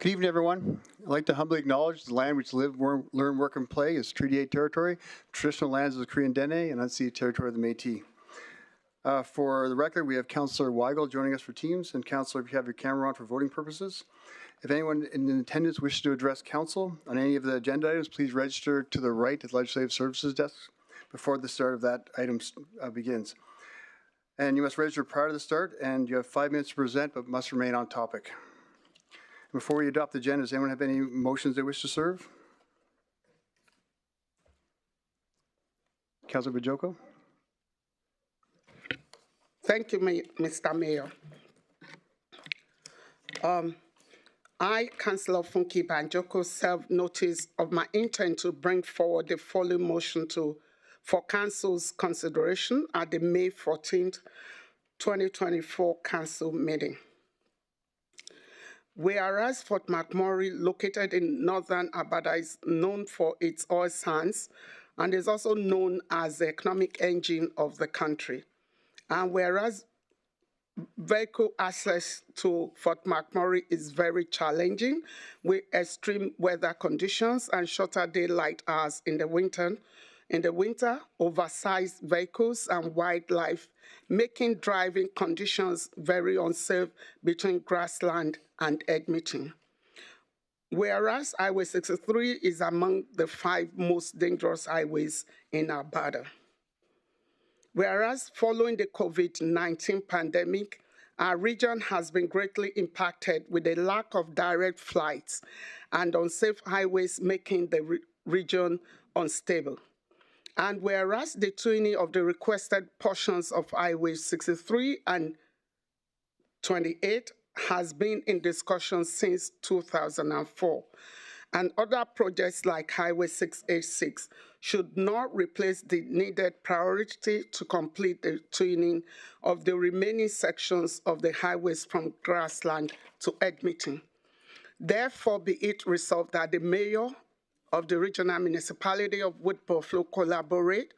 Good evening, everyone. I'd like to humbly acknowledge the land which live, learn, work, and play is Treaty 8 territory, traditional lands of the Korean Dene, and unceded territory of the Métis. For the record, we have Councillor Weigel joining us for Teams, and Councillor, if you have your camera on for voting purposes. If anyone in attendance wishes to address Council on any of the agenda items, please register to the right at the Legislative Services desk before the start of that item begins. And you must register prior to the start, and you have 5 minutes to present, but must remain on topic. Before we adopt the agenda, does anyone have any motions they wish to serve? Councillor Bajoko. Thank you, Mr. Mayor. I, Councillor Funke Banjoko, serve notice of my intent to bring forward the following motion for Council's consideration at the May 14th, 2024 Council meeting. Whereas Fort McMurray, located in northern Alberta, is known for its oil sands and is also known as the economic engine of the country. And whereas vehicle access to Fort McMurray is very challenging with extreme weather conditions and shorter daylight hours in the winter, oversized vehicles and wildlife, making driving conditions very unsafe between grassland and Edmonton. Whereas Highway 63 is among the 5 most dangerous highways in Alberta. Whereas following the COVID-19 pandemic, our region has been greatly impacted with a lack of direct flights and unsafe highways making the region unstable. And whereas the tuning of the requested portions of Highway 63 and 28 has been in discussion since 2004, and other projects like Highway 686 should not replace the needed priority to complete the tuning of the remaining sections of the highways from Grassland to Edmonton. Therefore, be it resolved that the Mayor of the Regional Municipality of Wood Buffalo collaborate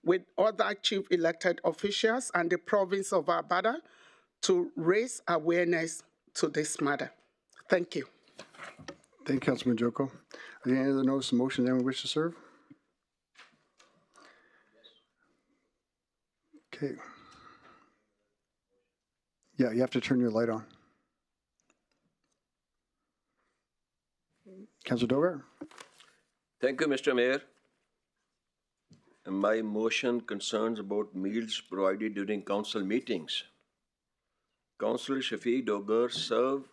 with other chief elected officials and the province of Alberta to raise awareness to this matter. Thank you. Thank you, Councilman Joko. Are there any other notice of motion anyone wish to serve? Okay. Yeah, you have to turn your light on. Councillor Dover. Thank you, Mr. Mayor. My motion concerns about meals provided during council meetings. Councillor Shafiq Dogar served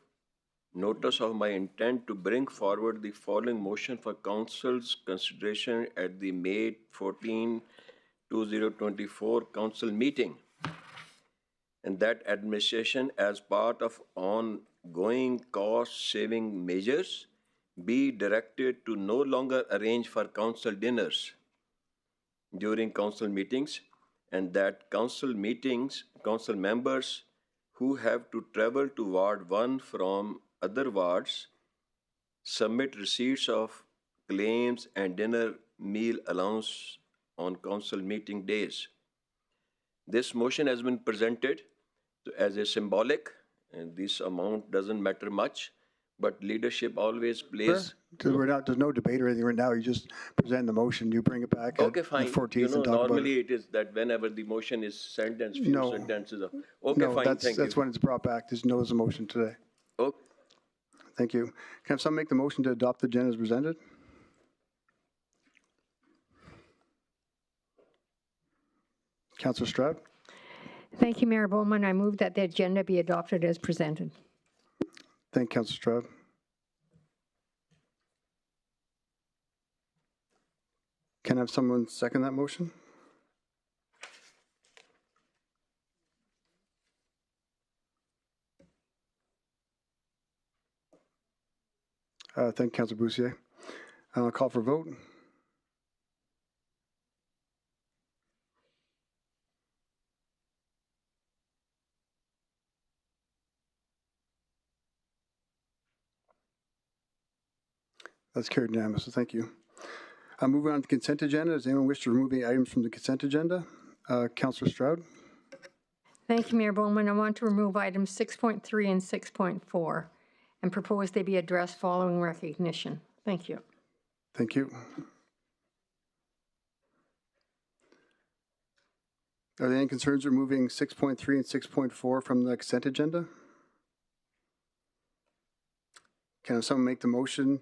notice of my intent to bring forward the following motion for council's consideration at the May 14, 2024 council meeting, and that administration, as part of ongoing cost-saving measures, be directed to no longer arrange for council dinners during council meetings, and that council members who have to travel to Ward 1 from other wards submit receipts of claims and dinner meal allowance on council meeting days. This motion has been presented as a symbolic, and this amount doesn't matter much, but leadership always plays. Sure. There's no debate or anything right now. You just present the motion, you bring it back okay, at fine. the 14th you know, and talk normally about it. It is that whenever the motion is sentenced, few sentences of, okay, fine, thank that's you. when it's brought back. There's no motion today. Okay. Thank you. Can I have someone make the motion to adopt the agenda as presented? Councillor Stroud. Thank you, Mayor Bowman. I move that the agenda be adopted as presented. Thank you, Councillor Stroud. Can I have someone second that motion? Thank you, Councillor Bussieres. I'll call for a vote. That's carried unanimously. Thank you. Moving on to the consent agenda. Does anyone wish to remove any items from the consent agenda? Councillor Stroud. Thank you, Mayor Bowman. I want to remove items 6.3 and 6.4. and propose they be addressed following recognition. Thank you. Thank you. Are there any concerns removing 6.3 and 6.4 from the consent agenda? Can someone make the motion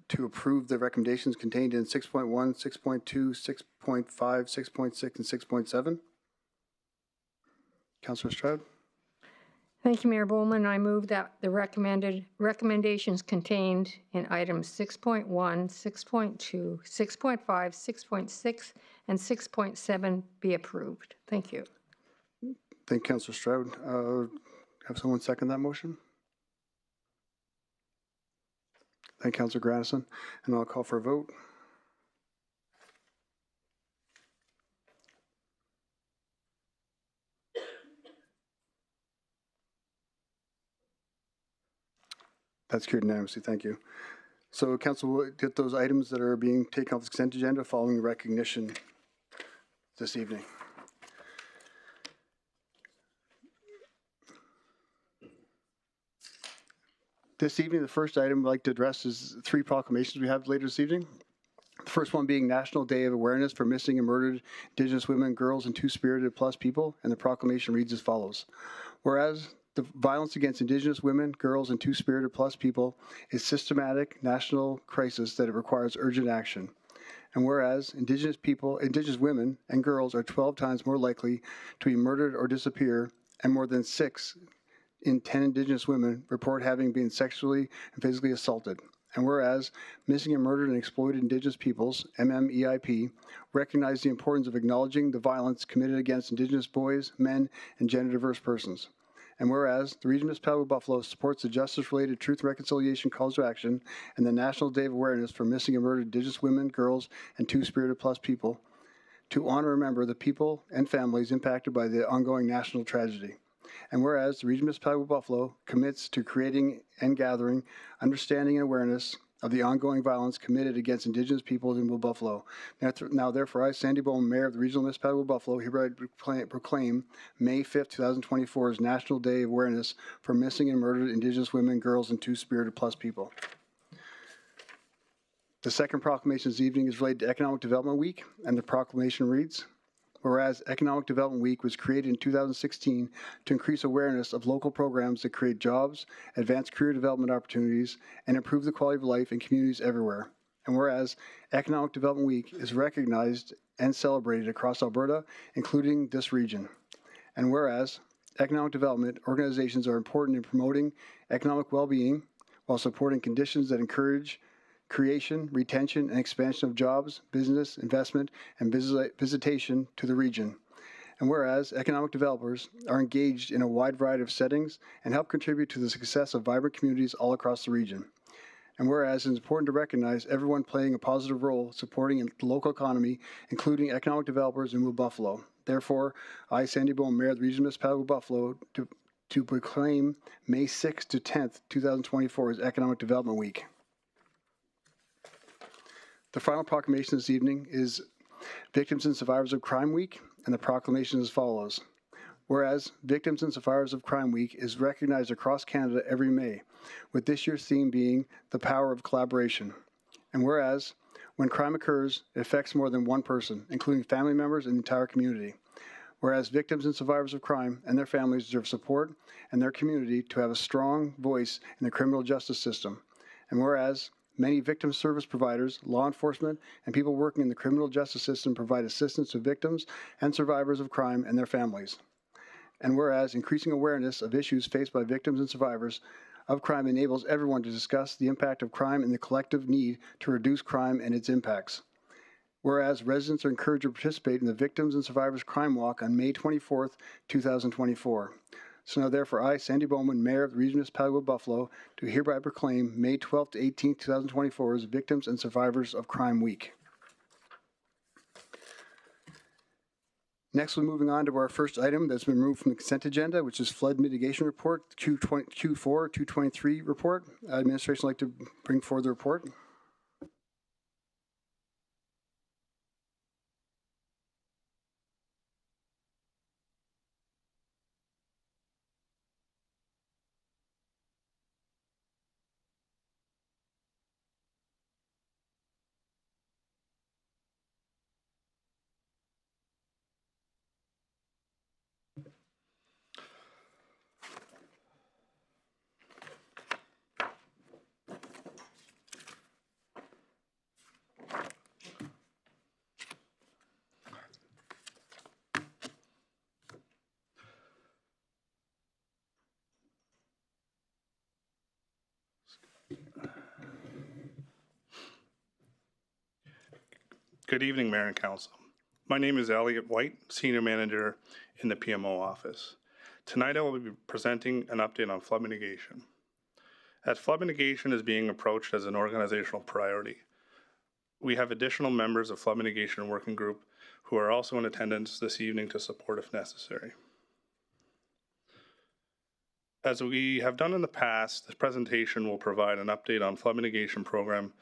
to approve the recommendations contained in 6.1, 6.2, 6.5, 6.6, and 6.7? Councillor Stroud? Thank you, Mayor Bowman. I move that the recommendations contained in items 6.1, 6.2, 6.5, 6.6, and 6.7 be approved. Thank you. Thank you, Councillor Stroud. Have someone second that motion? Thank you, Councillor Granison. And I'll call for a vote. That's carried unanimously. Thank you. So, Council will get those items that are being taken off the consent agenda following recognition this evening. This evening, the first item I'd like to address is 3 proclamations we have later this evening. The first one being National Day of Awareness for Missing and Murdered Indigenous Women, Girls, and Two-Spirited Plus People, and the proclamation reads as follows. Whereas the violence against Indigenous women, girls, and Two-Spirited Plus people is systematic national crisis that it requires urgent action. And whereas Indigenous women and girls are 12 times more likely to be murdered or disappear, and more than 6 in 10 Indigenous women report having been sexually and physically assaulted. And whereas Missing and Murdered and Exploited Indigenous Peoples, MMEIP, recognize the importance of acknowledging the violence committed against Indigenous boys, men, and gender-diverse persons. And whereas the Region Municipality of Buffalo supports the justice-related Truth and Reconciliation calls to action and the National Day of Awareness for Missing and Murdered Indigenous Women, Girls, and Two-Spirited Plus people to honor and remember the people and families impacted by the ongoing national tragedy. And whereas the Region Municipality of Buffalo commits to creating and gathering understanding and awareness of the ongoing violence committed against Indigenous peoples in Buffalo. Now, therefore, I, Sandy Bowman, Mayor of the Regional Municipality of Buffalo, hereby proclaim May 5th, 2024 as National Day of Awareness for Missing and Murdered Indigenous Women, Girls, and Two-Spirited Plus people. The second proclamation this evening is related to Economic Development Week, and the proclamation reads, whereas Economic Development Week was created in 2016 to increase awareness of local programs that create jobs, advance career development opportunities, and improve the quality of life in communities everywhere. And whereas Economic Development Week is recognized and celebrated across Alberta, including this region. And whereas economic development organizations are important in promoting economic well-being while supporting conditions that encourage creation, retention, and expansion of jobs, business, investment, and visitation to the region. And whereas economic developers are engaged in a wide variety of settings and help contribute to the success of vibrant communities all across the region. And whereas it's important to recognize everyone playing a positive role supporting the local economy, including economic developers in Buffalo. Therefore, I, Sandy Bowman, Mayor of the Regional Municipality of Buffalo, to proclaim May 6th to 10th, 2024 as Economic Development Week. The final proclamation this evening is Victims and Survivors of Crime Week, and the proclamation is as follows. Whereas Victims and Survivors of Crime Week is recognized across Canada every May, with this year's theme being the power of collaboration. And whereas when crime occurs, it affects more than one person, including family members and the entire community. Whereas victims and survivors of crime and their families deserve support and their community to have a strong voice in the criminal justice system. And whereas many victim service providers, law enforcement, and people working in the criminal justice system provide assistance to victims and survivors of crime and their families. And whereas increasing awareness of issues faced by victims and survivors of crime enables everyone to discuss the impact of crime and the collective need to reduce crime and its impacts. Whereas residents are encouraged to participate in the Victims and Survivors Crime Walk on May 24th, 2024. So now, therefore, I, Sandy Bowman, Mayor of the Regional Municipality of Buffalo, do hereby proclaim May 12th to 18th, 2024 as Victims and Survivors of Crime Week. Next, we're moving on to our first item that's been removed from the consent agenda, which is Flood Mitigation Report, Q4 223 report. Administration would like to bring forward the report. Good evening, Mayor and Council. My name is Elliot White, Senior Manager in the PMO office. Tonight I will be presenting an update on flood mitigation. As flood mitigation is being approached as an organizational priority, we have additional members of Flood Mitigation Working Group who are also in attendance this evening to support if necessary. As we have done in the past, this presentation will provide an update on flood mitigation program,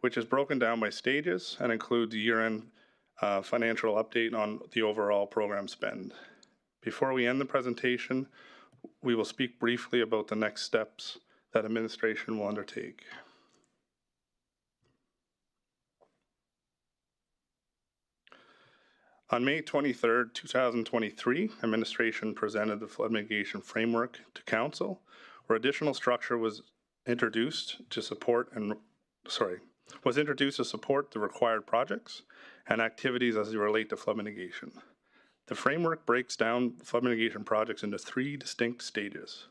which is broken down by stages and includes a year-end financial update on the overall program spend. Before we end the presentation, we will speak briefly about the next steps that administration will undertake. On May 23rd, 2023, administration presented the flood mitigation framework to council, where additional structure was introduced to support the required projects and activities as they relate to flood mitigation. The framework breaks down flood mitigation projects into 3 distinct stages.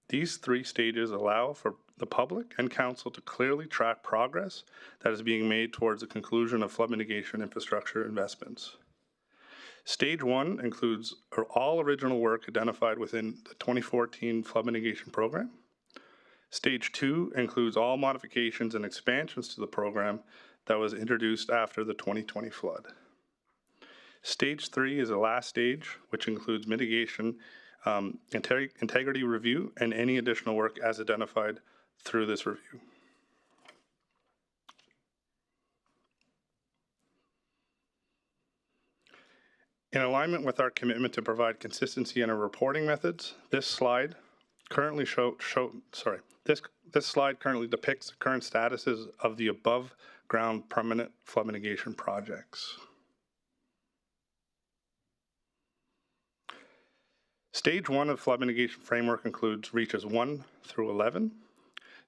These 3 stages allow for the public and council to clearly track progress that is being made towards the conclusion of flood mitigation infrastructure investments. Stage 1 includes all original work identified within the 2014 flood mitigation program. Stage 2 includes all modifications and expansions to the program that was introduced after the 2020 flood. Stage 3 is the last stage, which includes mitigation, integrity review, and any additional work as identified through this review. In alignment with our commitment to provide consistency in our reporting methods, this slide currently this slide currently depicts the current statuses of the above ground permanent flood mitigation projects. Stage 1 of flood mitigation framework includes reaches 1 through 11.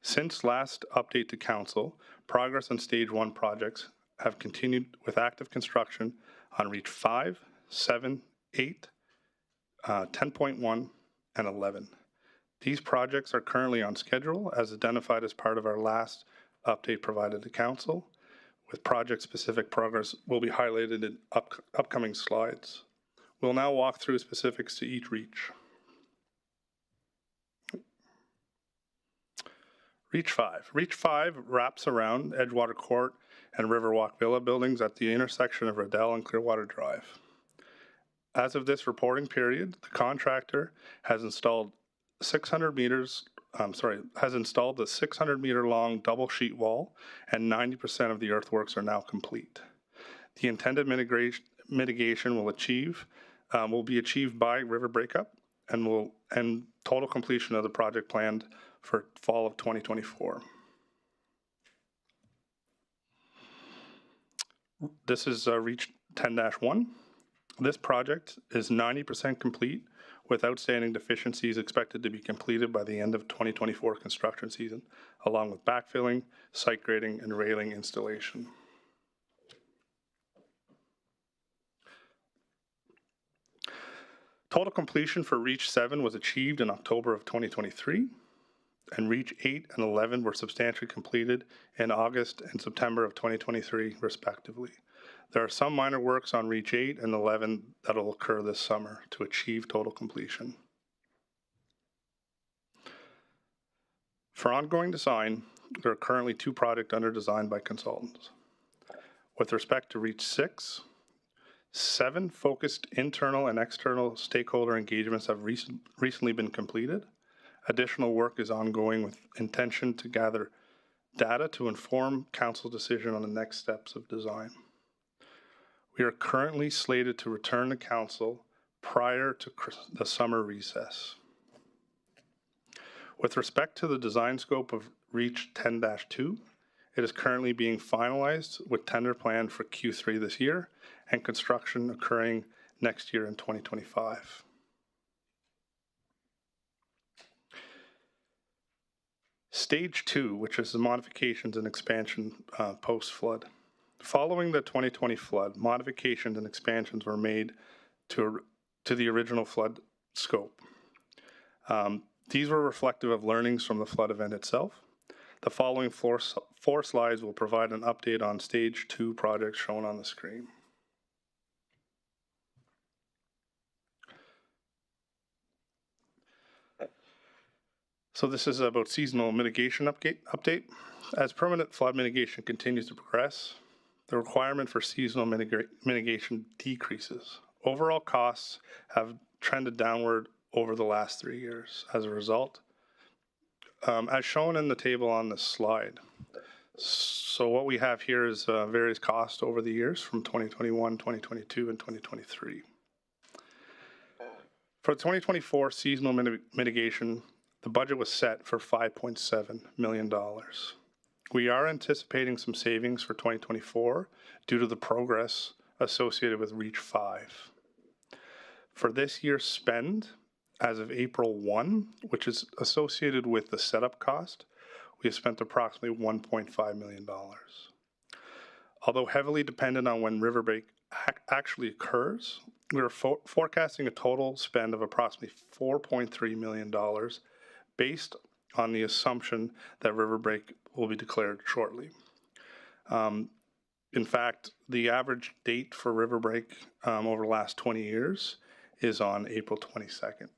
Since last update to council, progress on stage 1 projects have continued with active construction on reach 5, 7, 8, 10.1, and 11. These projects are currently on schedule as identified as part of our last update provided to council, with project-specific progress will be highlighted in upcoming slides. We'll now walk through specifics to each reach. Reach 5. Reach 5 wraps around Edgewater Court and Riverwalk Villa buildings at the intersection of Riddell and Clearwater Drive. As of this reporting period, the contractor has installed the 600 meter long double sheet wall, and 90% of the earthworks are now complete. The intended mitigation will be achieved by river breakup and total completion of the project planned for fall of 2024. This is reach 10-1. This project is 90% complete, with outstanding deficiencies expected to be completed by the end of 2024 construction season, along with backfilling, site grading, and railing installation. Total completion for Reach 7 was achieved in October of 2023, and Reach 8 and 11 were substantially completed in August and September of 2023, respectively. There are some minor works on Reach 8 and 11 that will occur this summer to achieve total completion. For ongoing design, there are currently 2 projects under design by consultants. With respect to Reach 6, 7 focused internal and external stakeholder engagements have recently been completed. Additional work is ongoing with intention to gather data to inform council decision on the next steps of design. We are currently slated to return to council prior to the summer recess. With respect to the design scope of Reach 10-2, it is currently being finalized with tender plan for Q3 this year and construction occurring next year in 2025. Stage 2, which is the modifications and expansion post-flood. Following the 2020 flood, modifications and expansions were made to the original flood scope. These were reflective of learnings from the flood event itself. The following 4 slides will provide an update on Stage 2 projects shown on the screen. So this is about seasonal mitigation update. As permanent flood mitigation continues to progress, the requirement for seasonal mitigation decreases. Overall costs have trended downward over the last 3 years as a result, as shown in the table on this slide. So what we have here is various costs over the years from 2021, 2022, and 2023. For 2024 seasonal mitigation, the budget was set for $5.7 million. We are anticipating some savings for 2024 due to the progress associated with REACH 5. For this year's spend, as of April 1, which is associated with the setup cost, we have spent approximately $1.5 million. Although heavily dependent on when river break actually occurs, we are forecasting a total spend of approximately $4.3 million based on the assumption that river break will be declared shortly. In fact, the average date for river break over the last 20 years is on April 22nd.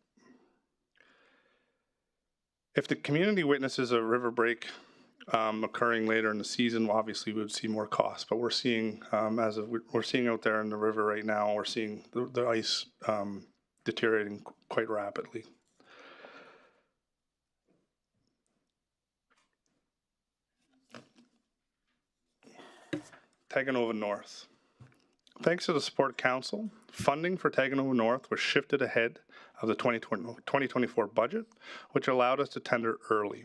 If the community witnesses a river break occurring later in the season, obviously we would see more costs. But we're seeing, we're seeing out there in the river right now, we're seeing the ice deteriorating quite rapidly. Taganova North. Thanks to the Support Council, funding for Taganova North was shifted ahead of the 2024 budget, which allowed us to tender early.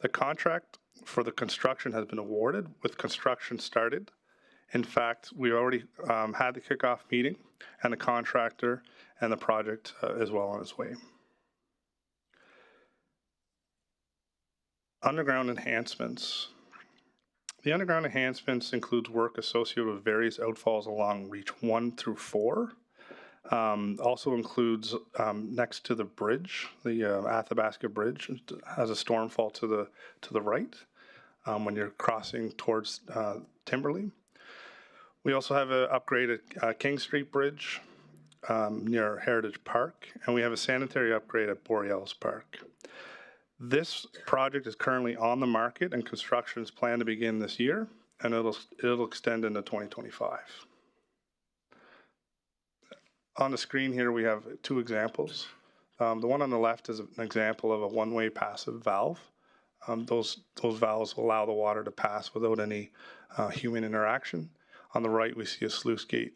The contract for the construction has been awarded, with construction started. In fact, we already had the kickoff meeting, and the contractor and the project is well on its way. Underground enhancements. The underground enhancements includes work associated with various outfalls along Reach 1 through 4. Also includes next to the bridge, the Athabasca Bridge has a storm fall to the right when you're crossing towards Timberley. We also have an upgraded King Street Bridge near Heritage Park, and we have a sanitary upgrade at Borealis Park. This project is currently on the market, and construction is planned to begin this year, and it'll extend into 2025. On the screen here, we have 2 examples. The one on the left is an example of a one-way passive valve. Those valves allow the water to pass without any human interaction. On the right, we see a sluice gate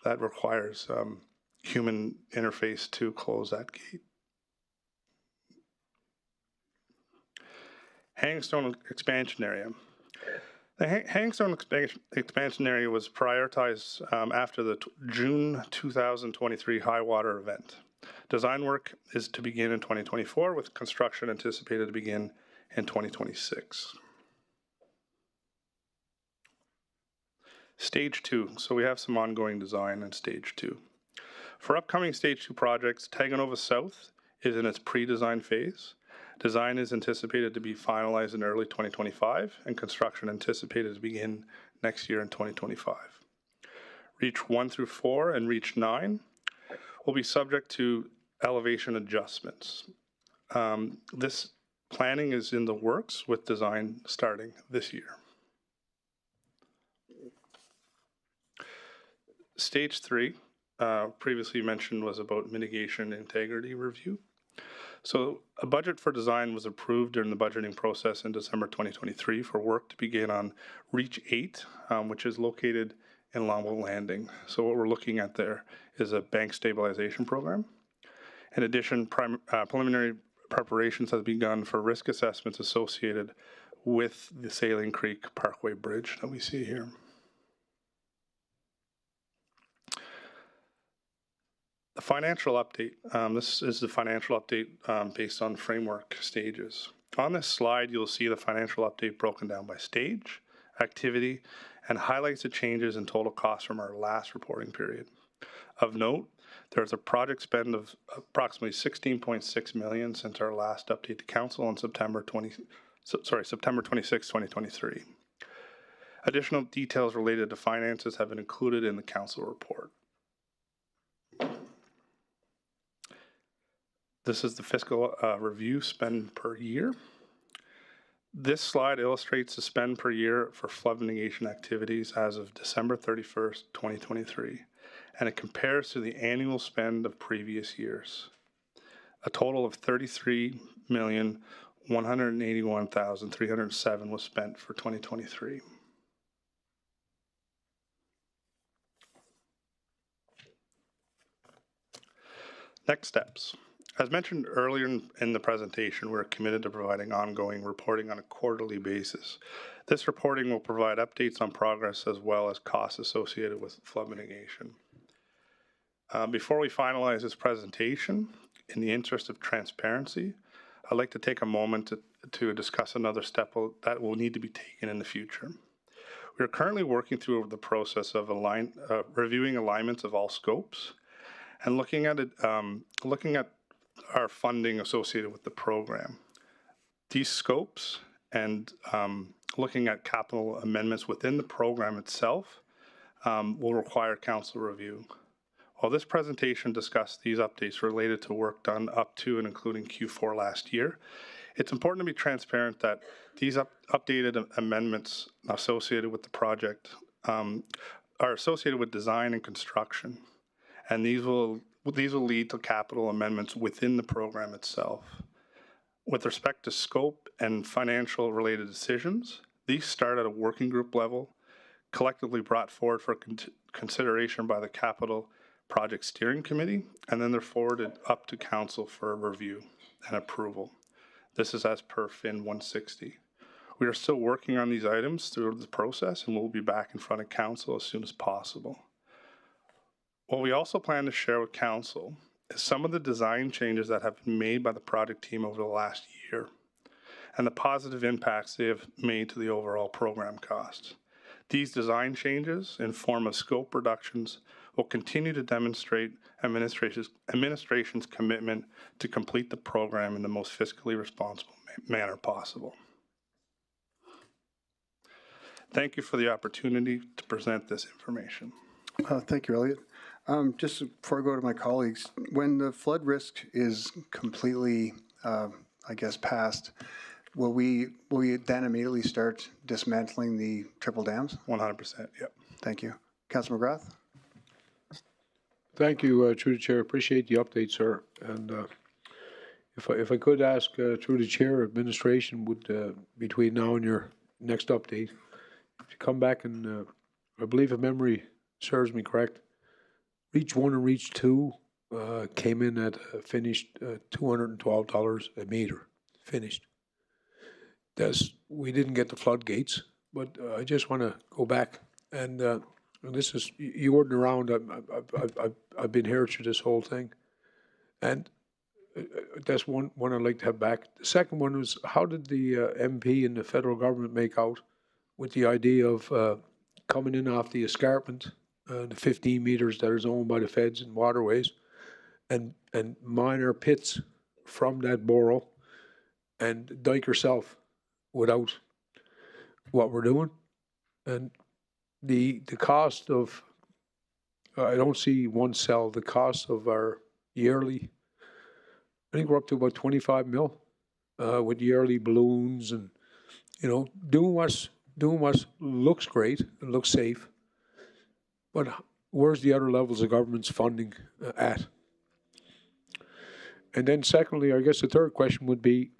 that requires human interface to close that gate. Hangstone expansion area. The Hangstone expansion area was prioritized after the June 2023 high water event. Design work is to begin in 2024, with construction anticipated to begin in 2026. Stage 2. So we have some ongoing design in Stage 2. For upcoming Stage 2 projects, Taganova South is in its pre-design phase. Design is anticipated to be finalized in early 2025, and construction anticipated to begin next year in 2025. Reach 1 through 4 and Reach 9 will be subject to elevation adjustments. This planning is in the works, with design starting this year. Stage 3, previously mentioned, was about mitigation integrity review. So a budget for design was approved during the budgeting process in December 2023 for work to begin on Reach 8, which is located in Longboat Landing. So what we're looking at there is a bank stabilization program. In addition, preliminary preparations have begun for risk assessments associated with the Saline Creek Parkway Bridge that we see here. The financial update. This is the financial update based on framework stages. On this slide, you'll see the financial update broken down by stage, activity, and highlights the changes in total costs from our last reporting period. Of note, there's a project spend of approximately $16.6 million since our last update to Council in September 20 September 26, 2023. Additional details related to finances have been included in the council report. This is the fiscal review spend per year. This slide illustrates the spend per year for flood mitigation activities as of December 31st, 2023, and it compares to the annual spend of previous years. A total of $33,181,307 was spent for 2023. Next steps. As mentioned earlier in the presentation, we're committed to providing ongoing reporting on a quarterly basis. This reporting will provide updates on progress as well as costs associated with flood mitigation. Before we finalize this presentation, in the interest of transparency, I'd like to take a moment to discuss another step that will need to be taken in the future. We are currently working through the process of reviewing alignments of all scopes and looking at our funding associated with the program. These scopes and looking at capital amendments within the program itself will require council review. While this presentation discussed these updates related to work done up to and including Q4 last year, it's important to be transparent that these updated amendments associated with the project are associated with design and construction, and these will lead to capital amendments within the program itself. With respect to scope and financial related decisions, these start at a working group level, collectively brought forward for consideration by the Capital Project Steering Committee, and then they're forwarded up to Council for review and approval. This is as per FIN 160. We are still working on these items through the process, and we'll be back in front of Council as soon as possible. What we also plan to share with Council is some of the design changes that have been made by the project team over the last year and the positive impacts they have made to the overall program costs. These design changes, in form of scope reductions, will continue to demonstrate administration's commitment to complete the program in the most fiscally responsible manner possible. Thank you for the opportunity to present this information. Thank you, Elliot. Just before I go to my colleagues, when the flood risk is completely, passed, will we then immediately start dismantling the triple dams? 100%, yep. Thank you. Councillor McGrath? Thank you, through the chair. Appreciate the update, sir. And if I could ask through the chair, administration would between now and your next update, to come back and I believe if memory serves me correct, Reach 1 and Reach 2 came in at finished $212 a meter, finished. We didn't get the floodgates, but I just want to go back and this is, you weren't around, I've been here through this whole thing. And that's one I'd like to have back. The second one was, how did the MP and the federal government make out with the idea of coming in off the escarpment, the 15 meters that is owned by the feds and waterways, and minor pits from that borough and dike herself without what we're doing? And the cost of, I don't see one cell, the cost of our yearly, I think we're up to about 25 mil with yearly balloons and, you know, doing what looks great and looks safe. But where's the other levels of government's funding at? And then secondly, I guess the third question would be,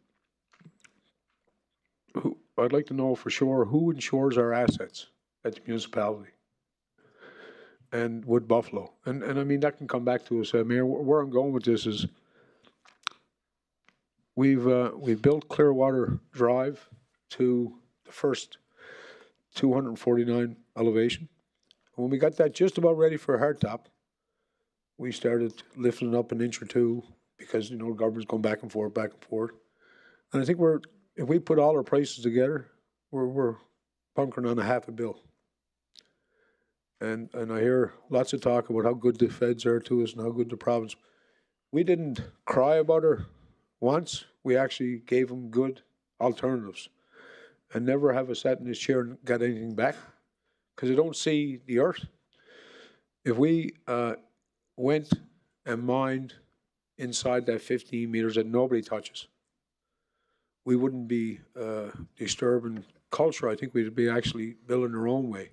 I'd like to know for sure who insures our assets at the municipality and with Buffalo. And I mean, that can come back to us. Mayor, where I'm going with this is we've built Clearwater Drive to the first 249 elevation. When we got that just about ready for a hardtop, we started lifting it up an inch or two because, you know, the government's going back and forth. And I think if we put all our prices together, we're bunkering on $500 million. And I hear lots of talk about how good the feds are to us and how good the province. We didn't cry about her once. We actually gave them good alternatives. and never have I sat in this chair and got anything back, because I don't see the earth. If we went and mined inside that 15 meters that nobody touches, we wouldn't be disturbing culture. I think we'd be actually building our own way.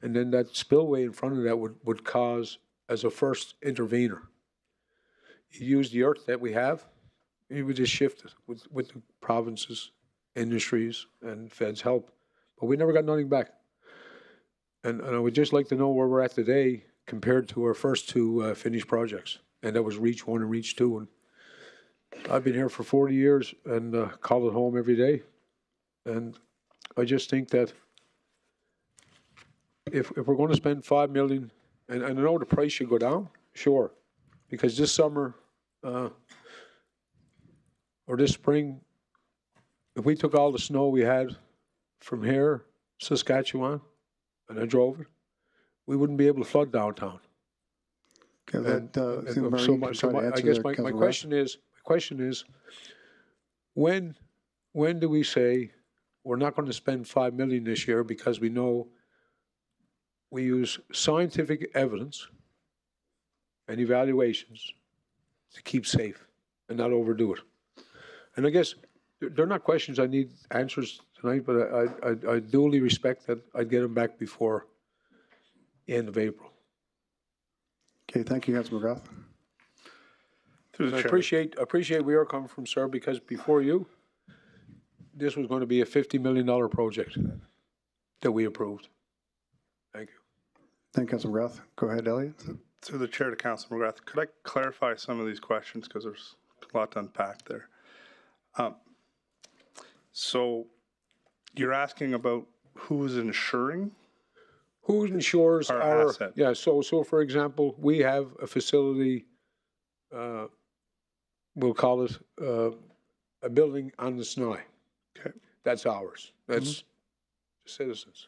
And then that spillway in front of that would cause, as a first intervener, you use the earth that we have, you would just shift it with the provinces, industries, and feds' help. But we never got nothing back. And I would just like to know where we're at today compared to our first two finished projects. And that was Reach 1 and Reach 2. And I've been here for 40 years and call it home every day. And I just think that if we're going to spend $5 million, and I know the price should go down, sure, because this summer or this spring, if we took all the snow we had from here, Saskatchewan, and I drove it, we wouldn't be able to flood downtown. Okay, I guess my question is, when do we say we're not going to spend $5 million this year because we know we use scientific evidence and evaluations to keep safe and not overdo it? And I guess they're not questions I need answers tonight, but I duly respect that I'd get them back before the end of April. Okay, thank you, Councillor McGrath. I appreciate where you're coming from, sir, because before you, this was going to be a $50 million project that we approved. Thank you. Thank you, Councillor McGrath. Go ahead, Elliot. Through the chair to Councillor McGrath, could I clarify some of these questions, because there's a lot to unpack there. So you're asking about who's insuring? Who insures our asset? Yeah, so for example, we have a facility, we'll call it a building on the Sny. Okay. That's ours. That's the citizens.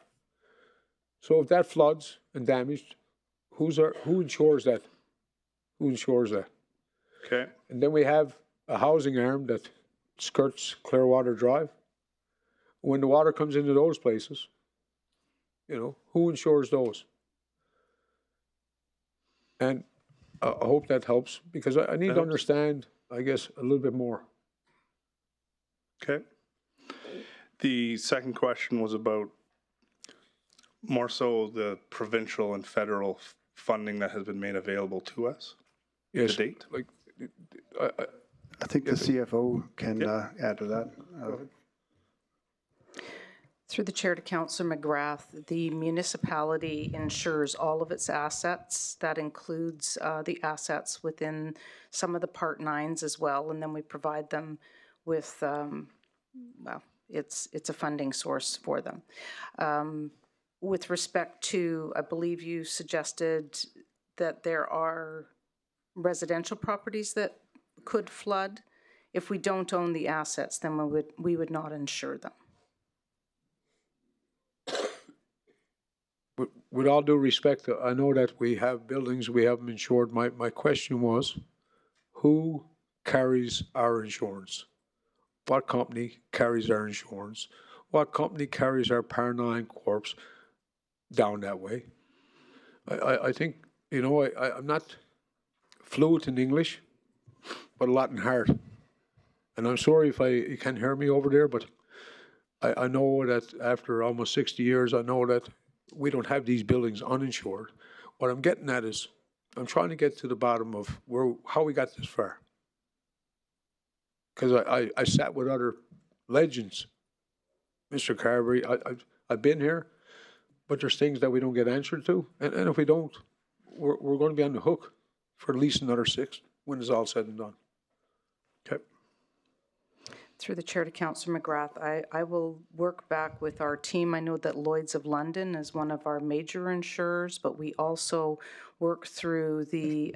So if that floods and damaged, who insures that? Who insures that? Okay. And then we have a housing arm that skirts Clearwater Drive. When the water comes into those places, you know, who insures those? And I hope that helps, because I need to understand, I guess, a little bit more. Okay. The second question was about more so the provincial and federal funding that has been made available to us to date. Like, I think the CFO can add to that. Through the chair to Councillor McGrath, the municipality insures all of its assets. That includes the assets within some of the Part 9s as well, and then we provide them with, well, it's a funding source for them. With respect to, I believe you suggested that there are residential properties that could flood. If we don't own the assets, then we would not insure them. With all due respect, I know that we have buildings, we have them insured. My question was, who carries our insurance? What company carries our insurance? What company carries our Par 9 corps down that way? I think, you know, I'm not fluent in English, but a lot in heart. And I'm sorry if you can't hear me over there, but I know that after almost 60 years, I know that we don't have these buildings uninsured. What I'm getting at is, I'm trying to get to the bottom of how we got this far. Because I sat with other legends, Mr. Carberry. I've been here, but there's things that we don't get answered to. And if we don't, we're going to be on the hook for at least another 6 when it's all said and done. Okay. Through the chair to Councillor McGrath, I will work back with our team. I know that Lloyd's of London is one of our major insurers, but we also work through the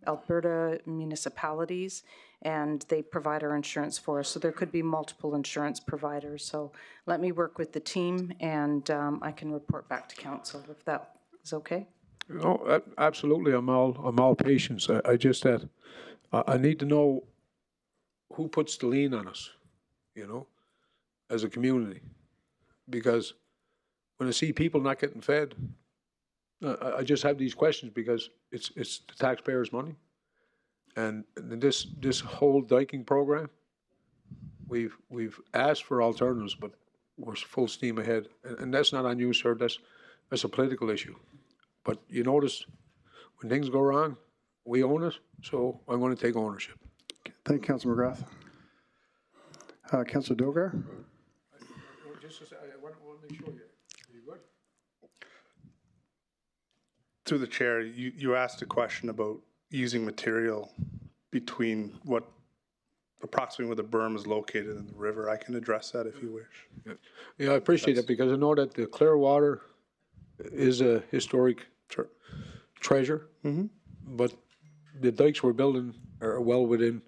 Alberta municipalities, and they provide our insurance for us. So there could be multiple insurance providers. So let me work with the team, and I can report back to council if that is okay. No, absolutely. I'm all patience. I just that I need to know who puts the lien on us, you know, as a community. because when I see people not getting fed, I just have these questions because it's the taxpayers' money. And this whole diking program, we've asked for alternatives, but we're full steam ahead. And that's not on you, sir. That's a political issue. But you notice when things go wrong, we own it. So I'm going to take ownership. Thank you, Councillor McGrath. Councillor Dogar? Just to say, I want to make sure you good. Through the chair, you asked a question about using material between approximately where the berm is located in the river. I can address that if you wish. Yeah, I appreciate that because I know that the Clearwater is a historic treasure, but the dikes we're building are well within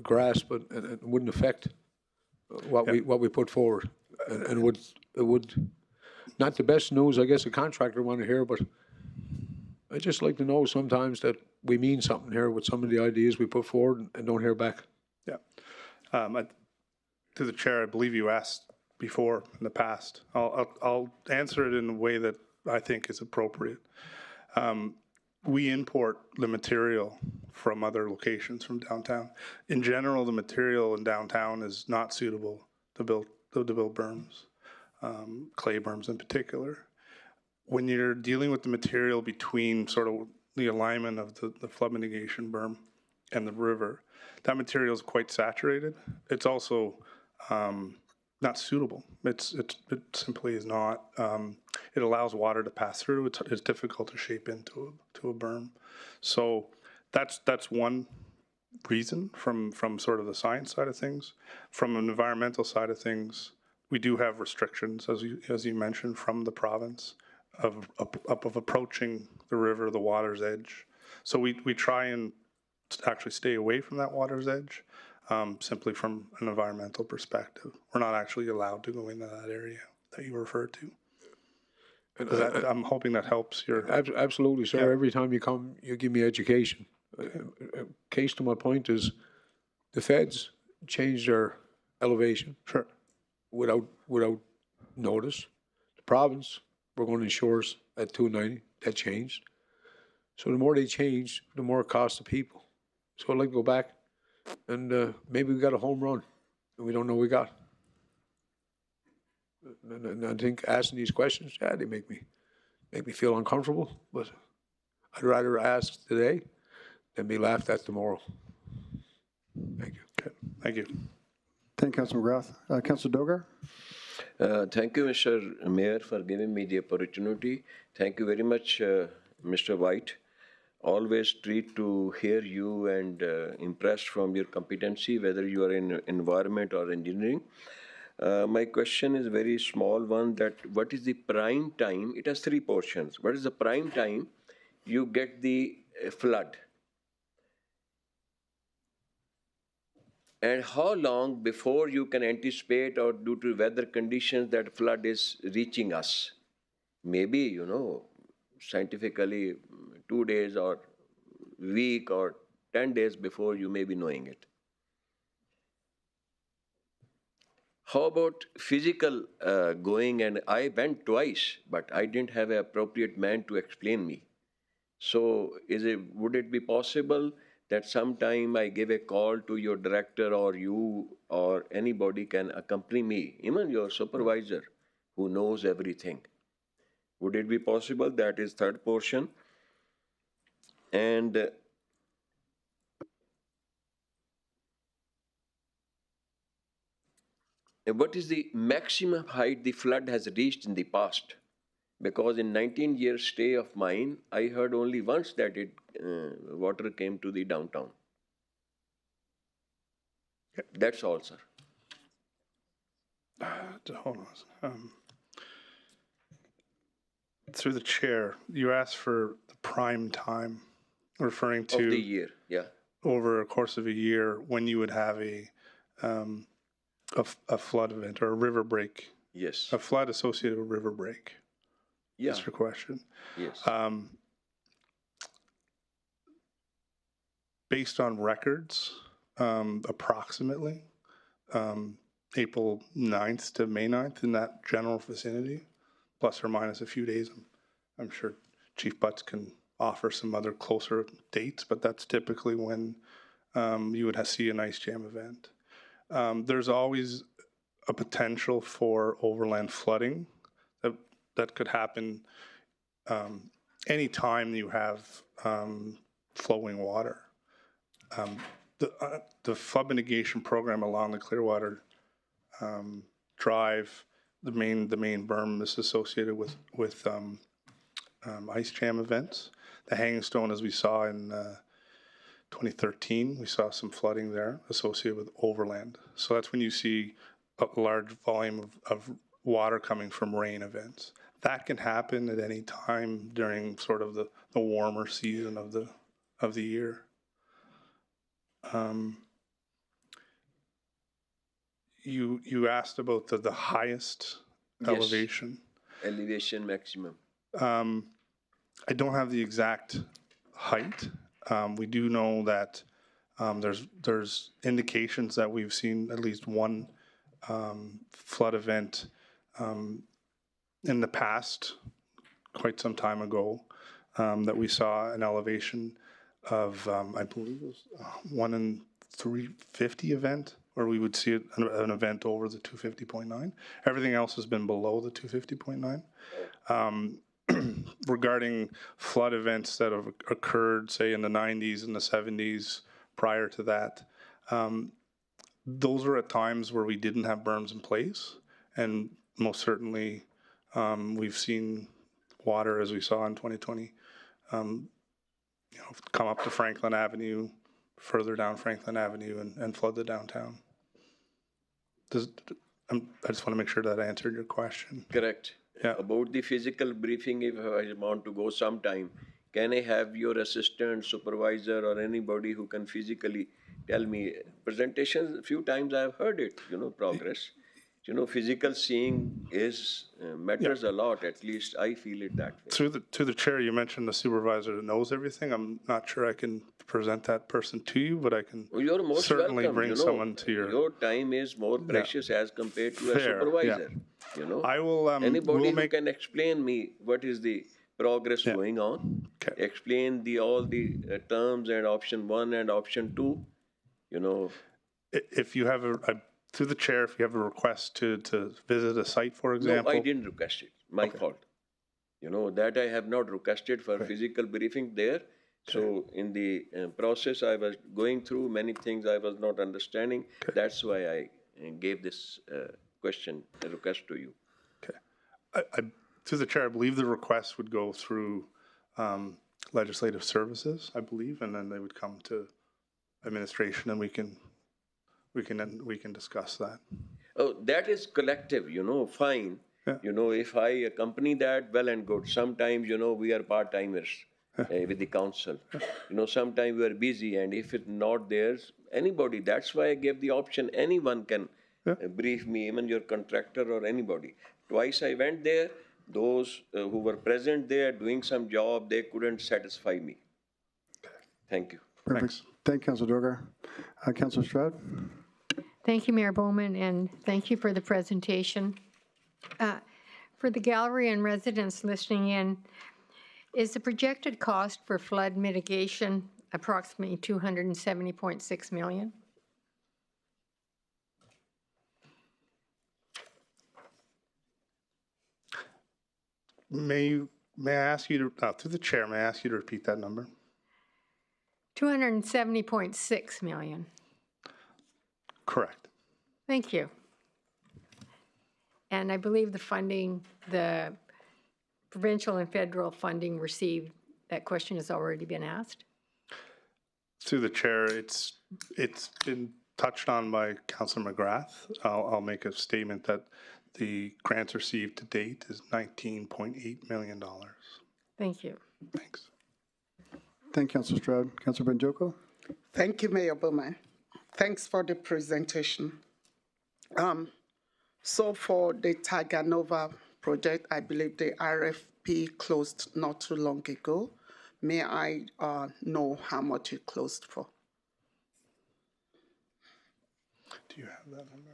grasp and it wouldn't affect what we put forward. And it would not the best news, I guess, a contractor want to hear, but I just like to know sometimes that we mean something here with some of the ideas we put forward and don't hear back. Yeah. To the chair, I believe you asked before in the past. I'll answer it in a way that I think is appropriate. We import the material from other locations from downtown. In general, the material in downtown is not suitable to build berms, clay berms in particular. When you're dealing with the material between sort of the alignment of the flood mitigation berm and the river, that material is quite saturated. It's also not suitable. It simply is not. It allows water to pass through. It's difficult to shape into a berm. So that's one reason from sort of the science side of things. From an environmental side of things, we do have restrictions, as you mentioned, from the province of approaching the river, the water's edge. So we try and actually stay away from that water's edge, simply from an environmental perspective. We're not actually allowed to go into that area that you referred to. I'm hoping that helps your... Absolutely, sir. Yeah. Every time you come, you give me education. Case to my point is the feds changed their elevation without notice. The province, we're going to insurers at 290. That changed. So the more they change, the more it costs the people. So I'd like to go back and maybe we got a home run and we don't know we got. And I think asking these questions, they make me feel uncomfortable. But I'd rather ask today than be laughed at tomorrow. Thank you. Okay. Thank you. Thank you, Councillor McGrath. Councillor Dogar? Thank you, Mr. Mayor, for giving me the opportunity. Thank you very much, Mr. White. Always treat to hear you and impressed from your competency, whether you are in environment or engineering. My question is a very small one, that what is the prime time? It has three portions. What is the prime time you get the flood? And how long before you can anticipate, or due to weather conditions, that flood is reaching us? Maybe, scientifically 2 days or week or 10 days before you may be knowing it. How about physical going? And I went twice, but I didn't have an appropriate man to explain me. So would it be possible that sometime I give a call to your director, or you or anybody can accompany me, even your supervisor who knows everything? Would it be possible? That is third portion. And what is the maximum height the flood has reached in the past? Because in 19 years stay of mine, I heard only once that water came to the downtown. That's all, sir. Hold on. Through the chair, you asked for the prime time, referring to of the year, yeah. Over a course of a year, when you would have a flood event or a river break. Yes. A flood associated with river break. Yeah. That's your question. Yes. Based on records, approximately, April 9th to May 9th in that general vicinity, plus or minus a few days. I'm sure Chief Butts can offer some other closer dates, but that's typically when you would see an ice jam event. There's always a potential for overland flooding that could happen anytime you have flowing water. The flood mitigation program along the Clearwater Drive, the main berm is associated with ice jam events. The Hanging Stone, as we saw in 2013, we saw some flooding there associated with overland. So that's when you see a large volume of water coming from rain events. That can happen at any time during sort of the warmer season of the year. You asked about the highest elevation. Elevation maximum. I don't have the exact height. We do know that there's indications that we've seen at least one flood event in the past, quite some time ago, that we saw an elevation of, I believe it was 1 in 350 event, where we would see an event over the 250.9. Everything else has been below the 250.9. Regarding flood events that have occurred, say, in the 90s and the 70s prior to that, those were at times where we didn't have berms in place. And most certainly, we've seen water, as we saw in 2020, come up to Franklin Avenue, further down Franklin Avenue, and flood the downtown. I just want to make sure that I answered your question. Correct. Yeah. About the physical briefing, if I want to go sometime, can I have your assistant, supervisor, or anybody who can physically tell me? Presentations, a few times I have heard it, progress. Physical seeing matters a lot, at least I feel it that way. To the chair, you mentioned the supervisor that knows everything. I'm not sure I can present that person to you, but I can You're most certainly welcome, bring someone to your time is more precious as compared to a supervisor. I will. Anybody who can explain me what is the progress going on, explain all the terms and option 1 and option 2, If you have through the chair, if you have a request to visit a site, for example. No, I didn't request it. My fault. That I have not requested for physical briefing there. So in the process I was going through, many things I was not understanding. That's why I gave this request to you. Okay. Through the chair, I believe the request would go through legislative services, I believe, and then they would come to administration, and we can discuss that. Oh, that is collective, fine. Yeah. If I accompany that, well and good. Sometimes, we are part-timers with the council. Sometimes we are busy, and if it's not there, anybody, that's why I gave the option. Anyone can brief me, even your contractor or anybody. Twice I went there. Those who were present there doing some job, they couldn't satisfy me. Thank you. Perfect. Thanks. Thank you, Councillor Dogar. Councillor Stroud? Thank you, Mayor Bowman, and thank you for the presentation. For the gallery and residents listening in, is the projected cost for flood mitigation approximately $270.6 million? May I ask you to, through the chair, may I ask you to repeat that number? $270.6 million. Correct. Thank you. And I believe the funding, the provincial and federal funding received, that question has already been asked. Through the chair, it's been touched on by Councillor McGrath. I'll make a statement that the grants received to date is $19.8 million. Thank you. Thanks. Thank you, Councillor Stroud. Councillor Benjoko? Thank you, Mayor Bowman. Thanks for the presentation. So for the Taganova project, I believe the RFP closed not too long ago. May I know how much it closed for? Do you have that number?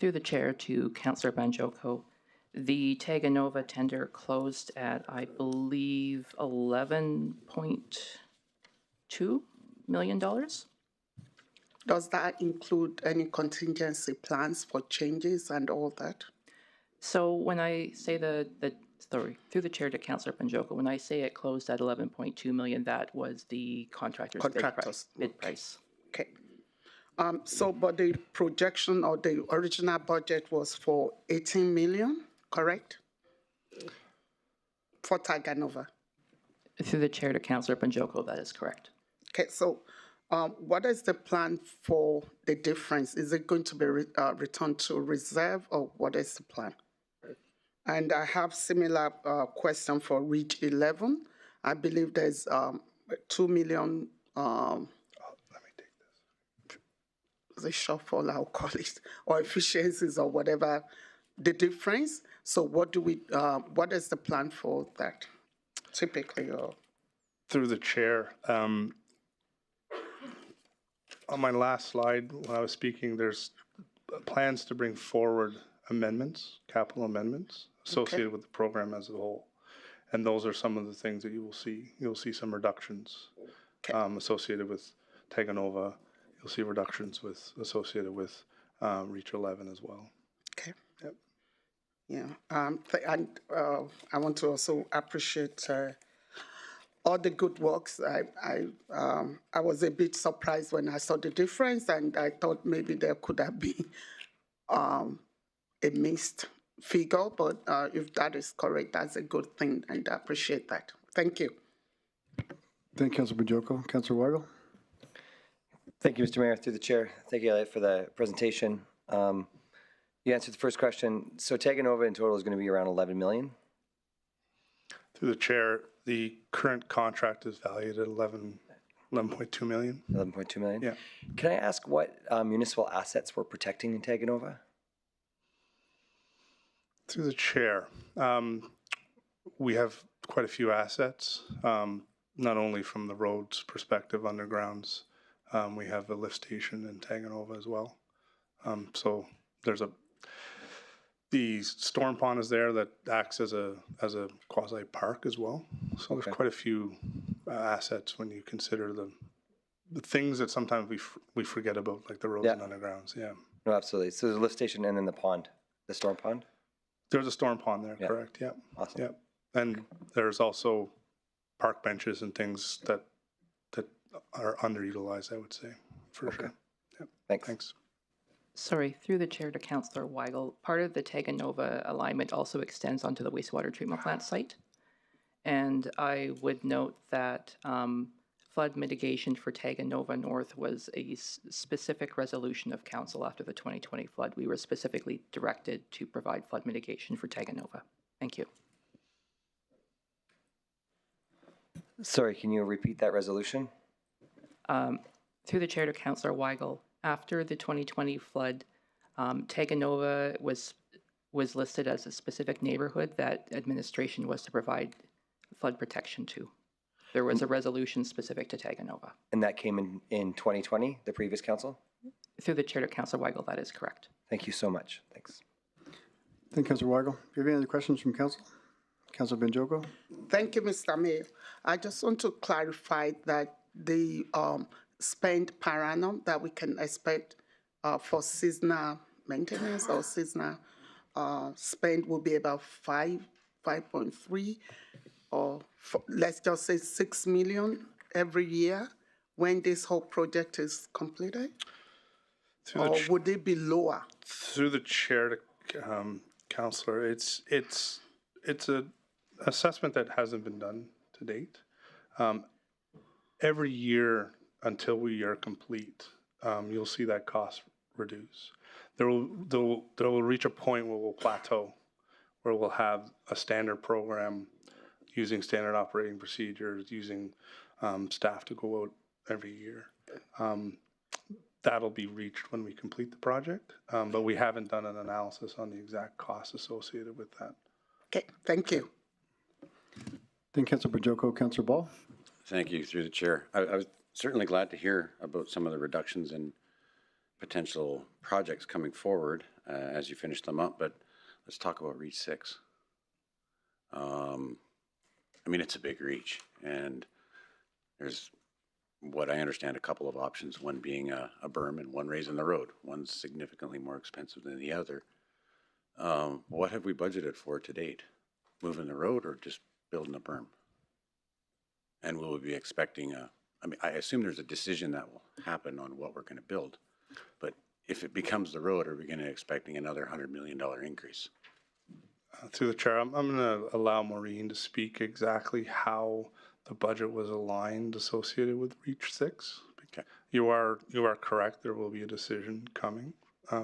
Through the chair to Councillor Banjoko, the Taganova tender closed at, I believe, $11.2 million. Does that include any contingency plans for changes and all that? So when I say sorry, through the chair to Councillor Banjoko, when I say it closed at 11.2 million, that was the contractor's bid price. Okay. But the projection or the original budget was for 18 million, correct? For Taganova. Through the chair to Councillor Banjoko, that is correct. Okay, so what is the plan for the difference? Is it going to be returned to reserve, or what is the plan? And I have similar question for Reach 11. I believe there's 2 million. Let me take this. The shortfall, I'll call it, or efficiencies or whatever. The difference. So what is the plan for that? Typically, or Through the chair. On my last slide, when I was speaking, there's plans to bring forward amendments, capital amendments, associated with the program as a whole. And those are some of the things that you will see. You'll see some reductions associated with Taganova. You'll see reductions associated with Reach 11 as well. okay. Yep. Yeah, and I want to also appreciate all the good works. I was a bit surprised when I saw the difference, and I thought maybe there could have been a missed figure, but if that is correct, that's a good thing, and I appreciate that. Thank you. Thank you, Councilor Bajoko. Councilor Weigel? Thank you, Mr. Mayor. Through the chair, thank you, Elliot, for the presentation. You answered the first question. So Taganova in total is going to be around 11 million? Through the chair, the current contract is valued at 11.2 million. 11.2 million? Yeah. Can I ask what municipal assets we're protecting in Taganova? Through the chair, we have quite a few assets, not only from the roads perspective, undergrounds. We have a lift station in Taganova as well. So there's the storm pond is there that acts as a quasi park as well. So there's quite a few assets when you consider the things that sometimes we forget about, like the roads and undergrounds. Yeah. No, absolutely. So there's a lift station and then the pond, the storm pond? There's a storm pond there, correct? Yeah. Awesome. Yeah. And there's also park benches and things that are underutilized, I would say, for sure. Yep. Thanks. Sorry, through the chair to Councillor Weigel, part of the Taganova alignment also extends onto the wastewater treatment plant site. And I would note that flood mitigation for Taganova North was a specific resolution of council after the 2020 flood. We were specifically directed to provide flood mitigation for Taganova. Thank you. Sorry, can you repeat that resolution? Through the chair to Councillor Weigel, after the 2020 flood, Taganova was listed as a specific neighborhood that administration was to provide flood protection to. There was a resolution specific to Taganova. And that came in 2020, the previous council? Through the chair to Councillor Weigel, that is correct. Thank you so much. Thanks. Thank you, Councilor Weigel. Do you have any other questions from council? Councilor Banjoko? Thank you, Mr. Mayor. I just want to clarify that the spend per annum that we can expect for seasonal maintenance or seasonal spend will be about 5.3, or let's just say 6 million every year when this whole project is completed? Or would it be lower? Through the chair to Councillor, it's an assessment that hasn't been done to date. Every year until we are complete, you'll see that cost reduce. There will reach a point where we'll plateau, where we'll have a standard program using standard operating procedures, using staff to go out every year. That'll be reached when we complete the project, but we haven't done an analysis on the exact costs associated with that. Okay, thank you. Thank you, Councilor Bajoko. Councilor Ball? Thank you, through the chair. I was certainly glad to hear about some of the reductions in potential projects coming forward. as you finish them up, but let's talk about Reach 6. I mean, it's a big reach, and there's, what I understand, a couple of options, one being a berm and one raising the road. One's significantly more expensive than the other. What have we budgeted for to date? Moving the road or just building a berm? And will we be expecting I mean, I assume there's a decision that will happen on what we're going to build, but if it becomes the road, are we going to expecting another $100 million increase? Through the chair, I'm going to allow Maureen to speak exactly how the budget was aligned associated with Reach 6. Okay. You are correct. There will be a decision coming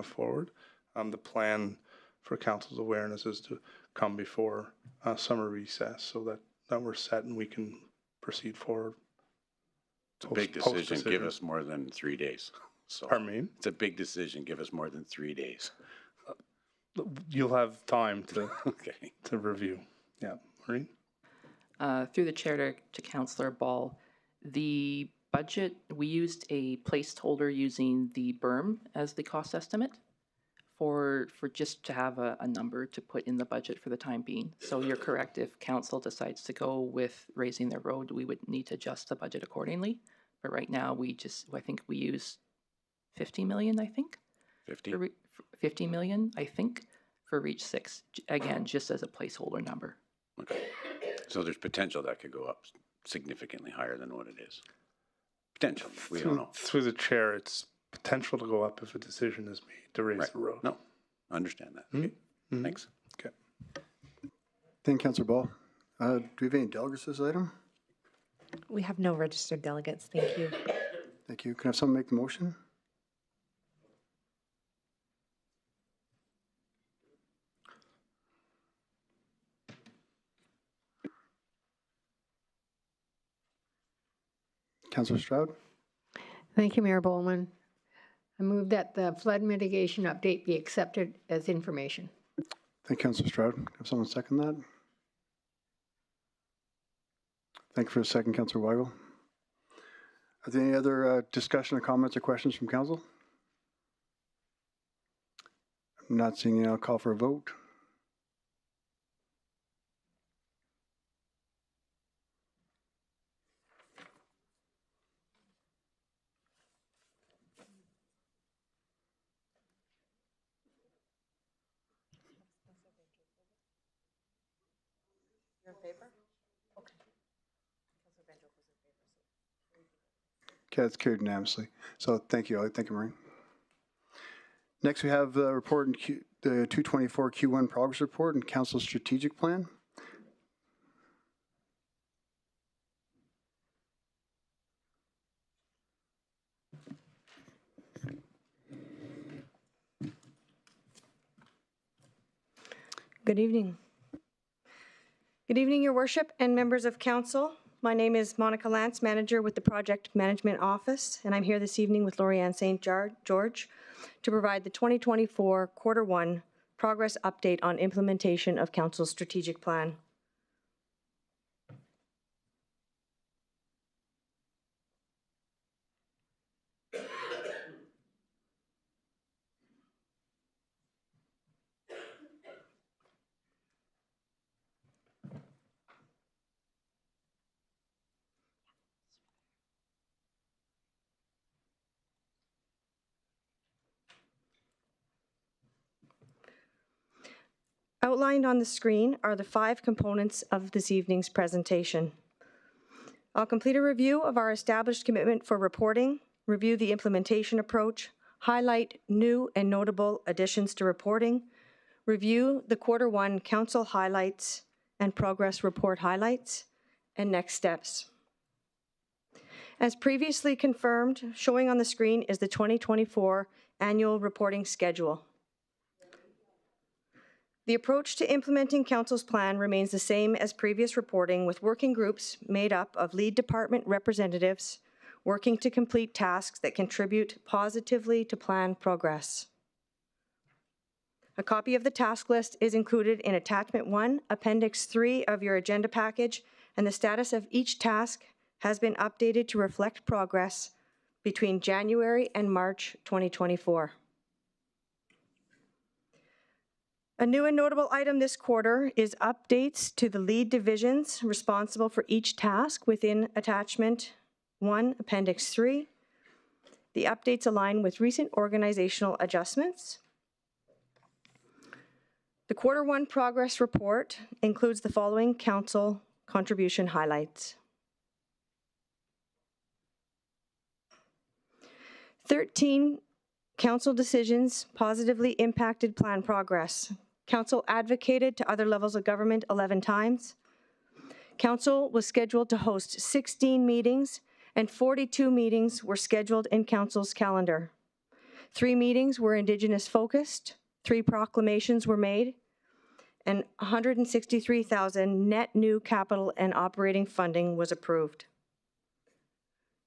forward. The plan for council's awareness is to come before summer recess so that we're set and we can proceed forward. It's a big decision. Give us more than 3 days. So Pardon me? It's a big decision. Give us more than 3 days. You'll have time to Okay. to review. Yeah, Maureen? Through the chair to Councillor Ball, the budget, we used a placeholder using the berm as the cost estimate for just to have a number to put in the budget for the time being. So you're correct, if council decides to go with raising the road, we would need to adjust the budget accordingly. But right now, I think we use 50 million, I think. 50? 50 million, I think, for Reach 6. Again, just as a placeholder number. Okay. So there's potential that could go up significantly higher than what it is. Potential. We don't know. Through the chair, it's potential to go up if a decision is made to raise Right. the road. No, I understand that. Okay. Thanks. Okay. Thank you, Councillor Ball. Do we have any delegates to this item? We have no registered delegates. Thank you. Thank you. Can I have someone make the motion? Councillor Stroud? Thank you, Mayor Bowman. I move that the flood mitigation update be accepted as information. Thank you, Councillor Stroud. Can I have someone second that? Thank you for the second, Councillor Weigel. Are there any other discussion or comments or questions from council? I'm not seeing any. I'll call for a vote. Okay, that's carried unanimously. So thank you, Thank you, Maureen. Next, we have the report in the 224 Q1 progress report and council strategic plan. Good evening. Good evening, Your Worship and members of council. My name is Monica Lance, manager with the Project Management Office, and I'm here this evening with Lori-Ann St. George to provide the 2024 Q1 progress update on implementation of council's strategic plan. Outlined on the screen are the 5 components of this evening's presentation. I'll complete a review of our established commitment for reporting, review the implementation approach, highlight new and notable additions to reporting, review the Q1 council highlights and progress report highlights, and next steps. As previously confirmed, showing on the screen is the 2024 annual reporting schedule. The approach to implementing council's plan remains the same as previous reporting, with working groups made up of lead department representatives working to complete tasks that contribute positively to plan progress. A copy of the task list is included in Attachment 1, Appendix 3 of your agenda package, and the status of each task has been updated to reflect progress between January and March 2024. A new and notable item this quarter is updates to the lead divisions responsible for each task within Attachment 1, Appendix 3. The updates align with recent organizational adjustments. The Quarter 1 progress report includes the following council contribution highlights. 13 council decisions positively impacted plan progress. Council advocated to other levels of government 11 times. Council was scheduled to host 16 meetings, and 42 meetings were scheduled in Council's calendar. 3 meetings were Indigenous focused, 3 proclamations were made, and $163,000 net new capital and operating funding was approved.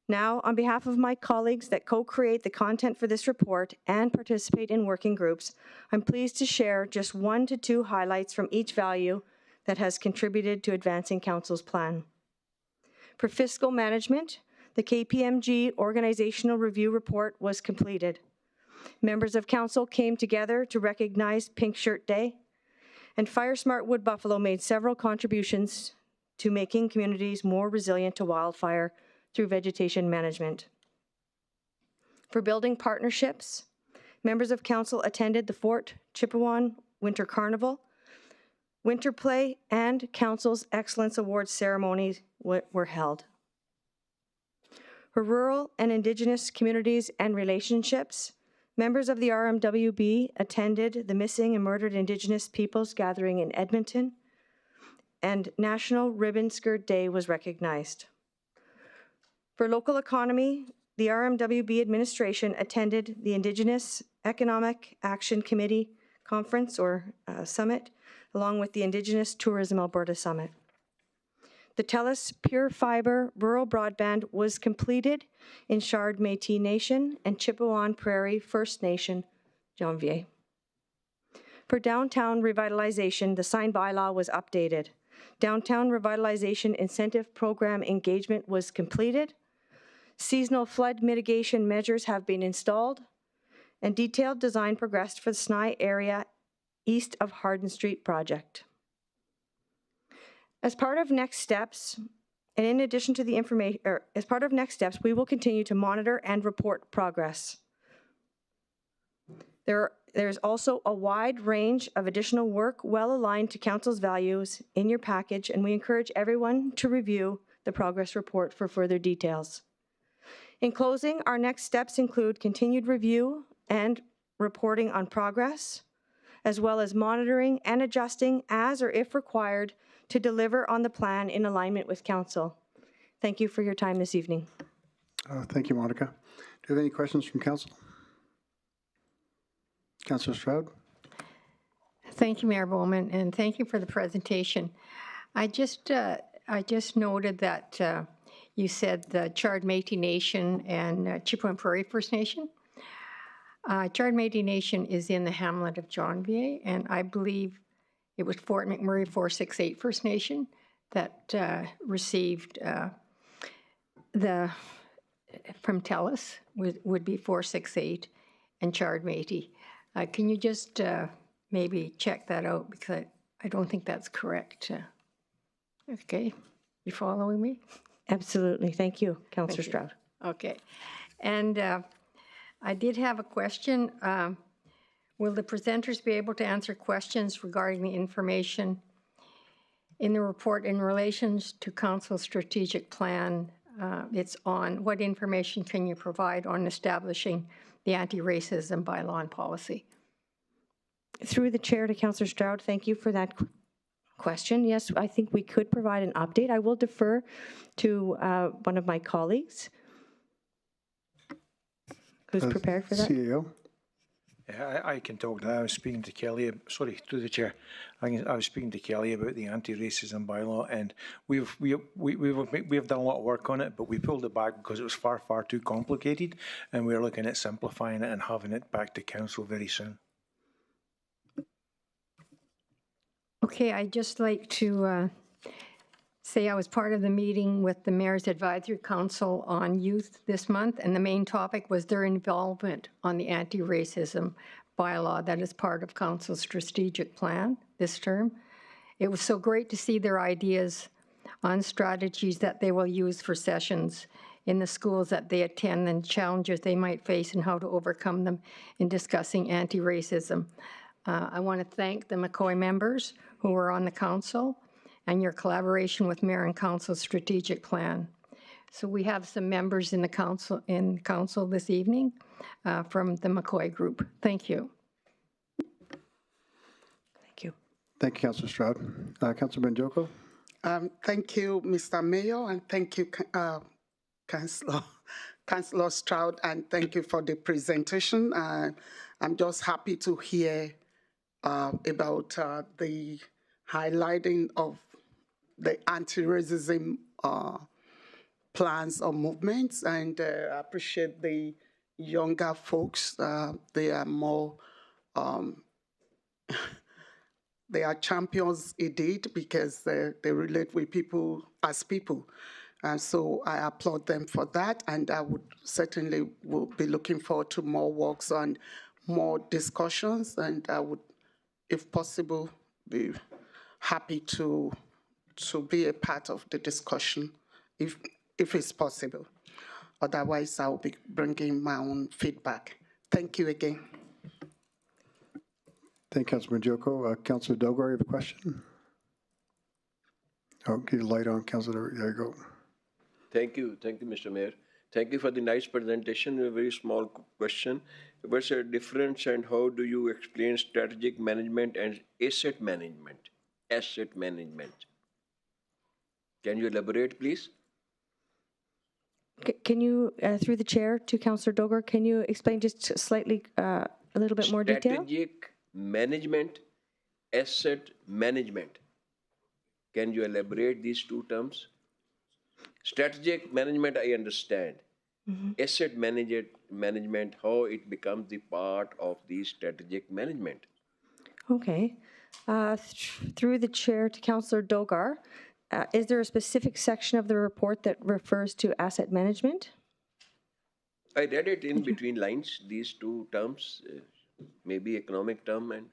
Now, on behalf of my colleagues that co-create the content for this report and participate in working groups, I'm pleased to share just 1 to 2 highlights from each value that has contributed to advancing Council's plan. For fiscal management, the KPMG Organizational Review Report was completed. Members of Council came together to recognize Pink Shirt Day, and Fire Smart Wood Buffalo made several contributions to making communities more resilient to wildfire through vegetation management. For building partnerships, members of Council attended the Fort Chipewyan Winter Carnival, Winter Play, and Council's Excellence Awards ceremonies were held. For rural and Indigenous communities and relationships, members of the RMWB attended the Missing and Murdered Indigenous Peoples Gathering in Edmonton, and National Ribbon Skirt Day was recognized. For local economy, the RMWB administration attended the Indigenous Economic Action Committee Conference or Summit, along with the Indigenous Tourism Alberta Summit. The TELUS Pure Fiber Rural Broadband was completed in Chard Métis Nation and Chipewyan Prairie First Nation, Janvier. For downtown revitalization, the signed bylaw was updated. Downtown Revitalization Incentive Program engagement was completed. Seasonal flood mitigation measures have been installed, and detailed design progressed for the Snai area east of Hardin Street project. As part of next steps, and in addition to the information, as part of next steps, we will continue to monitor and report progress. There's also a wide range of additional work well aligned to Council's values in your package, and we encourage everyone to review the progress report for further details. In closing, our next steps include continued review and reporting on progress, as well as monitoring and adjusting as or if required to deliver on the plan in alignment with Council. Thank you for your time this evening. Thank you, Monica. Do you have any questions from Council? Councillor Stroud? Thank you, Mayor Bowman, and thank you for the presentation. I just noted that you said the Chard Métis Nation and Chipewyan Prairie First Nation. Chard Métis Nation is in the hamlet of Janvier, and I believe it was Fort McMurray 468 First Nation that received from TELUS would be 468 and Chard Métis. Can you just maybe check that out, because I don't think that's correct. Okay, you following me? Absolutely. Thank you, Councillor Stroud. Okay. And I did have a question. Will the presenters be able to answer questions regarding the information in the report in relation to Council's strategic plan? It's on what information can you provide on establishing the anti-racism bylaw and policy? Through the chair to Councillor Stroud, thank you for that question. Yes, I think we could provide an update. I will defer to one of my colleagues who's prepared for that. CEO. Yeah, I can talk now. I was speaking to Kelly, sorry, through the chair. I was speaking to Kelly about the anti-racism bylaw, and we've done a lot of work on it, but we pulled it back because it was far too complicated, and we're looking at simplifying it and having it back to council very soon. Okay, I'd just like to say I was part of the meeting with the Mayor's Advisory Council on Youth this month, and the main topic was their involvement on the anti-racism bylaw that is part of Council's strategic plan this term. It was so great to see their ideas on strategies that they will use for sessions in the schools that they attend and challenges they might face and how to overcome them in discussing anti-racism. I want to thank the McCoy members who were on the council and your collaboration with Mayor and Council's strategic plan. So we have some members in the council this evening from the McCoy group. Thank you. Thank you. Thank you, Councillor Stroud. Councillor Banjoko? Thank you, Mr. Mayor, and thank you, Councillor Stroud, and thank you for the presentation. I'm just happy to hear about the highlighting of the anti-racism plans or movements, and I appreciate the younger folks. They are more, they are champions indeed because they relate with people as people. So I applaud them for that, and I would certainly will be looking forward to more works on more discussions, and I would, if possible, be happy to be a part of the discussion, if it's possible. Otherwise, I'll be bringing my own feedback. Thank you again. Thank you, Councillor Banjoko. Councillor Dogar, you have a question? Oh, get your light on, Councillor. There you go. Thank you, Mr. Mayor. Thank you for the nice presentation. A very small question. What's the difference and how do you explain strategic management and asset management? Asset management. Can you elaborate, please? Can you, through the chair to Councillor Dogar, can you explain just slightly, a little bit more detail? Strategic management, asset management. Can you elaborate these two terms? Strategic management, I understand. Asset management, how it becomes the part of the strategic management. Okay. Through the chair to Councillor Dogar, is there a specific section of the report that refers to asset management? I read it in between lines, these two terms, maybe economic term and...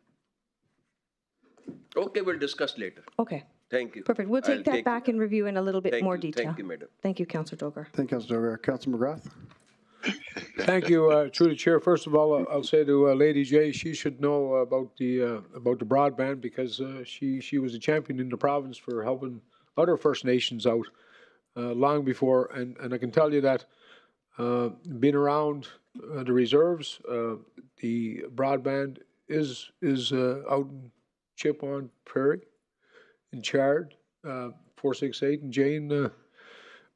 Okay, we'll discuss later. Okay. Thank you. Perfect. We'll take that back and review in a little bit more detail. Thank you, madam. Thank you, Councillor Dogar. Thank you, Councillor Dogar. Councillor McGrath? Thank you, through the chair. First of all, I'll say to Lady J, she should know about the broadband because she was a champion in the province for helping other First Nations out long before, and I can tell you that being around the reserves, the broadband is out in Chipon Prairie, in Chard, 468, and Jane.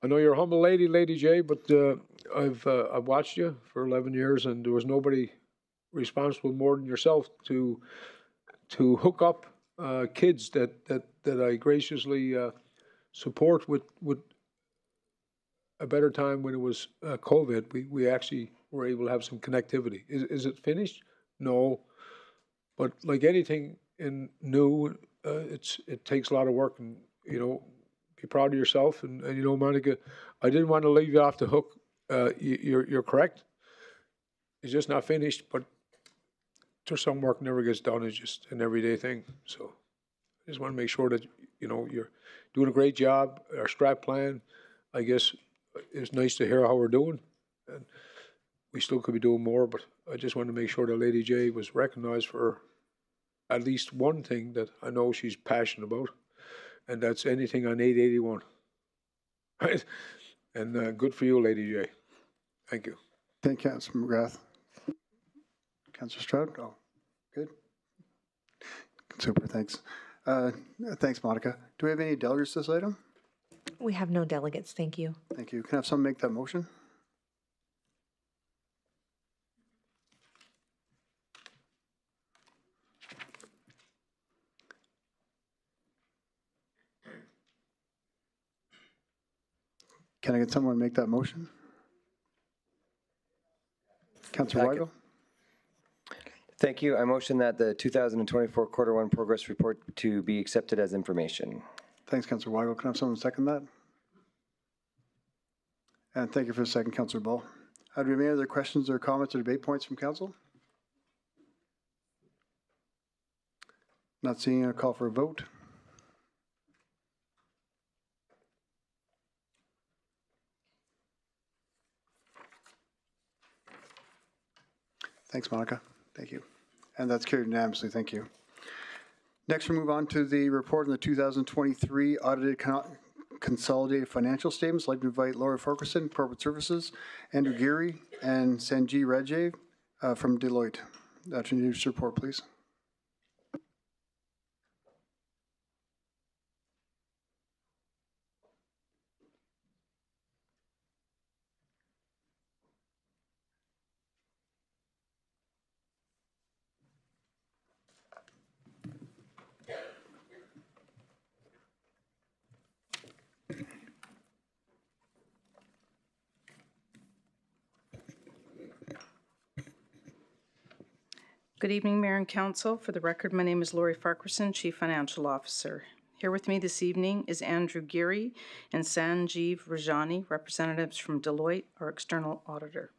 I know you're a humble lady, Lady J, but I've watched you for 11 years, and there was nobody responsible more than yourself to hook up kids that I graciously support with a better time when it was COVID. We actually were able to have some connectivity. Is it finished? No, but like anything in new, it takes a lot of work, and you know. Be proud of yourself, and you know, Monica, I didn't want to leave you off the hook. You're correct. It's just not finished, but there's some work never gets done. It's just an everyday thing. So I just want to make sure that you know you're doing a great job. Our strat plan, I guess, it's nice to hear how we're doing, and we still could be doing more. But I just want to make sure that Lady J was recognized for at least one thing that I know she's passionate about. And that's anything on 881, right? And good for you, Lady J. Thank you. Thank you, Councillor McGrath. Councillor Stroud? Oh, good. Super, thanks. Thanks, Monica. Do we have any delegates to this item? We have no delegates, thank you. Thank you. Can I have someone make that motion? Can I get someone to make that motion? Councillor Weigel? Thank you. I motion that the 2024 Quarter 1 Progress Report to be accepted as information. Thanks, Councillor Weigel. Can I have someone second that? And thank you for the second, Councillor Ball. Do we have any other questions or comments or debate points from council? Not seeing a call for a vote. Thanks, Monica. Thank you. And that's carried unanimously. Thank you. Next, we'll move on to the report on the 2023 audited consolidated financial statements. I'd like to invite Laura Farquharson, Corporate Services, Andrew Geary, and Sanjeev Rajay from Deloitte to introduce the report, please. Good evening, Mayor and Council. For the record, my name is Lori Farquharson, Chief Financial Officer. Here with me this evening is Andrew Geary and Sanjeev Rajani, representatives from Deloitte, our external auditor.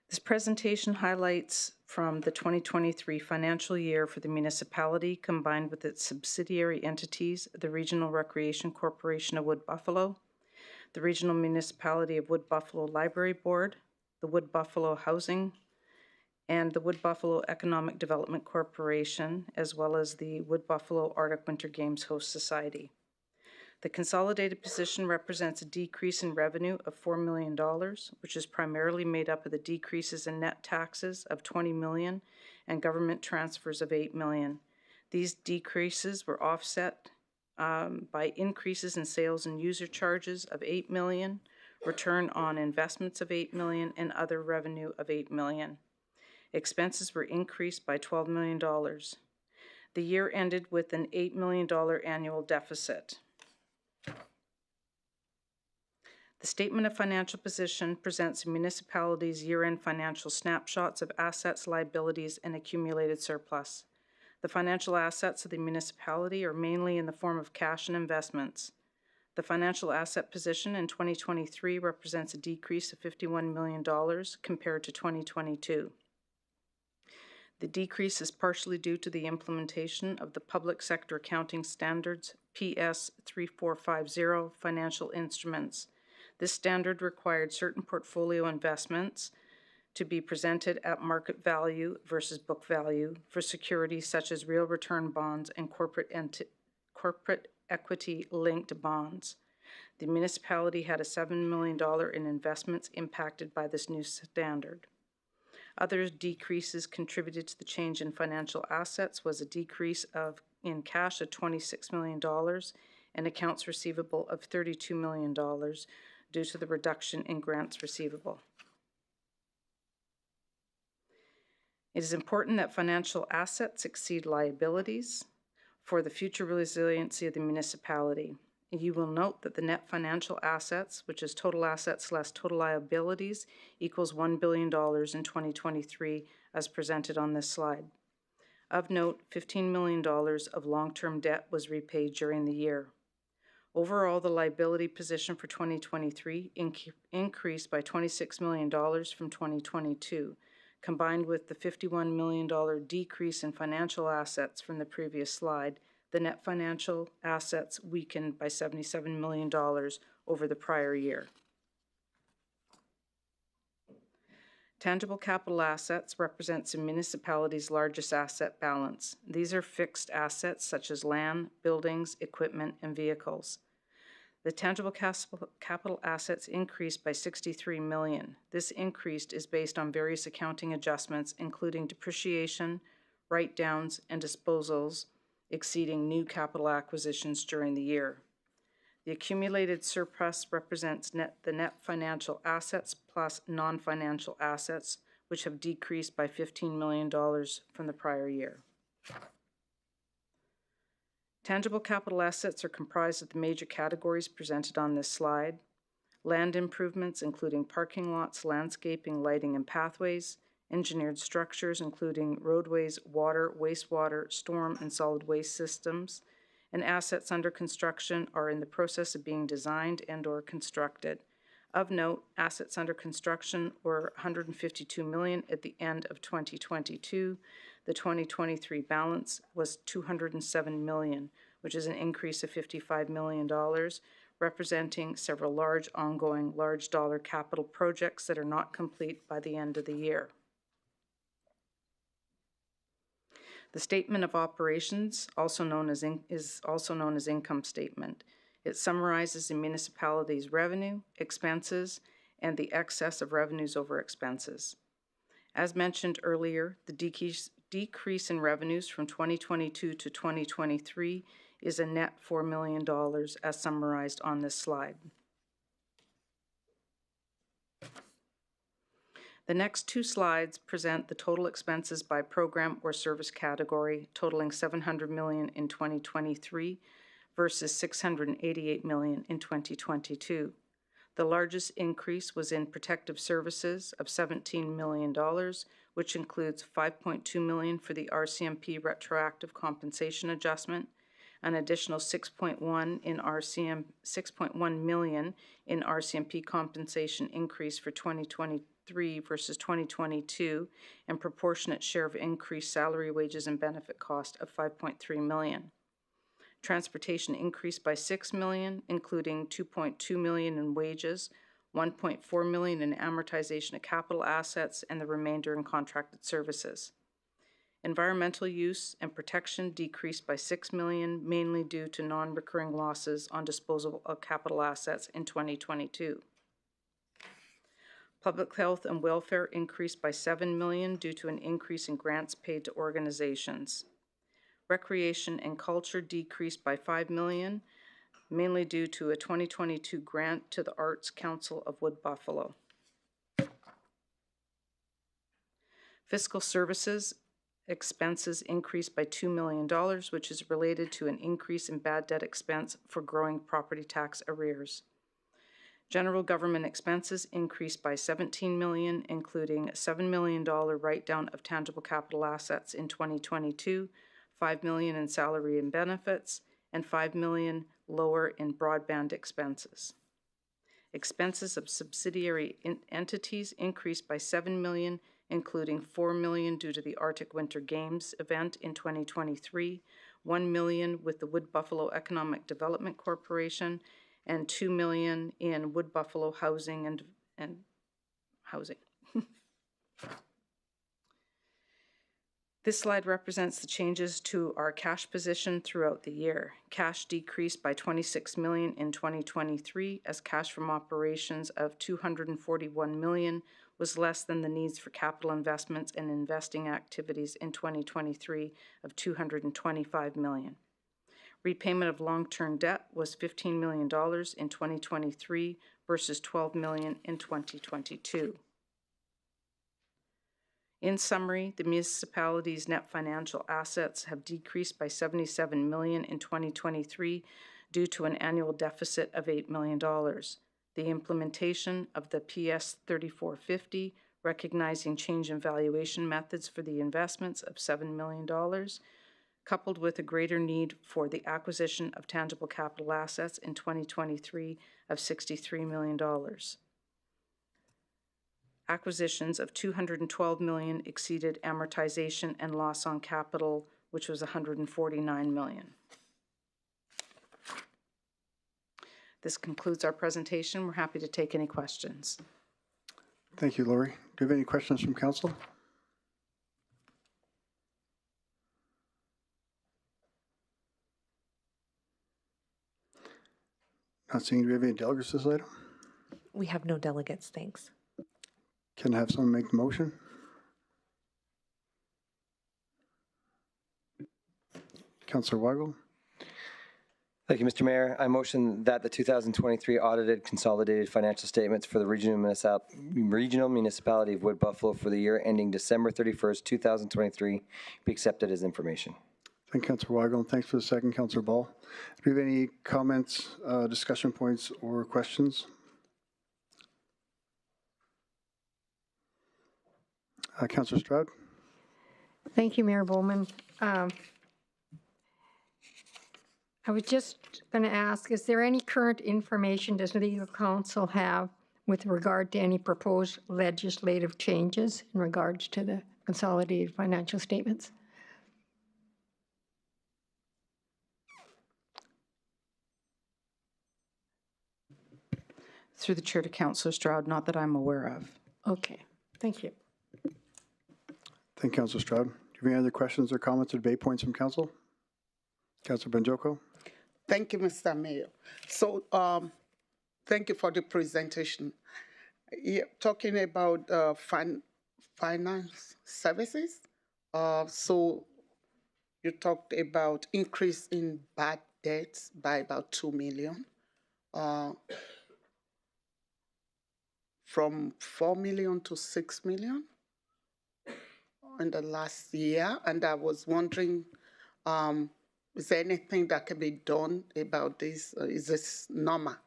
This presentation highlights from the 2023 financial year for the municipality combined with its subsidiary entities, the Regional Recreation Corporation of Wood Buffalo, the Regional Municipality of Wood Buffalo Library Board, the Wood Buffalo Housing, and the Wood Buffalo Economic Development Corporation, as well as the Wood Buffalo Arctic Winter Games Host Society. The consolidated position represents a decrease in revenue of $4 million, which is primarily made up of the decreases in net taxes of $20 million and government transfers of $8 million. These decreases were offset by increases in sales and user charges of $8 million, return on investments of $8 million, and other revenue of $8 million. Expenses were increased by $12 million. The year ended with an $8 million annual deficit. The Statement of Financial Position presents the municipality's year-end financial snapshots of assets, liabilities, and accumulated surplus. The financial assets of the municipality are mainly in the form of cash and investments. The financial asset position in 2023 represents a decrease of $51 million compared to 2022. The decrease is partially due to the implementation of the Public Sector Accounting Standards PS 3450 financial instruments. This standard required certain portfolio investments to be presented at market value versus book value for securities such as real return bonds and corporate equity-linked bonds. The municipality had a $7 million in investments impacted by this new standard. Other decreases contributed to the change in financial assets was a decrease in cash of $26 million and accounts receivable of $32 million due to the reduction in grants receivable. It is important that financial assets exceed liabilities for the future resiliency of the municipality. You will note that the net financial assets, which is total assets less total liabilities, equals $1 billion in 2023 as presented on this slide. Of note, $15 million of long-term debt was repaid during the year. Overall, the liability position for 2023 increased by $26 million from 2022. Combined with the $51 million decrease in financial assets from the previous slide, the net financial assets weakened by $77 million over the prior year. Tangible capital assets represents the municipality's largest asset balance. These are fixed assets such as land, buildings, equipment, and vehicles. The tangible capital assets increased by $63 million. This increase is based on various accounting adjustments, including depreciation, write-downs, and disposals exceeding new capital acquisitions during the year. The accumulated surplus represents the net financial assets plus non-financial assets, which have decreased by $15 million from the prior year. Tangible capital assets are comprised of the major categories presented on this slide: land improvements, including parking lots, landscaping, lighting, and pathways; engineered structures, including roadways, water, wastewater, storm, and solid waste systems; and assets under construction are in the process of being designed and/or constructed. Of note, assets under construction were $152 million at the end of 2022. The 2023 balance was $207 million, which is an increase of $55 million, representing several large ongoing large dollar capital projects that are not complete by the end of the year. The statement of operations, is also known as income statement. It summarizes the municipality's revenue, expenses, and the excess of revenues over expenses. As mentioned earlier, the decrease in revenues from 2022 to 2023 is a net $4 million, as summarized on this slide. The next two slides present the total expenses by program or service category, totaling $700 million in 2023 versus $688 million in 2022. The largest increase was in protective services of $17 million, which includes $5.2 million for the RCMP retroactive compensation adjustment, an additional $6.1 million in RCMP compensation increase for 2023 versus 2022, and proportionate share of increased salary, wages, and benefit cost of $5.3 million. Transportation increased by $6 million, including $2.2 million in wages, $1.4 million in amortization of capital assets, and the remainder in contracted services. Environmental use and protection decreased by $6 million, mainly due to non-recurring losses on disposal of capital assets in 2022. Public health and welfare increased by $7 million due to an increase in grants paid to organizations. Recreation and culture decreased by $5 million, mainly due to a 2022 grant to the Arts Council of Wood Buffalo. Fiscal services expenses increased by $2 million, which is related to an increase in bad debt expense for growing property tax arrears. General government expenses increased by $17 million, including a $7 million write-down of tangible capital assets in 2022, $5 million in salary and benefits, and $5 million lower in broadband expenses. Expenses of subsidiary entities increased by $7 million, including $4 million due to the Arctic Winter Games event in 2023, $1 million with the Wood Buffalo Economic Development Corporation, and $2 million in Wood Buffalo Housing and Housing. This slide represents the changes to our cash position throughout the year. Cash decreased by $26 million in 2023 as cash from operations of $241 million was less than the needs for capital investments and investing activities in 2023 of $225 million. Repayment of long-term debt was $15 million in 2023 versus $12 million in 2022. In summary, the municipality's net financial assets have decreased by $77 million in 2023 due to an annual deficit of $8 million. The implementation of the PS 3450, recognizing change in valuation methods for the investments of $7 million, coupled with a greater need for the acquisition of tangible capital assets in 2023 of $63 million. Acquisitions of $212 million exceeded amortization and loss on capital, which was $149 million. This concludes our presentation. We're happy to take any questions. Thank you, Lori. Do you have any questions from council? Not seeing, do we have any delegates this item? We have no delegates, thanks. Can I have someone make the motion? Councillor Weigel. Thank you, Mr. Mayor. I motion that the 2023 audited consolidated financial statements for the regional municipality of Wood Buffalo for the year ending December 31st, 2023 be accepted as information. Thank you, Councillor Weigel, and thanks for the second, Councillor Ball. Do we have any comments, discussion points, or questions? Councillor Stroud. Thank you, Mayor Bowman. I was just going to ask, is there any current information does legal counsel have with regard to any proposed legislative changes in regards to the consolidated financial statements. Through the chair to Councillor Stroud, not that I'm aware of. Okay, thank you. Thank you, Councillor Stroud. Do you have any other questions or comments or debate points from council? Councillor Banjoko? Thank you, Mr. Mayor. So, thank you for the presentation. Yeah, talking about finance services, so you talked about increase in bad debts by about 2 million, from 4 million to 6 million in the last year. And I was wondering, is there anything that can be done about this? Is this normal?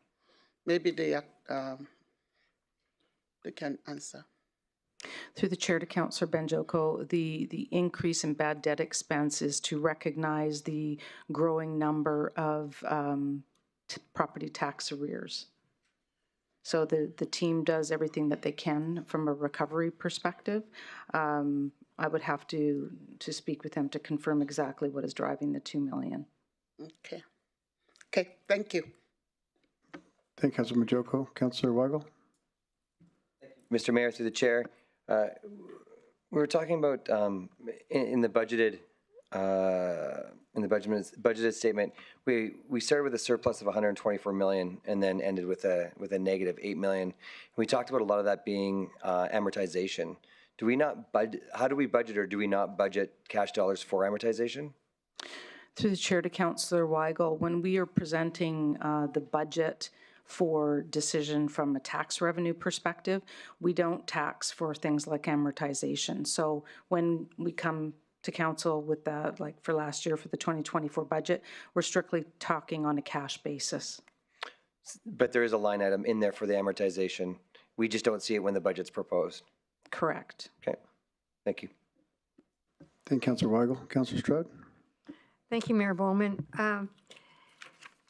Maybe they can answer. Through the chair to Councillor Banjoko, the increase in bad debt expense is to recognize the growing number of property tax arrears. So the team does everything that they can from a recovery perspective. I would have to speak with them to confirm exactly what is driving the 2 million. Okay. Okay, thank you. Thank you, Councillor Majoko. Councillor Weigel? Mr. Mayor, through the chair, we were talking about in the budgeted statement, we started with a surplus of 124 million and then ended with a negative 8 million. We talked about a lot of that being amortization. Do we not budget? How do we budget, or do we not budget cash dollars for amortization? Through the chair to Councillor Weigel, when we are presenting the budget for decision from a tax revenue perspective, we don't tax for things like amortization. So when we come to council with that, like for last year for the 2024 budget, we're strictly talking on a cash basis. But there is a line item in there for the amortization. We just don't see it when the budget's proposed. Correct. Okay. Thank you. Thank you, Councillor Weigel. Councillor Stroud? Thank you, Mayor Bowman.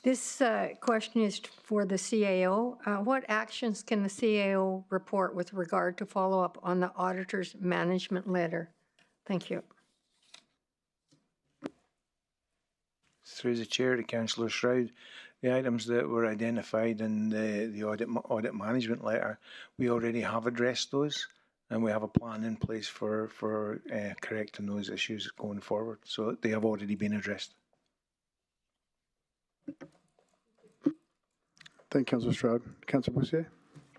This question is for the CAO. What actions can the CAO report with regard to follow-up on the auditor's management letter? Thank you. Through the chair to Councillor Stroud, the items that were identified in the audit management letter, we already have addressed those, and we have a plan in place for correcting those issues going forward. So they have already been addressed. Thank you, Councillor Stroud. Councillor Bussieres?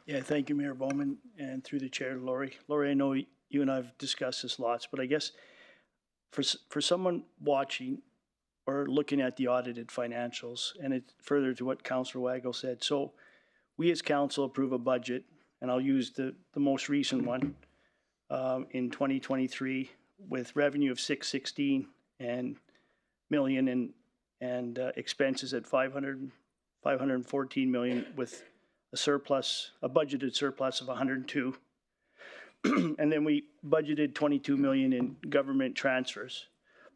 Yeah, thank you, Mayor Bowman, and through the chair, Laurie. Laurie, I know you and I have discussed this lots, but I guess for someone watching or looking at the audited financials, and it's further to what Councillor Weigel said, so we as council approve a budget, and I'll use the most recent one in 2023 with revenue of 616 million and expenses at 514 million with a surplus, a budgeted surplus of 102. And then we budgeted 22 million in government transfers.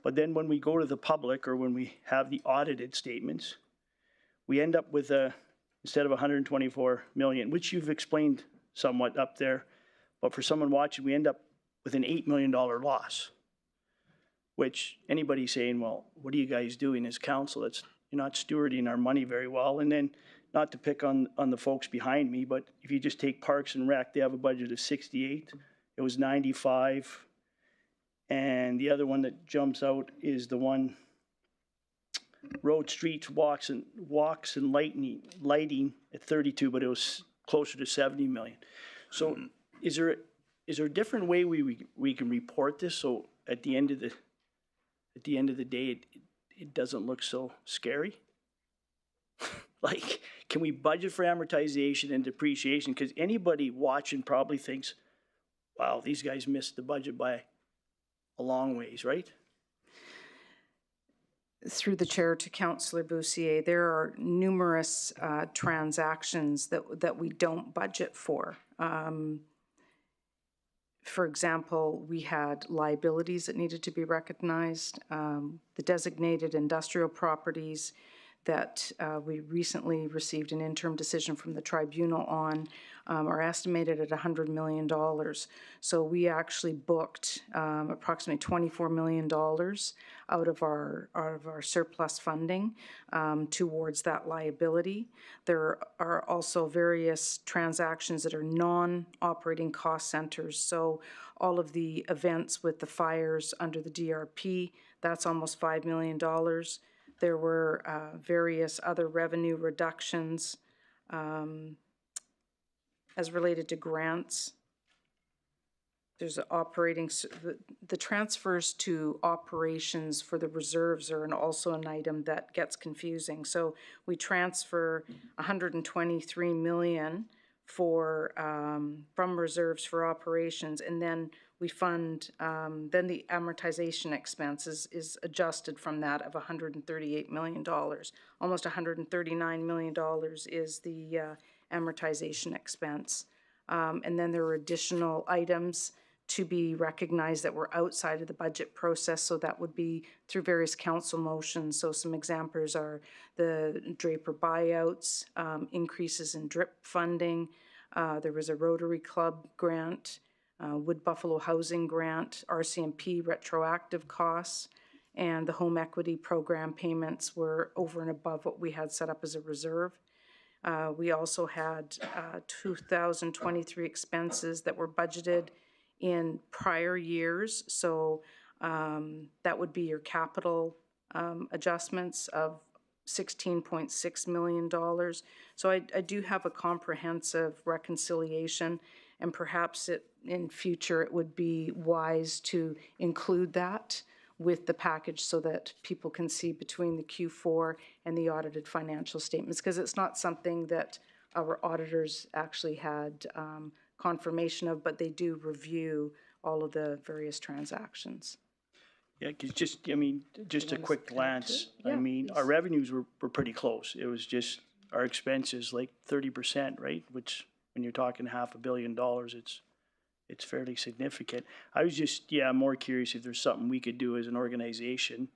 But then when we go to the public, or when we have the audited statements, we end up with instead of 124 million, which you've explained somewhat up there, but for someone watching, we end up with an $8 million loss, which anybody saying, well, what are you guys doing as council? You're not stewarding our money very well. And then, not to pick on the folks behind me, but if you just take Parks and Rec, they have a budget of 68. It was 95. And the other one that jumps out is the one road, streets, walks and lighting at 32, but it was closer to 70 million. So is there a different way we can report this, so at the end of the day it doesn't look so scary? Like, can we budget for amortization and depreciation? Because anybody watching probably thinks, wow, these guys missed the budget by a long ways, right? Through the chair to Councillor Bussieres, there are numerous transactions that we don't budget for. For example, we had liabilities that needed to be recognized, the designated industrial properties, that we recently received an interim decision from the tribunal on are estimated at $100 million. So we actually booked approximately $24 million out of our surplus funding towards that liability. There are also various transactions that are non-operating cost centers. So all of the events with the fires under the DRP, that's almost $5 million. There were various other revenue reductions as related to grants. There's operating, the transfers to operations for the reserves are also an item that gets confusing. So we transfer $123 million for from reserves for operations, and then we fund, then the amortization expense is adjusted from that of $138 million. Almost $139 million is the amortization expense. And then there are additional items to be recognized that were outside of the budget process, so that would be through various council motions. So some examples are the Draper buyouts, increases in DRIP funding, there was a Rotary Club grant, Wood Buffalo Housing Grant, RCMP retroactive costs, and the home equity program payments were over and above what we had set up as a reserve. We also had 2023 expenses that were budgeted in prior years. So that would be your capital adjustments of $16.6 million. So I do have a comprehensive reconciliation, and perhaps in future it would be wise to include that with the package so that people can see between the Q4 and the audited financial statements, because it's not something that our auditors actually had confirmation of, but they do review all of the various transactions. Yeah, because just, I mean, just a quick glance, I mean, our revenues were pretty close. It was just our expenses like 30%, right? Which, when you're talking $500 million, it's fairly significant. I was just, more curious if there's something we could do as an organization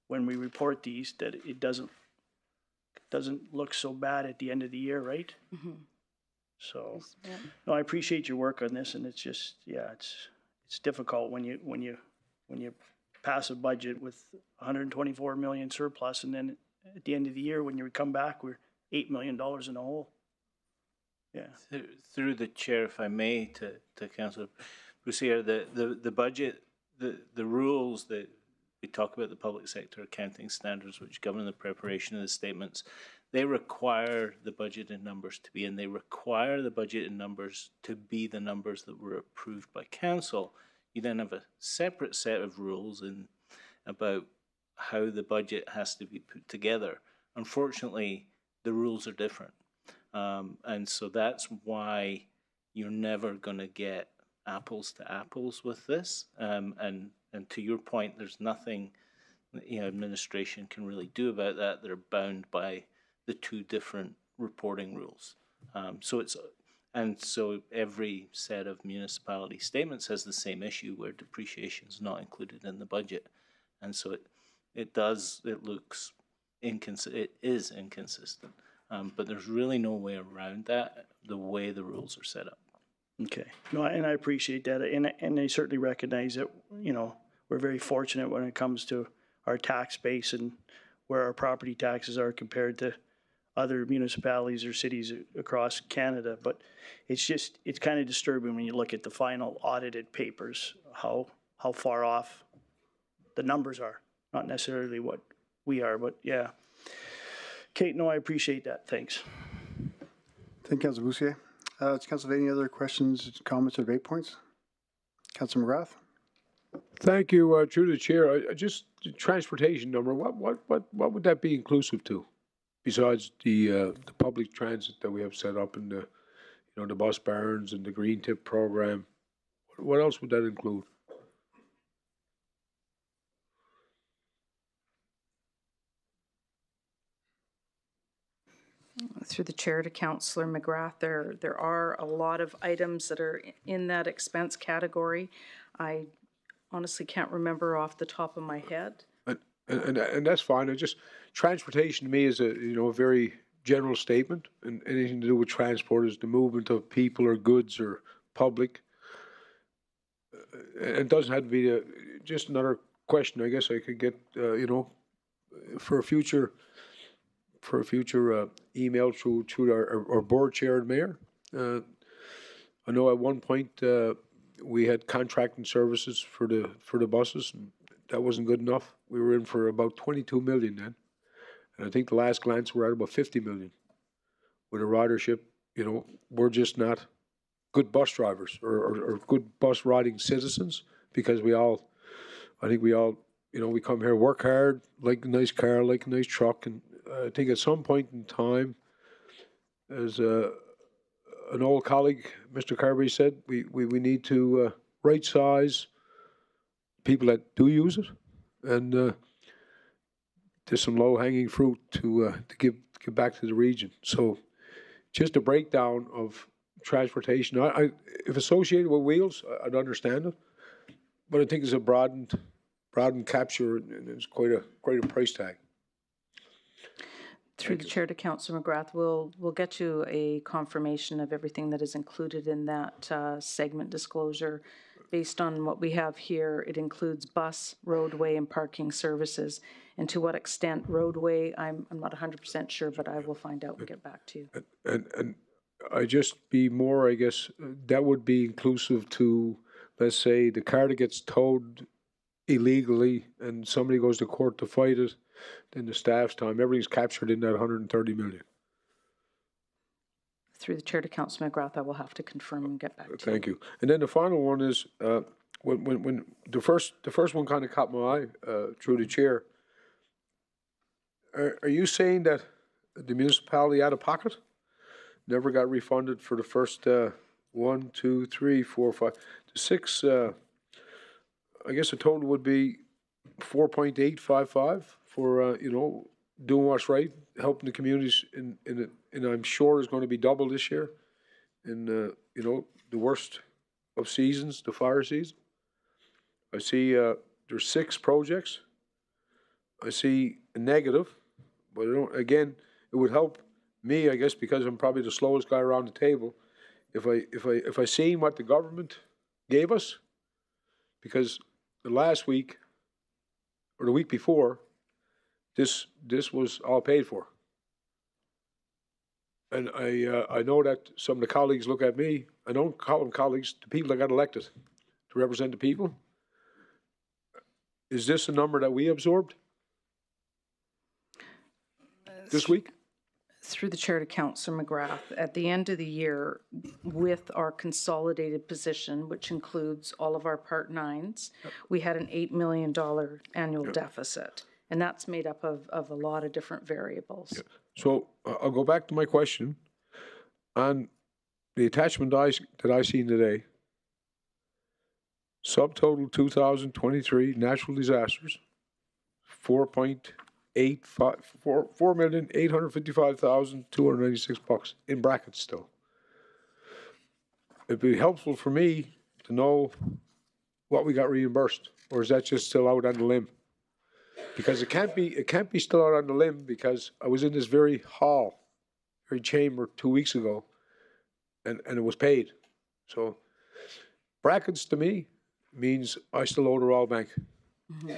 when we report these, that it doesn't look so bad at the end of the year, right? Mm-hmm. So, no, I appreciate your work on this, and it's just, it's difficult when you pass a budget with 124 million surplus, and then at the end of the year, when you come back, we're $8 million in the hole. Yeah. Through the chair, if I may, to Councillor Bussieres, the budget, the rules that we talk about, the public sector accounting standards which govern the preparation of the statements, they require the budgeted numbers to be in. They require the budgeted numbers to be the numbers that were approved by council. You then have a separate set of rules about how the budget has to be put together. Unfortunately, the rules are different. And so that's why you're never going to get apples to apples with this. And to your point, there's nothing administration can really do about that. They're bound by the two different reporting rules. So every set of municipality statements has the same issue where depreciation is not included in the budget. And so it is inconsistent. But there's really no way around that, the way the rules are set up. Okay. No, and I appreciate that. And I certainly recognize that, we're very fortunate when it comes to our tax base and where our property taxes are compared to other municipalities or cities across Canada. But it's kind of disturbing when you look at the final audited papers, how far off the numbers are. Not necessarily what we are, but yeah. Okay, no, I appreciate that. Thanks. Thank you, Councillor Bussieres. Does Council have any other questions, comments, or debate points? Councillor McGrath. Thank you, through the chair. Just the transportation number. What would that be inclusive to, besides the public transit that we have set up and the bus barns and the green tip program? What else would that include? Through the chair to Councillor McGrath, there are a lot of items that are in that expense category. I honestly can't remember off the top of my head. And that's fine. Transportation to me is a very general statement, and anything to do with transport is the movement of people or goods or public. It doesn't have to be just another question. I guess I could get for a future email through our board chair and mayor. I know at one point we had contracting services for the buses. And that wasn't good enough. We were in for about 22 million then, and I think the last glance we're at about 50 million. With a ridership, we're just not good bus drivers or good bus riding citizens, because we all we come here, work hard, like a nice car, like a nice truck, and I think at some point in time, as an old colleague, Mr. Carberry, said, we need to right size people that do use it, and there's some low hanging fruit to give back to the region. So just a breakdown of transportation. If associated with wheels, I'd understand it, but I think it's a broadened capture, and it's quite a price tag. Through the chair to Councillor McGrath, we'll get you a confirmation of everything that is included in that segment disclosure. Based on what we have here, it includes bus, roadway, and parking services. And to what extent roadway, I'm not 100% sure, but I will find out and get back to you. And I just be more, I guess, that would be inclusive to, let's say, the car that gets towed illegally and somebody goes to court to fight it, then the staff's time, everything's captured in that 130 million. Through the chair to Councillor McGrath, I will have to confirm and get back to you. Thank you. And then the final one is, when the first one kind of caught my eye through the chair. Are you saying that the municipality out of pocket never got refunded for the first 1, 2, 3, 4, 5, 6? I guess the total would be 4.855 for doing what's right, helping the communities and I'm sure is going to be double this year in the worst of seasons, the fire season. I see there's 6 projects. I see a negative, but again, it would help me, I guess, because I'm probably the slowest guy around the table. If I seen what the government gave us, because the last week or the week before, this was all paid for. And I know that some of the colleagues look at me, I don't call them colleagues, the people that got elected to represent the people. Is this a number that we absorbed this week? Through the chair to Councillor McGrath, at the end of the year, with our consolidated position, which includes all of our Part 9s, we had an $8 million annual deficit. And that's made up of a lot of different variables. Yeah. So I'll go back to my question. On the attachment that I seen today, subtotal 2023 natural disasters, $4,855,296 in brackets still. It'd be helpful for me to know what we got reimbursed, or is that just still out on the limb? Because it can't be still out on the limb, because I was in this very chamber 2 weeks ago, and it was paid. So brackets to me means I still owe the Royal Bank. Mm-hmm.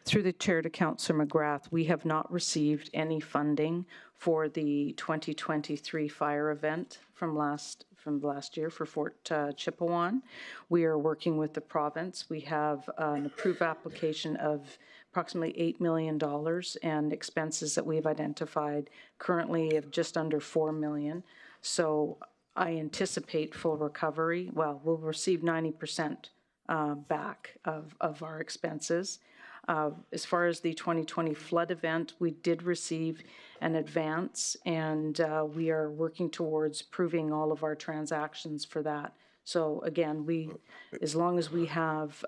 Through the chair to Councillor McGrath, we have not received any funding for the 2023 fire event from last year for Fort Chipewyan. We are working with the province. We have an approved application of approximately $8 million and expenses that we've identified currently of just under $4 million. So I anticipate full recovery. Well, we'll receive 90% back of our expenses. As far as the 2020 flood event, we did receive an advance, and we are working towards proving all of our transactions for that. So again, as long as we have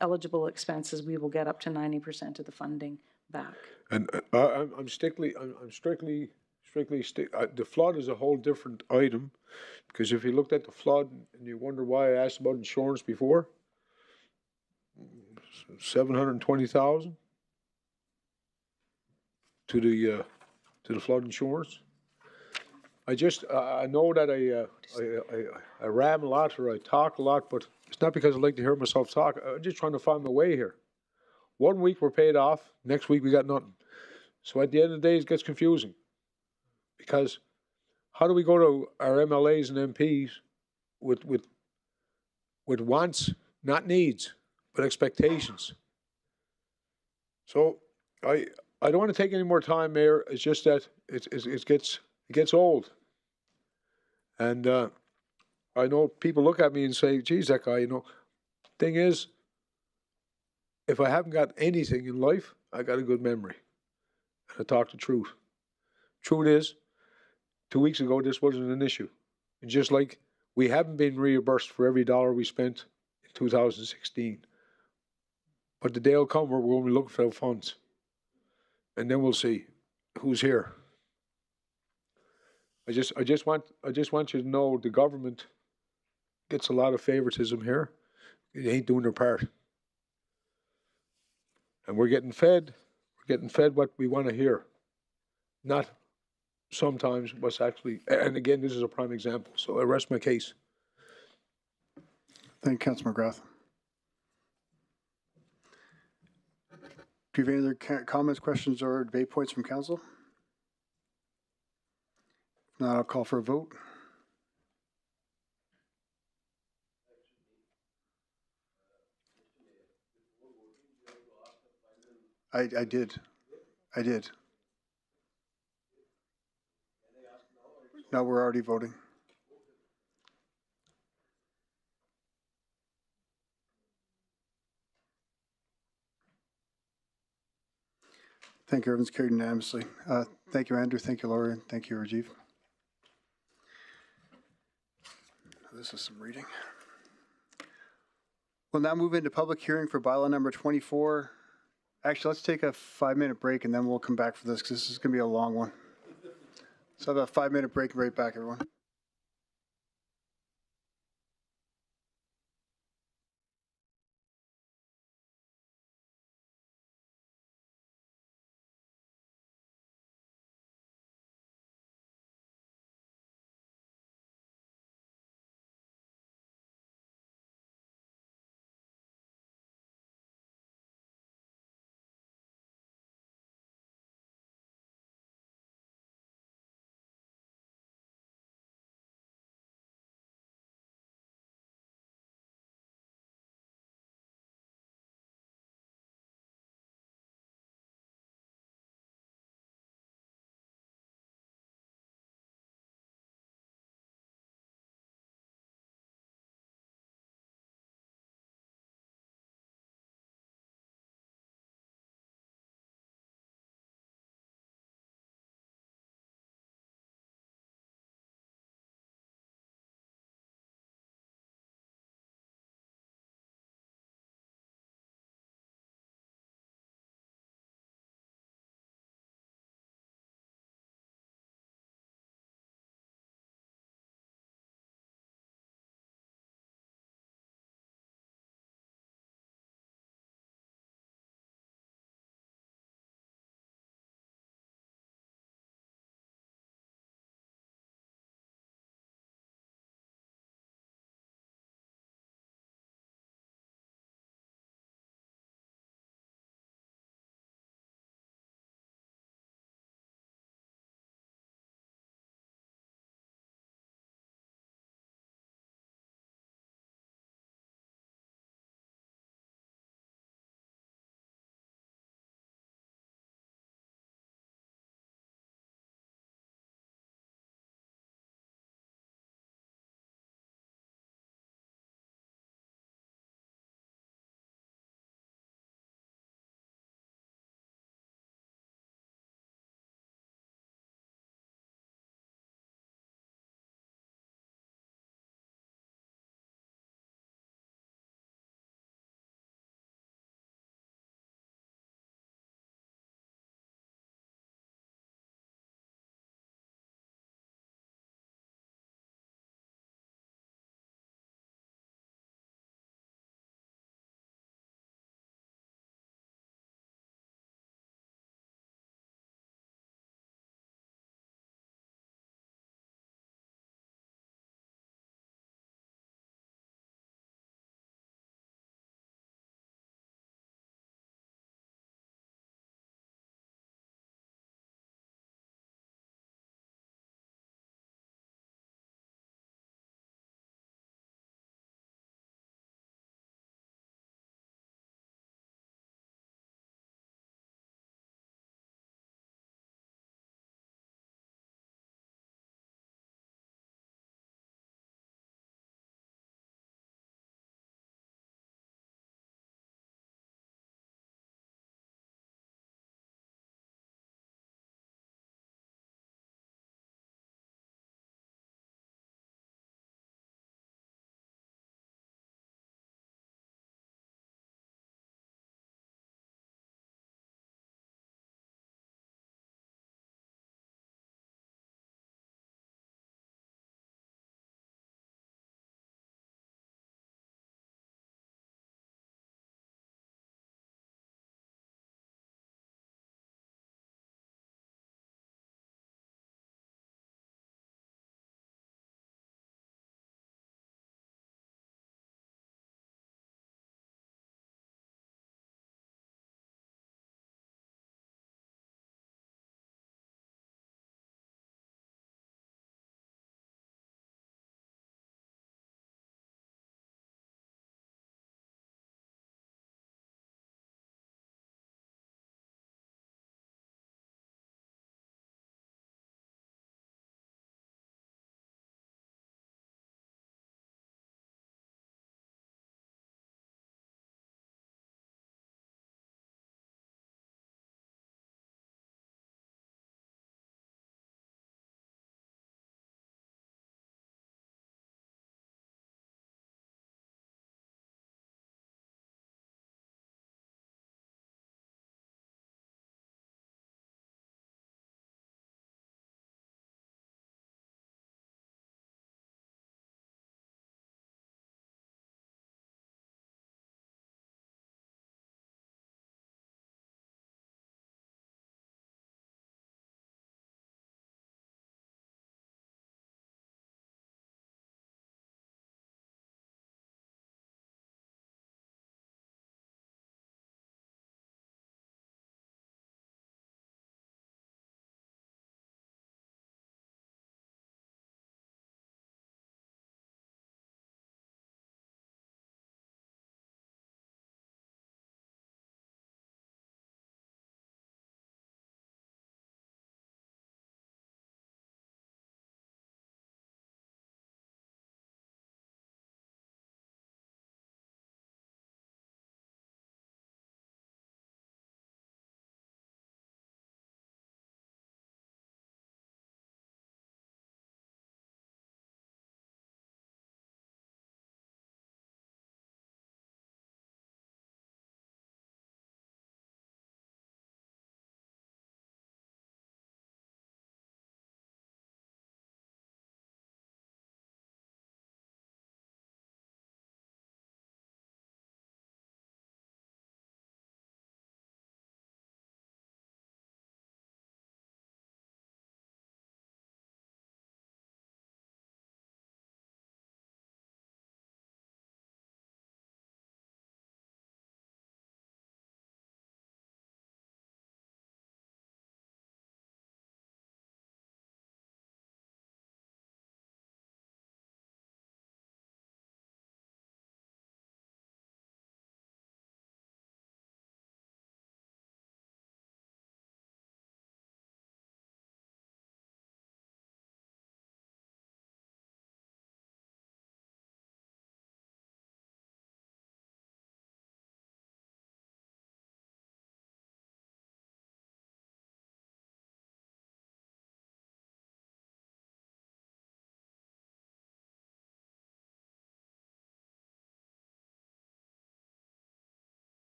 eligible expenses, we will get up to 90% of the funding back. And I'm strictly the flood is a whole different item, because if you looked at the flood and you wonder why I asked about insurance before, 720,000. to the flood insurance. I just, I know that I ram a lot or I talk a lot, but it's not because I like to hear myself talk. I'm just trying to find my way here. 1 week we're paid off, next week we got nothing. So at the end of the day, it gets confusing. Because how do we go to our MLAs and MPs with wants, not needs, but expectations? So I don't want to take any more time, Mayor. It's just that it gets old. And I know people look at me and say, geez, that guy, you know. Thing is, if I haven't got anything in life, I got a good memory. And I talk the truth. Truth is, 2 weeks ago, this wasn't an issue. And just like we haven't been reimbursed for every dollar we spent in 2016. But the day will come where we'll be looking for the funds. And then we'll see who's here. I just want you to know the government gets a lot of favoritism here. They ain't doing their part. And we're getting fed what we want to hear. Not sometimes what's actually, and again, this is a prime example. So I rest my case. Thank you, Councillor McGrath. Do you have any other comments, questions, or debate points from council? If not, I'll call for a vote. I did. No, we're already voting. Thank you. Everyone's carried unanimously. Thank you, Andrew. Thank you, Laura. And thank you, Rajiv. This is some reading. We'll now move into public hearing for bylaw number 24. Actually, let's take a 5-minute break and then we'll come back for this because this is going to be a long one. So have a 5-minute break and right back, everyone.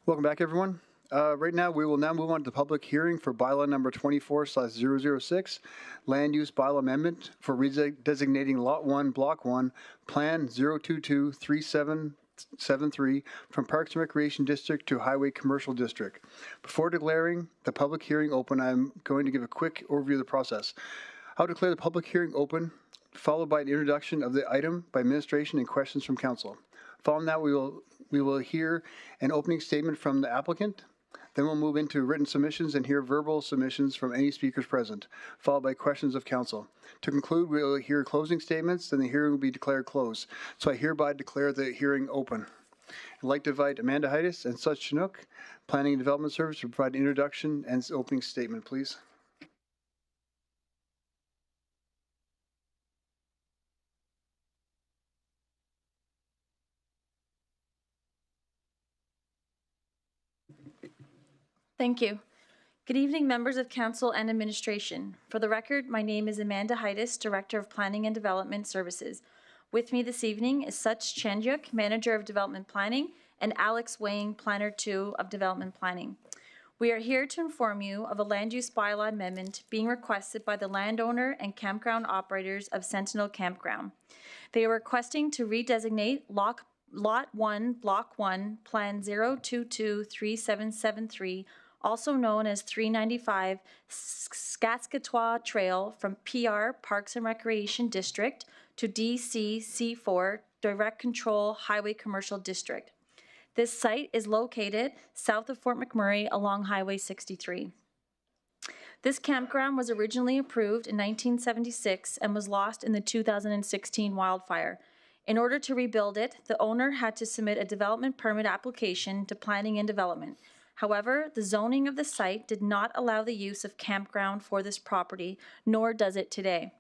Welcome back, everyone. Right now, we will now move on to the public hearing for bylaw number 24/006, land use bylaw amendment for redesignating Lot 1, Block 1, Plan 0223773 from Parks and Recreation District to Highway Commercial District. Before declaring the public hearing open, I'm going to give a quick overview of the process. I'll declare the public hearing open, followed by an introduction of the item by administration and questions from council. Following that, we will hear an opening statement from the applicant. Then we'll move into written submissions and hear verbal submissions from any speakers present, followed by questions of council. To conclude, we'll hear closing statements, then the hearing will be declared closed. So I hereby declare the hearing open. I'd like to invite Amanda Heides and Sut Chinook, Planning and Development Service, to provide an introduction and opening statement, please. Thank you. Good evening, members of council and administration. For the record, my name is Amanda Heides, Director of Planning and Development Services. With me this evening is Sut Chinook, Manager of Development Planning, and Alex Wang, Planner 2 of Development Planning. We are here to inform you of a land use bylaw amendment being requested by the landowner and campground operators of Sentinel Campground. They are requesting to redesignate Lot 1, Block 1, Plan 0223773, also known as 395 Saskatchewan Trail, from PR, Parks and Recreation District, to DC C4, Direct Control Highway Commercial District. This site is located south of Fort McMurray along Highway 63. This campground was originally approved in 1976 and was lost in the 2016 wildfire. In order to rebuild it, the owner had to submit a development permit application to Planning and Development. However, the zoning of the site did not allow the use of campground for this property, nor does it today.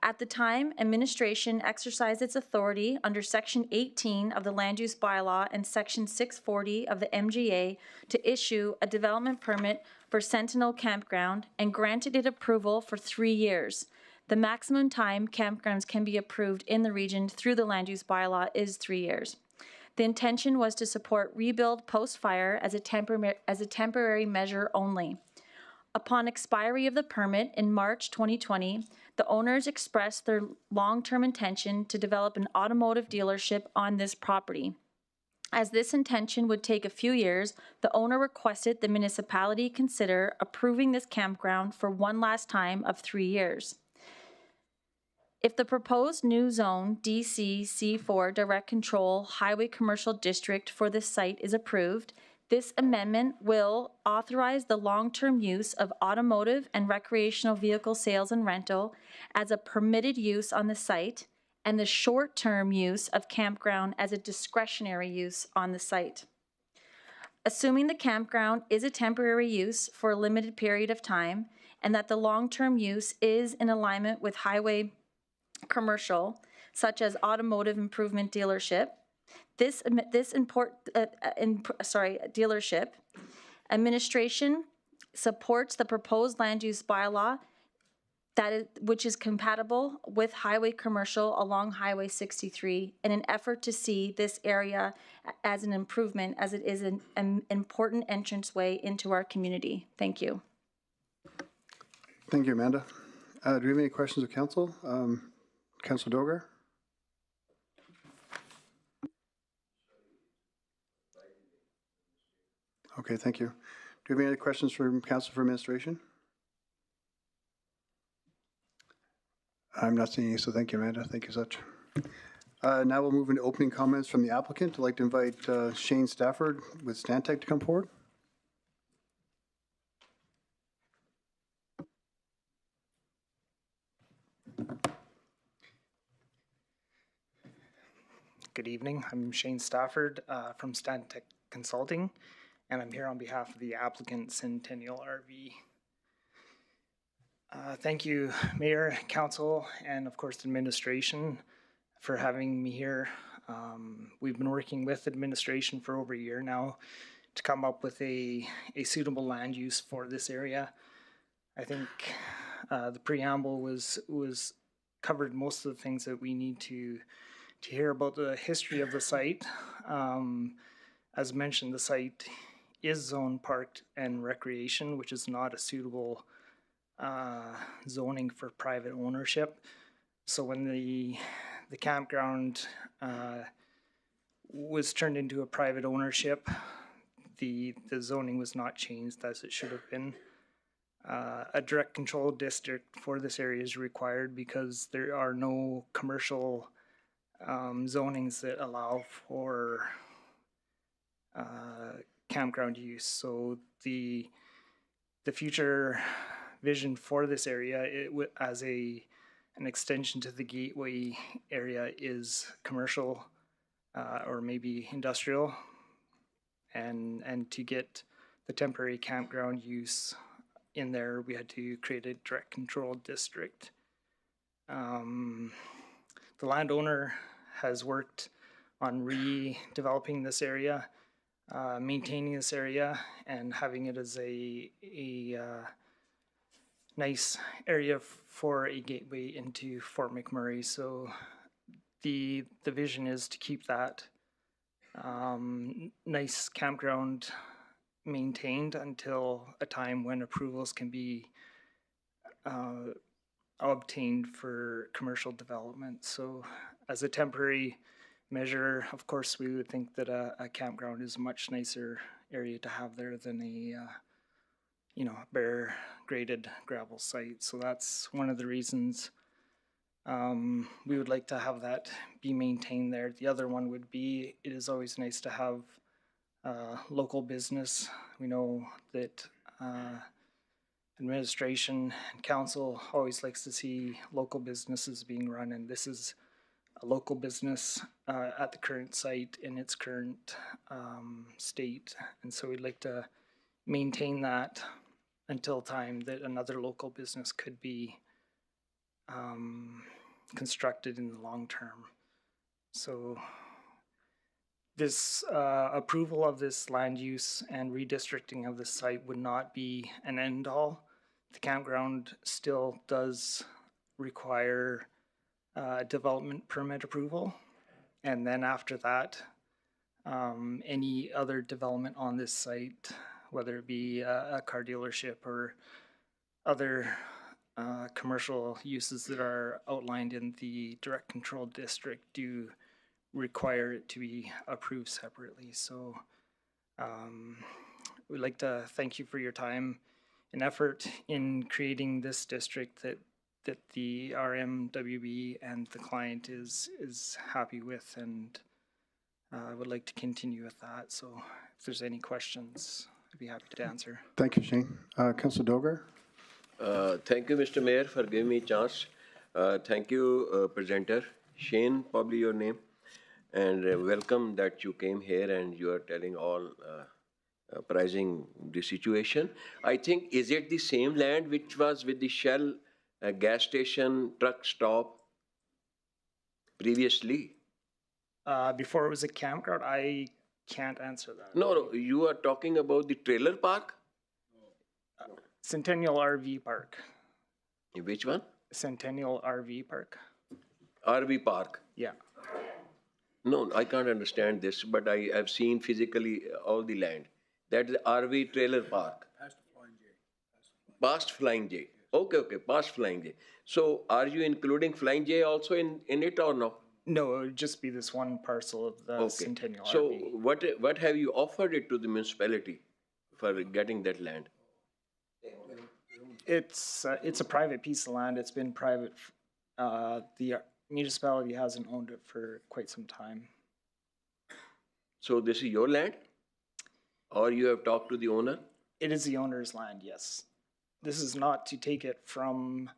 At the time, administration exercised its authority under Section 18 of the Land Use Bylaw and Section 640 of the MGA to issue a development permit for Sentinel Campground and granted it approval for 3 years. The maximum time campgrounds can be approved in the region through the Land Use Bylaw is 3 years. The intention was to support rebuild post-fire as a temporary measure only. Upon expiry of the permit in March 2020, the owners expressed their long-term intention to develop an automotive dealership on this property. As this intention would take a few years, the owner requested the municipality consider approving this campground for one last time of 3 years. If the proposed new zone DC C4 Direct Control Highway Commercial District for this site is approved, this amendment will authorize the long-term use of automotive and recreational vehicle sales and rental as a permitted use on the site, and the short-term use of campground as a discretionary use on the site. Assuming the campground is a temporary use for a limited period of time, and that the long-term use is in alignment with highway commercial, such as automotive improvement dealership, dealership, administration supports the proposed land use bylaw which is compatible with highway commercial along Highway 63 in an effort to see this area as an improvement, as it is an important entranceway into our community. Thank you. Thank you, Amanda. Do we have any questions of council? Councillor Dogar? Okay, thank you. Do you have any other questions from council for administration? I'm not seeing any, so thank you, Amanda. Thank you, Sut. Now we'll move into opening comments from the applicant. I'd like to invite Shane Stafford with Stantec to come forward. Good evening. I'm Shane Stafford from Stantec Consulting, and I'm here on behalf of the applicant Centennial RV. Thank you, Mayor, Council, and of course administration for having me here. We've been working with administration for over a year now to come up with a suitable land use for this area. I think the preamble was covered most of the things that we need to hear about the history of the site. As mentioned, the site is zone park and recreation, which is not a suitable zoning for private ownership. So when the campground was turned into a private ownership, the zoning was not changed as it should have been. A direct control district for this area is required because there are no commercial zonings that allow for campground use. So the future vision for this area, as an extension to the gateway area, is commercial or maybe industrial, and to get the temporary campground use in there, we had to create a direct control district. The landowner has worked on redeveloping this area, maintaining this area, and having it as a nice area for a gateway into Fort McMurray. So the vision is to keep that nice campground maintained until a time when approvals can be obtained for commercial development. So as a temporary measure, of course, we would think that a campground is a much nicer area to have there than a bare graded gravel site. So that's one of the reasons we would like to have that be maintained there. The other one would be, it is always nice to have local business. We know that administration and council always likes to see local businesses being run, and this is a local business at the current site in its current state. And so we'd like to maintain that until time that another local business could be constructed in the long term. So this approval of this land use and redistricting of the site would not be an end all. The campground still does require development permit approval. And then after that, any other development on this site, whether it be a car dealership or other commercial uses that are outlined in the direct control district, do require it to be approved separately. So we'd like to thank you for your time and effort in creating this district that the RMWB and the client is happy with, and I would like to continue with that. So if there's any questions, I'd be happy to answer. Thank you, Shane. Councillor Dogar? Thank you, Mr. Mayor, for giving me a chance. Thank you, presenter. Shane, probably your name. And welcome that you came here and you are telling all pricing the situation. I think, is it the same land which was with the Shell gas station truck stop previously? Before it was a campground, I can't answer that. No, you are talking about the trailer park? Centennial RV Park. Which one? Centennial RV Park. RV Park? Yeah. No, I can't understand this, but I have seen physically all the land. That is RV trailer park. Past Flying J. Okay, past Flying J. So are you including Flying J also in it or no? No, it would just be this one parcel of the Centennial RV. So what have you offered it to the municipality for getting that land? It's a private piece of land. It's been private. The municipality hasn't owned it for quite some time. So this is your land? Or you have talked to the owner? It is the owner's land, yes. This is not to take it from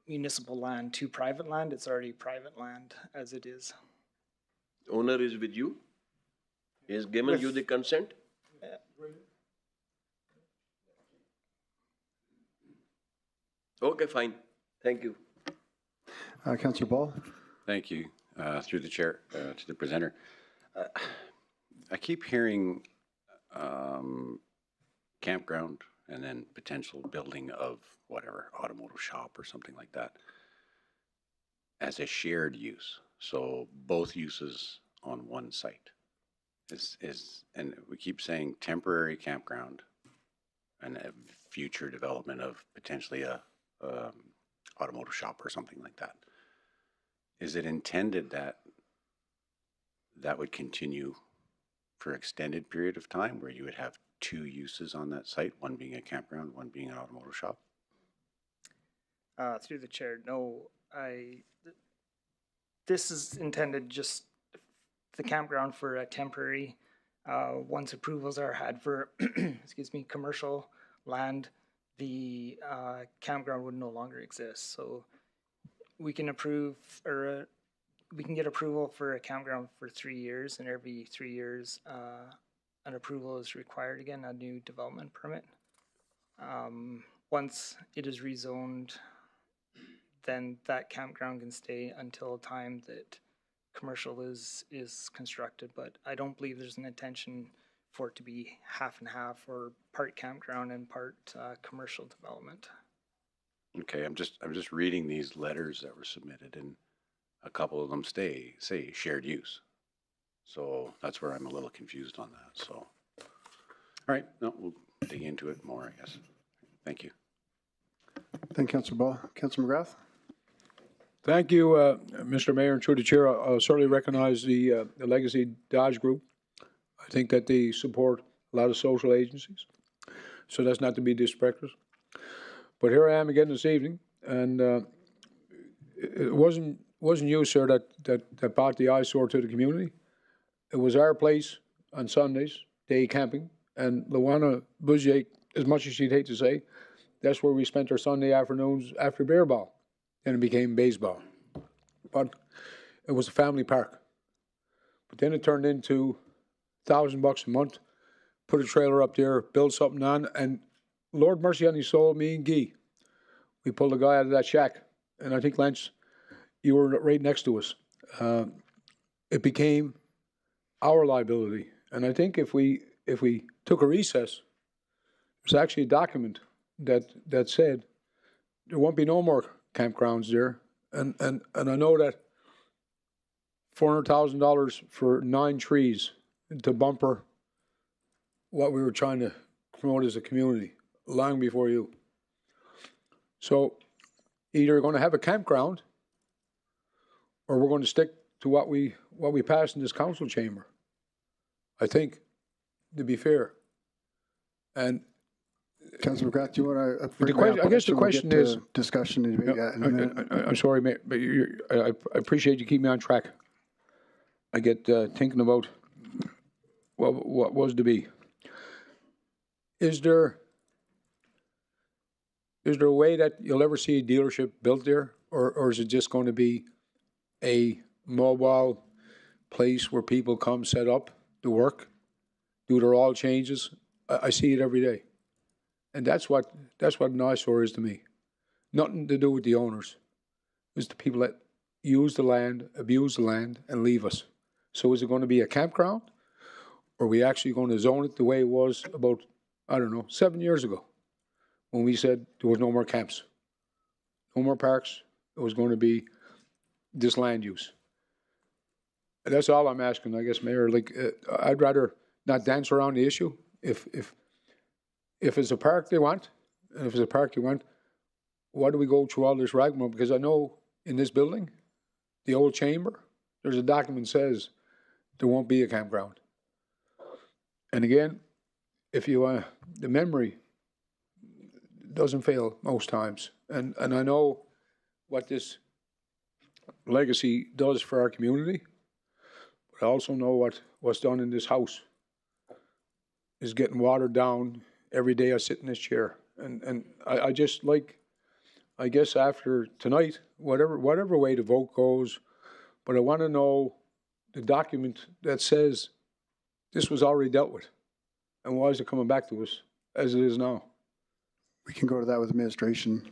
municipal land to private land. It's already private land as it is. Owner is with you? He has given you the consent? Okay, fine. Thank you. Councillor Ball? Thank you, through the chair, to the presenter. I keep hearing campground and then potential building of whatever, automotive shop or something like that as a shared use. So both uses on one site. and we keep saying temporary campground and a future development of potentially a automotive shop or something like that. Is it intended that that would continue for an extended period of time where you would have two uses on that site, one being a campground, one being an automotive shop? Through the chair, no, this is intended just the campground for a temporary, once approvals are had for, excuse me, commercial land, the campground would no longer exist. So we can approve, or we can get approval for a campground for 3 years, and every 3 years, an approval is required again, a new development permit. Once it is rezoned, then that campground can stay until the time that commercial is constructed. But I don't believe there's an intention for it to be half and half, or part campground and part commercial development. Okay, I'm just reading these letters that were submitted, and a couple of them say shared use. So that's where I'm a little confused on that. So, all right, no, we'll dig into it more, I guess. Thank you. Thank you, Councillor Ball. Councillor McGrath? Thank you, Mr. Mayor, and through the chair. I'll certainly recognize the Legacy Dodge Group. I think that they support a lot of social agencies, so that's not to be disrespected. But here I am again this evening, and it wasn't you, sir, that brought the eyesore to the community. It was our place on Sundays, day camping, and Luana Bussieres, as much as she'd hate to say, that's where we spent our Sunday afternoons after beer ball. Then it became baseball. But it was a family park. But then it turned into $1,000 a month, put a trailer up there, build something on, and Lord mercy on his soul, me and Guy, we pulled a guy out of that shack. And I think, Lance, you were right next to us. It became our liability. And I think if we took a recess, there's actually a document that said there won't be no more campgrounds there. And I know that $400,000 for 9 trees to bumper what we were trying to promote as a community long before you. So either we're going to have a campground or we're going to stick to what we passed in this council chamber, I think, to be fair. And Councillor McGrath, do you want to the question, I guess the question is discussion in a minute. I'm sorry, Mayor, but I appreciate you keeping me on track. I get thinking about what was to be. Is there a way that you'll ever see a dealership built there, or is it just going to be a mobile place where people come set up to work, do their oil changes? I see it every day. And that's what an eyesore is to me. Nothing to do with the owners. It's the people that use the land, abuse the land, and leave us. So is it going to be a campground? Or are we actually going to zone it the way it was about, 7 years ago, when we said there was no more camps, no more parks, it was going to be this land use? And that's all I'm asking, I guess, Mayor. I'd rather not dance around the issue. If it's a park they want, and if it's a park you want, why do we go through all this rigmarole? Because I know in this building, the old chamber, there's a document that says there won't be a campground. And again, if you the memory doesn't fail most times. And I know what this legacy does for our community, but I also know what's done in this house is getting watered down every day I sit in this chair. And I just I guess after tonight, whatever way the vote goes, but I want to know the document that says this was already dealt with. And why is it coming back to us as it is now? We can go to that with administration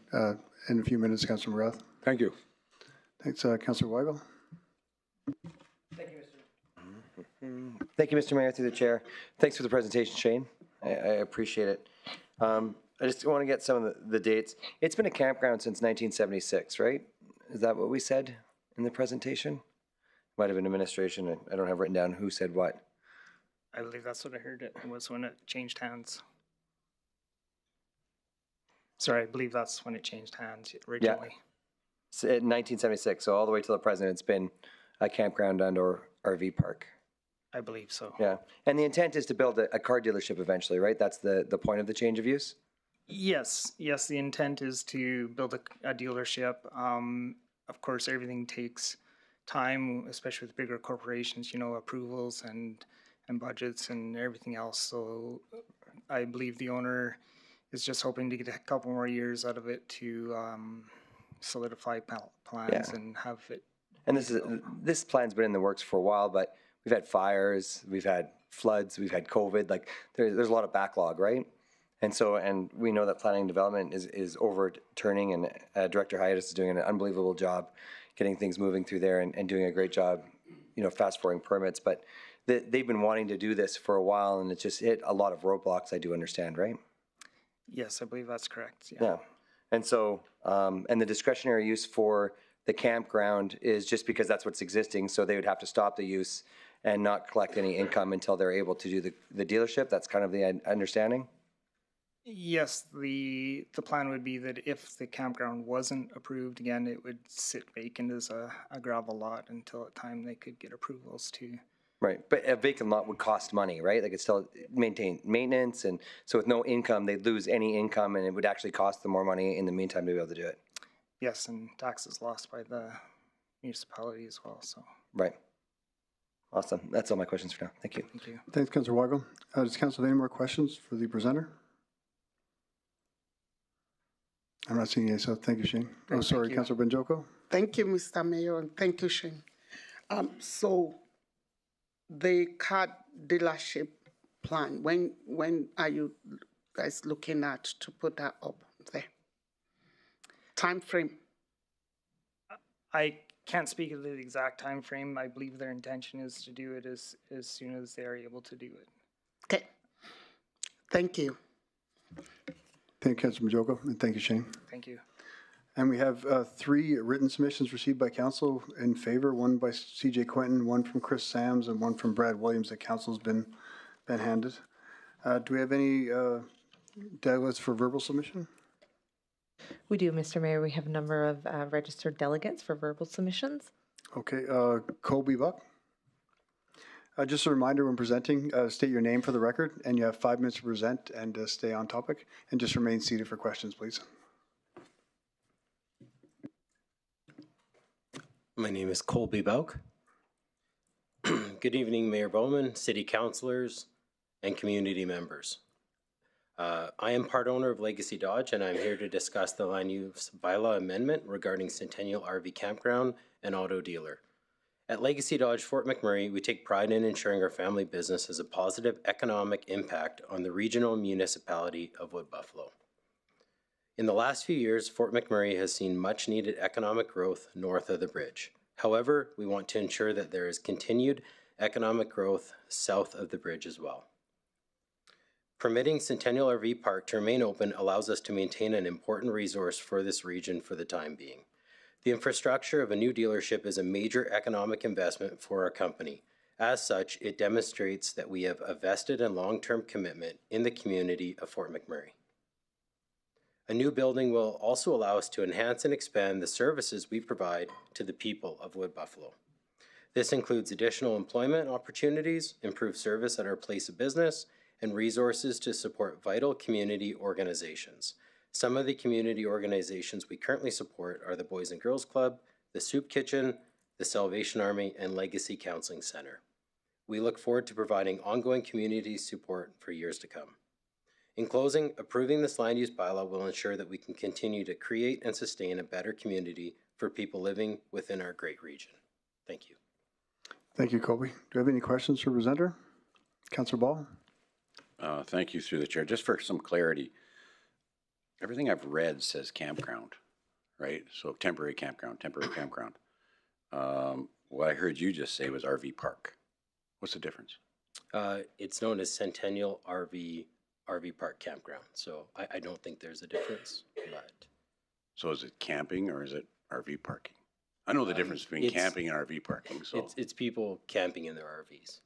in a few minutes, Councillor McGrath. Thank you. Thanks, Councillor Weigel. Thank you, Mr. Mayor, through the chair. Thanks for the presentation, Shane. I appreciate it. I just want to get some of the dates. It's been a campground since 1976, right? Is that what we said in the presentation? Might have been administration. I don't have written down who said what. I believe that's what I heard it was when it changed hands. Sorry, I believe that's when it changed hands originally. So in 1976, so all the way to the present, it's been a campground and or RV park. I believe so. Yeah, and the intent is to build a car dealership eventually, right? That's the point of the change of use? Yes, the intent is to build a dealership. Of course, everything takes time, especially with bigger corporations, approvals and budgets and everything else. So I believe the owner is just hoping to get a couple more years out of it to solidify plans and have it. And this plan's been in the works for a while, but we've had fires, we've had floods, we've had COVID. Like there's a lot of backlog, right? And we know that planning and development is overturning, and Director Hiatus is doing an unbelievable job getting things moving through there and doing a great job, fast forwarding permits. But they've been wanting to do this for a while, and it's just hit a lot of roadblocks, I do understand, right? Yes, I believe that's correct. Yeah. And so, and the discretionary use for the campground is just because that's what's existing, so they would have to stop the use and not collect any income until they're able to do the dealership. That's kind of the understanding? Yes, the plan would be that if the campground wasn't approved again, it would sit vacant as a gravel lot until the time they could get approvals to. Right, but a vacant lot would cost money, right? Like it's still maintain maintenance, and so with no income, they'd lose any income, and it would actually cost them more money in the meantime to be able to do it. Yes, and taxes lost by the municipality as well. So. Right. Awesome. That's all my questions for now. Thank you. Thank you. Thanks, Councillor Weigel. Does council have any more questions for the presenter? I'm not seeing any, so thank you, Shane. Sorry, Councillor Benjoko. Thank you, Mr. Mayor, and thank you, Shane. So the car dealership plan, when are you guys looking at to put that up there? Time frame? I can't speak of the exact time frame. I believe their intention is to do it as soon as they are able to do it. Okay. Thank you. Thank you, Councillor Benjoko, and thank you, Shane. Thank you. And we have 3 written submissions received by council in favor, one by CJ Quentin, one from Chris Sams, and one from Brad Williams that council's been handed. Do we have any delegates for verbal submission? We do, Mr. Mayor. We have a number of registered delegates for verbal submissions. Okay, Colby Buck. Just a reminder when presenting, state your name for the record, and you have 5 minutes to present and stay on topic, and just remain seated for questions, please. My name is Colby Bauk. Good evening, Mayor Bowman, City Councillors, and community members. I am part owner of Legacy Dodge, and I'm here to discuss the land use bylaw amendment regarding Centennial RV Campground and Auto Dealer. At Legacy Dodge Fort McMurray, we take pride in ensuring our family business has a positive economic impact on the regional municipality of Wood Buffalo. In the last few years, Fort McMurray has seen much needed economic growth north of the bridge. However, we want to ensure that there is continued economic growth south of the bridge as well. Permitting Centennial RV Park to remain open allows us to maintain an important resource for this region for the time being. The infrastructure of a new dealership is a major economic investment for our company. As such, it demonstrates that we have a vested and long-term commitment in the community of Fort McMurray. A new building will also allow us to enhance and expand the services we provide to the people of Wood Buffalo. This includes additional employment opportunities, improved service at our place of business, and resources to support vital community organizations. Some of the community organizations we currently support are the Boys and Girls Club, the Soup Kitchen, the Salvation Army, and Legacy Counseling Center. We look forward to providing ongoing community support for years to come. In closing, approving this land use bylaw will ensure that we can continue to create and sustain a better community for people living within our great region. Thank you. Thank you, Colby. Do you have any questions for presenter? Councillor Ball? Thank you, through the chair. Just for some clarity, everything I've read says campground, right? So temporary campground, temporary campground. What I heard you just say was RV park. What's the difference? It's known as Centennial RV Park Campground, so I don't think there's a difference. But so is it camping or is it RV parking? I know the difference between camping and RV parking. So it's people camping in their RVs.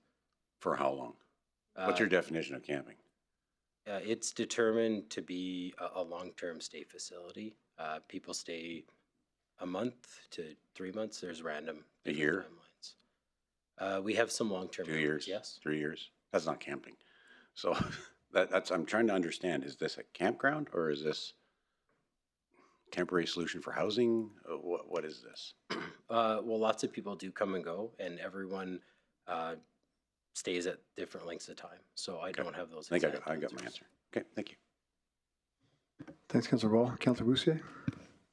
For how long? What's your definition of camping? It's determined to be a long-term stay facility. People stay a month to 3 months. There's random A year? timelines. We have some long-term. 2 years? Yes. 3 years? That's not camping. So that's, I'm trying to understand, is this a campground or is this temporary solution for housing? What is this? Well, lots of people do come and go, and everyone stays at different lengths of time. So I don't have those. I think I got my answer. Okay, thank you. Thanks, Councillor Ball. Councillor Bussieres?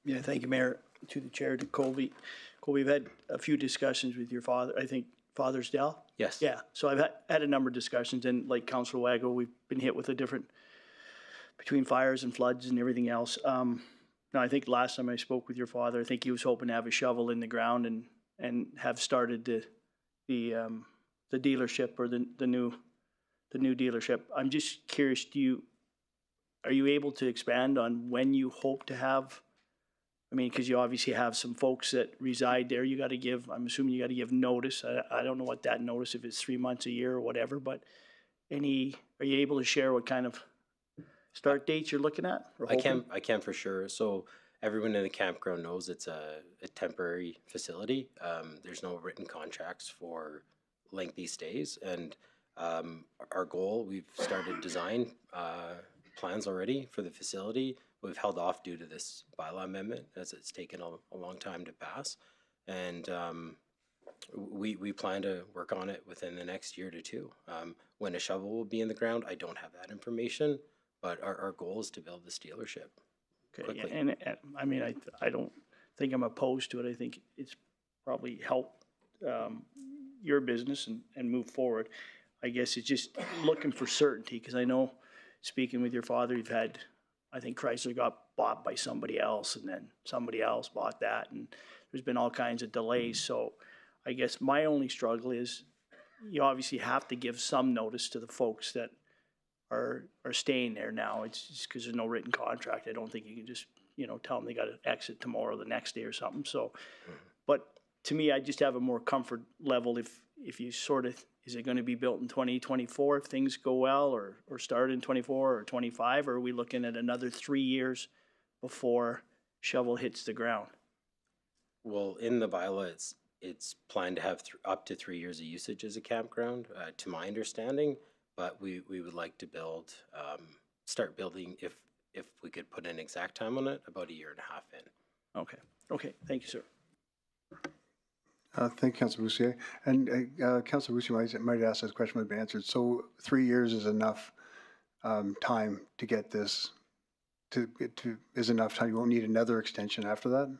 Yeah, thank you, Mayor. To the chair, to Colby. Colby, we've had a few discussions with your father, I think, Father's Dell? Yes. Yeah, so I've had a number of discussions, and like Councillor Wago, we've been hit with a different, between fires and floods and everything else. Now, I think last time I spoke with your father, I think he was hoping to have a shovel in the ground and have started the dealership or the new dealership. I'm just curious, are you able to expand on when you hope to have? I mean, because you obviously have some folks that reside there. You got to give. I'm assuming you got to give notice. I don't know what that notice, if it's 3 months, a year, or whatever. But are you able to share what kind of start dates you're looking at? I can for sure. So everyone in the campground knows it's a temporary facility. There's no written contracts for lengthy stays, and our goal, we've started design plans already for the facility. We've held off due to this bylaw amendment, as it's taken a long time to pass, and we plan to work on it within the next year to two. When a shovel will be in the ground, I don't have that information, but our goal is to build this dealership quickly. And I mean, I don't think I'm opposed to it. I think it's probably helped your business and move forward. I guess it's just looking for certainty, because I know, speaking with your father, you've had, I think Chrysler got bought by somebody else, and then somebody else bought that, and there's been all kinds of delays. So I guess my only struggle is you obviously have to give some notice to the folks that are staying there now. It's just because there's no written contract. I don't think you can just, tell them they got to exit tomorrow or the next day or something. So, but to me, I just have a more comfort level if you sort of, is it going to be built in 2024 if things go well, or start in 24 or 25, or are we looking at another 3 years before shovel hits the ground? Well, in the bylaw, it's planned to have up to 3 years of usage as a campground, to my understanding, but we would like to start building, if we could put an exact time on it, about 1.5 years in. Okay, thank you, sir. Thank you, Councillor Bussieres. And Councillor Bussieres might ask this question, might be answered. So 3 years is enough time to get this, is enough time. You won't need another extension after that?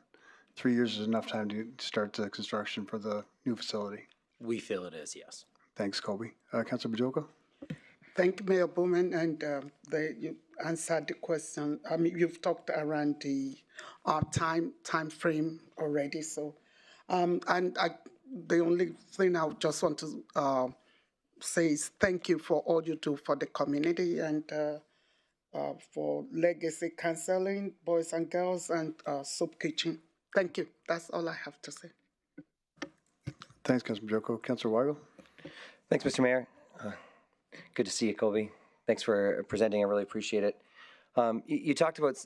3 years is enough time to start the construction for the new facility? We feel it is, yes. Thanks, Colby. Councillor Bajoko? Thank you, Mayor Bowman, and you answered the question. I mean, you've talked around the time frame already. So, the only thing I just want to say is thank you for all you do for the community and for legacy counseling, boys and girls, and soup kitchen. Thank you. That's all I have to say. Thanks, Councillor Bajoko. Councillor Weigel? Thanks, Mr. Mayor. Good to see you, Colby. Thanks for presenting. I really appreciate it. You talked about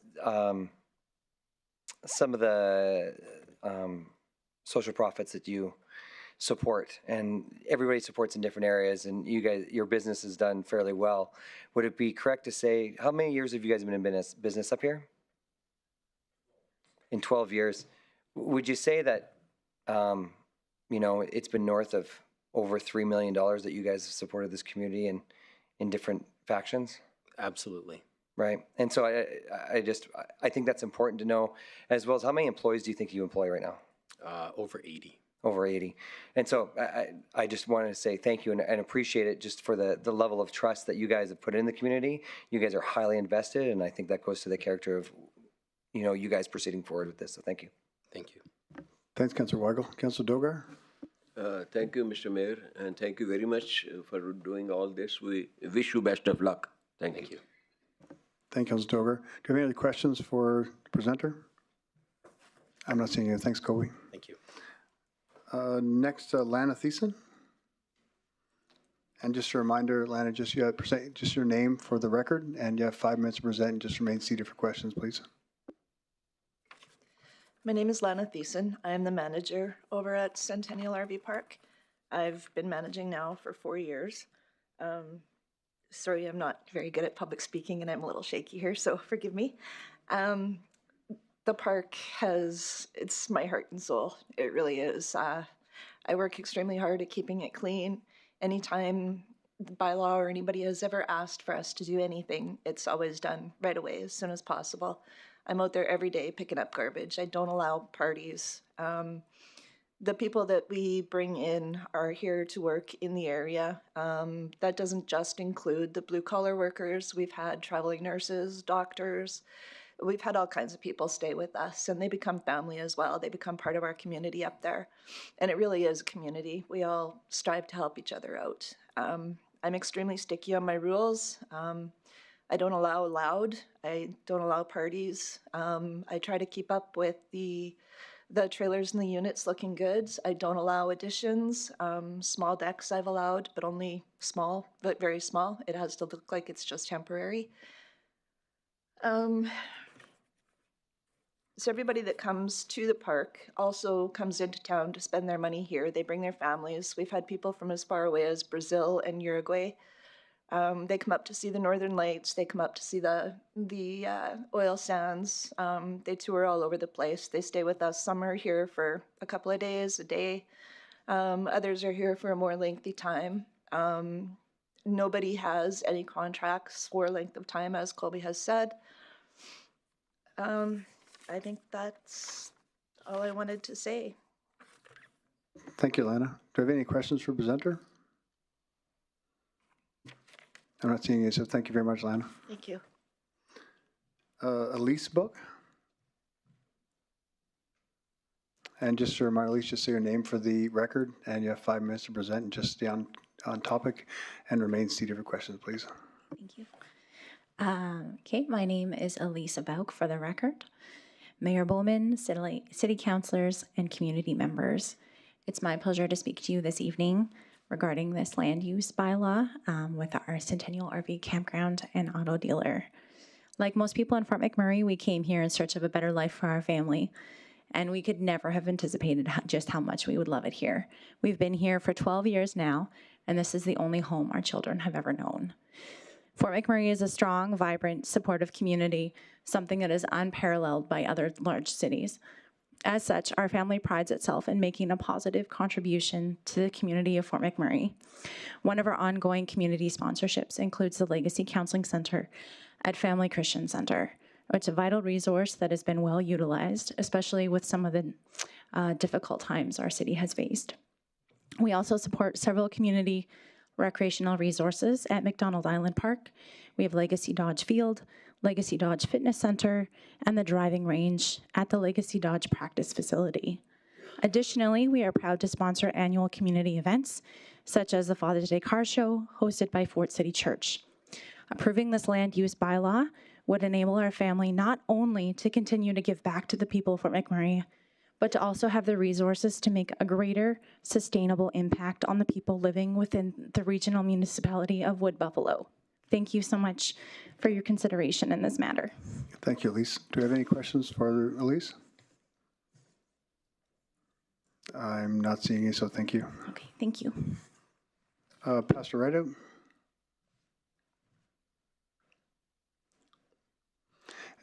some of the social profits that you support, and everybody supports in different areas, and your business has done fairly well. Would it be correct to say, how many years have you guys been in business up here? In 12 years. Would you say that, it's been north of over $3 million that you guys have supported this community in different factions? Absolutely. Right. And so I think that's important to know, as well as how many employees do you think you employ right now? Over 80. Over 80. And so I just wanted to say thank you and appreciate it just for the level of trust that you guys have put in the community. You guys are highly invested, and I think that goes to the character of, you guys proceeding forward with this. So thank you. Thank you. Thanks, Councillor Weigel. Councillor Dogar? Thank you, Mr. Mayor, and thank you very much for doing all this. We wish you best of luck. Thank you. Thank you, Councillor Dogar. Do you have any other questions for the presenter? I'm not seeing you. Thanks, Colby. Thank you. Next, Lana Thiessen. And just a reminder, Lana, just you have present just your name for the record, and you have 5 minutes to present, and just remain seated for questions, please. My name is Lana Thiessen. I am the manager over at Centennial RV Park. I've been managing now for 4 years. Sorry, I'm not very good at public speaking and I'm a little shaky here, so forgive me. The park it's my heart and soul. It really is. I work extremely hard at keeping it clean. Anytime the bylaw or anybody has ever asked for us to do anything, it's always done right away as soon as possible. I'm out there every day picking up garbage. I don't allow parties. The people that we bring in are here to work in the area. That doesn't just include the blue-collar workers. We've had traveling nurses, doctors. We've had all kinds of people stay with us, and they become family as well. They become part of our community up there. And it really is a community. We all strive to help each other out. I'm extremely sticky on my rules. I don't allow loud. I don't allow parties. I try to keep up with the trailers and the units looking good. I don't allow additions. Small decks I've allowed, but only small, but very small. It has to look like it's just temporary. So everybody that comes to the park also comes into town to spend their money here. They bring their families. We've had people from as far away as Brazil and Uruguay. They come up to see the Northern Lights. They come up to see the oil sands. They tour all over the place. They stay with us. Some are here for a couple of days, a day. Others are here for a more lengthy time. Nobody has any contracts for length of time, as Colby has said. I think that's all I wanted to say. Thank you, Lana. Do you have any questions for the presenter? I'm not seeing you, so thank you very much, Lana. Thank you. Elise Book. And just a reminder, Elise, just say your name for the record, and you have 5 minutes to present, and just stay on topic and remain seated for questions, please. Thank you. Okay, my name is Elisa Bauk for the record. Mayor Bowman, city councilors, and community members. It's my pleasure to speak to you this evening regarding this land use bylaw with our Centennial RV campground and auto dealer. Like most people in Fort McMurray, we came here in search of a better life for our family, and we could never have anticipated just how much we would love it here. We've been here for 12 years now, and this is the only home our children have ever known. Fort McMurray is a strong, vibrant, supportive community, something that is unparalleled by other large cities. As such, our family prides itself in making a positive contribution to the community of Fort McMurray. One of our ongoing community sponsorships includes the Legacy Counseling Center at Family Christian Center. It's a vital resource that has been well utilized, especially with some of the difficult times our city has faced. We also support several community recreational resources at McDonald Island Park. We have Legacy Dodge Field, Legacy Dodge Fitness Center, and the driving range at the Legacy Dodge Practice Facility. Additionally, we are proud to sponsor annual community events, such as the Father's Day Car Show, hosted by Fort City Church. Approving this land use bylaw would enable our family not only to continue to give back to the people of Fort McMurray, but to also have the resources to make a greater sustainable impact on the people living within the regional municipality of Wood Buffalo. Thank you so much for your consideration in this matter. Thank you, Elise. Do we have any questions for Elise? I'm not seeing you, so thank you. Okay, thank you. Pastor Rideout.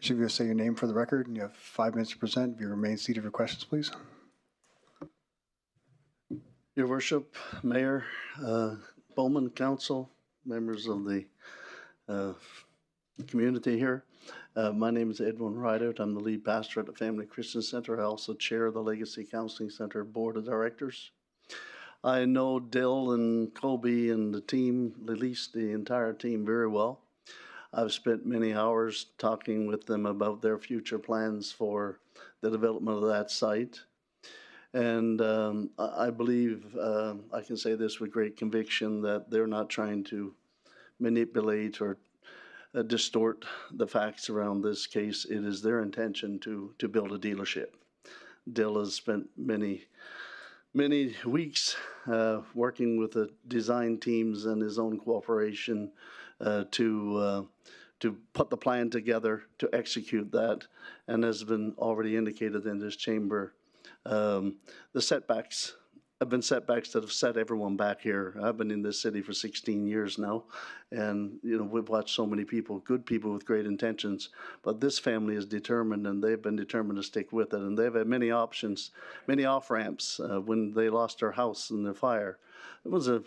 Should you say your name for the record, and you have 5 minutes to present. If you remain seated for questions, please. Your Worship, Mayor, Bowman Council, members of the community here. My name is Edwin Rideout. I'm the lead pastor at the Family Christian Center. I also chair the Legacy Counseling Center Board of Directors. I know Dill and Colby and the team, at least the entire team, very well. I've spent many hours talking with them about their future plans for the development of that site. And I believe I can say this with great conviction that they're not trying to manipulate or distort the facts around this case. It is their intention to build a dealership. Dill has spent many many weeks working with the design teams and his own cooperation to put the plan together to execute that. And has been already indicated in this chamber, the setbacks have been setbacks that have set everyone back here. I've been in this city for 16 years now, and we've watched so many people, good people with great intentions, but this family is determined, and they've been determined to stick with it. And they've had many options, many off ramps when they lost their house in the fire. It was a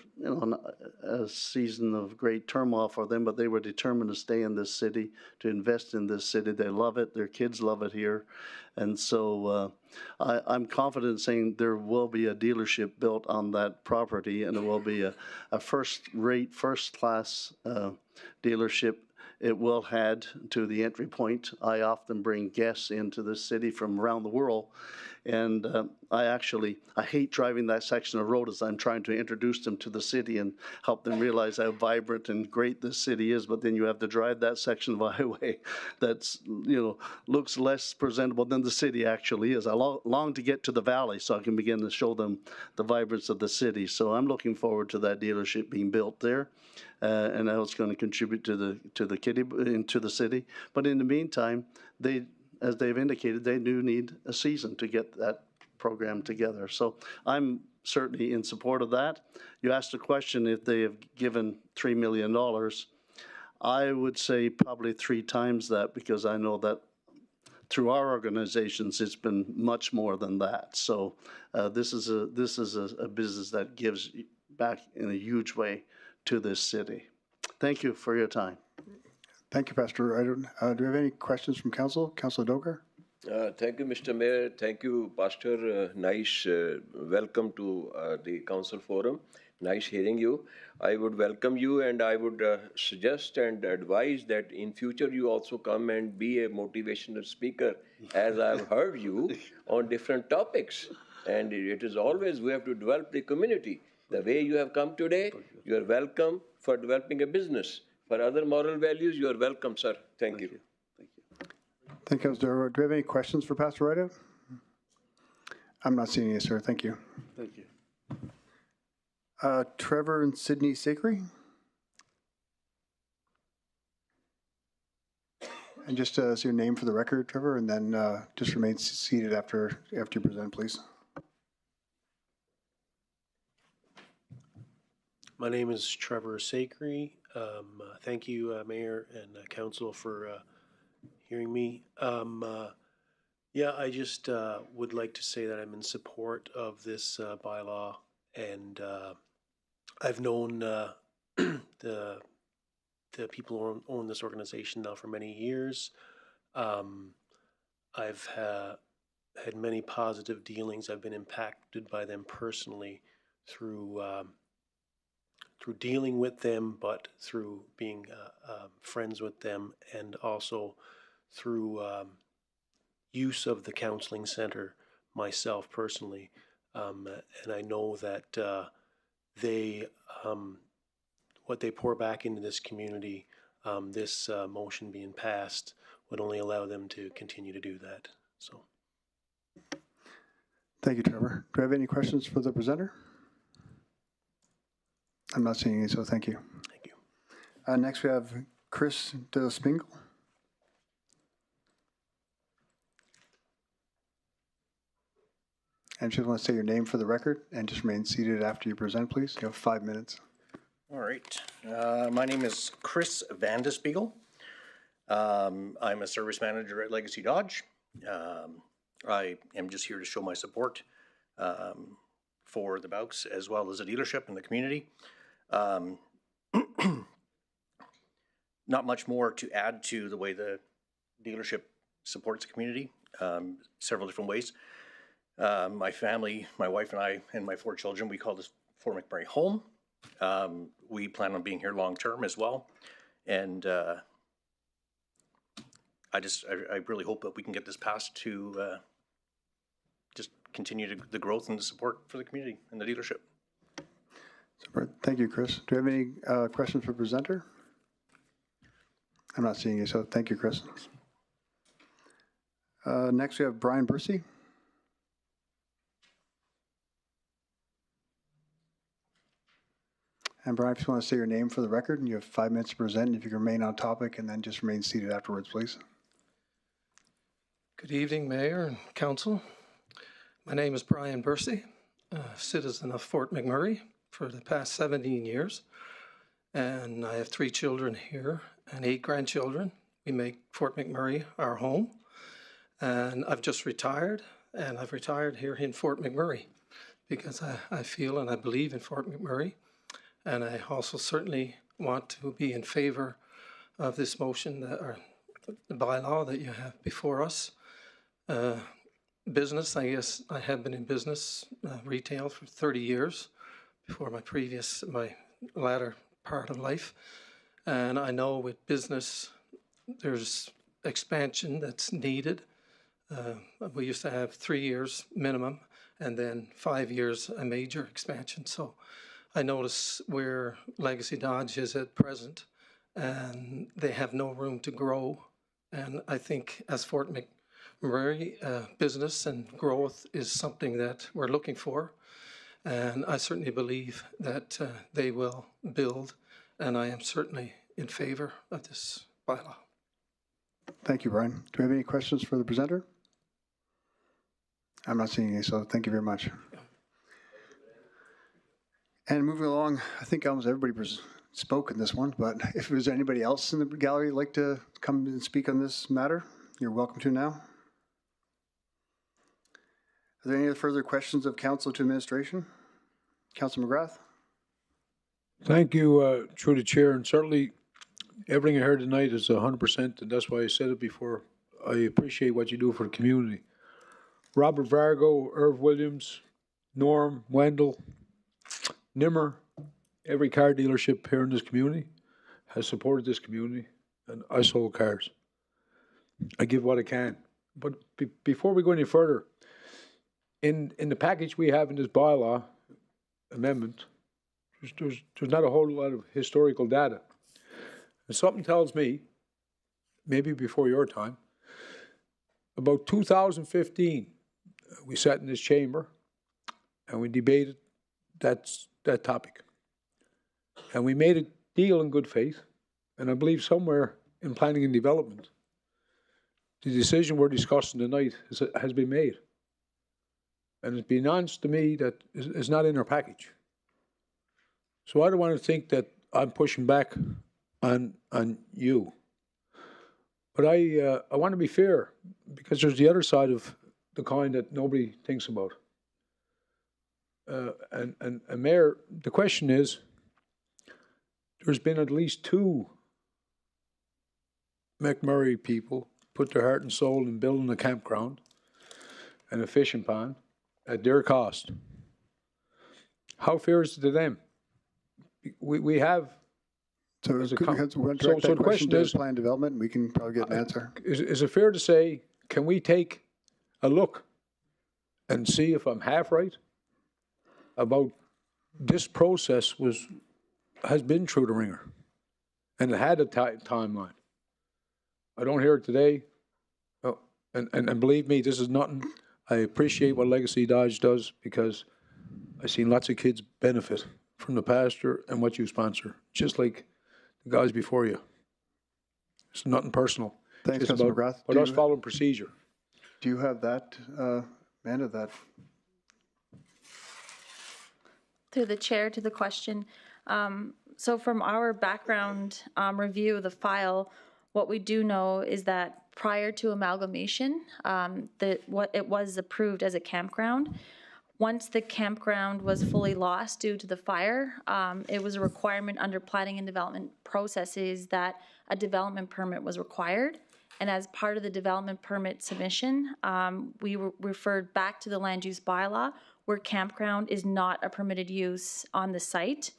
season of great turmoil for them, but they were determined to stay in this city, to invest in this city. They love it. Their kids love it here. And so I'm confident saying there will be a dealership built on that property, and it will be a first-rate, first-class dealership. It will add to the entry point. I often bring guests into the city from around the world, and I hate driving that section of road as I'm trying to introduce them to the city and help them realize how vibrant and great this city is. But then you have to drive that section of highway that's, looks less presentable than the city actually is. I long to get to the valley so I can begin to show them the vibrance of the city. So I'm looking forward to that dealership being built there. And how it's going to contribute to the city. But in the meantime, as they've indicated, they do need a season to get that program together. So I'm certainly in support of that. You asked a question if they have given $3 million. I would say probably 3 times that, because I know that through our organizations, it's been much more than that. So this is a business that gives back in a huge way to this city. Thank you for your time. Thank you, Pastor. Do we have any questions from Council? Councillor Dogar? Thank you, Mr. Mayor. Thank you, Pastor. Nice welcome to the Council Forum. Nice hearing you. I would welcome you, and I would suggest and advise that in future you also come and be a motivational speaker, as I've heard you on different topics. And it is always we have to develop the community. The way you have come today, you are welcome for developing a business. For other moral values, you are welcome, sir. Thank you. Thank you, Councillor. Do we have any questions for Pastor Rideout? I'm not seeing any, sir. Thank you. Thank you. Trevor and Sydney Sakry? And just say your name for the record, Trevor, and then just remain seated after you present, please. My name is Trevor Sakry. Thank you, Mayor and Council, for hearing me. Yeah, I just would like to say that I'm in support of this bylaw, and I've known the people who own this organization now for many years. I've had many positive dealings. I've been impacted by them personally through dealing with them, but through being friends with them, and also through use of the counseling center myself personally. And I know that what they pour back into this community, this motion being passed would only allow them to continue to do that. So, thank you, Trevor. Do I have any questions for the presenter? I'm not seeing any, so thank you. Thank you. Next, we have Chris De Spingle. And just want to say your name for the record and just remain seated after you present, please. You have 5 minutes. All right. My name is Chris Vandespiegel. I'm a service manager at Legacy Dodge. I am just here to show my support for the Bouks as well as the dealership and the community. Not much more to add to the way the dealership supports the community, several different ways. My family, my wife and I, and my 4 children, we call this Fort McMurray home. We plan on being here long term as well. And I really hope that we can get this passed to just continue the growth and the support for the community and the dealership. Super. Thank you, Chris. Do you have any questions for the presenter? I'm not seeing you, so thank you, Chris. Next, we have Brian Bussieres. And Brian, if you want to say your name for the record, and you have 5 minutes to present, if you can remain on topic and then just remain seated afterwards, please. Good evening, Mayor and Council. My name is Brian Bussieres, a citizen of Fort McMurray for the past 17 years. And I have 3 children here and 8 grandchildren. We make Fort McMurray our home. And I've just retired, and I've retired here in Fort McMurray because I feel and I believe in Fort McMurray. And I also certainly want to be in favor of this motion, or the bylaw that you have before us. Business, I guess I have been in business, retail for 30 years before my latter part of life. And I know with business, there's expansion that's needed. We used to have 3 years minimum and then 5 years a major expansion. So I notice where Legacy Dodge is at present, and they have no room to grow. And I think as Fort McMurray, business and growth is something that we're looking for. And I certainly believe that they will build, and I am certainly in favor of this bylaw. Thank you, Brian. Do we have any questions for the presenter? I'm not seeing any, so thank you very much. And moving along, I think almost everybody spoke in this one, but if there's anybody else in the gallery who'd like to come and speak on this matter, you're welcome to now. Are there any further questions of council to administration? Councilor McGrath? Thank you, through the chair, and certainly everything I heard tonight is 100%, and that's why I said it before. I appreciate what you do for the community. Robert Vargo, Irv Williams, Norm, Wendell, Nimmer, every car dealership here in this community has supported this community, and I sold cars. I give what I can. But before we go any further, in the package we have in this bylaw amendment, there's not a whole lot of historical data. And something tells me, maybe before your time, about 2015, we sat in this chamber and we debated that topic. And we made a deal in good faith, and I believe somewhere in planning and development, the decision we're discussing tonight has been made. And it's been announced to me that it's not in our package. So I don't want to think that I'm pushing back on you. But I want to be fair, because there's the other side of the coin that nobody thinks about. And Mayor, the question is, there's been at least 2 McMurray people put their heart and soul in building a campground and a fishing pond at their cost. How fair is it to them? We have. So the question is plan development. We can probably get an answer. Is it fair to say, can we take a look and see if I'm half right about this process has been through the ringer and it had a timeline? I don't hear it today. Oh, and believe me, this is nothing. I appreciate what Legacy Dodge does because I've seen lots of kids benefit from the pasture and what you sponsor, just like the guys before you. It's nothing personal. Thanks, Councilor McGrath. But us following procedure. Do you have that, Amanda, that? Through the chair to the question. So from our background review of the file, what we do know is that prior to amalgamation, it was approved as a campground. Once the campground was fully lost due to the fire, it was a requirement under planning and development processes that a development permit was required. And as part of the development permit submission, we referred back to the land use bylaw where campground is not a permitted use on the site.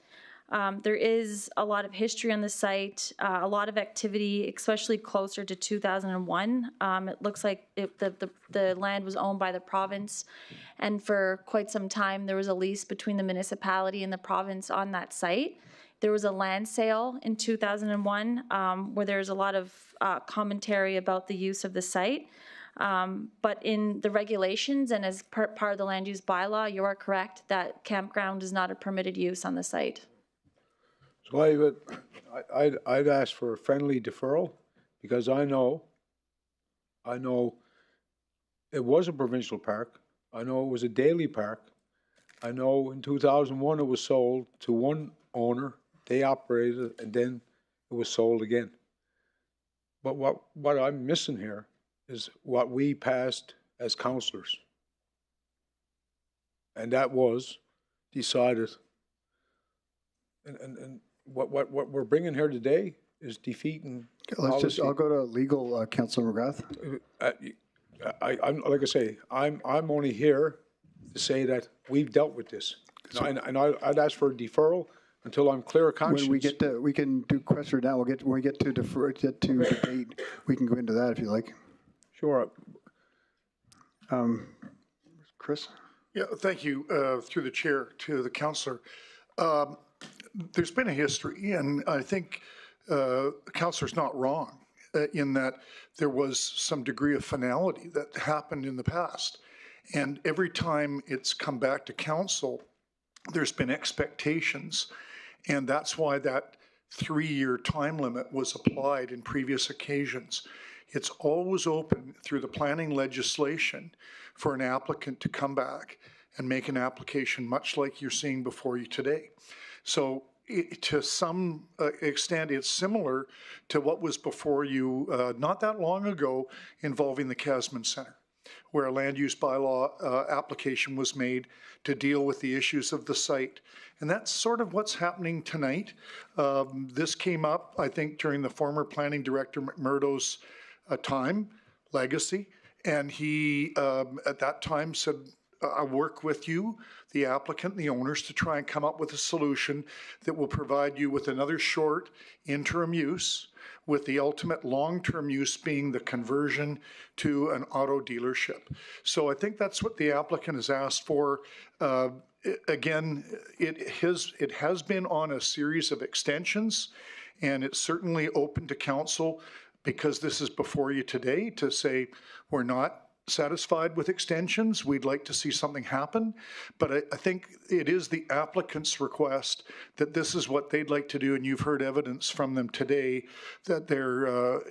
There is a lot of history on the site, a lot of activity, especially closer to 2001. It looks like the land was owned by the province, and for quite some time there was a lease between the municipality and the province on that site. There was a land sale in 2001 where there's a lot of commentary about the use of the site. But in the regulations and as part of the land use bylaw, you are correct that campground is not a permitted use on the site. So I'd ask for a friendly deferral, because I know it was a provincial park. I know it was a daily park. I know in 2001 it was sold to one owner. They operated it, and then it was sold again. But what I'm missing here is what we passed as councillors. And that was decided. And what we're bringing here today is defeating. I'll go to legal, Councillor McGrath. I'm like I say, I'm only here to say that we've dealt with this. And I'd ask for a deferral until I'm clear of conscience. When we get to, we can do question now. When we get to debate, we can go into that if you like. Sure. Chris? Yeah, thank you, through the chair, to the councillor. There's been a history, and I think the councillor's not wrong in that there was some degree of finality that happened in the past. And every time it's come back to council, there's been expectations. And that's why that 3-year time limit was applied in previous occasions. It's always open through the planning legislation for an applicant to come back and make an application, much like you're seeing before you today. So to some extent, it's similar to what was before you not that long ago involving the Casman Centre, where a land use bylaw application was made to deal with the issues of the site. And that's sort of what's happening tonight. This came up, I think, during the former planning director McMurdo's legacy. And he, at that time, said, I'll work with you, the applicant, the owners, to try and come up with a solution that will provide you with another short interim use, with the ultimate long-term use being the conversion to an auto dealership. So I think that's what the applicant has asked for. Again, it has been on a series of extensions, and it's certainly open to council, because this is before you today, to say we're not satisfied with extensions. We'd like to see something happen. But I think it is the applicant's request that this is what they'd like to do. And you've heard evidence from them today that they're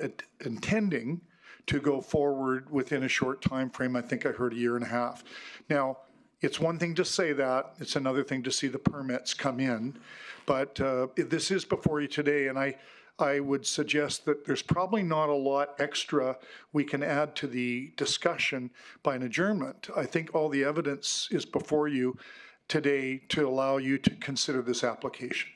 intending to go forward within a short time frame. I think I heard 1.5 years. Now, it's one thing to say that. It's another thing to see the permits come in. But this is before you today. And I would suggest that there's probably not a lot extra we can add to the discussion by an adjournment. I think all the evidence is before you today to allow you to consider this application.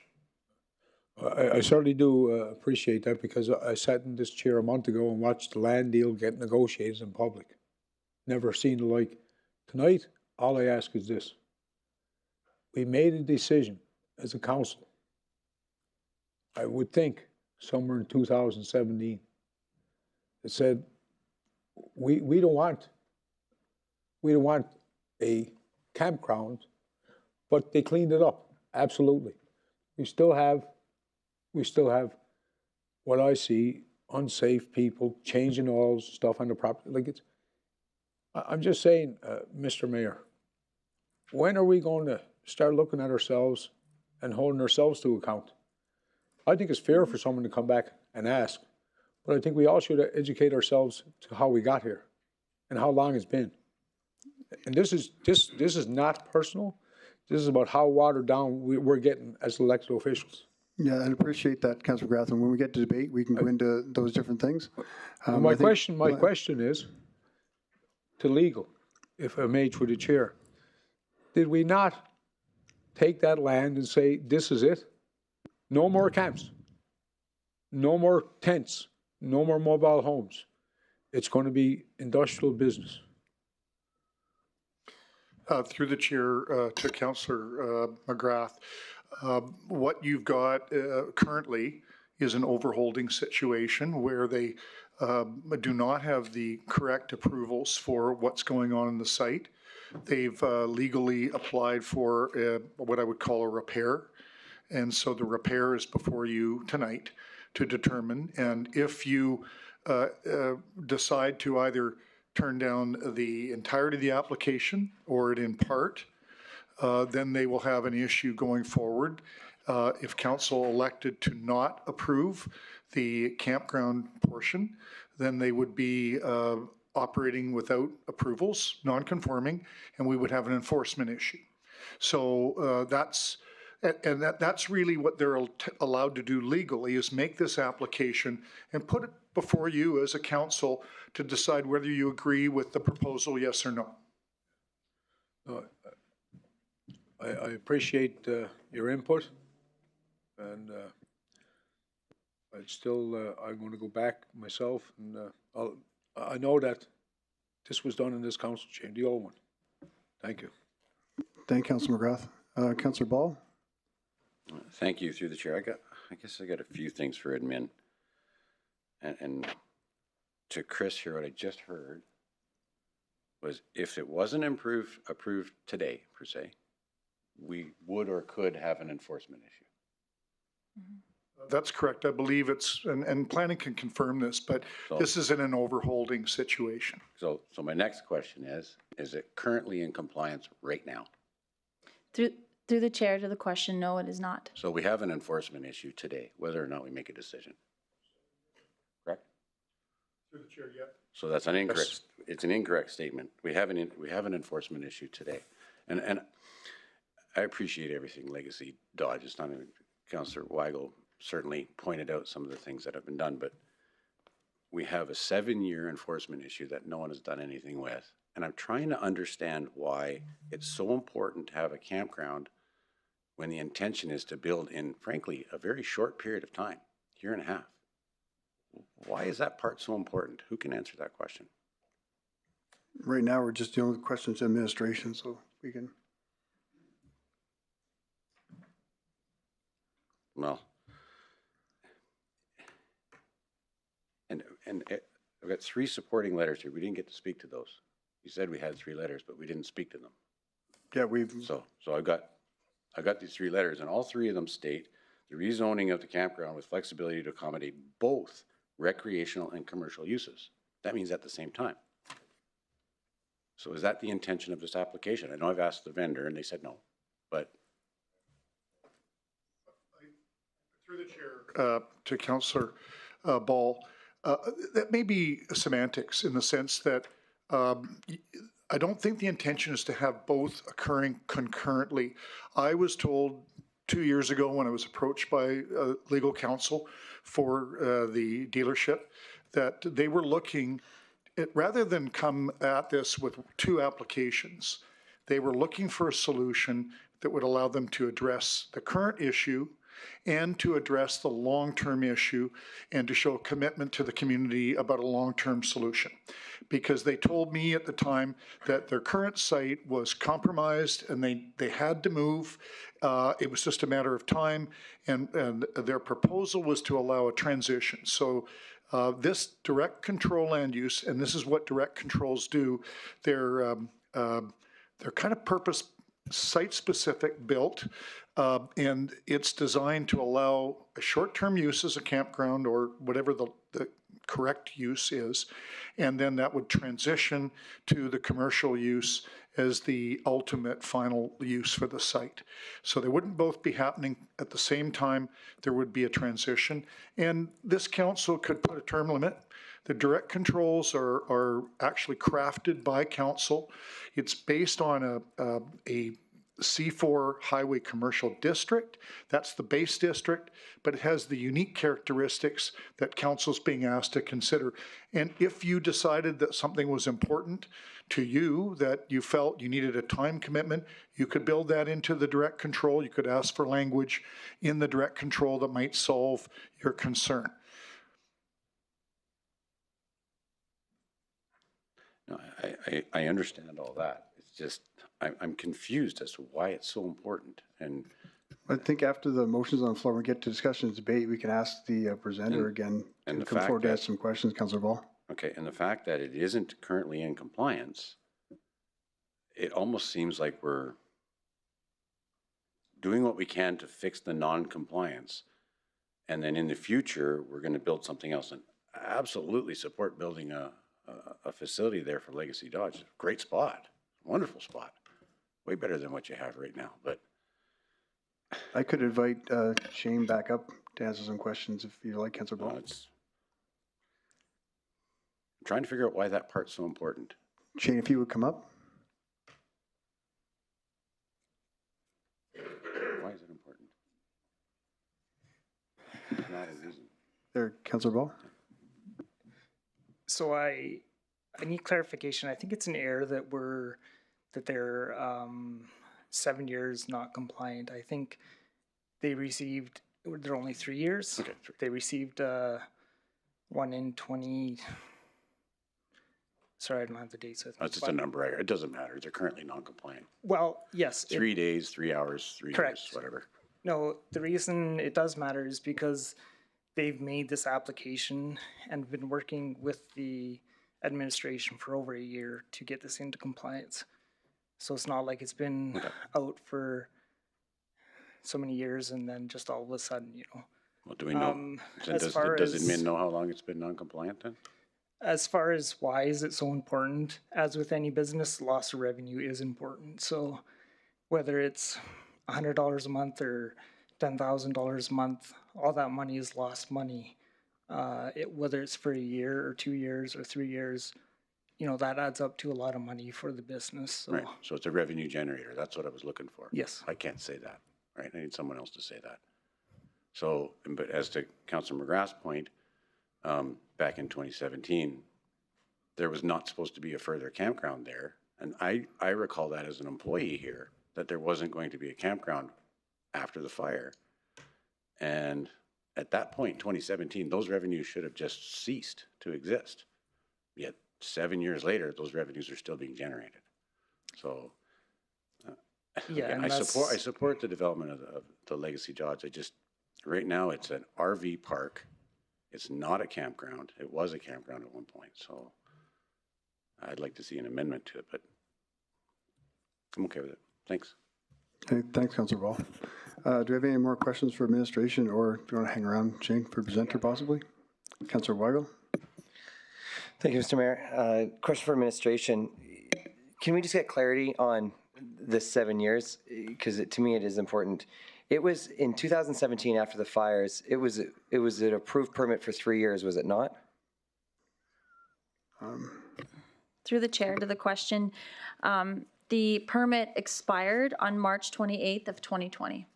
I certainly do appreciate that, because I sat in this chair a month ago and watched the land deal get negotiated in public. Never seen the like. Tonight, all I ask is this. We made a decision as a council, I would think, somewhere in 2017, that said, we don't want a campground, but they cleaned it up, absolutely. We still have what I see, unsafe people changing oils, stuff on the property. Like I'm just saying, Mr. Mayor, when are we going to start looking at ourselves and holding ourselves to account? I think it's fair for someone to come back and ask, but I think we all should educate ourselves to how we got here and how long it's been. And this is not personal. This is about how watered down we're getting as elected officials. Yeah, I appreciate that, Councillor McGrath. And when we get to debate, we can go into those different things. My question is to legal, if I may, through the chair. Did we not take that land and say, this is it? No more camps, no more tents, no more mobile homes. It's going to be industrial business. Through the chair to Councillor McGrath, what you've got currently is an overholding situation where they do not have the correct approvals for what's going on in the site. They've legally applied for what I would call a repair. And so the repair is before you tonight to determine. And if you decide to either turn down the entirety of the application or it in part, then they will have an issue going forward. if council elected to not approve the campground portion, then they would be operating without approvals, non-conforming, and we would have an enforcement issue. So that's really what they're allowed to do legally, is make this application and put it before you as a council to decide whether you agree with the proposal, yes or no. I appreciate your input, and I'm going to go back myself, and I know that this was done in this council chamber, the old one. Thank you. Thank you, Councillor McGrath. Councillor Ball? Thank you, through the chair. I guess I got a few things for admin. And to Chris here, what I just heard was if it wasn't approved today, per se, we would or could have an enforcement issue. That's correct. I believe it's, and planning can confirm this, but this is in an overholding situation. So my next question is it currently in compliance right now? Through the chair to the question, no, it is not. So we have an enforcement issue today, whether or not we make a decision. Correct? Through the chair, yeah. So that's an incorrect, it's an incorrect statement. We have an enforcement issue today. And I appreciate everything Legacy Dodge has done. Councillor Weigel certainly pointed out some of the things that have been done, but we have a 7-year enforcement issue that no one has done anything with. And I'm trying to understand why it's so important to have a campground when the intention is to build in, frankly, a very short period of time, year and a half. Why is that part so important? Who can answer that question? Right now, we're just dealing with questions to administration, so we can. Well, and I've got 3 supporting letters here. We didn't get to speak to those. You said we had 3 letters, but we didn't speak to them. Yeah, we've. So I got these 3 letters, and all 3 of them state the rezoning of the campground with flexibility to accommodate both recreational and commercial uses. That means at the same time. So is that the intention of this application? I know I've asked the vendor, and they said no, but. Through the chair to Councillor Ball, that may be semantics in the sense that I don't think the intention is to have both occurring concurrently. I was told 2 years ago when I was approached by legal counsel for the dealership that they were looking at, rather than come at this with 2 applications, they were looking for a solution that would allow them to address the current issue and to address the long-term issue and to show commitment to the community about a long-term solution. Because they told me at the time that their current site was compromised and they had to move. It was just a matter of time, and their proposal was to allow a transition. So this direct control land use, and this is what direct controls do, they're kind of site-specific built, and it's designed to allow a short-term use as a campground or whatever the correct use is, and then that would transition to the commercial use as the ultimate final use for the site. So they wouldn't both be happening at the same time. There would be a transition, and this council could put a term limit. The direct controls are actually crafted by council. It's based on a C4 highway commercial district. That's the base district, but it has the unique characteristics that council's being asked to consider. And if you decided that something was important to you, that you felt you needed a time commitment, you could build that into the direct control. You could ask for language in the direct control that might solve your concern. No, I understand all that. It's just, I'm confused as to why it's so important. And I think after the motion's on the floor, we get to discussion and debate, we can ask the presenter again to come forward to ask some questions, Councillor Ball. Okay, and the fact that it isn't currently in compliance, it almost seems like we're doing what we can to fix the non-compliance, and then in the future, we're going to build something else. And I absolutely support building a facility there for Legacy Dodge. Great spot, wonderful spot, way better than what you have right now. But I could invite Shane back up to answer some questions if you like, Councillor Ball. I'm trying to figure out why that part's so important. Shane, if you would come up. Why is it important? There's not a reason. There, Councillor Ball. So I need clarification. I think it's an error that they're 7 years not compliant. I think they're only 3 years. Okay. They received one in 20. Sorry, I don't have the dates with me. That's just a number. It doesn't matter. They're currently non-compliant. Well, yes. 3 days, 3 hours, 3 Correct. years, whatever. No, the reason it does matter is because they've made this application and been working with the administration for over a year to get this into compliance. So it's not like it's been out for so many years and then just all of a sudden, Well, do we know? Does admin know how long it's been non-compliant then? As far as why is it so important, as with any business, loss of revenue is important. So whether it's $100 a month or $10,000 a month, all that money is lost money. Whether it's for a year or 2 years or 3 years, that adds up to a lot of money for the business. So. Right, so it's a revenue generator. That's what I was looking for. Yes. I can't say that, right? I need someone else to say that. So, but as to Councillor McGrath's point, back in 2017, there was not supposed to be a further campground there. And I recall that as an employee here, that there wasn't going to be a campground after the fire. And at that point, 2017, those revenues should have just ceased to exist. Yet 7 years later, those revenues are still being generated. So again, I support the development of the Legacy Dodge. Right now it's an RV park. It's not a campground. It was a campground at one point. So I'd like to see an amendment to it, but I'm okay with it. Thanks. Okay, thanks, Councillor Ball. Do we have any more questions for administration, or do you want to hang around, Shane, for presenter possibly? Councillor Weigel. Thank you, Mr. Mayor. Question for administration. Can we just get clarity on this 7 years? Because to me, it is important. It was in 2017 after the fires. It was an approved permit for 3 years, was it not? Through the chair to the question, the permit expired on March 28th of 2020.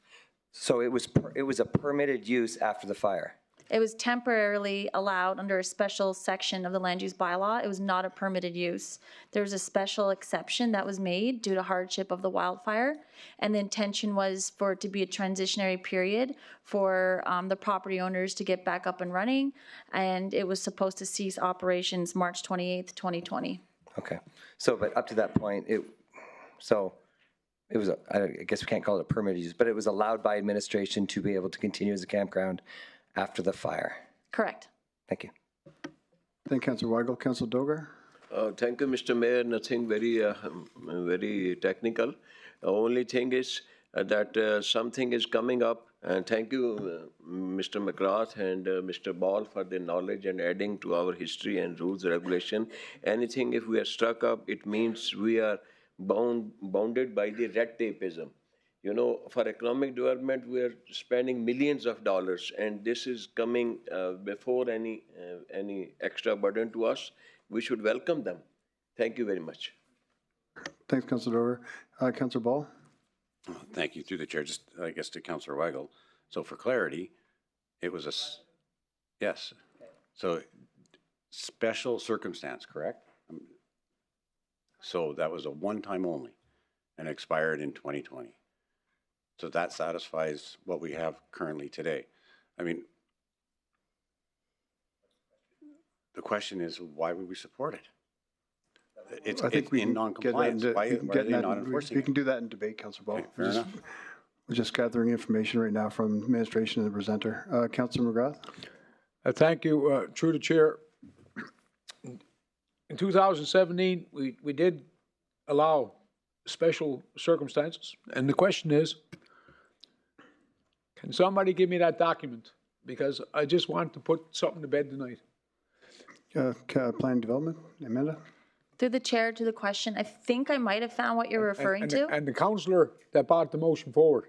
So it was a permitted use after the fire. It was temporarily allowed under a special section of the land use bylaw. It was not a permitted use. There was a special exception that was made due to hardship of the wildfire. And the intention was for it to be a transitionary period for the property owners to get back up and running. And it was supposed to cease operations March 28th, 2020. Okay. So, but up to that point, it was, I guess we can't call it a permitted use, but it was allowed by administration to be able to continue as a campground after the fire. Correct. Thank you. Thank you, Councillor Weigel. Councillor Dogar. Thank you, Mr. Mayor. Nothing very technical. The only thing is that something is coming up. And thank you, Mr. McGrath and Mr. Ball for their knowledge and adding to our history and rules and regulation. Anything if we are struck up, it means we are bounded by the red tapeism. For economic development, we are spending millions of dollars, and this is coming before any extra burden to us. We should welcome them. Thank you very much. Thanks, Councillor Dogar. Councillor Ball. Thank you. Through the chair, just I guess to Councillor Weigel. So for clarity, it was yes. So special circumstance, correct? So that was a one-time only and expired in 2020. So that satisfies what we have currently today. I mean, the question is, why would we support it? It's in non-compliance. Why are they not enforcing it? We can do that in debate, Councillor Ball. Okay, fair enough. We're just gathering information right now from administration and the presenter. Councillor McGrath. Thank you. Through the chair. In 2017, we did allow special circumstances. And the question is, can somebody give me that document? Because I just want to put something to bed tonight. Planning Development, Amanda? Through the chair to the question, I think I might have found what you're referring to. And the councillor that brought the motion forward,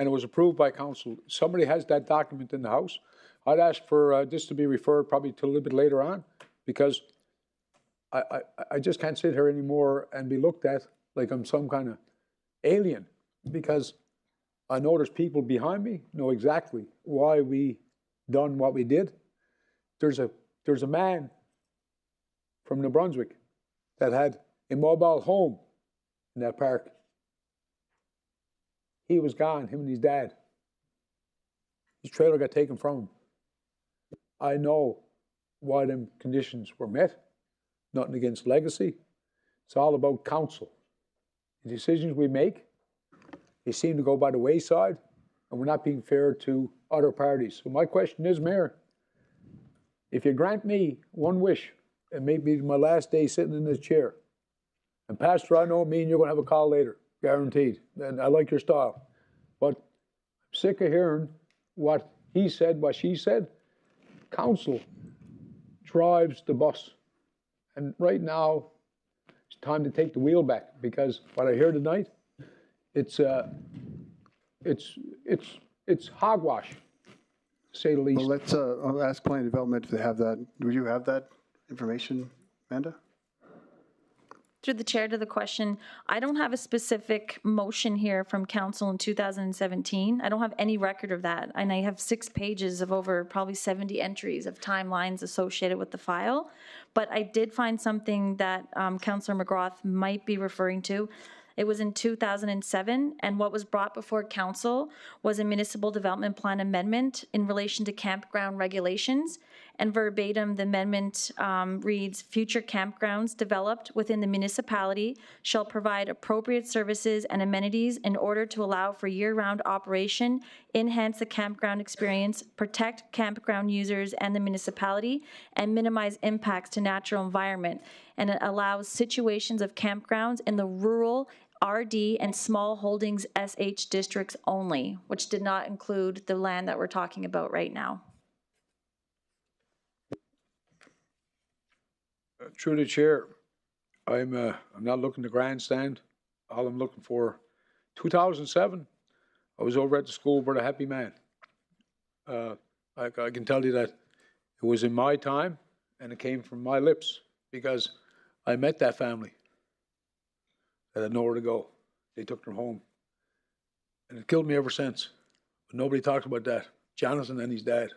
and it was approved by council. Somebody has that document in the house. I'd ask for this to be referred probably to a little bit later on, because I just can't sit here anymore and be looked at like I'm some kind of alien, because I know there's people behind me know exactly why we done what we did. There's a man from New Brunswick that had a mobile home in that park. He was gone, him and his dad. His trailer got taken from him. I know why them conditions were met. Nothing against legacy. It's all about council. The decisions we make, they seem to go by the wayside, and we're not being fair to other parties. So my question is, Mayor, if you grant me one wish, and maybe my last day sitting in this chair, and Pastor, I know me and you're going to have a call later, guaranteed, and I like your style, but I'm sick of hearing what he said, what she said. Council drives the bus, and right now it's time to take the wheel back, because what I hear tonight, it's hogwash, to say the least. Well, let's I'll ask Planning Development if they have that. Would you have that information, Amanda? Through the chair to the question, I don't have a specific motion here from council in 2017. I don't have any record of that. And I have 6 pages of over probably 70 entries of timelines associated with the file. But I did find something that Councillor McGrath might be referring to. It was in 2007, and what was brought before council was a municipal development plan amendment in relation to campground regulations. And verbatim, the amendment reads, future campgrounds developed within the municipality shall provide appropriate services and amenities in order to allow for year-round operation, enhance the campground experience, protect campground users and the municipality, and minimize impacts to natural environment. And it allows situations of campgrounds in the rural, RD, and small holdings SH districts only, which did not include the land that we're talking about right now. Through the chair, I'm not looking to grandstand. All I'm looking for, 2007, I was over at the school with a happy man. I can tell you that it was in my time, and it came from my lips, because I met that family that had nowhere to go. They took them home, and it killed me ever since. But nobody talks about that. Jonathan and his dad,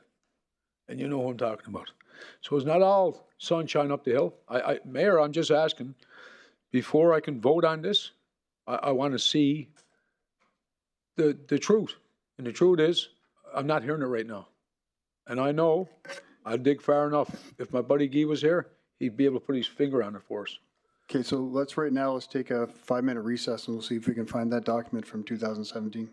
and you know who I'm talking about. So it's not all sunshine up the hill. Mayor, I'm just asking, before I can vote on this, I want to see the truth. And the truth is, I'm not hearing it right now. And I know I'd dig far enough. If my buddy Guy was here, he'd be able to put his finger on it for us. Okay, so let's take a 5-minute recess, and we'll see if we can find that document from 2017.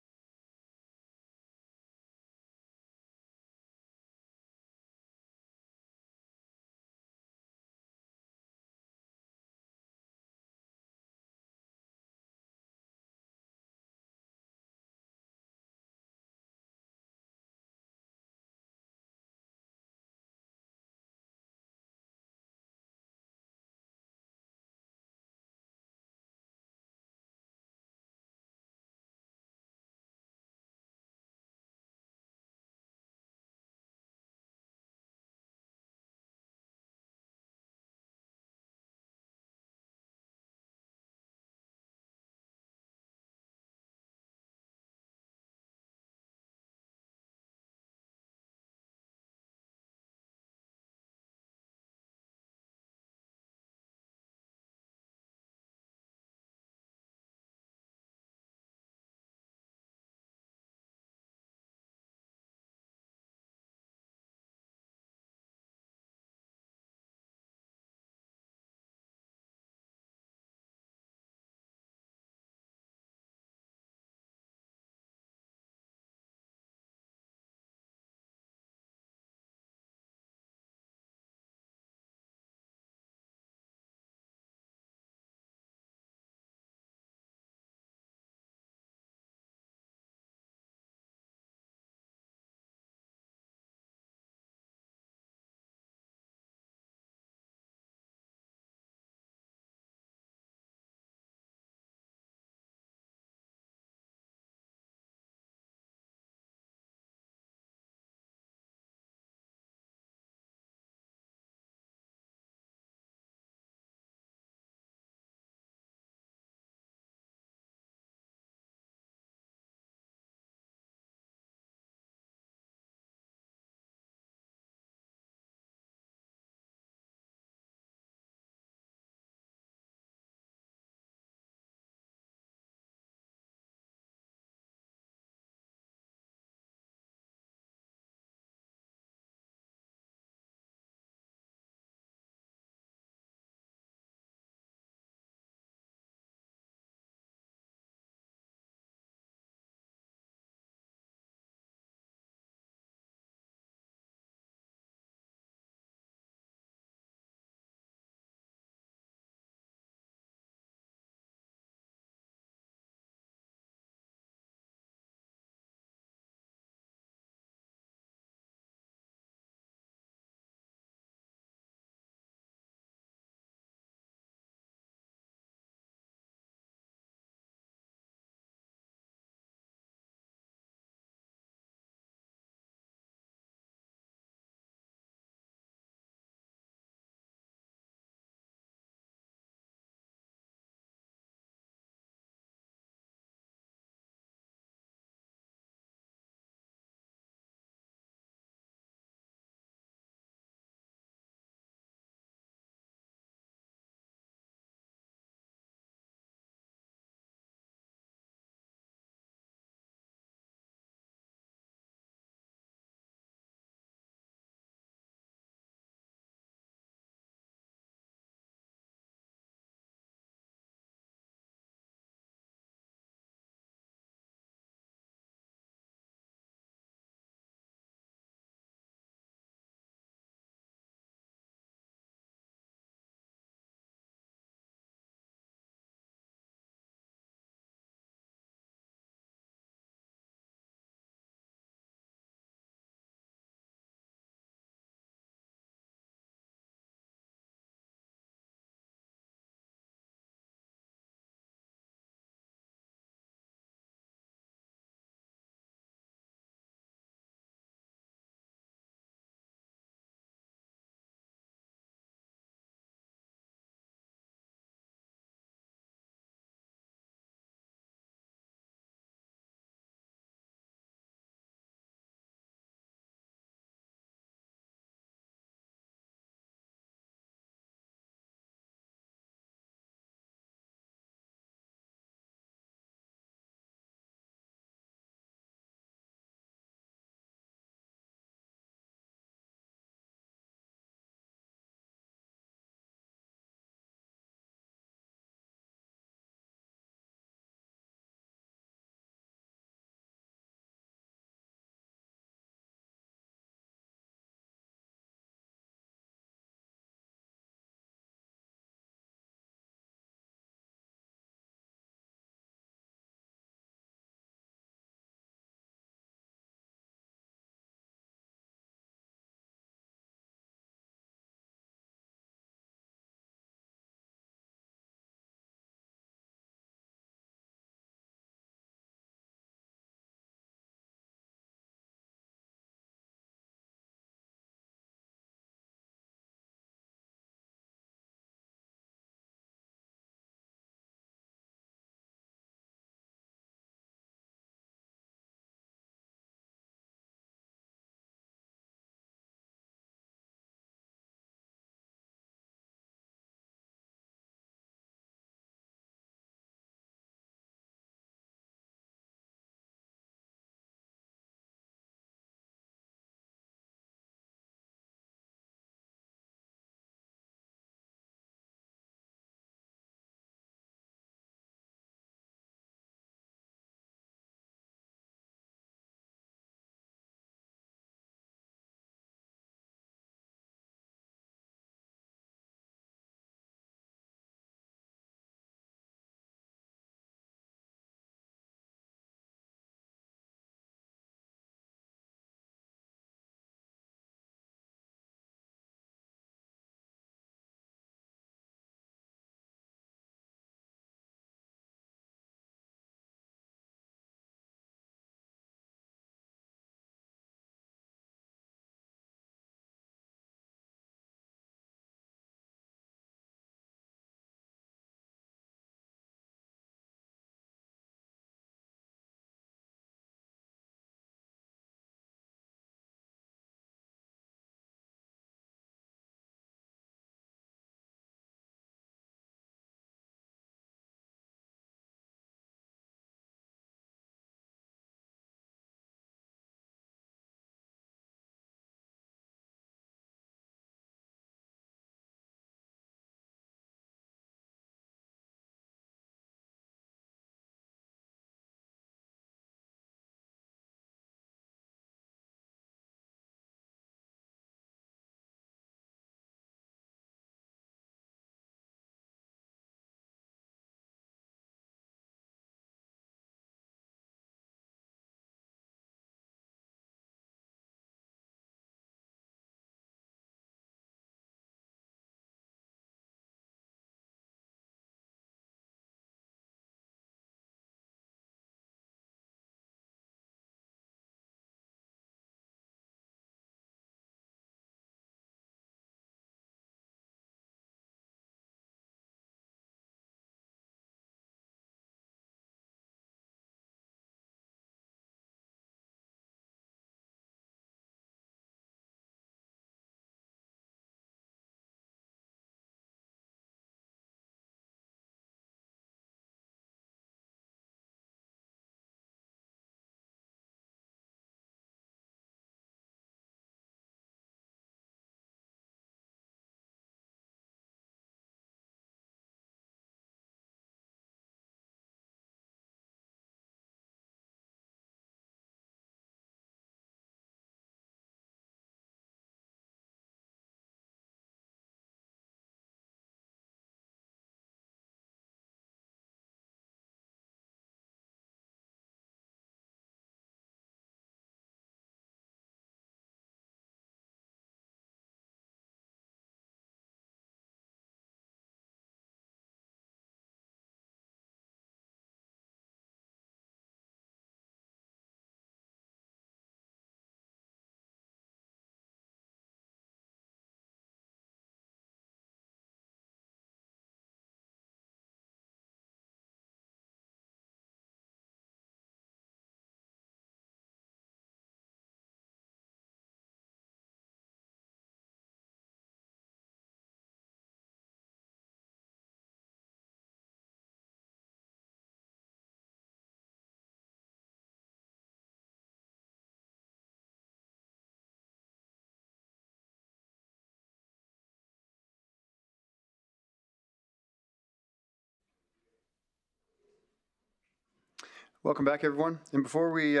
Welcome back, everyone. And before we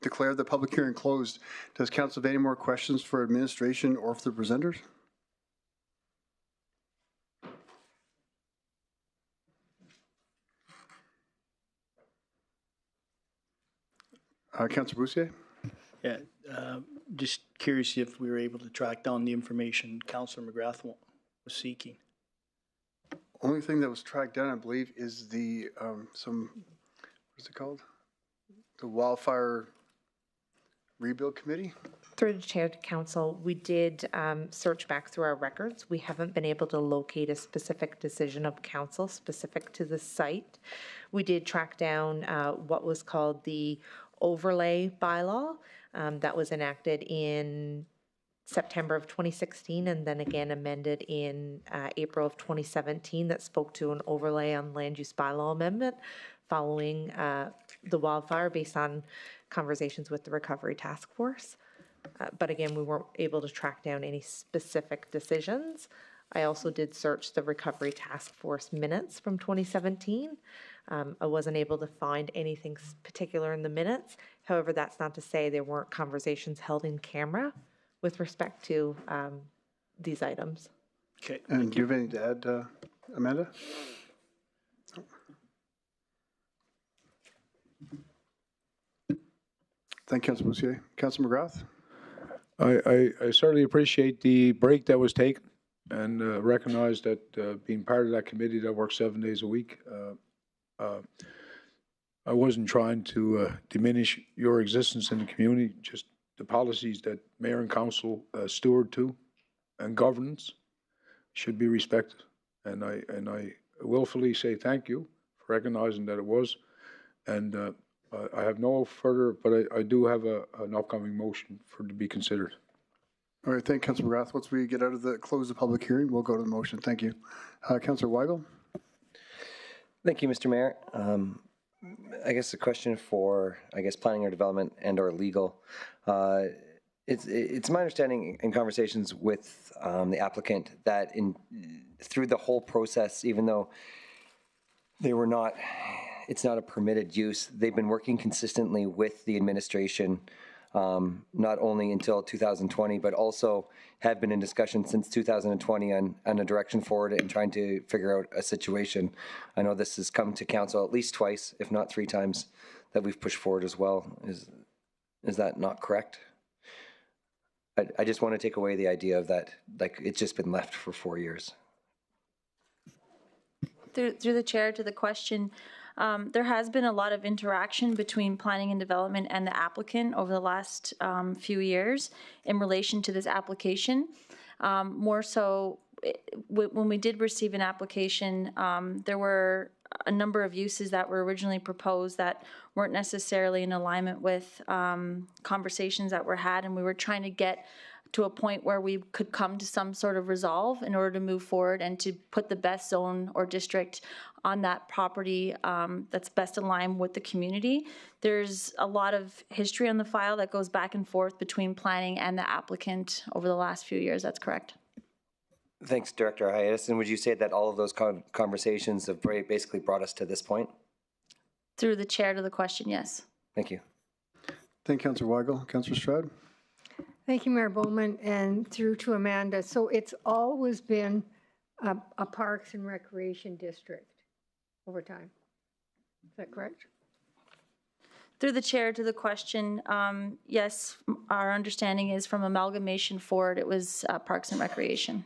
declare the public hearing closed, does council have any more questions for administration or for the presenters? Councillor Bussieres? Yeah, just curious if we were able to track down the information Councillor McGrath was seeking. Only thing that was tracked down, I believe, is the what's it called? The Wildfire Rebuild Committee? Through the chair to council, we did search back through our records. We haven't been able to locate a specific decision of council specific to the site. We did track down what was called the overlay bylaw that was enacted in September of 2016 and then again amended in April of 2017 that spoke to an overlay on land use bylaw amendment following the wildfire based on conversations with the recovery task force. But again, we weren't able to track down any specific decisions. I also did search the recovery task force minutes from 2017. I wasn't able to find anything particular in the minutes. However, that's not to say there weren't conversations held in camera with respect to these items. Okay. And do you have anything to add, Amanda? Thank you, Councillor Bussieres. Councillor McGrath? I certainly appreciate the break that was taken and recognize that being part of that committee that works 7 days a week, I wasn't trying to diminish your existence in the community, just the policies that mayor and council steward to and governance should be respected. And I willfully say thank you for recognizing that it was. And I have no further, but I do have an upcoming motion to be considered. All right, thank you, Councillor McGrath. Once we get out of close the public hearing, we'll go to the motion. Thank you. Councillor Weigel? Thank you, Mr. Mayor. I guess the question for, planning or development and or legal. It's my understanding in conversations with the applicant that through the whole process, even though they were not, it's not a permitted use, they've been working consistently with the administration, not only until 2020, but also have been in discussion since 2020 on a direction forward and trying to figure out a situation. I know this has come to council at least twice, if not 3 times, that we've pushed forward as well. Is that not correct? I just want to take away the idea of that, like, it's just been left for 4 years. Through the chair to the question, there has been a lot of interaction between planning and development and the applicant over the last few years in relation to this application. More so, when we did receive an application, there were a number of uses that were originally proposed that weren't necessarily in alignment with conversations that were had, and we were trying to get to a point where we could come to some sort of resolve in order to move forward and to put the best zone or district on that property that's best aligned with the community. There's a lot of history on the file that goes back and forth between planning and the applicant over the last few years. That's correct. Thanks, Director Hiatus. And would you say that all of those conversations have basically brought us to this point? Through the chair to the question, yes. Thank you. Thank you, Councillor Weigel. Councillor Stroud? Thank you, Mayor Bowman, and through to Amanda. So it's always been a Parks and Recreation District over time. Is that correct? Through the chair to the question, yes, our understanding is from amalgamation forward, it was Parks and Recreation.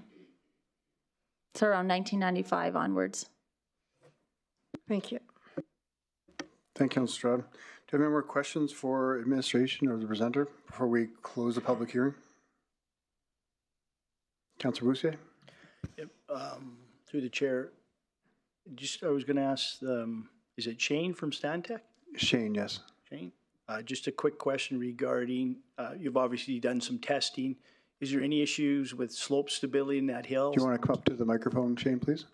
So around 1995 onwards. Thank you. Thank you, Councillor Stroud. Do you have any more questions for administration or the presenter before we close the public hearing? Councillor Bussieres? Yep. Through the chair, I was going to ask, is it Shane from Stantec? Shane, yes. Shane? Just a quick question regarding, you've obviously done some testing. Is there any issues with slope stability in that hill? Do you want to come up to the microphone, Shane, please?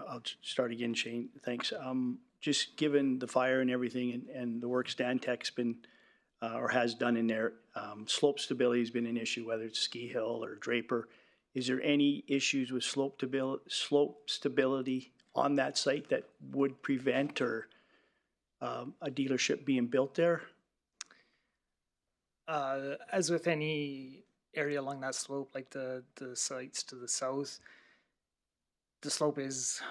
I'll start again, Shane. Thanks. Just given the fire and everything and the work Stantec's been or has done in there, slope stability has been an issue, whether it's Ski Hill or Draper. is there any issues with slope stability on that site that would prevent or a dealership being built there? As with any area along that slope, like the sites to the south, the slope is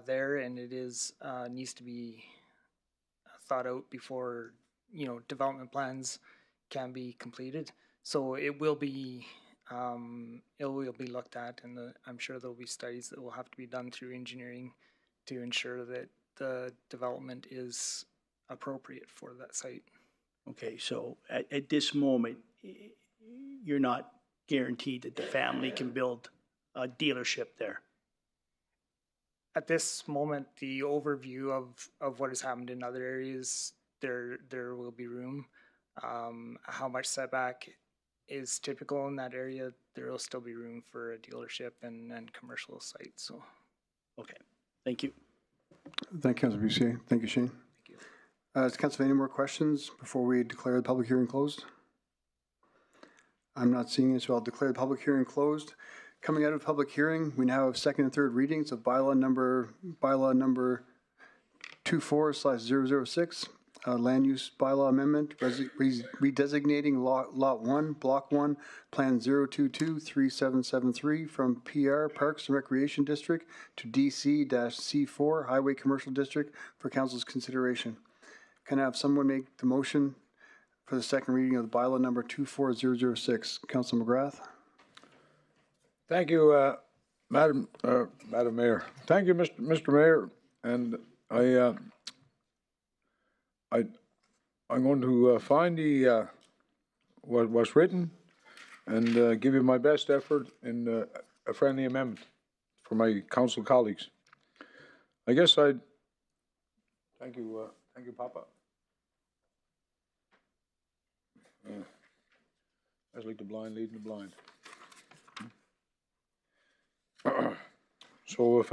there, and it is needs to be thought out before development plans can be completed. So it will be looked at, and I'm sure there'll be studies that will have to be done through engineering to ensure that the development is appropriate for that site. Okay, so at this moment, you're not guaranteed that the family can build a dealership there? At this moment, the overview of what has happened in other areas, there will be room. How much setback is typical in that area, there will still be room for a dealership and commercial sites. So, okay, thank you. Thank you, Councillor Bussieres. Thank you, Shane. Thank you. Does Council have any more questions before we declare the public hearing closed? I'm not seeing it, so I'll declare the public hearing closed. Coming out of public hearing, we now have second and third readings of bylaw number 24/006, land use bylaw amendment, redesignating lot 1, block 1, plan 0223773 from PR Parks and Recreation District to DC-C4 Highway Commercial District for council's consideration. Can I have someone make the motion for the second reading of the bylaw number 24/006? Councilor McGrath. Thank you, Madam Mayor. Thank you, Mr. Mayor. And I'm going to find the what's written and give you my best effort in a friendly amendment for my council colleagues. I guess thank you, Papa. That's like the blind leading the blind. So if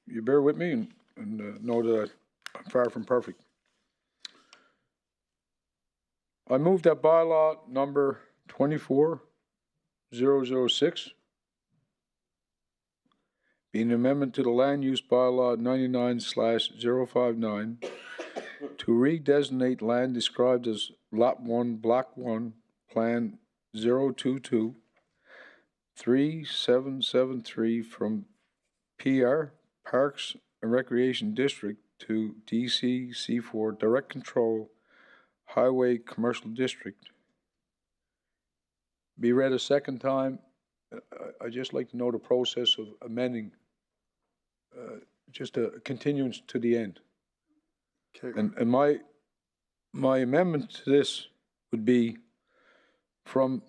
you bear with me and know that I'm far from perfect. I move that bylaw number 24/006 be an amendment to the land use bylaw 99/059 to redesignate land described as Lot 1, Block 1, Plan 0223773 from PR, Parks and Recreation District to DC-C4 Direct Control Highway Commercial District. Be read a second time. I'd just like to know the process of amending, just a continuance to the end. Okay. And my amendment to this would be from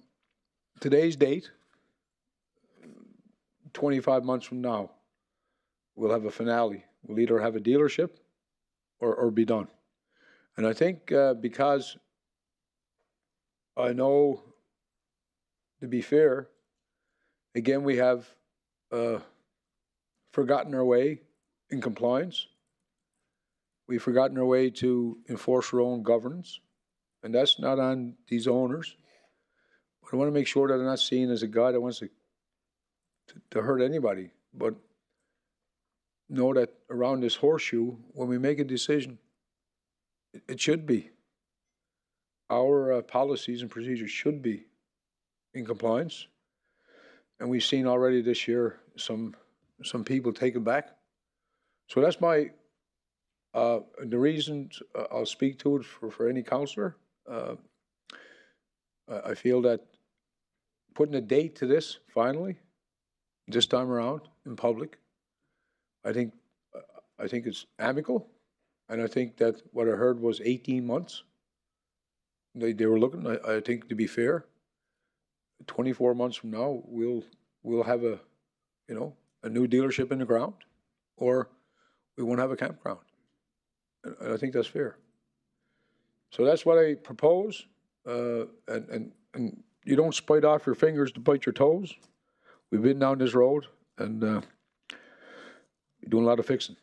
today's date, 25 months from now, we'll have a finale. We'll either have a dealership or be done. And I think because I know, to be fair, again, we have forgotten our way in compliance. We've forgotten our way to enforce our own governance, and that's not on these owners. But I want to make sure that I'm not seen as a guy that wants to hurt anybody, but know that around this horseshoe, when we make a decision, it should be. Our policies and procedures should be in compliance. And we've seen already this year some people taken back. So that's my, the reasons I'll speak to it for any councillor. I feel that putting a date to this, finally, this time around in public, I think it's amicable. And I think that what I heard was 18 months. They were looking, I think, to be fair, 24 months from now, we'll have a new dealership in the ground, or we won't have a campground. And I think that's fair. So that's what I propose. And you don't spite off your fingers to bite your toes. We've been down this road, and you're doing a lot of fixing.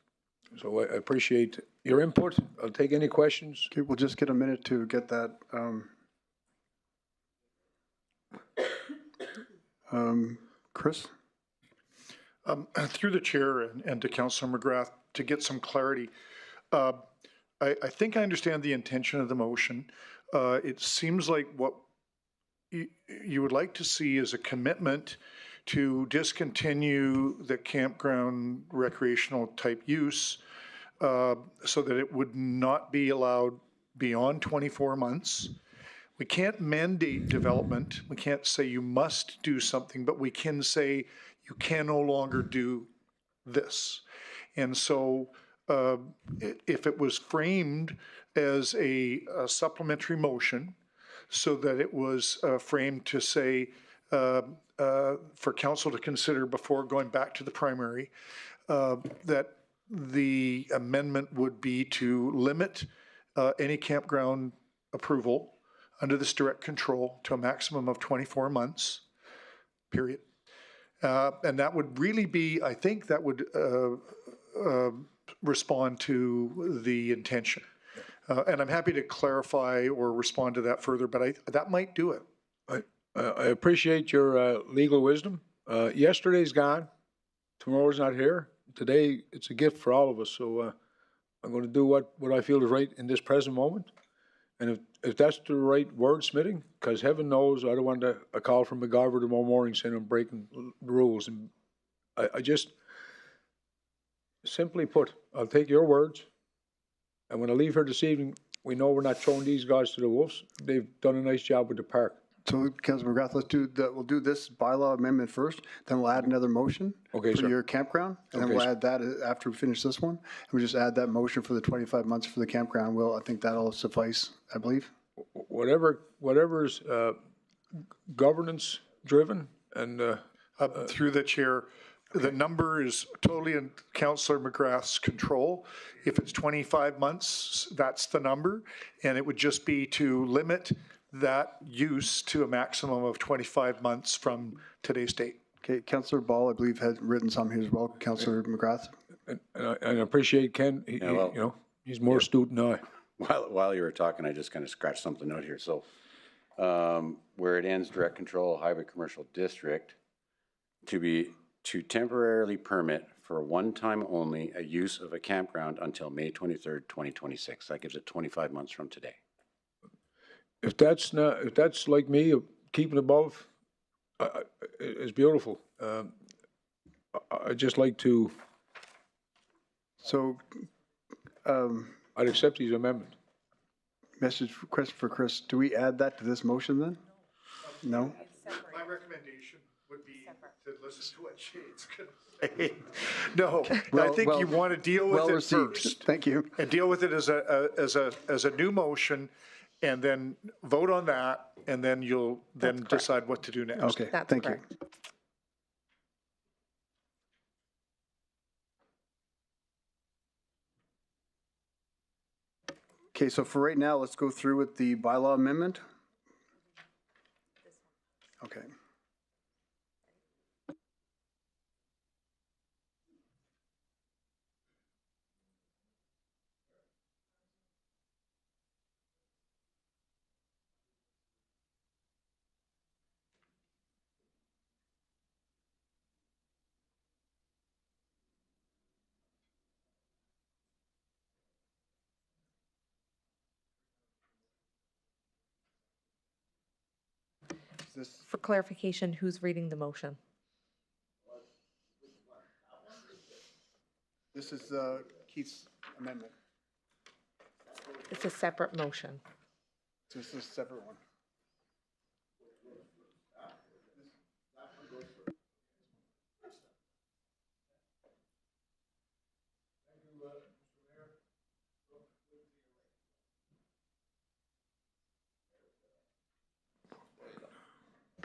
So I appreciate your input. I'll take any questions. Okay, we'll just get a minute to get that. Chris? Through the chair and to Councillor McGrath, to get some clarity, I think I understand the intention of the motion. It seems like what you would like to see is a commitment to discontinue the campground recreational type use so that it would not be allowed beyond 24 months. We can't mandate development. We can't say you must do something, but we can say you can no longer do this. And so if it was framed as a supplementary motion, so that it was framed to say for council to consider before going back to the primary, that the amendment would be to limit any campground approval under this direct control to a maximum of 24 months, period. And that would really be, I think that would respond to the intention. And I'm happy to clarify or respond to that further, but that might do it. I appreciate your legal wisdom. Yesterday's gone. Tomorrow's not here. Today, it's a gift for all of us. So I'm going to do what I feel is right in this present moment. And if that's the right wordsmithing, because heaven knows I don't want a call from McGarver tomorrow morning saying I'm breaking the rules. And I just, simply put, I'll take your words. And when I leave here this evening, we know we're not throwing these guys to the wolves. They've done a nice job with the park. So, Councilor McGrath, we'll do this bylaw amendment first, then we'll add another motion for your campground, and then we'll add that after we finish this one. And we just add that motion for the 25 months for the campground. I think that'll suffice, I believe. Whatever's governance driven and through the chair, the number is totally in Councillor McGrath's control. If it's 25 months, that's the number, and it would just be to limit that use to a maximum of 25 months from today's date. Okay, Councillor Ball, I believe, had written something here as well. Councillor McGrath. And I appreciate Ken. He's more astute than I. While you were talking, I just kind of scratched something out here. So where it ends, direct control, highway commercial district, to temporarily permit for one time only a use of a campground until May 23rd, 2026. That gives it 25 months from today. If that's like me, keeping above, it's beautiful. I'd just like to. So, I'd accept his amendment. Message request for Chris. Do we add that to this motion then? No. My recommendation would be to listen to what Shade's going to say. No, I think you want to deal with it first. Thank you. And deal with it as a new motion, and then vote on that, and then you'll decide what to do next. Okay, thank you. Okay, so for right now, let's go through with the bylaw amendment. Okay. For clarification, who's reading the motion? This is Keith's amendment. It's a separate motion. So this is a separate one.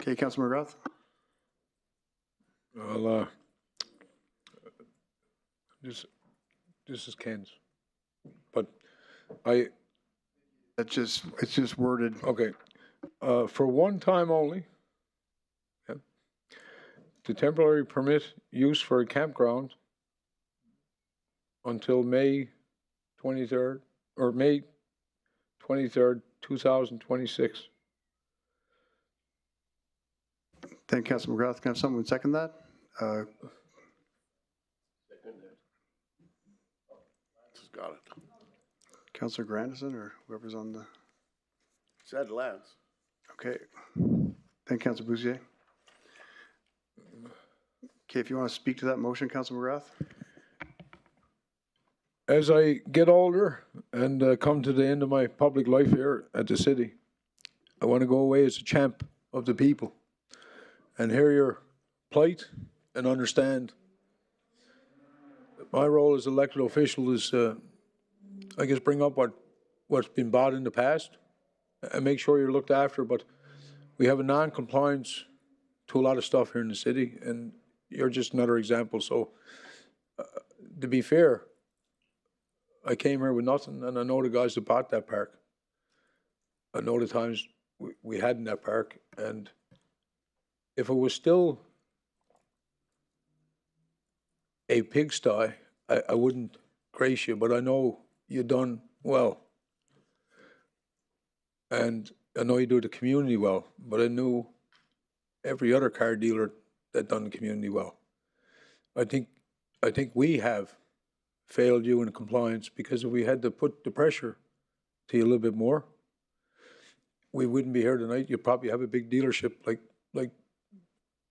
Okay, Councilor McGrath. Well, this is Ken's, but it's just worded. Okay, for one time only, to temporarily permit use for a campground until May 23rd or May 23rd, 2026. Thank you, Councilor McGrath. Can I have someone second that? Just got it. Councilor Grandison or whoever's on the, Said Lance. okay. Thank you, Councilor Bussieres. Okay, if you want to speak to that motion, Councilor McGrath. As I get older and come to the end of my public life here at the city, I want to go away as a champ of the people and hear your plight and understand that my role as elected official is, I guess, bring up what's been bought in the past and make sure you're looked after. But we have a non-compliance to a lot of stuff here in the city, and you're just another example. So, to be fair, I came here with nothing, and I know the guys that bought that park. I know the times we had in that park, and if it was still a pigsty, I wouldn't grace you, but I know you done well. And I know you do the community well, but I knew every other car dealer that done the community well. I think we have failed you in compliance, because if we had to put the pressure to you a little bit more, we wouldn't be here tonight. You'd probably have a big dealership, like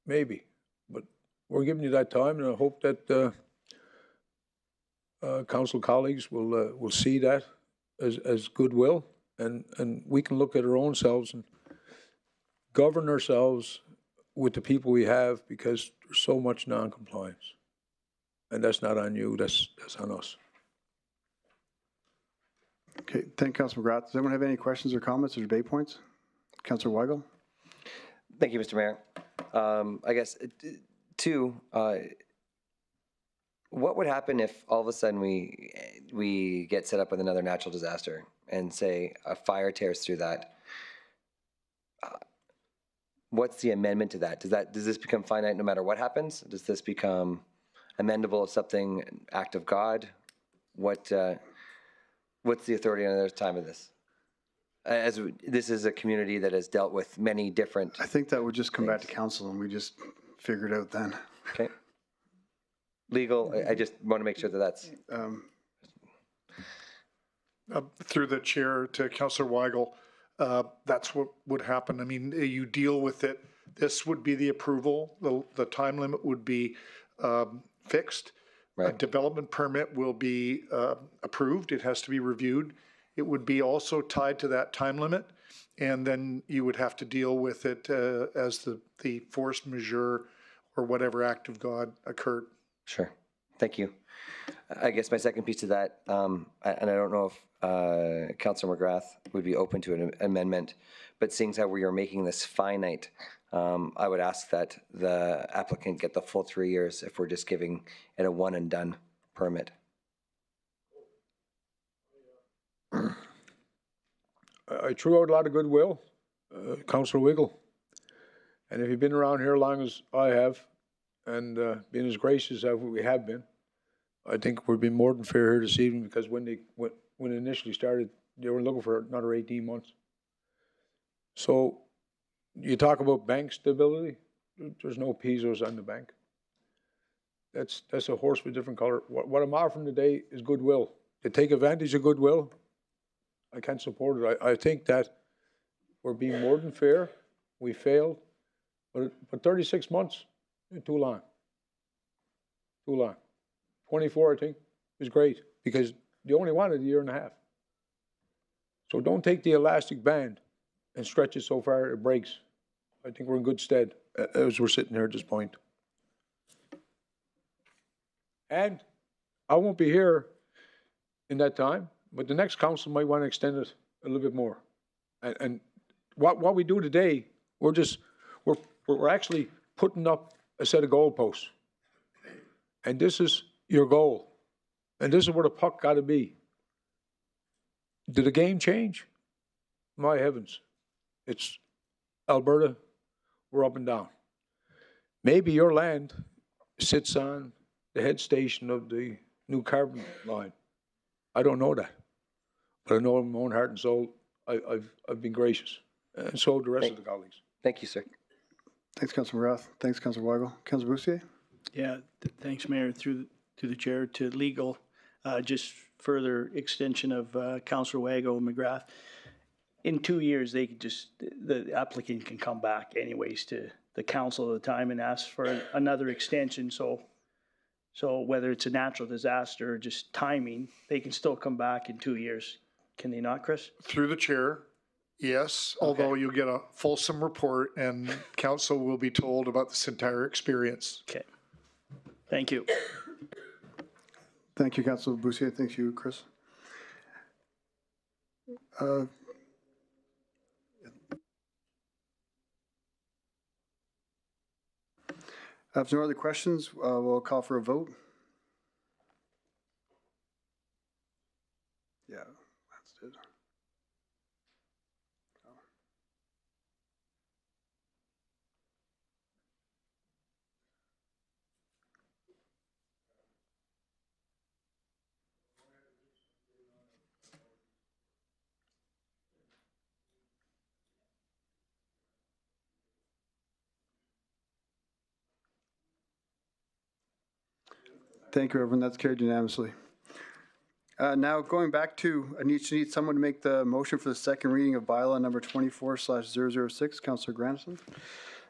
maybe. But we're giving you that time, and I hope that council colleagues will see that as goodwill, and we can look at our own selves and govern ourselves with the people we have, because there's so much non-compliance. And that's not on you, that's on us. Okay, thank you, Councilor McGrath. Does anyone have any questions or comments or debate points? Councilor Weigel? Thank you, Mr. Mayor. I guess, two, what would happen if all of a sudden we get set up with another natural disaster and say a fire tears through that? What's the amendment to that? Does this become finite no matter what happens? Does this become amendable of something, an act of God? What's the authority on the time of this? This is a community that has dealt with many different. I think that would just come back to council and we just figure it out then. Okay. Legal, I just want to make sure that that's. Through the chair to Councillor Weigel, that's what would happen. I mean, you deal with it. This would be the approval. The time limit would be fixed. Right. A development permit will be approved. It has to be reviewed. It would be also tied to that time limit, and then you would have to deal with it as the force majeure or whatever act of God occurred. Sure. Thank you. I guess my second piece to that, and I don't know if Councillor McGrath would be open to an amendment, but seeing as how we are making this finite, I would ask that the applicant get the full 3 years if we're just giving it a one and done permit. I threw out a lot of goodwill, Councillor Wiggle. And if you've been around here as long as I have, and been as gracious as we have been, I think we've been more than fair here this evening, because when they initially started, they were looking for another 18 months. So you talk about bank stability, there's no pesos on the bank. That's a horse with a different color. What I'm offering today is goodwill. To take advantage of goodwill, I can't support it. I think that we're being more than fair. We failed, but 36 months is too long. Too long. 24, I think, is great, because you only wanted a year and a half. So don't take the elastic band and stretch it so far it breaks. I think we're in good stead as we're sitting here at this point. And I won't be here in that time, but the next council might want to extend it a little bit more. And what we do today, we're actually putting up a set of goalposts. And this is your goal. And this is where the puck got to be. Did the game change? My heavens. It's Alberta, we're up and down. Maybe your land sits on the head station of the new carbon line. I don't know that. But I know in my own heart and soul, I've been gracious. And so the rest of the colleagues. Thank you, sir. Thanks, Councillor Rath. Thanks, Councillor Weigel. Councillor Bussiere? Yeah, thanks, Mayor, through the chair to legal. Just further extension of Councillor Wago and McGrath. In 2 years, they could just, the applicant can come back anyways to the council at the time and ask for another extension. So whether it's a natural disaster or just timing, they can still come back in 2 years. Can they not, Chris? Through the chair, yes, although you'll get a fulsome report and council will be told about this entire experience. Okay. Thank you. Thank you, Councillor Bussiere. Thank you, Chris. If there are no other questions, we'll call for a vote. Yeah, that's it. Thank you, everyone. That's carried unanimously. Now going back to, I need someone to make the motion for the second reading of bylaw number 24/006. Councillor Grandison.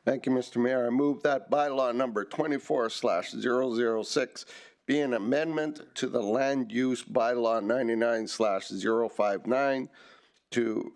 Thank you, Mr. Mayor. I move that bylaw number 24/006 be an amendment to the land use bylaw 99/059 to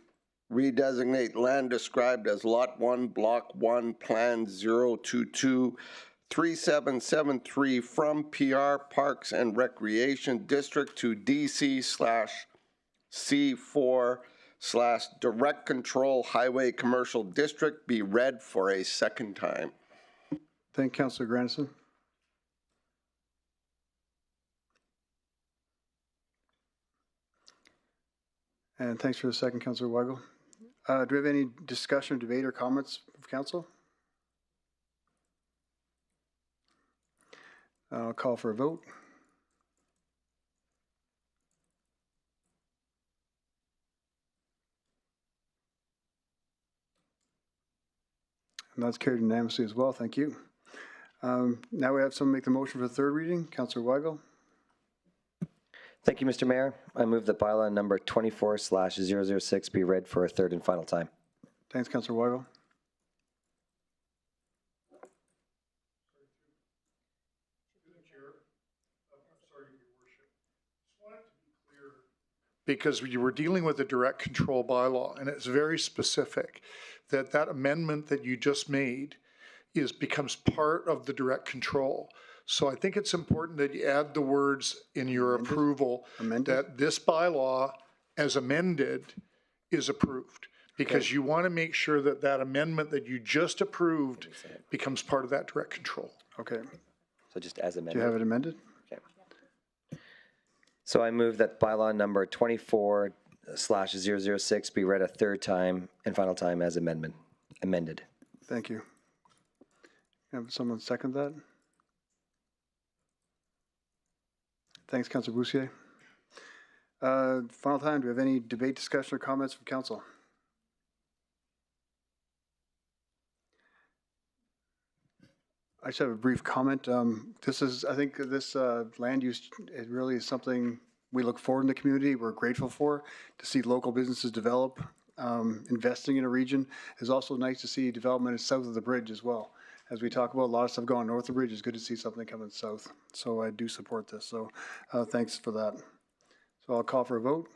redesignate land described as Lot 1, Block 1, Plan 0223773 from PR Parks and Recreation District to DC/C4/Direct Control Highway Commercial District be read for a second time. Thank you, Councillor Grandison. And thanks for the second, Councillor Weigel. Do we have any discussion, debate, or comments of council? I'll call for a vote. And that's carried unanimously as well. Thank you. Now we have someone make the motion for the third reading. Councillor Weigel. Thank you, Mr. Mayor. I move that bylaw number 24/006 be read for a third and final time. Thanks, Councillor Weigel. Because you were dealing with a direct control bylaw, and it's very specific that amendment that you just made becomes part of the direct control. So I think it's important that you add the words in your approval that this bylaw as amended is approved, because you want to make sure that that amendment that you just approved becomes part of that direct control. Okay. So just as amended. Do you have it amended? Okay. So I move that bylaw number 24/006 be read a third time and final time as amended. Thank you. Have someone second that? Thanks, Councillor Bussiere. Final time, do we have any debate, discussion, or comments from council? I just have a brief comment. I think this land use, it really is something we look forward in the community. We're grateful for, to see local businesses develop, investing in a region. It's also nice to see development south of the bridge as well. As we talk about a lot of stuff going north of the bridge, it's good to see something coming south. So I do support this. So thanks for that. So I'll call for a vote.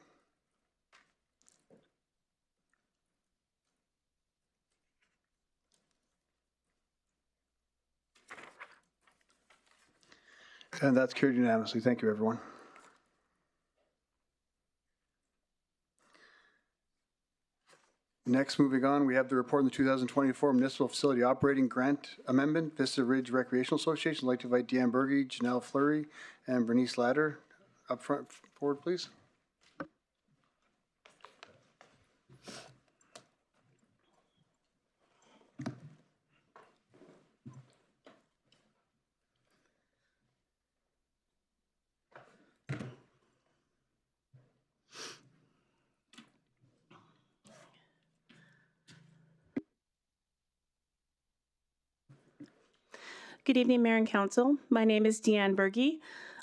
And that's carried unanimously. Thank you, everyone. Next, moving on, we have the report on the 2024 Municipal Facility Operating Grant Amendment, Vista Ridge Recreational Association. I'd like to invite Deanne Berge, Janelle Fleury, and Bernice Ladder up front forward, please. Good evening, Mayor and Council. My name is Deanne Berge.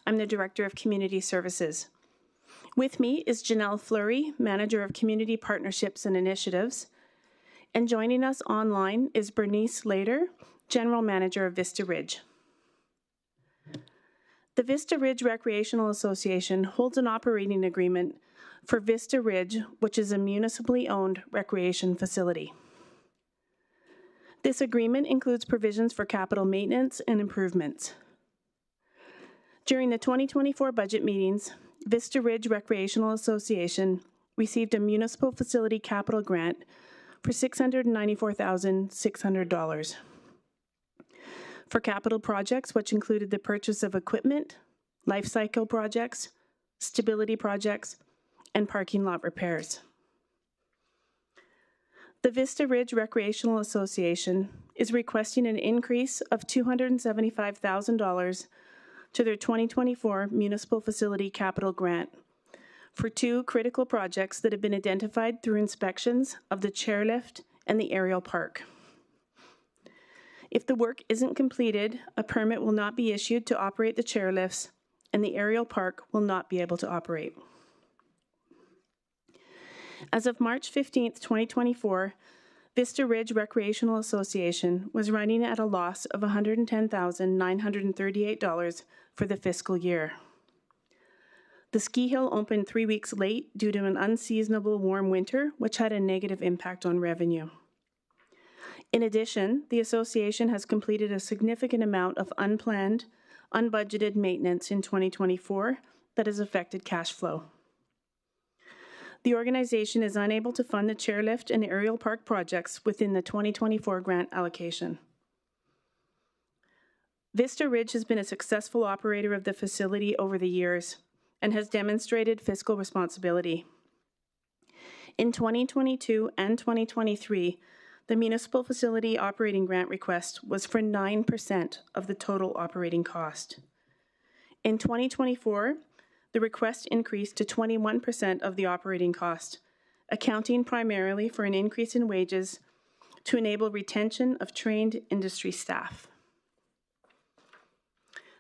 I'm the Director of Community Services. With me is Janelle Fleury, Manager of Community Partnerships and Initiatives. And joining us online is Bernice Lader, General Manager of Vista Ridge. The Vista Ridge Recreational Association holds an operating agreement for Vista Ridge, which is a municipally owned recreation facility. This agreement includes provisions for capital maintenance and improvements. During the 2024 budget meetings, Vista Ridge Recreational Association received a municipal facility capital grant for $694,600 for capital projects, which included the purchase of equipment, life cycle projects, stability projects, and parking lot repairs. The Vista Ridge Recreational Association is requesting an increase of $275,000 to their 2024 Municipal Facility Capital Grant for two critical projects that have been identified through inspections of the chairlift and the aerial park. If the work isn't completed, a permit will not be issued to operate the chairlifts, and the aerial park will not be able to operate. As of March 15th, 2024, Vista Ridge Recreational Association was running at a loss of $110,938 for the fiscal year. The ski hill opened 3 weeks late due to an unseasonable warm winter, which had a negative impact on revenue. In addition, the association has completed a significant amount of unplanned, unbudgeted maintenance in 2024 that has affected cash flow. The organization is unable to fund the chairlift and aerial park projects within the 2024 grant allocation. Vista Ridge has been a successful operator of the facility over the years and has demonstrated fiscal responsibility. In 2022 and 2023, the municipal facility operating grant request was for 9% of the total operating cost. In 2024, the request increased to 21% of the operating cost, accounting primarily for an increase in wages to enable retention of trained industry staff.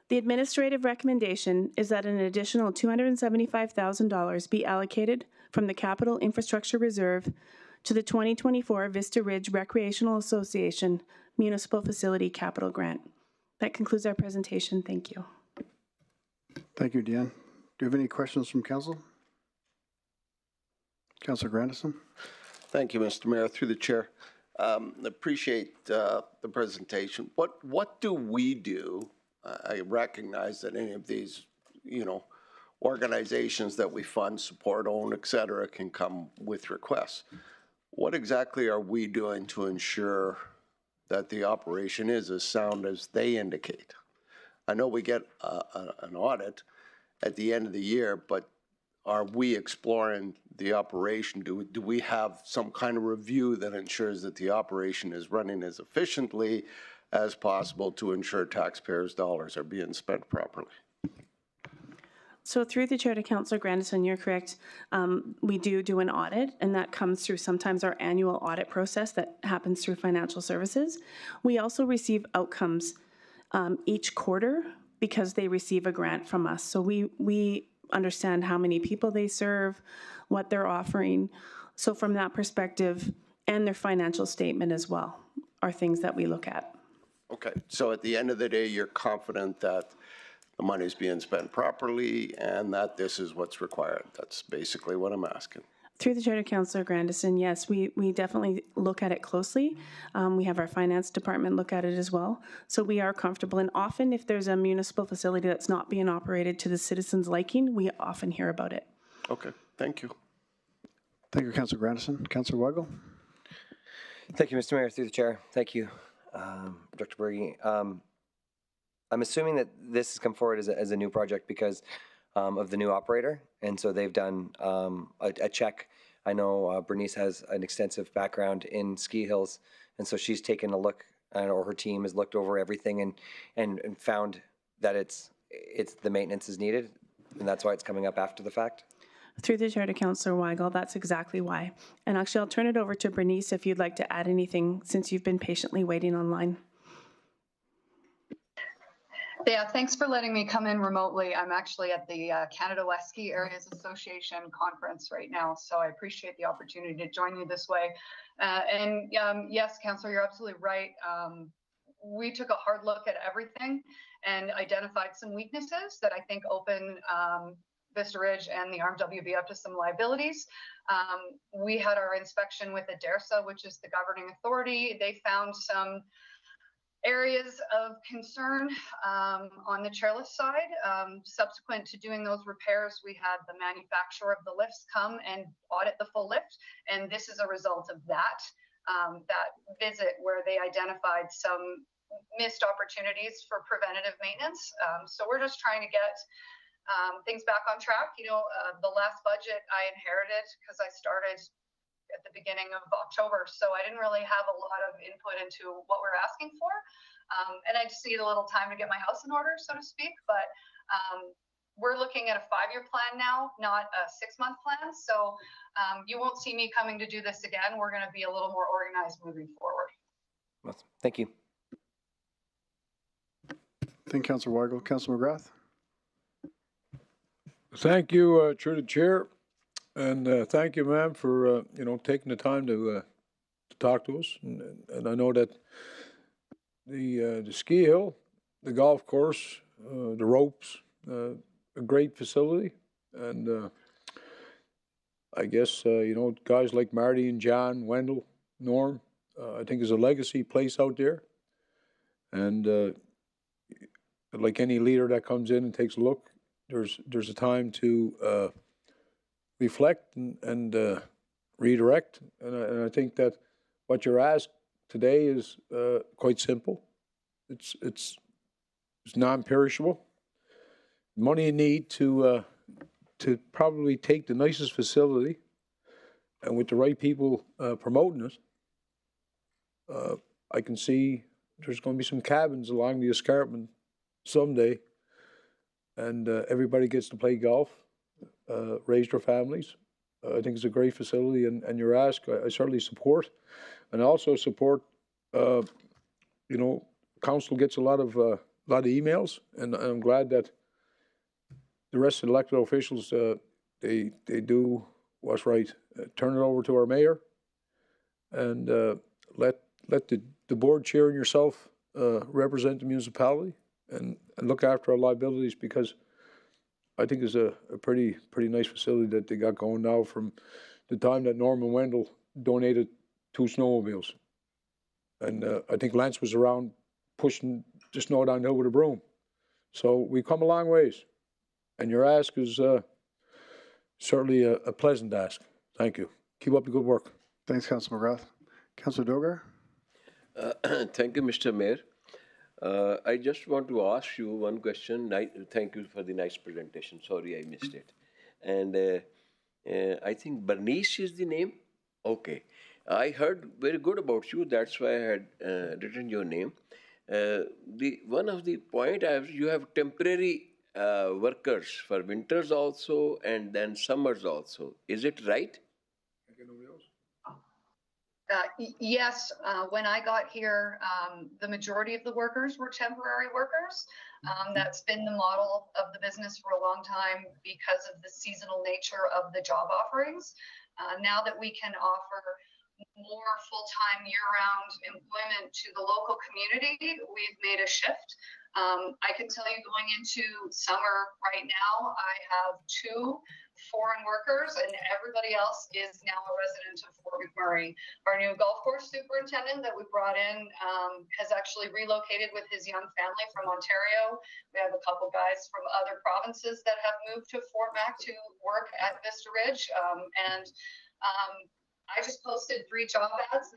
The administrative recommendation is that an additional $275,000 be allocated from the Capital Infrastructure Reserve to the 2024 Vista Ridge Recreational Association Municipal Facility Capital Grant. That concludes our presentation. Thank you. Thank you, Deanne. Do you have any questions from council? Councillor Grandison. Thank you, Mr. Mayor. Through the chair. Appreciate the presentation. What do we do? I recognize that any of these, organizations that we fund, support, own, et cetera, can come with requests. What exactly are we doing to ensure that the operation is as sound as they indicate? I know we get an audit at the end of the year, but are we exploring the operation? Do we have some kind of review that ensures that the operation is running as efficiently as possible to ensure taxpayers' dollars are being spent properly? So through the chair to Councillor Grandison, you're correct. We do an audit, and that comes through sometimes our annual audit process that happens through financial services. We also receive outcomes each quarter because they receive a grant from us. So we understand how many people they serve, what they're offering. So from that perspective, and their financial statement as well, are things that we look at. Okay, so at the end of the day, you're confident that the money is being spent properly and that this is what's required. That's basically what I'm asking. Through the chair to Councillor Grandison, yes, we definitely look at it closely. We have our finance department look at it as well. So we are comfortable. And often if there's a municipal facility that's not being operated to the citizens' liking, we often hear about it. Okay, thank you. Thank you, Councillor Grandison. Councillor Weigel. Thank you, Mr. Mayor. Through the chair. Thank you, Dr. Berge. I'm assuming that this has come forward as a new project because of the new operator, and so they've done a check. I know Bernice has an extensive background in ski hills, and so she's taken a look, or her team has looked over everything and found that it's the maintenance is needed, and that's why it's coming up after the fact. Through the chair to Councillor Weigel, that's exactly why. And actually, I'll turn it over to Bernice if you'd like to add anything since you've been patiently waiting online. Yeah, thanks for letting me come in remotely. I'm actually at the Canada West Ski Areas Association conference right now, so I appreciate the opportunity to join you this way. Yes, Councillor, you're absolutely right. We took a hard look at everything and identified some weaknesses that I think open Vista Ridge and the RMWB up to some liabilities. We had our inspection with ADERSA, which is the governing authority. They found some areas of concern on the chairlift side. Subsequent to doing those repairs, we had the manufacturer of the lifts come and audit the full lift, and this is a result of that visit where they identified some missed opportunities for preventative maintenance. So we're just trying to get things back on track. You know, the last budget I inherited because I started at the beginning of October, so I didn't really have a lot of input into what we're asking for, and I just need a little time to get my house in order, so to speak. But we're looking at a 5-year plan now, not a 6-month plan, so you won't see me coming to do this again. We're going to be a little more organized moving forward. Awesome. Thank you. Thank you, Councillor Weigel. Councillor McGrath. Thank you, through the chair, and thank you, ma'am, for taking the time to talk to us. And I know that the ski hill, the golf course, the ropes, a great facility, and I guess guys like Marty and John, Wendell, Norm, I think is a legacy place out there, and like any leader that comes in and takes a look, there's a time to reflect and redirect, and I think that what you're asked today is quite simple. It's non-perishable. Money you need to probably take the nicest facility, and with the right people promoting it, I can see there's going to be some cabins along the escarpment someday, and everybody gets to play golf, raise their families. I think it's a great facility, and your ask, I certainly support, and also support. Council gets a lot of emails, and I'm glad that the rest of the elected officials they do what's right. Turn it over to our mayor, and let the board chair and yourself represent the municipality and look after our liabilities, because I think it's a pretty nice facility that they got going now from the time that Norman Wendell donated 2 snowmobiles. And I think Lance was around pushing the snow downhill with a broom. So we've come a long ways. And your ask is certainly a pleasant ask. Thank you. Keep up the good work. Thanks, Councillor McGrath. Councillor Dogar. Thank you, Mr. Mayor. I just want to ask you one question. Thank you for the nice presentation. Sorry I missed it. And I think Bernice is the name. Okay. I heard very good about you. That's why I had written your name. One of the point you have temporary workers for winters also and then summers also. Is it right? Yes, when I got here, the majority of the workers were temporary workers. That's been the model of the business for a long time because of the seasonal nature of the job offerings. Now that we can offer more full-time year-round employment to the local community, we've made a shift. I can tell you, going into summer right now, I have 2 foreign workers, and everybody else is now a resident of Fort McMurray. Our new golf course superintendent that we brought in has actually relocated with his young family from Ontario. We have a couple guys from other provinces that have moved to Fort Mac to work at Vista Ridge, and I just posted 3 job ads,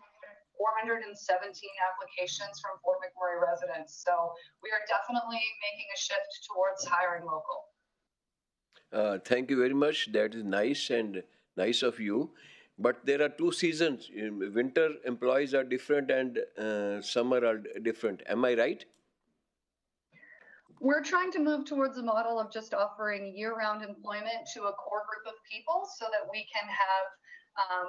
417 applications from Fort McMurray residents. So we are definitely making a shift towards hiring local. Thank you very much. That is nice and nice of you. But there are 2 seasons. Winter employees are different and summer are different. Am I right? We're trying to move towards a model of just offering year-round employment to a core group of people so that we can have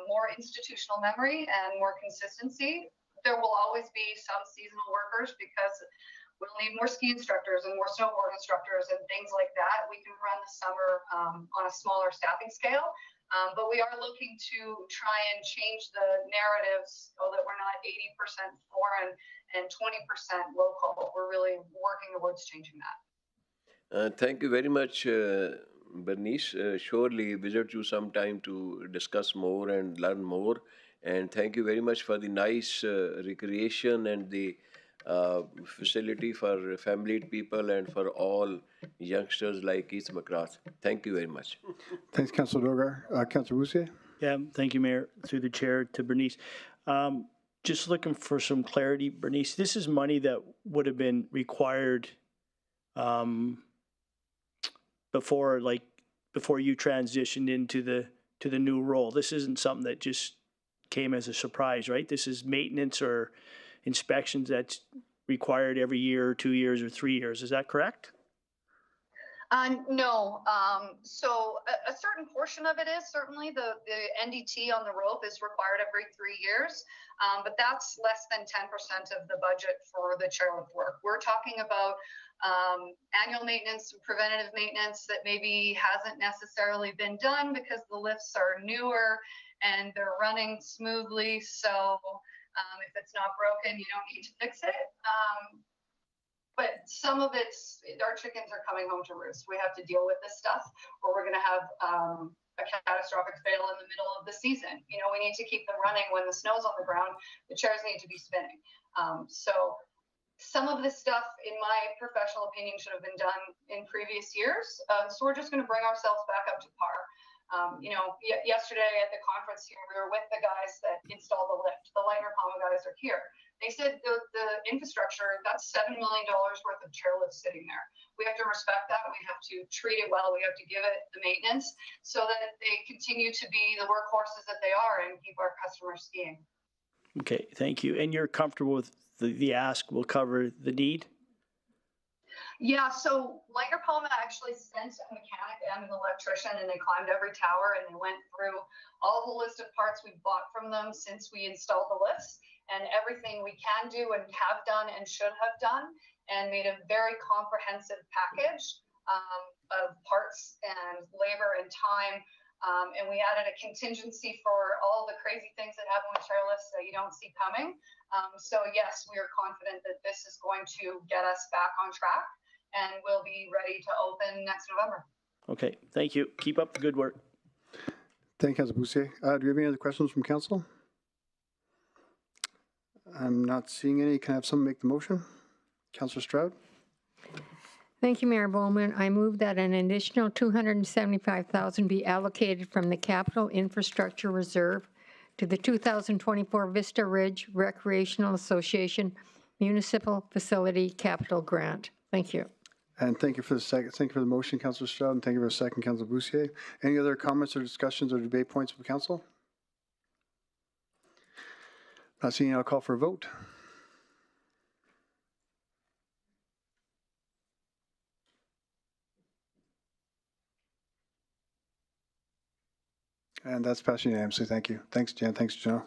more institutional memory and more consistency. There will always be some seasonal workers because We'll need more ski instructors and more snowboard instructors and things like that. We can run the summer on a smaller staffing scale. But we are looking to try and change the narratives so that we're not 80% foreign and 20% local. We're really working towards changing that. Thank you very much, Bernice. Surely visit you sometime to discuss more and learn more. And thank you very much for the nice recreation and the facility for familied people and for all youngsters like East McGrath. Thank you very much. Thanks, Councillor Dogar. Councillor Bussieres? Yeah, thank you, Mayor, through the chair to Bernice. Just looking for some clarity, Bernice, this is money that would have been required before you transitioned into the new role. This isn't something that just came as a surprise, right? This is maintenance or inspections that's required every year or 2 years or 3 years. Is that correct? No. So a certain portion of it is certainly the NDT on the rope is required every 3 years, but that's less than 10% of the budget for the chairlift work. We're talking about annual maintenance and preventative maintenance that maybe hasn't necessarily been done because the lifts are newer and they're running smoothly. So if it's not broken, you don't need to fix it. But some of it's, our chickens are coming home to roost. We have to deal with this stuff, or we're going to have a catastrophic fail in the middle of the season. You know, we need to keep them running when the snow's on the ground. The chairs need to be spinning. So some of this stuff, in my professional opinion, should have been done in previous years. So we're just going to bring ourselves back up to par. You know, yesterday at the conference here, we were with the guys that installed the lift. The Lightner Palma guys are here. They said the infrastructure, that's $7 million worth of chairlifts sitting there. We have to respect that. We have to treat it well. We have to give it the maintenance so that they continue to be the workhorses that they are and keep our customers skiing. Okay, thank you. And you're comfortable with the ask will cover the need? Yeah, so Lightner Palma actually sent a mechanic and an electrician, and they climbed every tower and they went through all the list of parts we bought from them since we installed the lifts and everything we can do and have done and should have done, and made a very comprehensive package of parts and labor and time. And we added a contingency for all the crazy things that happen with chairlifts that you don't see coming. So yes, we are confident that this is going to get us back on track and we'll be ready to open next November. Okay, thank you. Keep up the good work. Thank you, Councillor Bussieres. Do we have any other questions from council? I'm not seeing any. Can I have someone make the motion? Councillor Stroud? Thank you, Mayor Bowman. I move that an additional $275,000 be allocated from the Capital Infrastructure Reserve to the 2024 Vista Ridge Recreational Association Municipal Facility Capital Grant. Thank you. And thank you for the second. Thank you for the motion, Councillor Stroud, and thank you for the second, Councillor Bussieres. Any other comments or discussions or debate points with council? Not seeing any. I'll call for a vote. And that's passed unanimously. Thank you. Thanks, Jan. Thanks, Joe.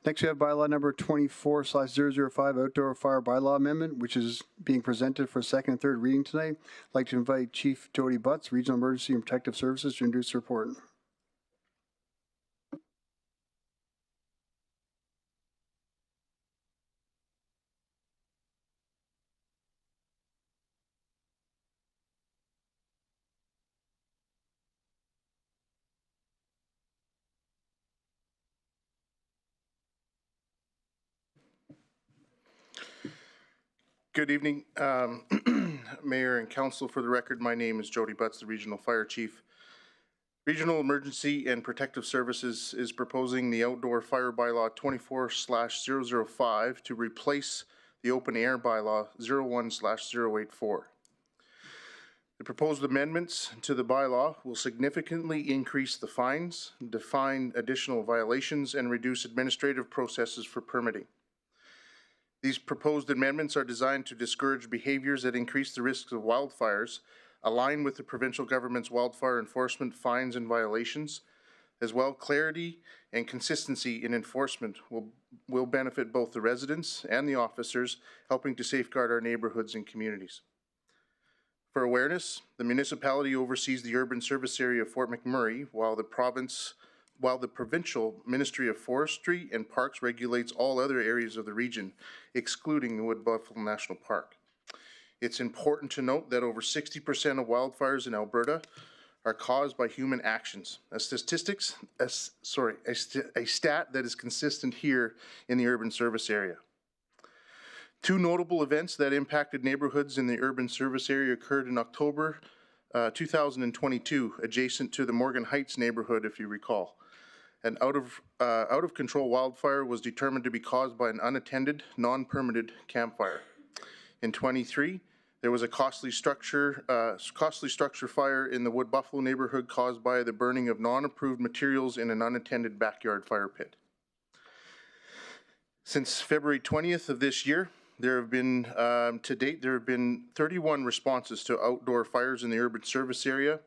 Next, we have bylaw number 24/005, Outdoor Fire Bylaw Amendment, which is being presented for second and third reading tonight. I'd like to invite Chief Jody Butts, Regional Emergency and Protective Services, to introduce the report. Good evening, Mayor and Council. For the record, my name is Jody Butts, the Regional Fire Chief. Regional Emergency and Protective Services is proposing the Outdoor Fire Bylaw 24/005 to replace the Open Air Bylaw 01/084. The proposed amendments to the bylaw will significantly increase the fines, define additional violations, and reduce administrative processes for permitting. These proposed amendments are designed to discourage behaviors that increase the risks of wildfires, align with the provincial government's wildfire enforcement fines and violations. As well, clarity and consistency in enforcement will will benefit both the residents and the officers, helping to safeguard our neighborhoods and communities. For awareness, the municipality oversees the urban service area of Fort McMurray, while the provincial Ministry of Forestry and Parks regulates all other areas of the region, excluding the Wood Buffalo National Park. It's important to note that over 60% of wildfires in Alberta are caused by human actions. A stat that is consistent here in the urban service area. Two notable events that impacted neighborhoods in the urban service area occurred in October 2022, adjacent to the Morgan Heights neighborhood, if you recall. An out of control wildfire was determined to be caused by an unattended, non-permitted campfire. In 23, there was a costly structure fire in the Wood Buffalo neighborhood caused by the burning of non-approved materials in an unattended backyard fire pit. Since February 20th of this year, there have been, to date, there have been 31 responses to outdoor fires in the urban service area.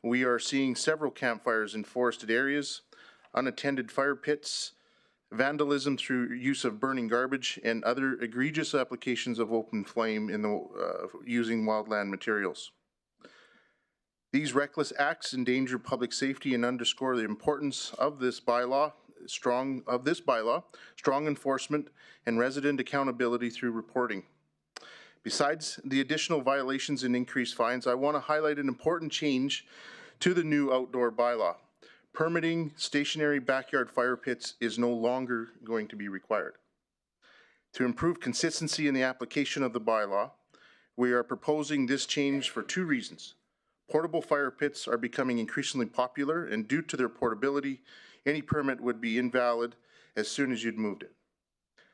We are seeing several campfires in forested areas, unattended fire pits, vandalism through use of burning garbage, and other egregious applications of open flame in the, using wildland materials. These reckless acts endanger public safety and underscore the importance of this bylaw, strong enforcement, and resident accountability through reporting. Besides the additional violations and increased fines, I want to highlight an important change to the new outdoor bylaw. Permitting stationary backyard fire pits is no longer going to be required. To improve consistency in the application of the bylaw, we are proposing this change for two reasons. Portable fire pits are becoming increasingly popular, and due to their portability, any permit would be invalid as soon as you'd moved it.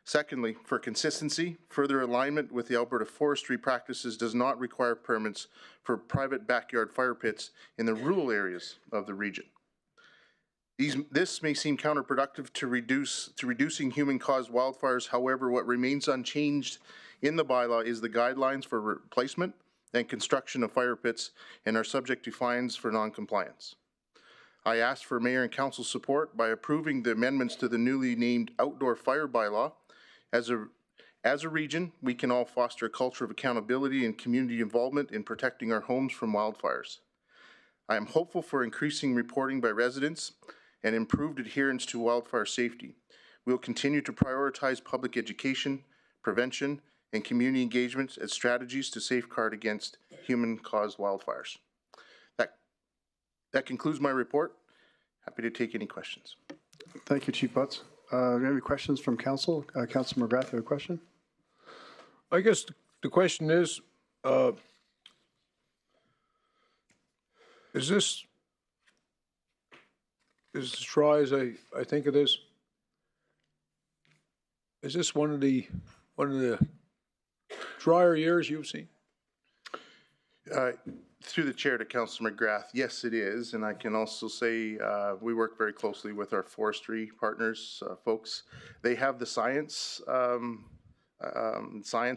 Secondly, for consistency, further alignment with the Alberta forestry practices does not require permits for private backyard fire pits in the rural areas of the region. This may seem counterproductive to reducing human-caused wildfires. However, what remains unchanged in the bylaw is the guidelines for replacement and construction of fire pits, and are subject to fines for non-compliance. I ask for Mayor and Council support by approving the amendments to the newly named Outdoor Fire Bylaw. As a region, we can all foster a culture of accountability and community involvement in protecting our homes from wildfires. I am hopeful for increasing reporting by residents and improved adherence to wildfire safety. We will continue to prioritize public education, prevention, and community engagements as strategies to safeguard against human-caused wildfires. That concludes my report. Happy to take any questions. Thank you, Chief Butts. Do you have any questions from Council? Councillor McGrath, you have a question? I guess the question is this as dry as I think it is? Is this one of the drier years you've seen? Through the chair to Councillor McGrath, yes, it is. And I can also say we work very closely with our forestry partners, folks. They have the science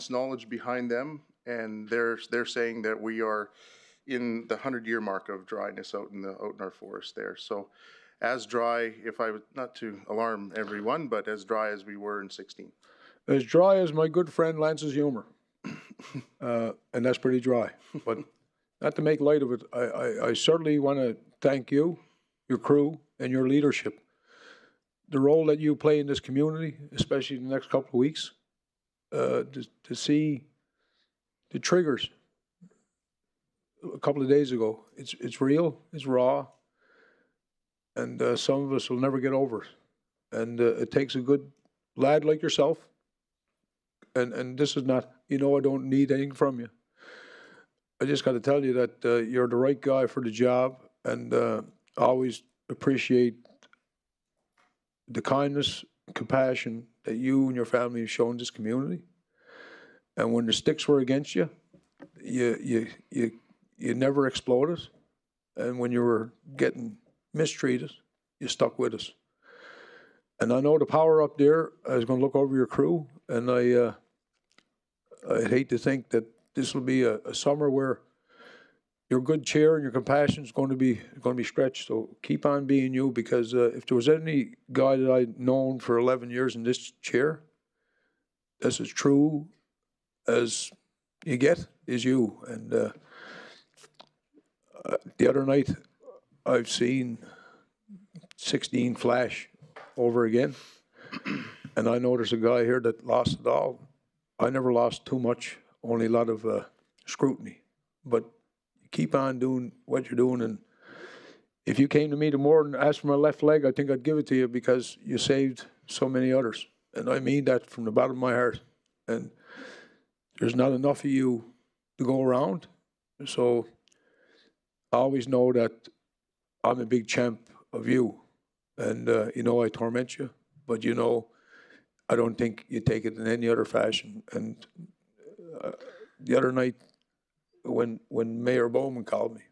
knowledge behind them, and they're saying that we are in the 100-year mark of dryness out in our forest there. So as dry, if I was not to alarm everyone, but as dry as we were in 16. As dry as my good friend Lance's humor. And that's pretty dry. But not to make light of it, I certainly want to thank you, your crew, and your leadership. The role that you play in this community, especially in the next couple of weeks, to see the triggers a couple of days ago. It's real, it's raw, and some of us will never get over it. And it takes a good lad like yourself, and this is not, I don't need anything from you. I just got to tell you that you're the right guy for the job, and I always appreciate the kindness, compassion that you and your family have shown this community. And when the sticks were against you, you never exploded. And when you were getting mistreated, you stuck with us. And I know the power up there is going to look over your crew, and I'd hate to think that this will be a summer where your good chair and your compassion is going to be stretched. So keep on being you, because if there was any guy that I'd known for 11 years in this chair, that's as true as you get, is you. And the other night, I've seen 16 flash over again, and I know there's a guy here that lost it all. I never lost too much, only a lot of scrutiny. But keep on doing what you're doing, and if you came to me tomorrow and asked for my left leg, I think I'd give it to you, because you saved so many others. And I mean that from the bottom of my heart. And there's not enough of you to go around. So I always know that I'm a big champ of you. And you know I torment you, but you know I don't think you take it in any other fashion. And the other night, when Mayor Bowman called me,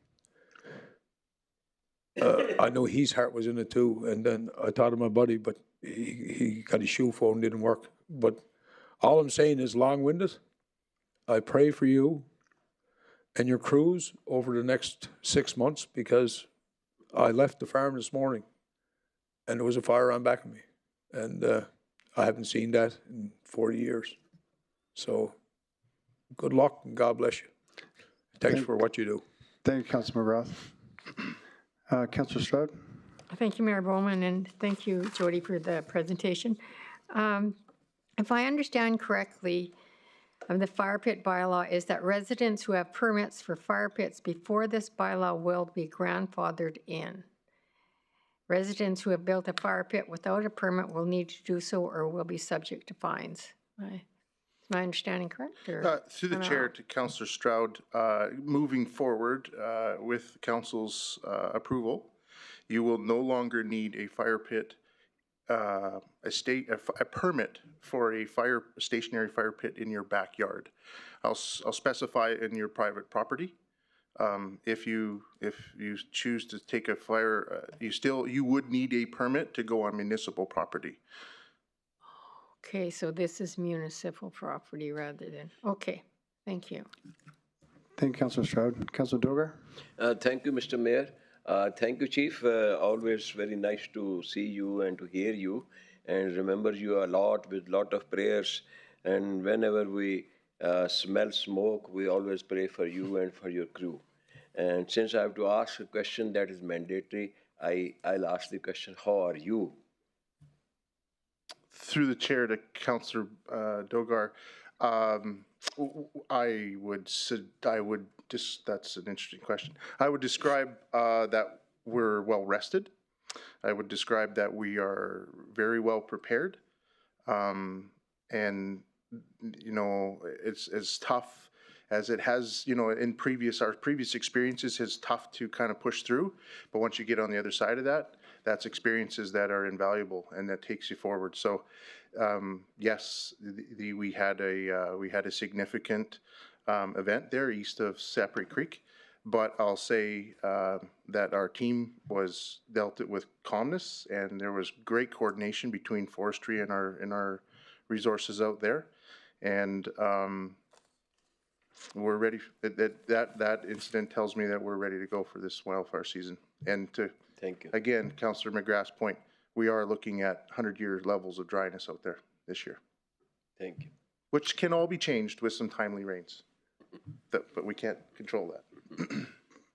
I know his heart was in it too. And then I thought of my buddy, but he got his shoe phone, didn't work. But all I'm saying is, long-winded, I pray for you and your crews over the next 6 months, because I left the farm this morning and there was a fire on back of me. And I haven't seen that in 40 years. So good luck and God bless you. Thanks for what you do. Thank you, Councilor McGrath. Councillor Stroud. Thank you, Mayor Bowman, and thank you, Jody, for the presentation. If I understand correctly, the fire pit bylaw is that residents who have permits for fire pits before this bylaw will be grandfathered in. Residents who have built a fire pit without a permit will need to do so or will be subject to fines. Is my understanding correct? Or through the chair to Councillor Stroud, moving forward with council's approval, you will no longer need a fire pit, a permit for a stationary fire pit in your backyard. I'll specify in your private property. If you choose to take a fire, you would need a permit to go on municipal property. Okay, so this is municipal property rather than, okay, thank you. Thank you, Councillor Stroud. Councillor Dogar. Thank you, Mr. Mayor. Thank you, Chief. Always very nice to see you and to hear you, and remember you a lot with lot of prayers. And whenever we smell smoke, we always pray for you and for your crew. And since I have to ask a question that is mandatory, I'll ask the question, how are you? Through the chair to Councillor Dogar, that's an interesting question. I would describe that we're well rested. I would describe that we are very well prepared. And, you know, it's as tough as it has, you know, in our previous experiences, is tough to kind of push through. But once you get on the other side of that, that's experiences that are invaluable and that takes you forward. So, yes, we had a significant event there east of Sapri Creek, but I'll say that our team dealt it with calmness, and there was great coordination between forestry and our resources out there, and we're ready. That incident tells me that we're ready to go for this wildfire season. And to thank you again, Councillor McGrath's point, we are looking at 100-year levels of dryness out there this year. Thank you. Which can all be changed with some timely rains, but we can't control that.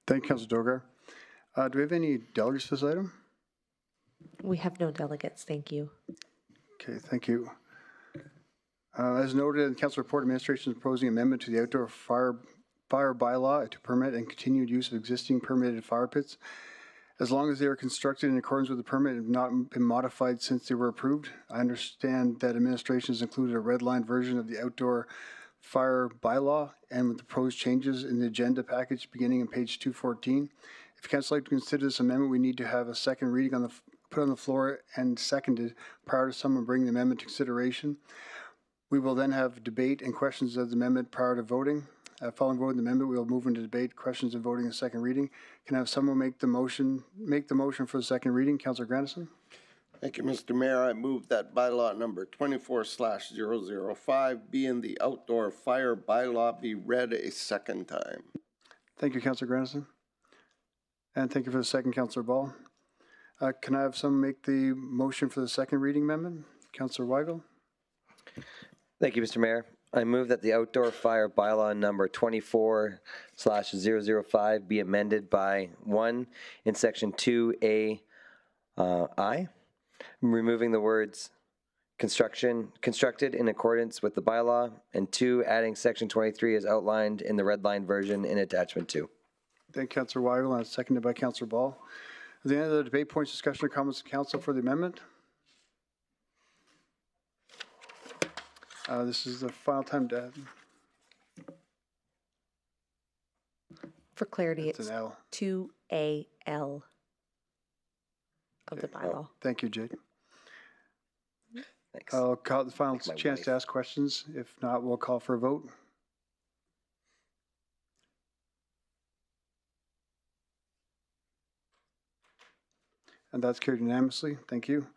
Thank you, Councillor Dogar. Do we have any delegates to this item? We have no delegates, thank you. Okay, thank you. As noted in the council report, administration is proposing amendment to the outdoor fire bylaw to permit and continued use of existing permitted fire pits, as long as they are constructed in accordance with the permit and have not been modified since they were approved. I understand that administration has included a red line version of the outdoor fire bylaw and with the proposed changes in the agenda package beginning on page 214. If council like to consider this amendment, we need to have a second reading put on the floor and seconded prior to someone bringing the amendment to consideration. We will then have debate and questions of the amendment prior to voting. Following voting the amendment, we will move into debate, questions, and voting in second reading. Can I have someone make the motion for the second reading? Councillor Grandison. Thank you, Mr. Mayor. I move that bylaw number 24/005 being the outdoor fire bylaw be read a second time. Thank you, Councillor Grandison. And thank you for the second, Councillor Ball. Can I have someone make the motion for the second reading amendment? Councillor Weigel. Thank you, Mr. Mayor. I move that the outdoor fire bylaw number 24/005 be amended by 1, in section 2A I, removing the words constructed in accordance with the bylaw, and 2, adding section 23 as outlined in the red line version in attachment 2. Thank you, Councillor Weigel, and seconded by Councillor Ball. At the end of the debate, points, discussion, or comments of council for the amendment. This is the final time to. For clarity, It's it's an L. 2AL of the bylaw. Thank you, Jade. Thanks. I'll call it the final Like my chance to wife. ask questions. If not, we'll call for a vote. And that's carried unanimously. Thank you.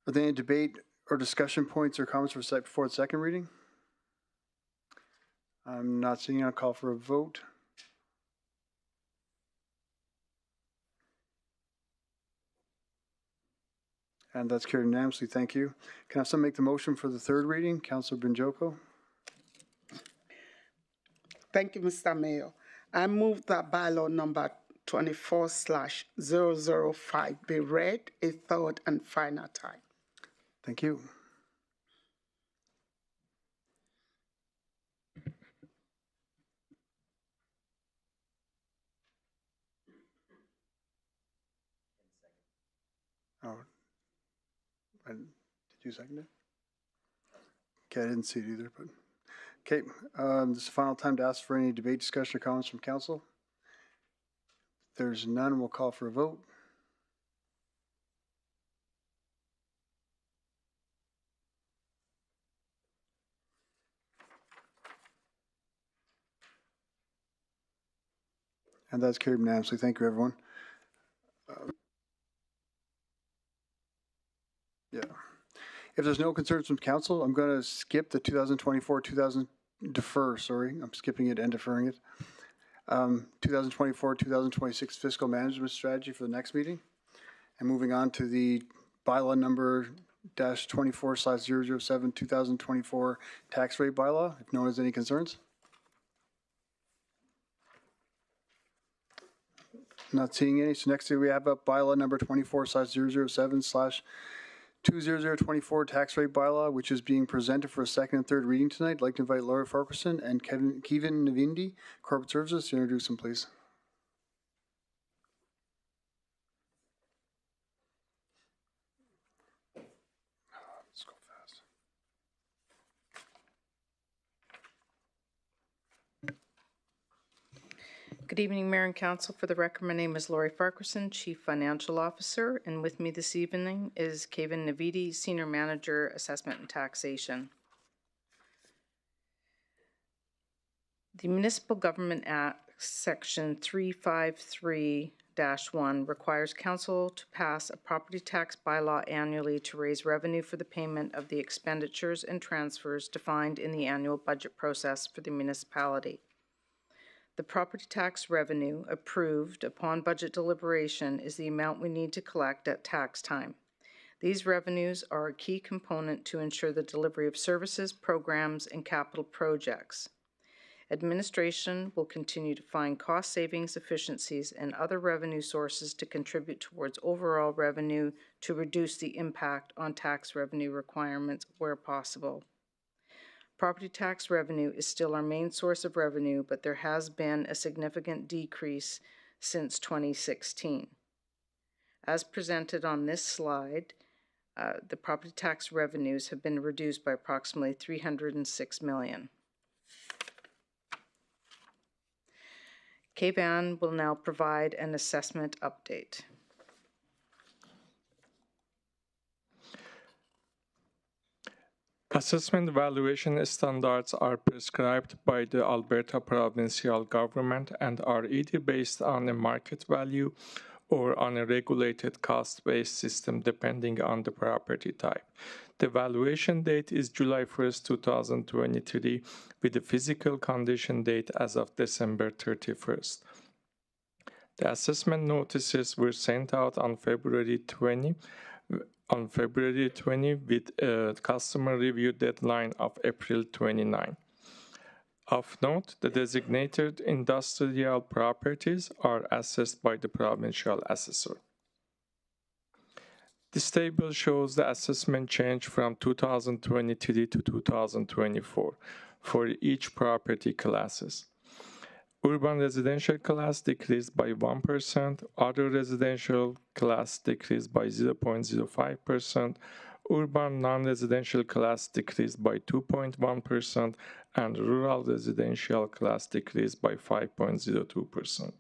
Are there any debate or discussion points or comments before the second reading? I'm not seeing. I'll call for a vote. And that's carried unanimously. Thank you. Can I have someone make the motion for the third reading? Councillor Binjoko. Thank you, Mr. Mayor. I move that bylaw number 24/005 be read a third and final time. Thank you. Oh, did you second it? Okay, I didn't see it either, but okay. This is the final time to ask for any debate, discussion, or comments from council. If there's none, we'll call for a vote. And that's carried unanimously. Thank you, everyone. Yeah. If there's no concerns from council, I'm going to skip the 2024-2024 fiscal management strategy for the next meeting. And moving on to the bylaw number -24/007 2024 tax rate bylaw, if no one has any concerns. Not seeing any. So next we have up bylaw number 24/007/20024 tax rate bylaw, which is being presented for a second and third reading tonight. I'd like to invite Laura Farquharson and Kevin Navindi, Corporate Services, to introduce them, please. Let's go fast. Good evening, Mayor and Council. For the record, my name is Lori Farquharson, Chief Financial Officer, and with me this evening is Kevin Navidi, Senior Manager, Assessment and Taxation. The Municipal Government Act, Section 353-1, requires Council to pass a property tax bylaw annually to raise revenue for the payment of the expenditures and transfers defined in the annual budget process for the municipality. The property tax revenue approved upon budget deliberation is the amount we need to collect at tax time. These revenues are a key component to ensure the delivery of services, programs, and capital projects. Administration will continue to find cost savings, efficiencies, and other revenue sources to contribute towards overall revenue to reduce the impact on tax revenue requirements where possible. Property tax revenue is still our main source of revenue, but there has been a significant decrease since 2016. As presented on this slide, the property tax revenues have been reduced by approximately $306 million. Kayvan will now provide an assessment update. Assessment valuation standards are prescribed by the Alberta provincial government and are either based on a market value or on a regulated cost-based system depending on the property type. The valuation date is July 1st, 2023, with the physical condition date as of December 31st. The assessment notices were sent out on February 20 with a customer review deadline of April 29. Of note, the designated industrial properties are assessed by the provincial assessor. This table shows the assessment change from 2023 to 2024 for each property classes. Urban residential class decreased by 1%, other residential class decreased by 0.05%, urban non-residential class decreased by 2.1%, and rural residential class decreased by 5.02%.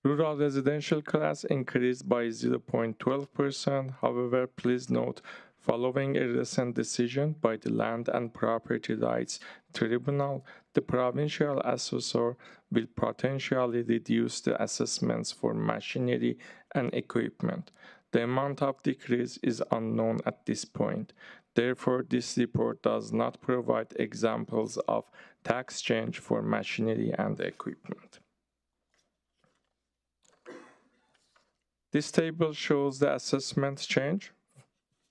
Rural residential class increased by 0.12%. However, please note, following a recent decision by the Land and Property Rights Tribunal, the provincial assessor will potentially reduce the assessments for machinery and equipment. The amount of decrease is unknown at this point. Therefore, this report does not provide examples of tax change for machinery and equipment. This table shows the assessment change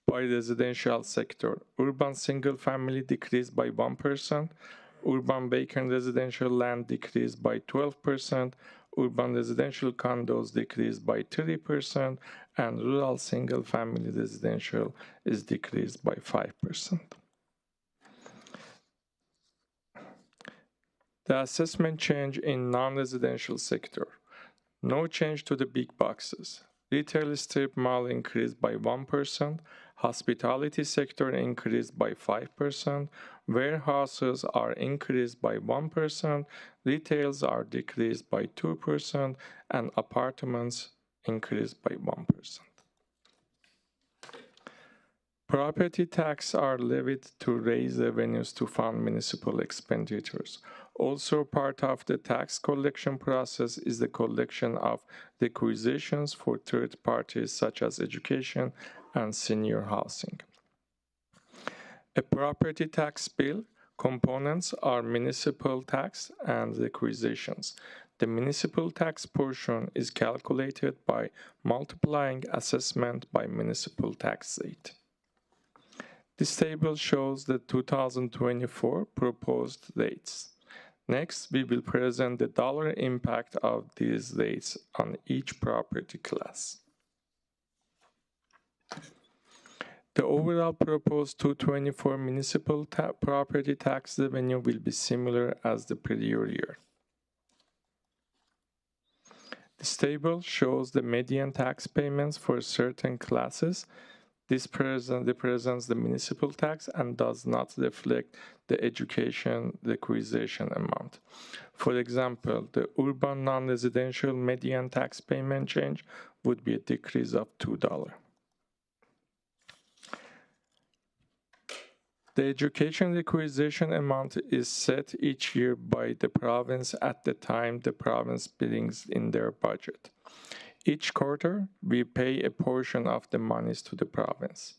by residential sector. Urban single-family decreased by 1%, urban vacant residential land decreased by 12%, urban residential condos decreased by 3%, and rural single-family residential is decreased by 5%. The assessment change in non-residential sector. No change to the big boxes. Retail strip mall increased by 1%, hospitality sector increased by 5%, warehouses are increased by 1%, retails are decreased by 2%, and apartments increased by 1%. Property tax are levied to raise revenues to fund municipal expenditures. Also part of the tax collection process is the collection of requisitions for third parties such as education and senior housing. A property tax bill components are municipal tax and requisitions. The municipal tax portion is calculated by multiplying assessment by municipal tax rate. This table shows the 2024 proposed rates. Next, we will present the dollar impact of these rates on each property class. The overall proposed 2024 municipal property tax revenue will be similar as the prior year. This table shows the median tax payments for certain classes. This represents the municipal tax and does not reflect the education requisition amount. For example, the urban non-residential median tax payment change would be a decrease of $2. The education requisition amount is set each year by the province at the time the province brings in their budget. Each quarter, we pay a portion of the monies to the province.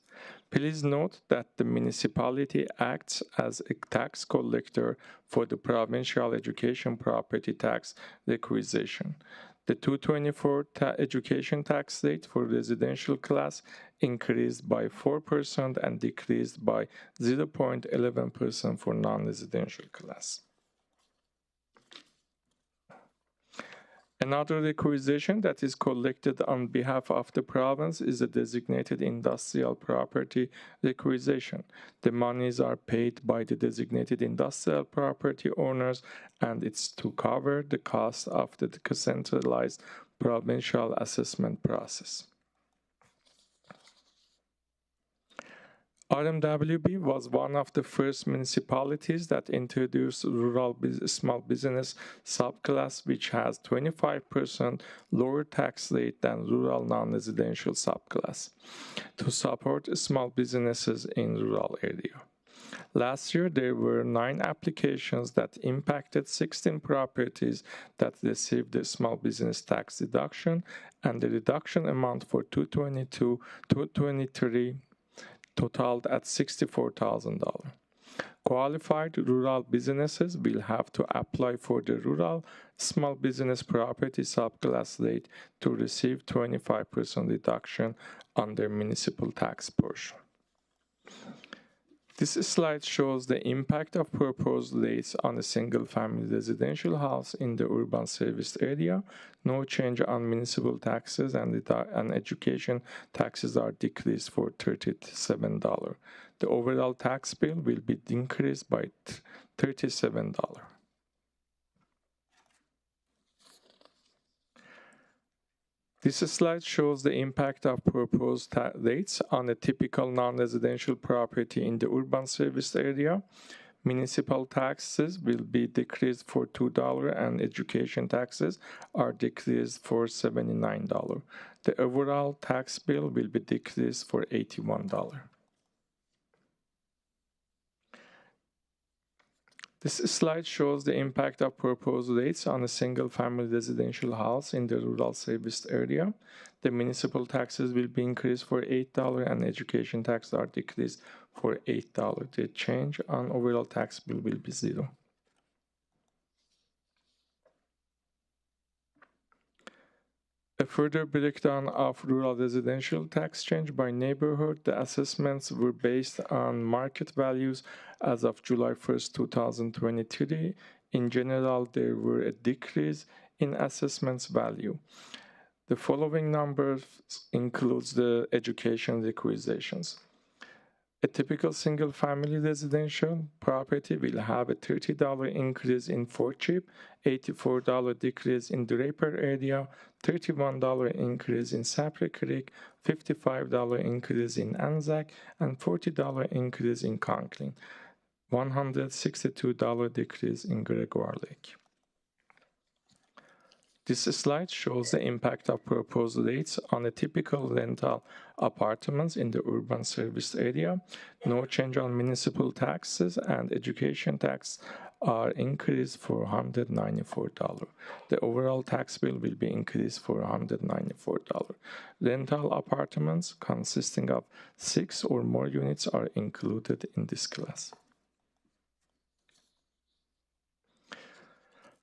Please note that the municipality acts as a tax collector for the provincial education property tax requisition. The 2024 education tax rate for residential class increased by 4% and decreased by 0.11% for non-residential class. Another requisition that is collected on behalf of the province is a designated industrial property requisition. The monies are paid by the designated industrial property owners, and it's to cover the cost of the centralized provincial assessment process. RMWB was one of the first municipalities that introduced rural small business subclass, which has 25% lower tax rate than rural non-residential subclass to support small businesses in rural area. Last year, there were 9 applications that impacted 16 properties that received the small business tax deduction, and the reduction amount for 2022-2023 totaled at $64,000. Qualified rural businesses will have to apply for the rural small business property subclass rate to receive 25% reduction on their municipal tax portion. This slide shows the impact of proposed rates on a single-family residential house in the urban service area. No change on municipal taxes and education taxes are decreased for $37. The overall tax bill will be increased by $37. This slide shows the impact of proposed rates on a typical non-residential property in the urban service area. Municipal taxes will be decreased for $2 and education taxes are decreased for $79. The overall tax bill will be decreased for $81. This slide shows the impact of proposed rates on a single-family residential house in the rural serviced area. The municipal taxes will be increased for $8 and education taxes are decreased for $8. The change on overall tax bill will be 0. A further breakdown of rural residential tax change by neighborhood. The assessments were based on market values as of July 1st, 2023. In general, there were a decrease in assessments value. The following numbers includes the education requisitions. A typical single-family residential property will have a $30 increase in Fort Chip, $84 decrease in Draper area, $31 increase in Sapper Creek, $55 increase in Anzac, and $40 increase in Conklin, $162 decrease in Gregoire Lake. This slide shows the impact of proposed rates on a typical rental apartments in the urban service area. No change on municipal taxes and education tax are increased for $194. The overall tax bill will be increased for $194. Rental apartments consisting of 6 or more units are included in this class.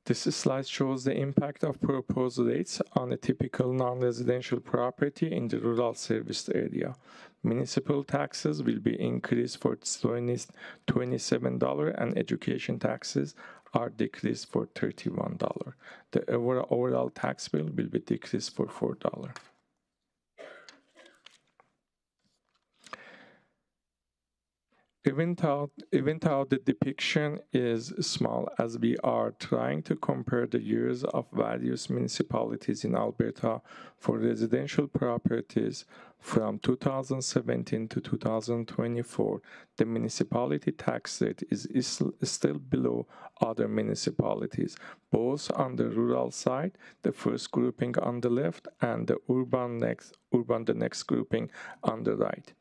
This slide shows the impact of proposed rates on a typical non-residential property in the rural serviced area. Municipal taxes will be increased for $27 and education taxes are decreased for $31. The overall tax bill will be decreased for $4. Even though the depiction is small, as we are trying to compare the years of various municipalities in Alberta for residential properties from 2017 to 2024, the municipality tax rate is still below other municipalities, both on the rural side, the first grouping on the left, and the urban the next grouping on the right.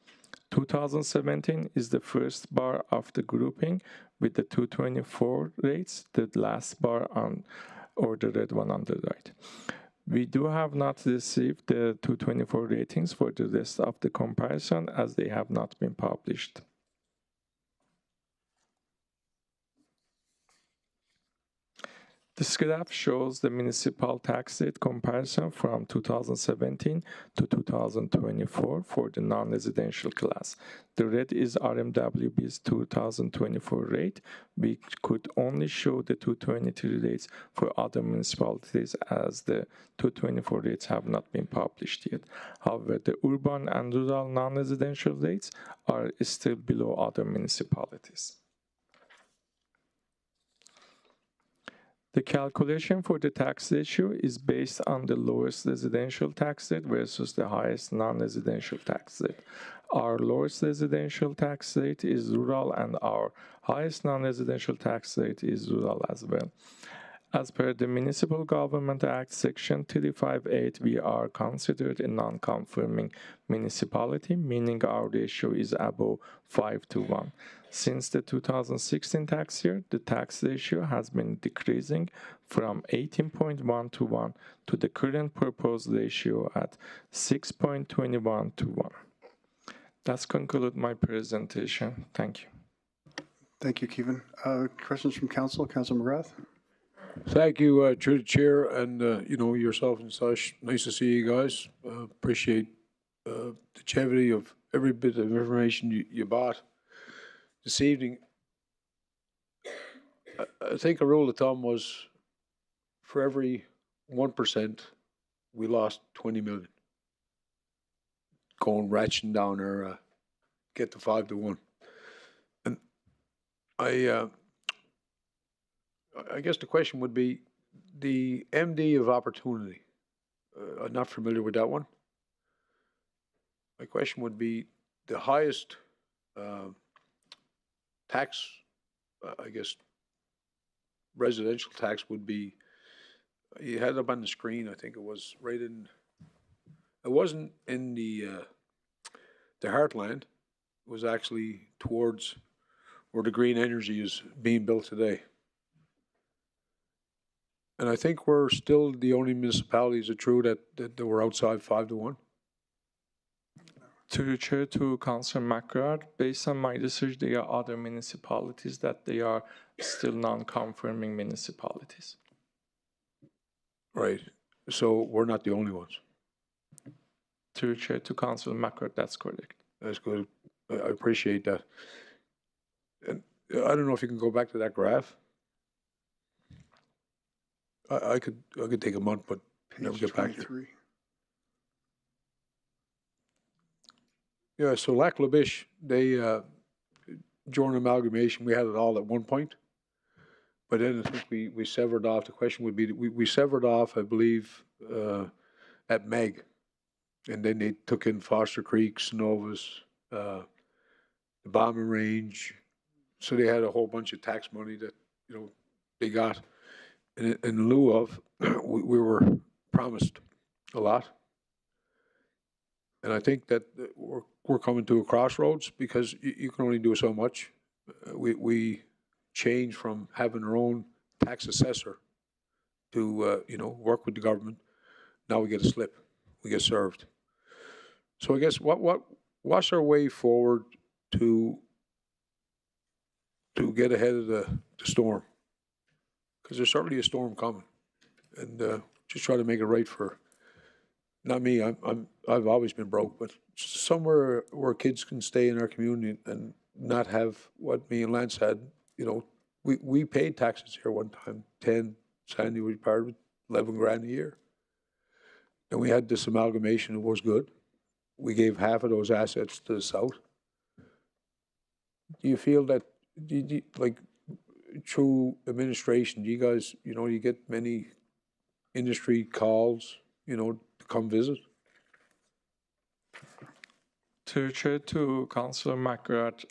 2017 is the first bar of the grouping with the 224 rates, the last bar on, or the red one on the right. We do have not received the 224 ratings for the rest of the comparison as they have not been published. This graph shows the municipal tax rate comparison from 2017 to 2024 for the non-residential class. The red is RMWB's 2024 rate. We could only show the 223 rates for other municipalities as the 224 rates have not been published yet. However, the urban and rural non-residential rates are still below other municipalities. The calculation for the tax ratio is based on the lowest residential tax rate versus the highest non-residential tax rate. Our lowest residential tax rate is rural and our highest non-residential tax rate is rural as well. As per the Municipal Government Act, Section 358, we are considered a non-conforming municipality, meaning our ratio is above 5:1. Since the 2016 tax year, the tax ratio has been decreasing from 18.1:1 to the current proposed ratio at 6.21:1. That's concluded my presentation. Thank you. Thank you, Kevin. Questions from council? Councilor McGrath? Thank you, through the chair, and yourself and such. Nice to see you guys. Appreciate the longevity of every bit of information you bought this evening. I think a rule of thumb was for every 1%, we lost 20 million. Going ratcheting down our get to 5:1, and I guess the question would be the MD of opportunity. I'm not familiar with that one. My question would be the highest tax, I guess, residential tax would be, you had it up on the screen, I think it was right in, it wasn't in the heartland, it was actually towards where the green energy is being built today. And I think we're still the only municipalities, that true, that were outside 5:1. To the chair, to Councillor McGrath, based on my research, there are other municipalities that they are still non-conforming municipalities. Right. So we're not the only ones. To the chair, to Councillor McGrath, that's correct. That's good. I appreciate that. And I don't know if you can go back to that graph. I could take a month, but never get back here. Yeah, so Lac La Biche, they during amalgamation, we had it all at one point, but then I think we severed off. The question would be, we severed off, I believe, at Meg, and then they took in Foster Creek, Synovus, the Bombing Range, so they had a whole bunch of tax money that they got. In lieu of, we were promised a lot. And I think that we're coming to a crossroads, because you can only do so much. We changed from having our own tax assessor to, work with the government. Now we get a slip, we get served. So I guess what's our way forward to get ahead of the storm? Because there's certainly a storm coming, and just try to make it right for, not me. I've always been broke, but somewhere where kids can stay in our community and not have what me and Lance had. We paid taxes here one time, 10. Sandy was part of it, 11 grand a year. And we had this amalgamation. It was good. We gave half of those assets to the south. Do you feel that, like, through administration, do you guys, you get many industry calls, to come visit? To chair, to Councillor McGrath,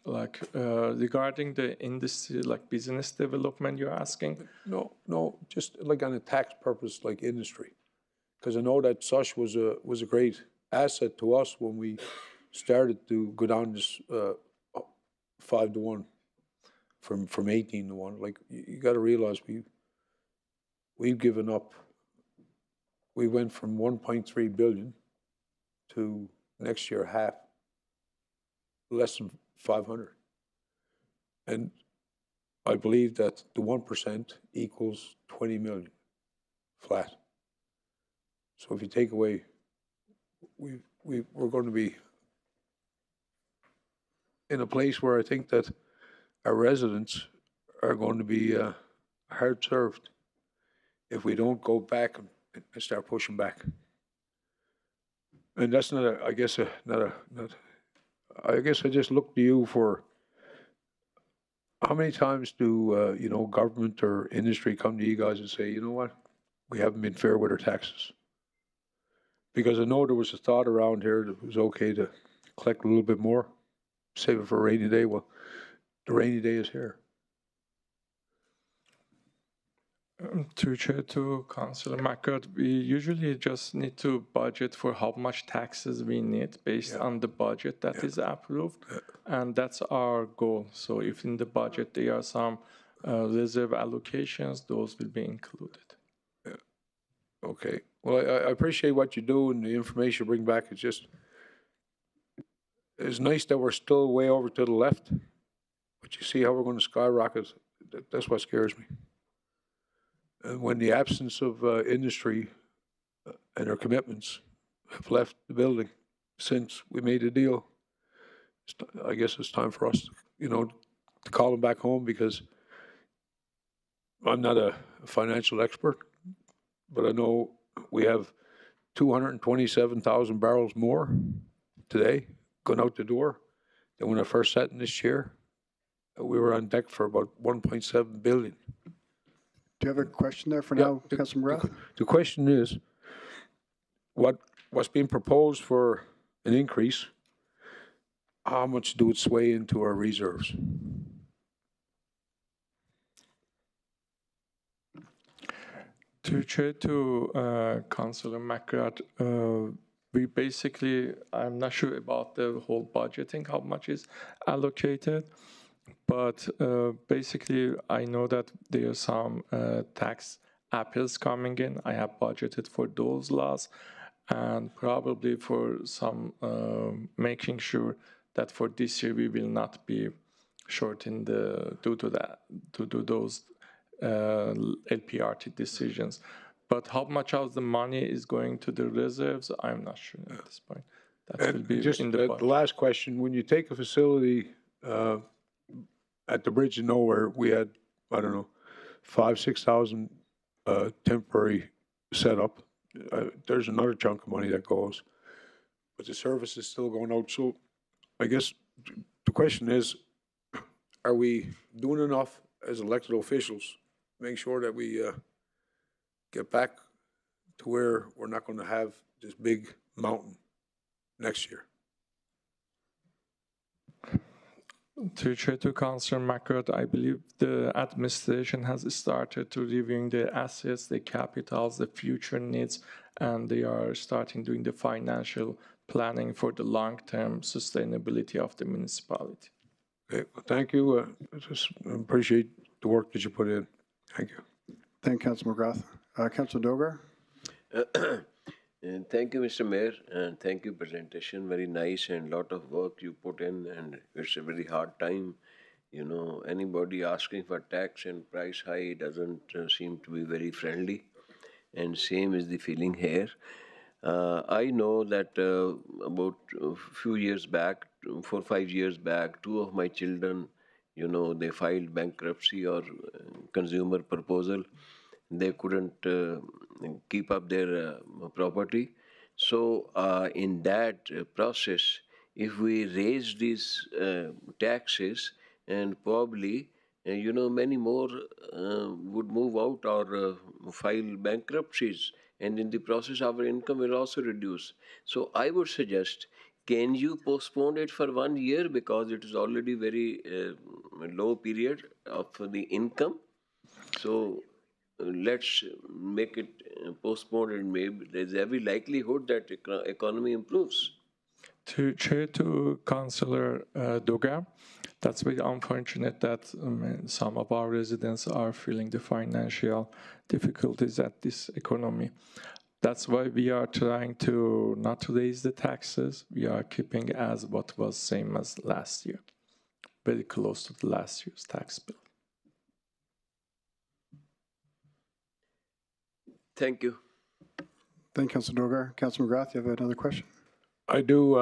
regarding the industry, business development, you're asking? No, just like on a tax purpose, like industry. Because I know that SUSH was a great asset to us when we started to go down this 5:1. From 18:1, like, you got to realize we've given up. We went from 1.3 billion to next year half, less than 500, and I believe that the 1% equals 20 million flat. So if you take away, we're going to be in a place where I think that our residents are going to be hard served if we don't go back and start pushing back. And that's not I guess I just look to you for, how many times do government or industry come to you guys and say, you know what, we haven't been fair with our taxes? Because I know there was a thought around here that it was okay to collect a little bit more, save it for a rainy day. Well, the rainy day is here. To Councillor McCart, we usually just need to budget for how much taxes we need based on the budget that is approved, and that's our goal. So if in the budget there are some reserve allocations, those will be included. Okay. Well, I appreciate what you do and the information you bring back. It's nice that we're still way over to the left, but you see how we're going to skyrocket. That's what scares me. And when the absence of industry and their commitments have left the building since we made the deal, I guess it's time for us, to call them back home, because I'm not a financial expert, but I know we have 227,000 barrels more today going out the door than when I first sat in this chair. We were on deck for about 1.7 billion. Do you have a question there for now, Councillor McGrath? The question is, what's being proposed for an increase, how much do it sway into our reserves? To Councillor McGrath, we basically, I'm not sure about the whole budgeting, how much is allocated, but basically I know that there are some tax appeals coming in. I have budgeted for those laws, and probably for some making sure that for this year we will not be short in due to those LPRT decisions. But how much of the money is going to the reserves, I'm not sure at this point. That will be just in the budget. the last question, when you take a facility at the Bridge of Nowhere, we had, I don't know, 5,000-6,000 temporary setup. There's another chunk of money that goes, but the service is still going out. So I guess the question is, are we doing enough as elected officials to make sure that we get back to where we're not going to have this big mountain next year? To Councillor McCart, I believe the administration has started to reviewing the assets, the capitals, the future needs, and they are starting doing the financial planning for the long-term sustainability of the municipality. Okay, well, thank you. I just appreciate the work that you put in. Thank you. Thank you, Councillor McGrath. Councillor Dogar? And thank you, Mr. Mayor, and thank you presentation. Very nice and lot of work you put in, and it's a very hard time. Anybody asking for tax and price high doesn't seem to be very friendly, and same is the feeling here. I know that about a few years back, 4 or 5 years back, 2 of my children, they filed bankruptcy or consumer proposal. They couldn't keep up their property. So in that process, if we raise these taxes, and probably, many more would move out or file bankruptcies, and in the process our income will also reduce. So I would suggest, can you postpone it for 1 year, because it is already very low period of the income. So let's make it postponed, and maybe there's every likelihood that economy improves. To Councillor Doga, that's very unfortunate that some of our residents are feeling the financial difficulties at this economy. That's why we are trying to not raise the taxes. We are keeping as what was same as last year, very close to the last year's tax bill. Thank you. Thank you, Councillor Dogar. Councillor McGrath, you have another question? I do,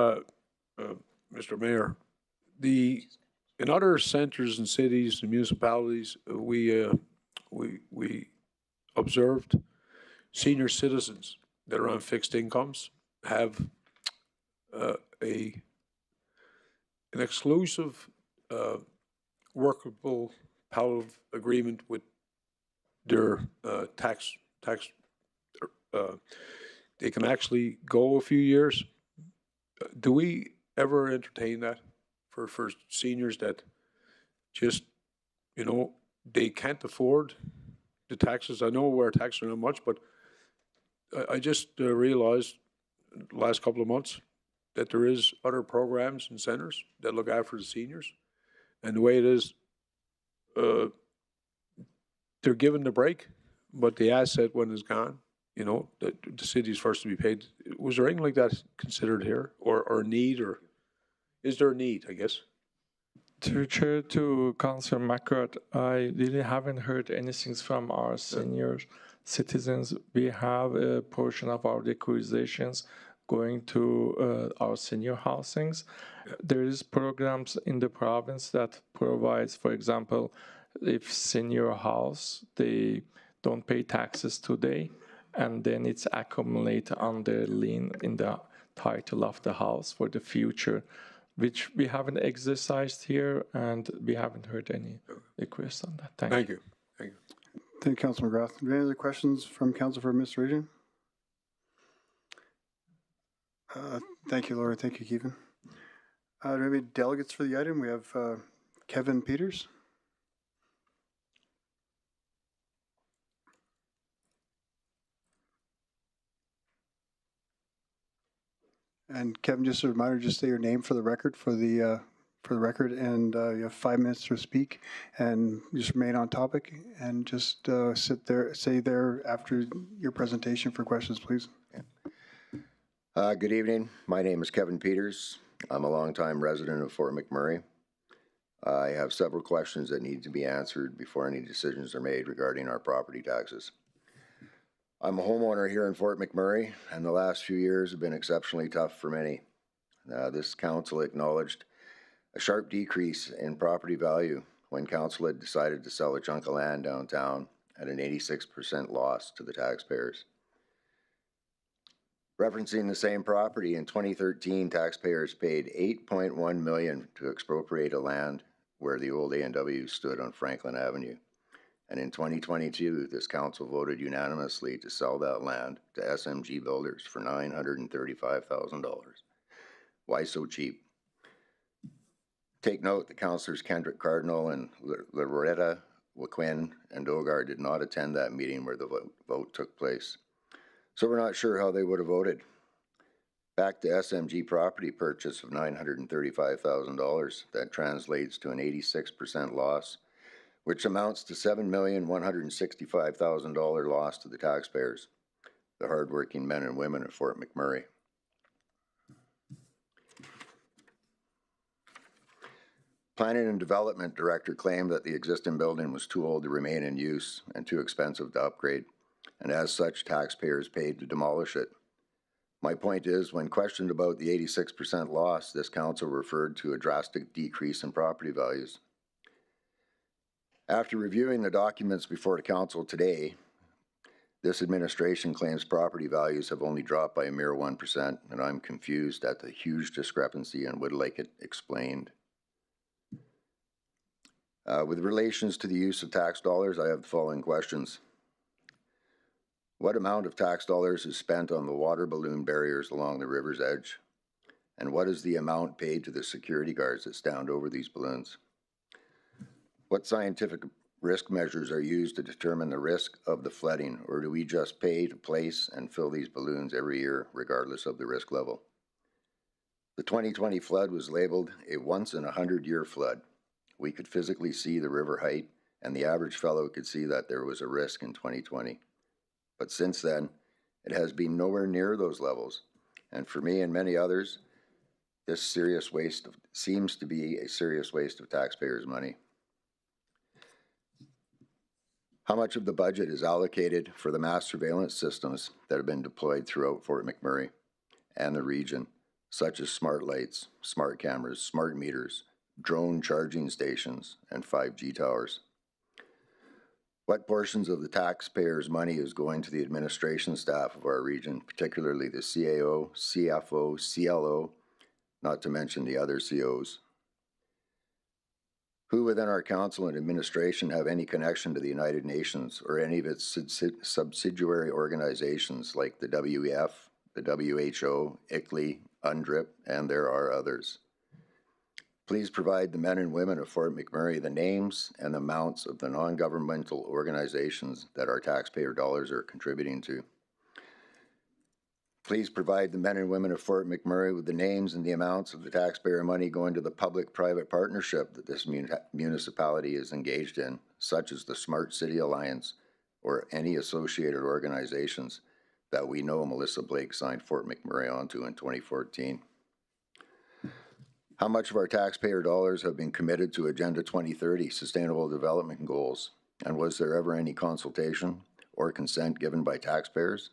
Mr. Mayor. In other centers and cities and municipalities, we observed senior citizens that are on fixed incomes have an exclusive workable palliative agreement with their tax. They can actually go a few years. Do we ever entertain that for seniors that just, they can't afford the taxes. I know our taxes are not much, but I just realized the last couple of months that there is other programs and centers that look after the seniors. And the way it is, they're given the break, but the asset when it's gone, you know, the city's first to be paid. Was there anything like that considered here, or a need, or is there a need, I guess? To Chair, to Councillor McCart, I really haven't heard anything from our senior citizens. We have a portion of our acquisitions going to our senior housings. There is programs in the province that provides, for example, if senior house, they don't pay taxes today, and then it's accumulated on their lien in the title of the house for the future, which we haven't exercised here, and we haven't heard any requests on that. Thank you. Thank you. Thank you, Councilor McGrath. Do we have any other questions from Council for Administration? Thank you, Laura. Thank you, Kevin. Do we have any delegates for the item? We have Kevin Peters. And Kevin, just a reminder, just say your name for the record, and you have 5 minutes to speak, and just remain on topic, and just stay there after your presentation for questions, please. Good evening. My name is Kevin Peters. I'm a longtime resident of Fort McMurray. I have several questions that need to be answered before any decisions are made regarding our property taxes. I'm a homeowner here in Fort McMurray, and the last few years have been exceptionally tough for many. This council acknowledged a sharp decrease in property value when council had decided to sell a chunk of land downtown at an 86% loss to the taxpayers. Referencing the same property, in 2013, taxpayers paid $8.1 million to expropriate a land where the old A&W stood on Franklin Avenue. And in 2022, this council voted unanimously to sell that land to SMG Builders for $935,000. Why so cheap? Take note that Councillors Kendrick Cardinal and Loretta Waquin and Dogar did not attend that meeting where the vote took place. So we're not sure how they would have voted. Back to SMG property purchase of $935,000, that translates to an 86% loss, which amounts to $7,165,000 loss to the taxpayers, the hardworking men and women of Fort McMurray. Planning and Development Director claimed that the existing building was too old to remain in use and too expensive to upgrade, and as such, taxpayers paid to demolish it. My point is, when questioned about the 86% loss, this council referred to a drastic decrease in property values. After reviewing the documents before the council today, this administration claims property values have only dropped by a mere 1%, and I'm confused at the huge discrepancy and would like it explained. With relations to the use of tax dollars, I have the following questions. What amount of tax dollars is spent on the water balloon barriers along the river's edge? And what is the amount paid to the security guards that stand over these balloons? What scientific risk measures are used to determine the risk of the flooding, or do we just pay to place and fill these balloons every year, regardless of the risk level? The 2020 flood was labeled a once-in-a-100-year flood. We could physically see the river height, and the average fellow could see that there was a risk in 2020. But since then, it has been nowhere near those levels, and for me and many others, this seems to be a serious waste of taxpayers' money. How much of the budget is allocated for the mass surveillance systems that have been deployed throughout Fort McMurray and the region, such as smart lights, smart cameras, smart meters, drone charging stations, and 5G towers? What portions of the taxpayers' money is going to the administration staff of our region, particularly the CAO, CFO, CLO, not to mention the other COs? Who within our council and administration have any connection to the United Nations or any of its subsidiary organizations like the WEF, the WHO, ICLEI, UNDRIP, and there are others? Please provide the men and women of Fort McMurray the names and amounts of the non-governmental organizations that our taxpayer dollars are contributing to. Please provide the men and women of Fort McMurray with the names and the amounts of the taxpayer money going to the public-private partnership that this municipality is engaged in, such as the Smart City Alliance or any associated organizations that we know Melissa Blake signed Fort McMurray onto in 2014. How much of our taxpayer dollars have been committed to Agenda 2030 Sustainable Development Goals? And was there ever any consultation or consent given by taxpayers?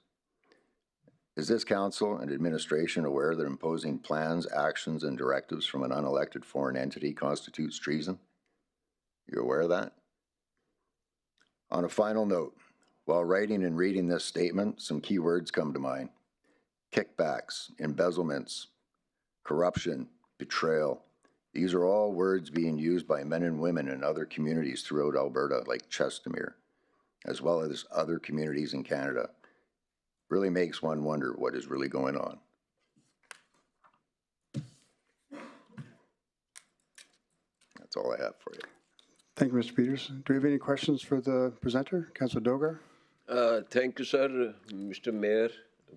Is this council and administration aware that imposing plans, actions, and directives from an unelected foreign entity constitutes treason? You're aware of that? On a final note, while writing and reading this statement, some key words come to mind. Kickbacks, embezzlements, corruption, betrayal. These are all words being used by men and women in other communities throughout Alberta, like Chestermere, as well as other communities in Canada. Really makes one wonder what is really going on. That's all I have for you. Thank you, Mr. Peters. Do we have any questions for the presenter, Councillor Dogar? Thank you, sir, Mr. Mayor,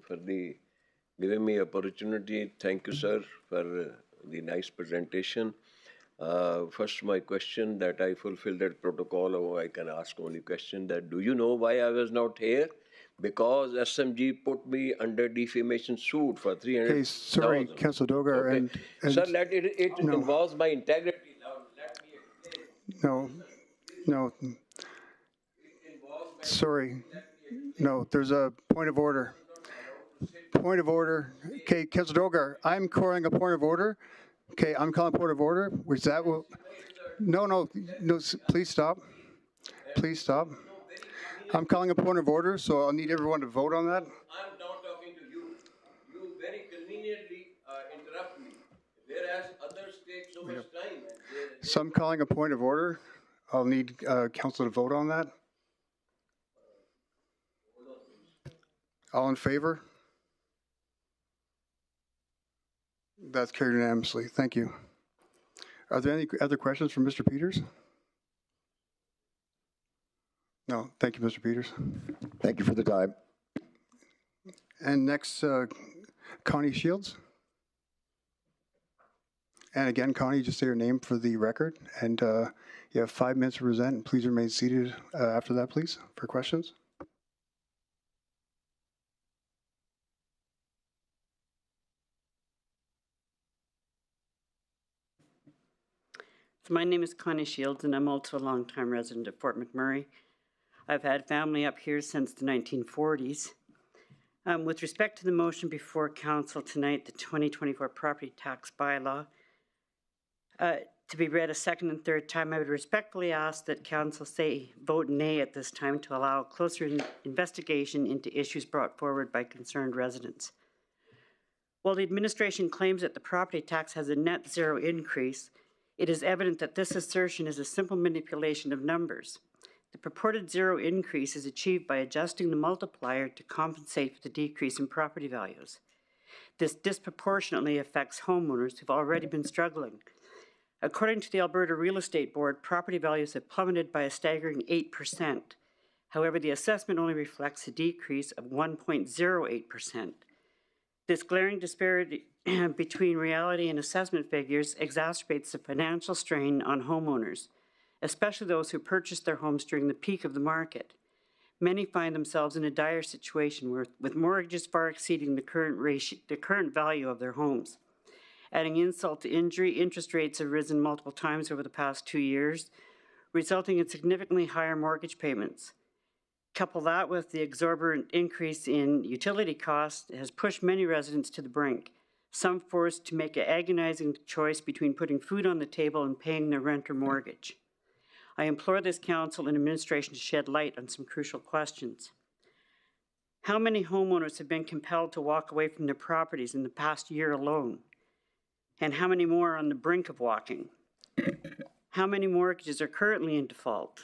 for giving me opportunity. Thank you, sir, for the nice presentation. First, my question that I fulfilled that protocol, or I can ask only question that, do you know why I was not here? Because SMG put me under defamation suit for 300. Okay, sorry, Councillor Dogar. Okay. And Sir, it no. involves my integrity. Now, let me explain. No. Sorry. No, there's a point of order. Point of order. Okay, Councillor Dogar, I'm calling a point of order. Okay, I'm calling a point of order, which that will. No, please stop. Please stop. I'm calling a point of order, so I'll need everyone to vote on that. I'm not talking to you. You very conveniently interrupt me, whereas others take so much time. So I'm calling a point of order. I'll need council to vote on that. All in favor? That's carried unanimously. Thank you. Are there any other questions from Mr. Peters? No, thank you, Mr. Peters. Thank you for the time. And next, Connie Shields. And again, Connie, just say your name for the record. And you have 5 minutes to present, and please remain seated after that, please, for questions. So my name is Connie Shields, and I'm also a longtime resident of Fort McMurray. I've had family up here since the 1940s. With respect to the motion before council tonight, the 2024 property tax bylaw, to be read a second and third time, I would respectfully ask that council vote nay at this time to allow closer investigation into issues brought forward by concerned residents. While the administration claims that the property tax has a net zero increase, it is evident that this assertion is a simple manipulation of numbers. The purported zero increase is achieved by adjusting the multiplier to compensate for the decrease in property values. This disproportionately affects homeowners who've already been struggling. According to the Alberta Real Estate Board, property values have plummeted by a staggering 8%. However, the assessment only reflects a decrease of 1.08%. This glaring disparity between reality and assessment figures exacerbates the financial strain on homeowners, especially those who purchased their homes during the peak of the market. Many find themselves in a dire situation with mortgages far exceeding the current value of their homes. Adding insult to injury, interest rates have risen multiple times over the past 2 years, resulting in significantly higher mortgage payments. Couple that with the exorbitant increase in utility costs has pushed many residents to the brink, some forced to make an agonizing choice between putting food on the table and paying their rent or mortgage. I implore this council and administration to shed light on some crucial questions. How many homeowners have been compelled to walk away from their properties in the past year alone? And how many more are on the brink of walking? How many mortgages are currently in default?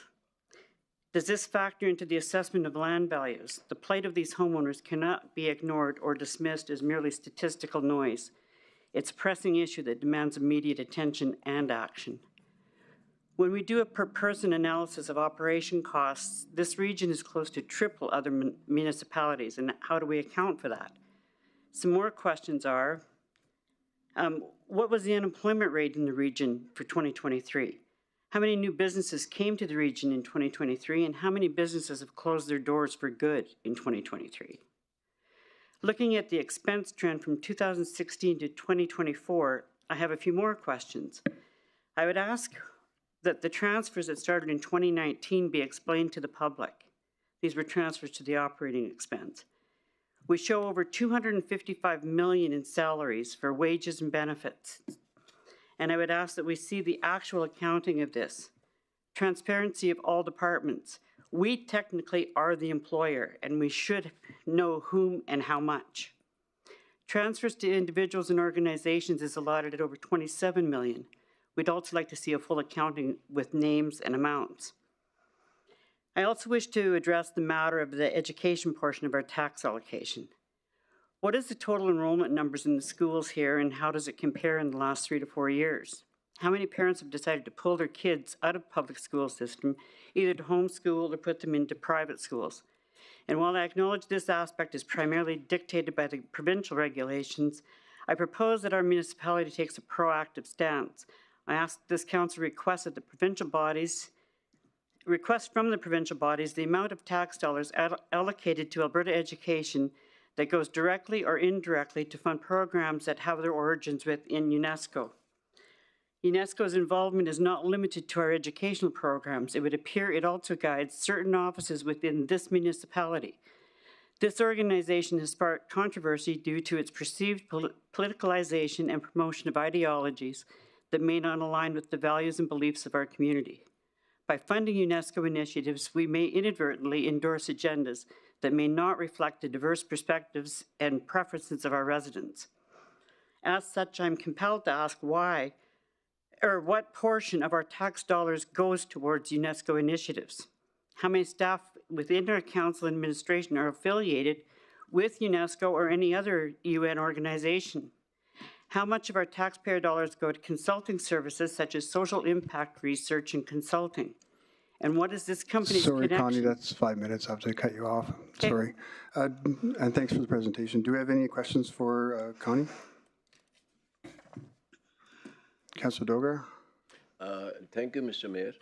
Does this factor into the assessment of land values? The plight of these homeowners cannot be ignored or dismissed as merely statistical noise. It's a pressing issue that demands immediate attention and action. When we do a per-person analysis of operation costs, this region is close to triple other municipalities, and how do we account for that? Some more questions are, what was the unemployment rate in the region for 2023? How many new businesses came to the region in 2023, and how many businesses have closed their doors for good in 2023? Looking at the expense trend from 2016 to 2024, I have a few more questions. I would ask that the transfers that started in 2019 be explained to the public. These were transfers to the operating expense. We show over $255 million in salaries for wages and benefits. And I would ask that we see the actual accounting of this. Transparency of all departments. We technically are the employer, and we should know whom and how much. Transfers to individuals and organizations is allotted at over $27 million. We'd also like to see a full accounting with names and amounts. I also wish to address the matter of the education portion of our tax allocation. What is the total enrollment numbers in the schools here, and how does it compare in the last 3 to 4 years? How many parents have decided to pull their kids out of public school system, either to homeschool or put them into private schools? And while I acknowledge this aspect is primarily dictated by the provincial regulations, I propose that our municipality takes a proactive stance. I ask this council request from the provincial bodies the amount of tax dollars allocated to Alberta education that goes directly or indirectly to fund programs that have their origins within UNESCO. UNESCO's involvement is not limited to our educational programs. It would appear it also guides certain offices within this municipality. This organization has sparked controversy due to its perceived politicalization and promotion of ideologies that may not align with the values and beliefs of our community. By funding UNESCO initiatives, we may inadvertently endorse agendas that may not reflect the diverse perspectives and preferences of our residents. As such, I'm compelled to ask why, or what portion of our tax dollars goes towards UNESCO initiatives? How many staff within our council administration are affiliated with UNESCO or any other UN organization? How much of our taxpayer dollars go to consulting services such as social impact research and consulting? And what is this company's Sorry, connection? Connie, that's 5 minutes. I have to cut you off. Okay. Sorry. And thanks for the presentation. Do we have any questions for Connie? Councillor Dogar? Thank you, Mr. Mayor.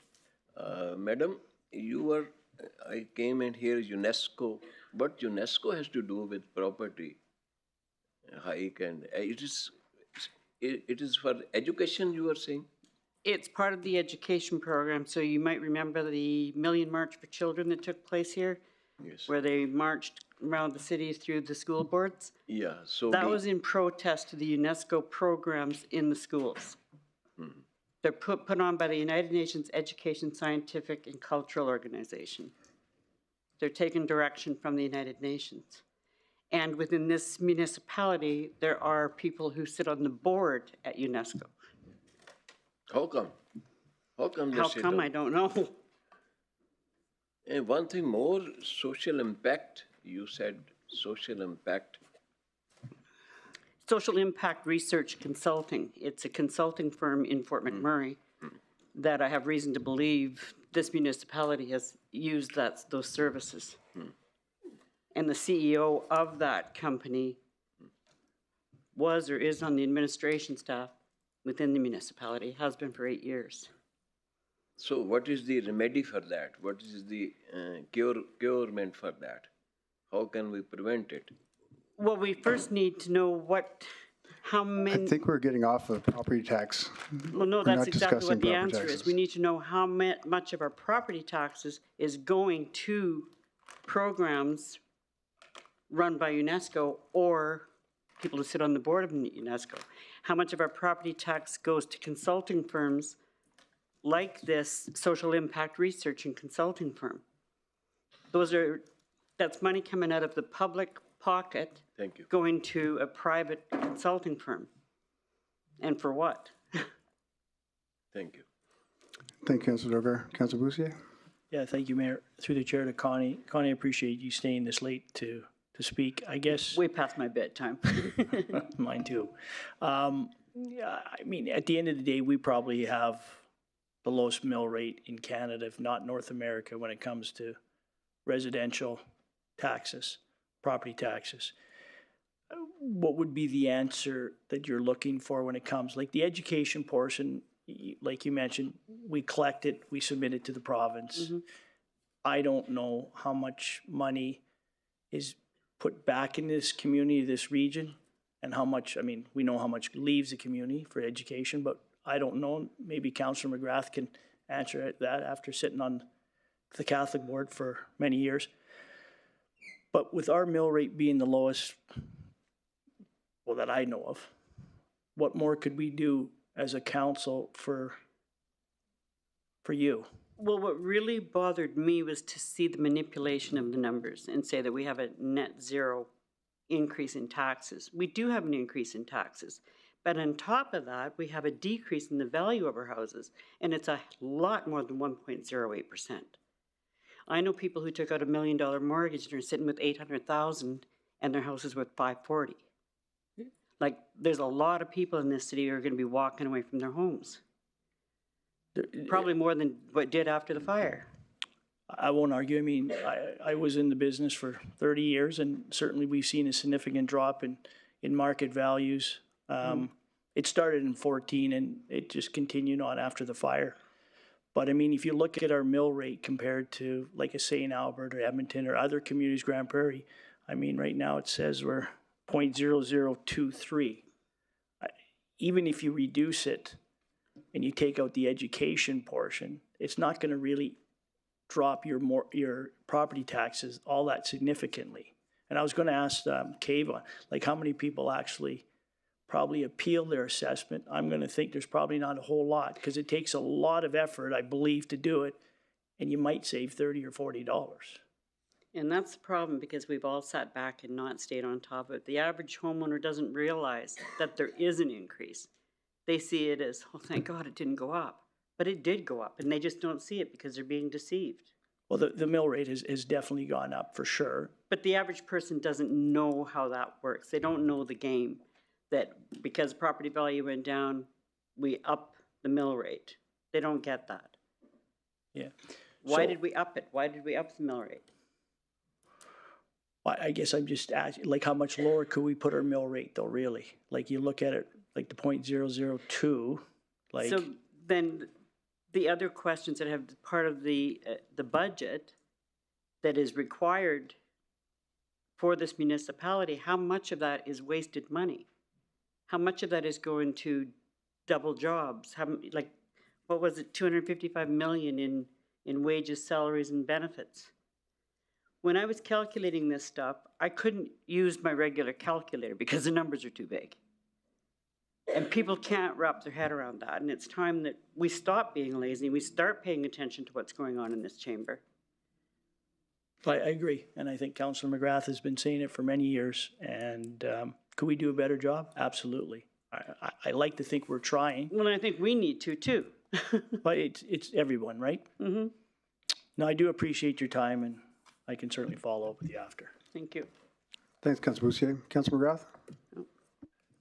Madam, I came in here UNESCO. What UNESCO has to do with property hike, and it is for education, you are saying? It's part of the education program. So you might remember the Million March for Children that took place here, Yes. where they marched around the city through the school boards. Yeah, so That was in protest to the UNESCO programs in the schools. They're put on by the United Nations Education, Scientific, and Cultural Organization. They're taking direction from the United Nations. And within this municipality, there are people who sit on the board at UNESCO. How come? How come? How come? I don't know. And one thing more, social impact. You said social impact. Social Impact Research Consulting. It's a consulting firm in Fort McMurray that I have reason to believe this municipality has used those services. And the CEO of that company was or is on the administration staff within the municipality, has been for 8 years. So what is the remedy for that? What is the curement for that? How can we prevent it? Well, we first need to know how many... I think we're getting off of property tax. Well, no, We're that's not exactly discussing what the property answer is. taxes. We need to know how much of our property taxes is going to programs run by UNESCO or people who sit on the board of UNESCO. How much of our property tax goes to consulting firms like this social impact research and consulting firm? That's money coming out of the public pocket. Thank you. Going to a private consulting firm. And for what? Thank you. Thank you, Councillor Dogar. Councillor Bussieres? Yeah, thank you, Mayor. Through the chair to Connie. Connie, I appreciate you staying this late to to speak. I guess Way past my bedtime. mine too. Yeah, I mean, at the end of the day, we probably have the lowest mill rate in Canada, if not North America, when it comes to residential taxes, property taxes. What would be the answer that you're looking for when it comes, like the education portion, like you mentioned, we collect it, we submit it to the province. I don't know how much money is put back in this community, this region, and how much, I mean, we know how much leaves the community for education, but I don't know. Maybe Councillor McGrath can answer that after sitting on the Catholic board for many years. But with our mill rate being the lowest, well, that I know of, what more could we do as a council for you? Well, what really bothered me was to see the manipulation of the numbers and say that we have a net zero increase in taxes. We do have an increase in taxes, but on top of that, we have a decrease in the value of our houses, and it's a lot more than 1.08%. I know people who took out $1 million mortgage and are sitting with $800,000 and their house is worth $540,000. Like, there's a lot of people in this city who are going to be walking away from their homes. Probably more than what did after the fire. I won't argue. I mean, I was in the business for 30 years, and certainly we've seen a significant drop in market values. It started in 14, and it just continued on after the fire. But I mean, if you look at our mill rate compared to, like, a St. Albert or Edmonton or other communities, Grand Prairie, I mean, right now it says we're 0.0023. Even if you reduce it and you take out the education portion, it's not going to really drop your property taxes all that significantly. And I was going to ask Kava, like, how many people actually probably appeal their assessment? I'm going to think there's probably not a whole lot, because it takes a lot of effort, I believe, to do it, and you might save $30 or $40. And that's the problem, because we've all sat back and not stayed on top of it. The average homeowner doesn't realize that there is an increase. They see it as, oh, thank God it didn't go up. But it did go up, and they just don't see it because they're being deceived. Well, the mill rate has definitely gone up for sure. But the average person doesn't know how that works. They don't know the game, that because property value went down, we up the mill rate. They don't get that. Yeah. Why did we up it? Why did we up the mill rate? I guess I'm just asking, like, how much lower could we put our mill rate, though, really? Like, you look at it, like the 0.002, like. So then the other questions that have part of the budget that is required for this municipality, how much of that is wasted money? How much of that is going to double jobs? How, like, what was it, $255 million in wages, salaries, and benefits? When I was calculating this stuff, I couldn't use my regular calculator because the numbers are too big. And people can't wrap their head around that. And it's time that we stop being lazy and we start paying attention to what's going on in this chamber. I agree. And I think Councillor McGrath has been saying it for many years. And could we do a better job? Absolutely. I like to think we're trying. Well, I think we need to, too. But it's everyone, right? Mm-hmm. No, I do appreciate your time, and I can certainly follow up with you after. Thank you. Thanks, Councillor Bussieres. Councillor McGrath?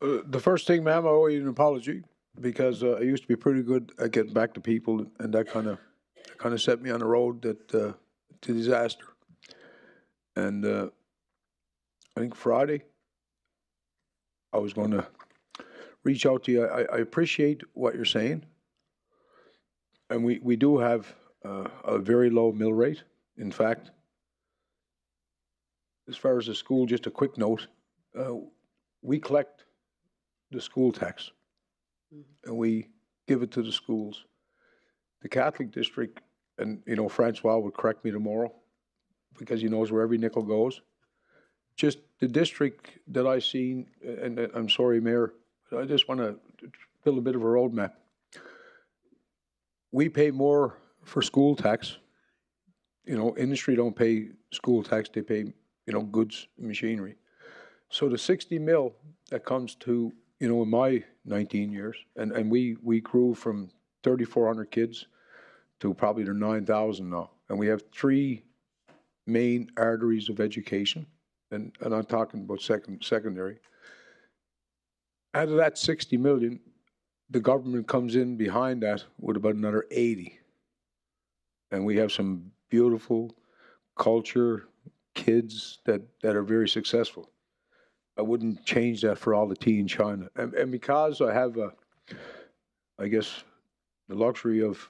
The first thing, ma'am, I owe you an apology, because I used to be pretty good at getting back to people, and that kind of set me on the road to disaster. And I think Friday, I was going to reach out to you. I appreciate what you're saying, and we do have a very low mill rate. In fact, as far as the school, just a quick note, we collect the school tax, and we give it to the schools. The Catholic district, and you know, Francois will correct me tomorrow, because he knows where every nickel goes. Just the district that I seen, and I'm sorry, Mayor, I just want to build a bit of a roadmap. We pay more for school tax. You know, industry don't pay school tax, they pay, you know, goods and machinery. So the 60 mil that comes to, you know, in my 19 years, and we grew from 3,400 kids to probably they're 9,000 now. And we have 3 main arteries of education. and I'm talking about secondary. Out of that 60 million, the government comes in behind that with about another 80. And we have some beautiful culture, kids that are very successful. I wouldn't change that for all the tea in China. And because I have, I guess, the luxury of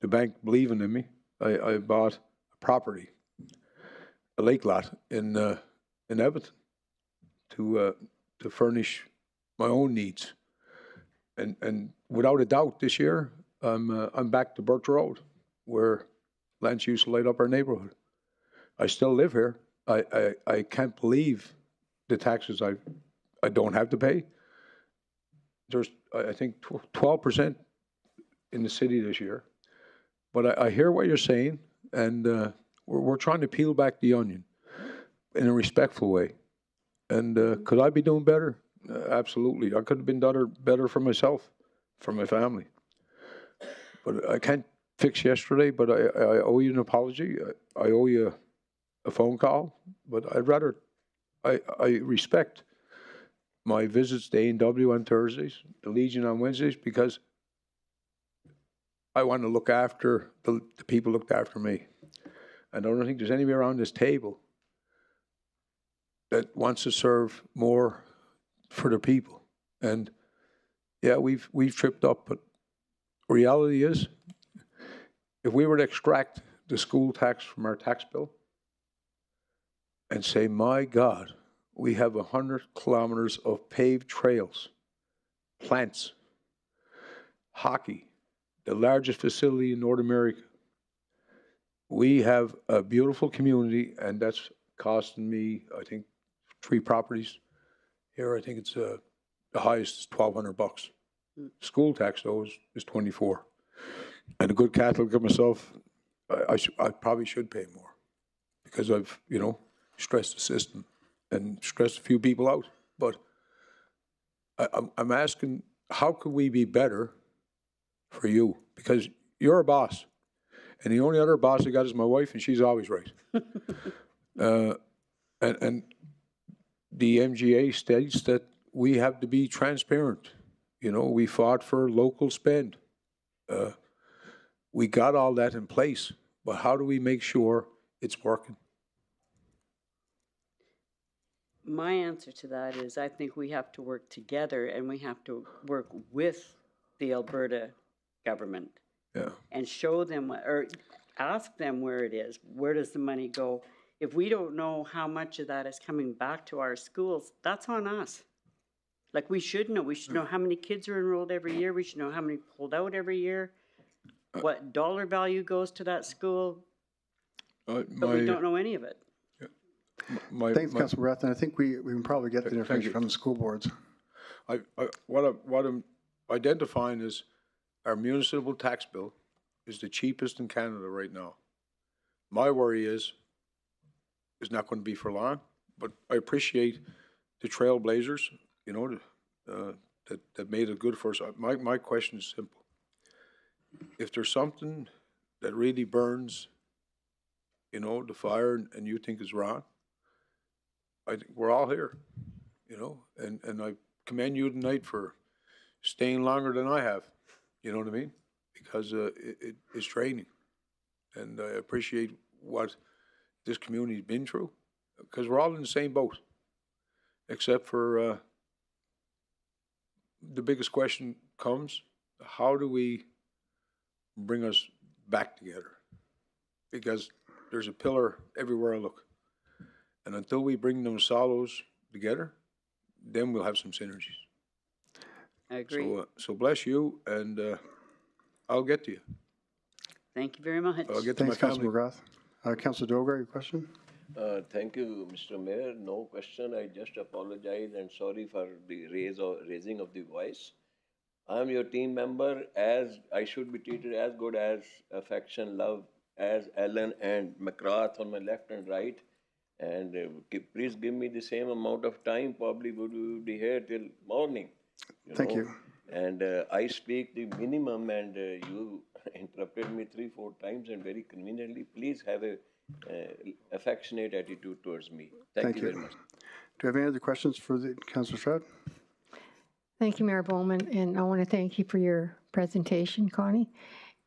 the bank believing in me, I bought a property, a lake lot in Edmonton to furnish my own needs. And without a doubt, this year, I'm back to Birch Road, where Lance used to light up our neighborhood. I still live here. I can't believe the taxes I don't have to pay. There's, I think, 12% in the city this year. But I hear what you're saying, and we're trying to peel back the onion in a respectful way. And could I be doing better? Absolutely. I could have been better for myself, for my family. But I can't fix yesterday, but I owe you an apology. I owe you a phone call. But I'd rather, I respect my visits to A&W on Thursdays, the Legion on Wednesdays, because I want to look after the people looked after me. And I don't think there's anybody around this table that wants to serve more for the people. And yeah, we've tripped up, but reality is, if we were to extract the school tax from our tax bill and say, my God, we have 100 kilometers of paved trails, plants, hockey, the largest facility in North America. We have a beautiful community, and that's costing me, I think, 3 properties. Here, I think it's the highest is $1,200. School tax, though, is 24. And a good Catholic like myself, I probably should pay more because I've, stressed the system and stressed a few people out. But I'm asking, how could we be better for you? Because you're a boss, and the only other boss I got is my wife, and she's always right. And the MGA states that we have to be transparent. We fought for local spend. We got all that in place, but how do we make sure it's working? My answer to that is I think we have to work together, and we have to work with the Alberta government. Yeah. And show them, or ask them where it is. Where does the money go? If we don't know how much of that is coming back to our schools, that's on us. Like, we should know. We should know how many kids are enrolled every year. We should know how many pulled out every year. What dollar value goes to that school. But we don't know any of it. Thanks, Councilor Breath, and I think we can probably get the information from the school boards. What I'm identifying is our municipal tax bill is the cheapest in Canada right now. My worry is it's not going to be for long, but I appreciate the trailblazers, that made it good for us. My question is simple. If there's something that really burns, the fire, and you think is wrong, I think we're all here, and I commend you tonight for staying longer than I have, you know what I mean? Because it's draining, and I appreciate what this community's been through, because we're all in the same boat, except for the biggest question comes, how do we bring us back together? Because there's a pillar everywhere I look. And until we bring them silos together, then we'll have some synergies. I agree. So bless you, and I'll get to you. Thank you very much. I'll get to my family. Councilor McGrath. Councilor Dogar, your question? Thank you, Mr. Mayor. No question. I just apologize and sorry for the raising of the voice. I'm your team member, as I should be treated as good as affection, love, as Ellen and McGrath on my left and right. And please give me the same amount of time. Probably would be here till morning. Thank you. And I speak the minimum, and you interrupted me 3-4 times, and very conveniently. Please have a affectionate attitude towards me. Thank you very much. Do you have any other questions for the Councillor Stroud? Thank you, Mayor Bowman, and I want to thank you for your presentation, Connie.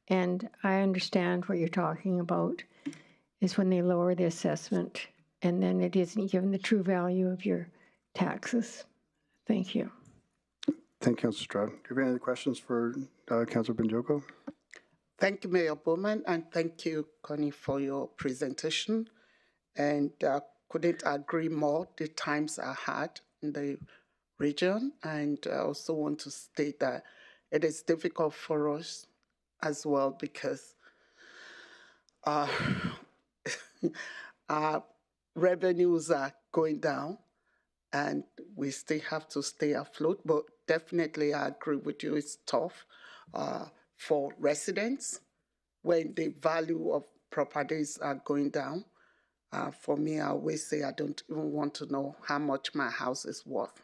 And I understand what you're talking about is when they lower the assessment and then it isn't given the true value of your taxes. Thank you. Thank you, Councillor Stroud. Do you have any other questions for Councillor Benjoko? Thank you, Mayor Bowman, and thank you, Connie, for your presentation. And couldn't agree more. The times are hard in the region, and I also want to state that it is difficult for us as well because our revenues are going down and we still have to stay afloat. But definitely I agree with you, it's tough for residents when the value of properties are going down. For me, I always say I don't even want to know how much my house is worth.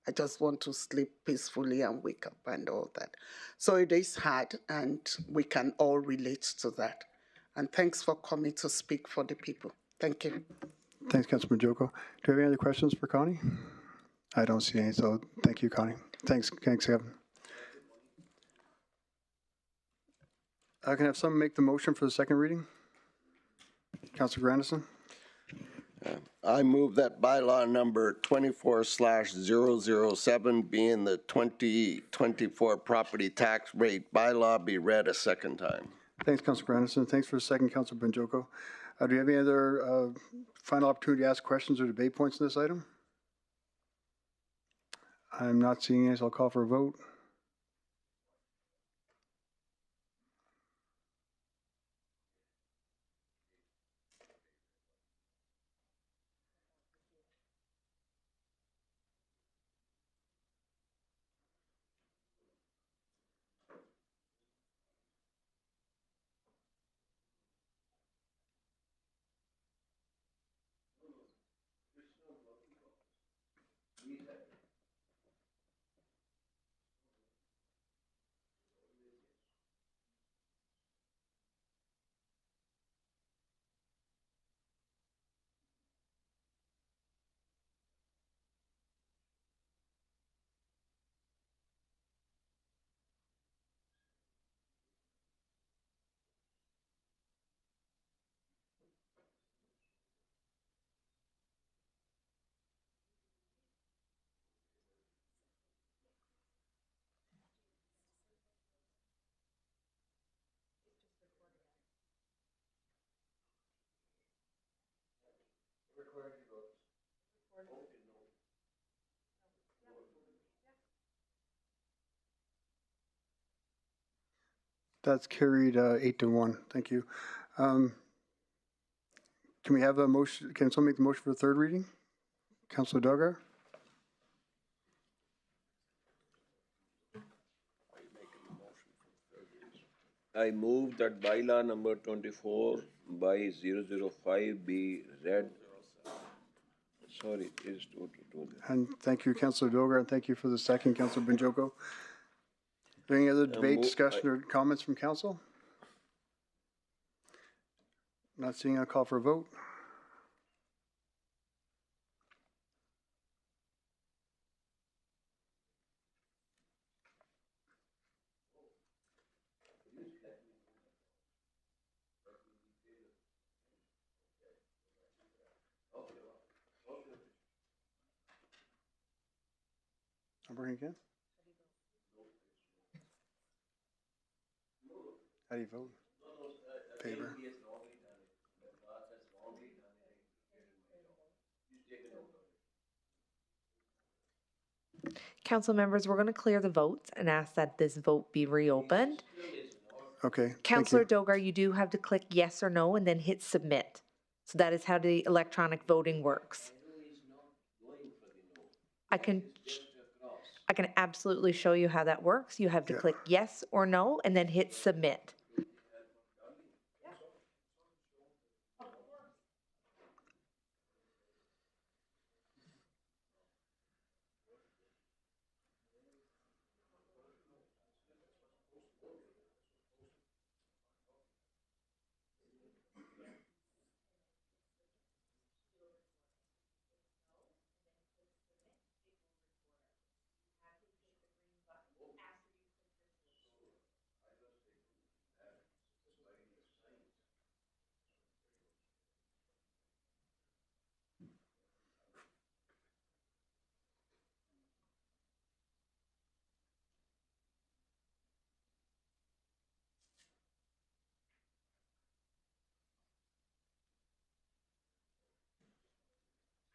I just want to sleep peacefully and wake up and all that. So it is hard, and we can all relate to that. And thanks for coming to speak for the people. Thank you. Thanks, Councilor Benjoko. Do you have any other questions for Connie? I don't see any, so thank you, Connie. Thanks, Kevin. I can have someone make the motion for the second reading. Councilor Grandison. I move that bylaw number 24/007 being the 2024 property tax rate bylaw be read a second time. Thanks, Councilor Grandison. Thanks for the second, Councilor Benjoko. Do you have any other final opportunity to ask questions or debate points on this item? I'm not seeing any, so I'll call for a vote. That's carried 8-1. Thank you. Can we have a motion? Can someone make the motion for the third reading? Councilor Duggar? I move that bylaw number 24/005 be read. Sorry, it is 222. And thank you, Councilor Duggar, and thank you for the second, Councilor Benjoko. Is there any other debate, discussion, or comments from council? Not seeing a call for a vote. I'm bringing again. How do you vote? Favor. Council members, we're going to clear the votes and ask that this vote be reopened. Okay. Councillor Dogar, you do have to click yes or no and then hit submit. So that is how the electronic voting works. I can absolutely show you how that works. You have to click yes or no and then hit submit.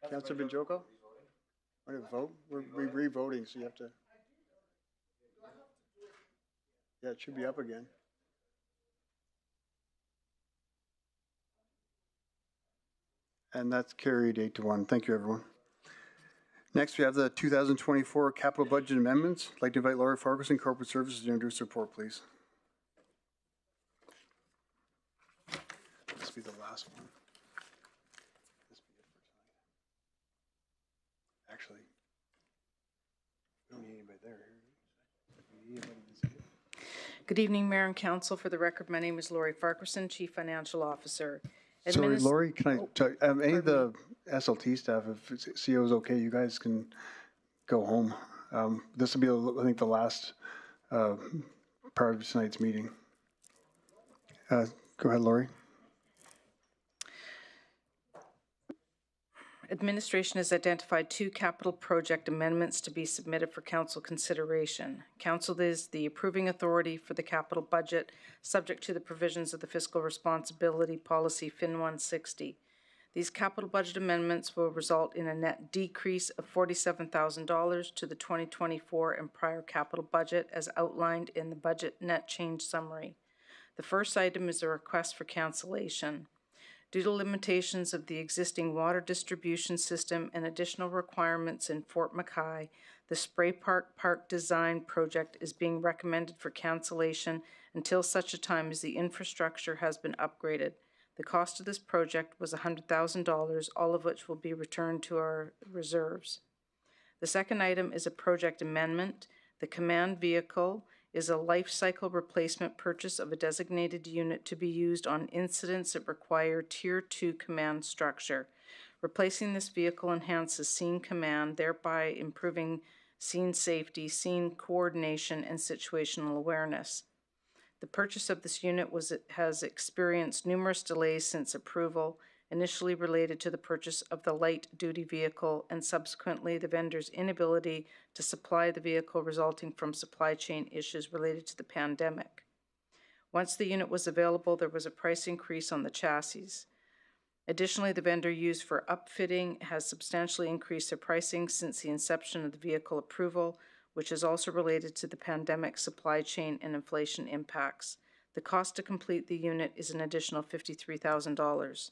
Councillor Binjoko? Want to vote? We're re-voting, so you have to. Yeah, it should be up again. And that's carried 8-1. Thank you, everyone. Next, we have the 2024 capital budget amendments. I'd like to invite Laurie Farquharson, Corporate Services, to introduce the report, please. This will be the last one. This will be it for tonight. Actually, we don't need anybody there. We need anybody to see it. Good evening, Mayor and Council. For the record, my name is Laurie Farquharson, Chief Financial Officer. Sorry, Laurie, can I tell any of the SLT staff, if CO is okay, you guys can go home. This will be, I think, the last part of tonight's meeting. Go ahead, Laurie. Administration has identified 2 capital project amendments to be submitted for council consideration. Council is the approving authority for the capital budget, subject to the provisions of the Fiscal Responsibility Policy FIN 160. These capital budget amendments will result in a net decrease of $47,000 to the 2024 and prior capital budget as outlined in the budget net change summary. The first item is a request for cancellation. Due to limitations of the existing water distribution system and additional requirements in Fort McKay, the Spray Park Design project is being recommended for cancellation until such a time as the infrastructure has been upgraded. The cost of this project was $100,000, all of which will be returned to our reserves. The second item is a project amendment. The command vehicle is a life cycle replacement purchase of a designated unit to be used on incidents that require Tier 2 command structure. Replacing this vehicle enhances scene command, thereby improving scene safety, scene coordination, and situational awareness. The purchase of this unit has experienced numerous delays since approval, initially related to the purchase of the light-duty vehicle and subsequently the vendor's inability to supply the vehicle resulting from supply chain issues related to the pandemic. Once the unit was available, there was a price increase on the chassis. Additionally, the vendor used for upfitting has substantially increased their pricing since the inception of the vehicle approval, which is also related to the pandemic supply chain and inflation impacts. The cost to complete the unit is an additional $53,000.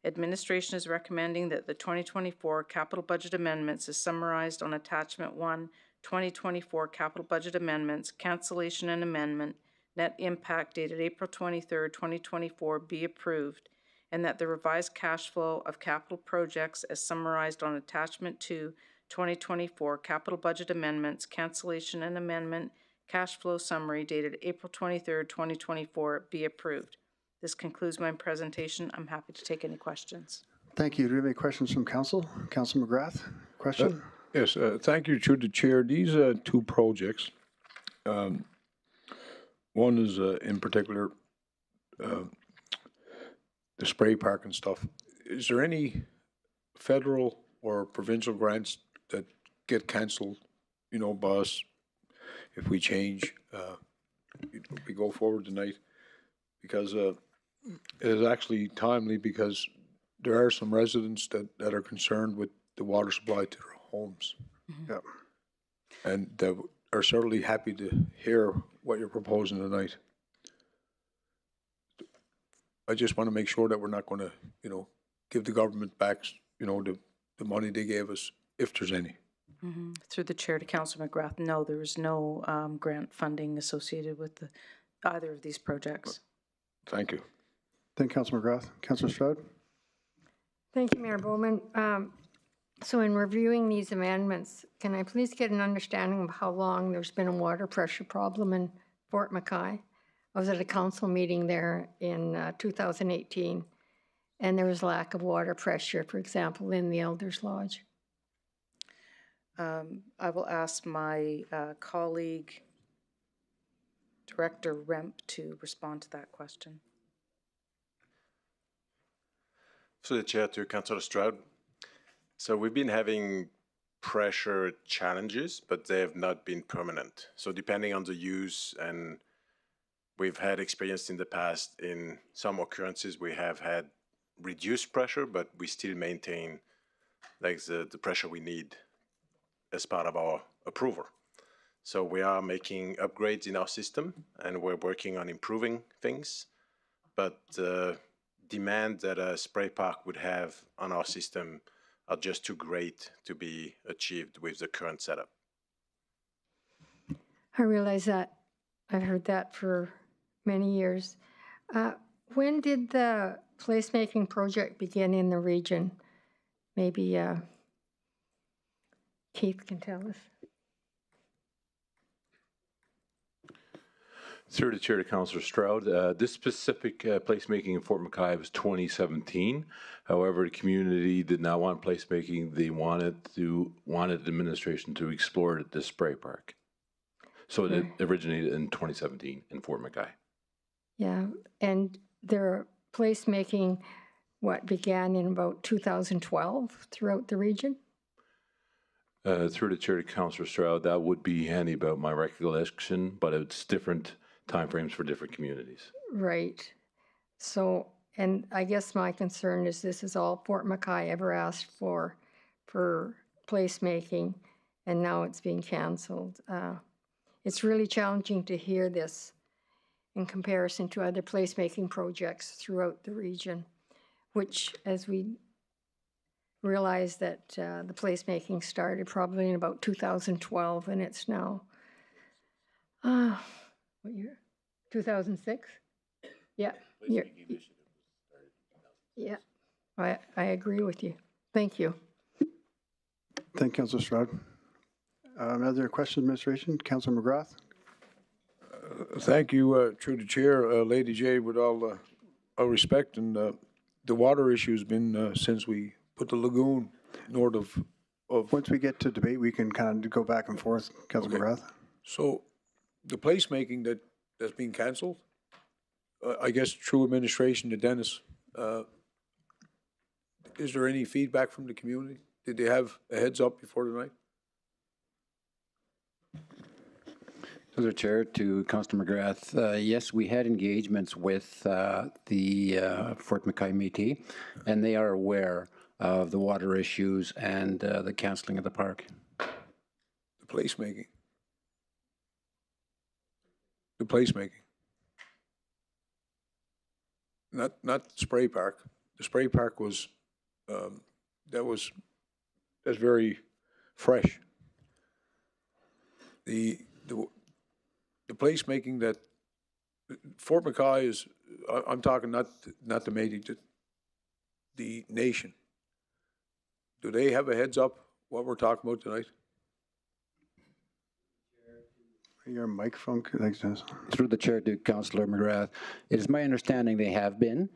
Administration is recommending that the 2024 capital budget amendments as summarized on Attachment 1, 2024 capital budget amendments, cancellation and amendment, net impact dated April 23, 2024 be approved, and that the revised cash flow of capital projects as summarized on Attachment 2, 2024 capital budget amendments, cancellation and amendment, cash flow summary dated April 23, 2024 be approved. This concludes my presentation. I'm happy to take any questions. Thank you. Do we have any questions from Council? Councilor McGrath, question? Yes, thank you to the chair. These 2 projects, one is in particular the spray park and stuff. Is there any federal or provincial grants that get cancelled, you know, by us if we change, we go forward tonight? Because it is actually timely because there are some residents that are concerned with the water supply to their homes. Mm-hmm. Yep. And that are certainly happy to hear what you're proposing tonight. I just want to make sure that we're not going to, you know, give the government back, you know, the money they gave us, if there's any. Mm-hmm. Through the chair to Councillor McGrath, no, there is no grant funding associated with either of these projects. Thank you. Thank you, Councilor McGrath. Councilor Stroud? Thank you, Mayor Bowman. So in reviewing these amendments, can I please get an understanding of how long there's been a water pressure problem in Fort McKay? I was at a council meeting there in 2018, and there was lack of water pressure, for example, in the Elders Lodge. I will ask my colleague, Director Remp, to respond to that question. So the chair to Councillor Stroud. So we've been having pressure challenges, but they have not been permanent. So depending on the use, and we've had experience in the past in some occurrences we have had reduced pressure, but we still maintain like the pressure we need as part of our approval. So we are making upgrades in our system, and we're working on improving things, but the demand that a spray park would have on our system are just too great to be achieved with the current setup. I realize that. I've heard that for many years. When did the placemaking project begin in the region? Maybe Keith can tell us. Through the chair to Councillor Stroud, this specific placemaking in Fort McKay was 2017. However, the community did not want placemaking. They wanted administration to explore the spray park. So it originated in 2017 in Fort McKay. Yeah, and their placemaking, began in about 2012 throughout the region? Through the chair to Councillor Stroud, that would be handy about my recollection, but it's different timeframes for different communities. Right. So, and I guess my concern is this is all Fort McKay ever asked for placemaking, and now it's being canceled. It's really challenging to hear this in comparison to other placemaking projects throughout the region, which, as we realize that the placemaking started probably in about 2012, and it's now, what year? 2006? Yeah. Yeah, I agree with you. Thank you. Thank you, Councillor Stroud. Are there questions, administration? Councillor McGrath? Thank you, through the chair, Lady J, with all respect, and the water issue has been since we put the lagoon north of. Once we get to debate, we can kind of go back and forth, Councillor McGrath. So, the placemaking that's been cancelled, I guess through administration to Dennis, is there any feedback from the community? Did they have a heads up before tonight? Through the chair to Councillor McGrath, yes, we had engagements with the Fort McKay Métis, and they are aware of the water issues and the cancelling of the park. The placemaking. The placemaking. Not the spray park. The spray park was that's very fresh. The placemaking that Fort McKay is, I'm talking not the Métis, the nation. Do they have a heads up what we're talking about tonight? Your microphone, thanks, Dennis. Through the chair to Councillor McGrath, it is my understanding they have been.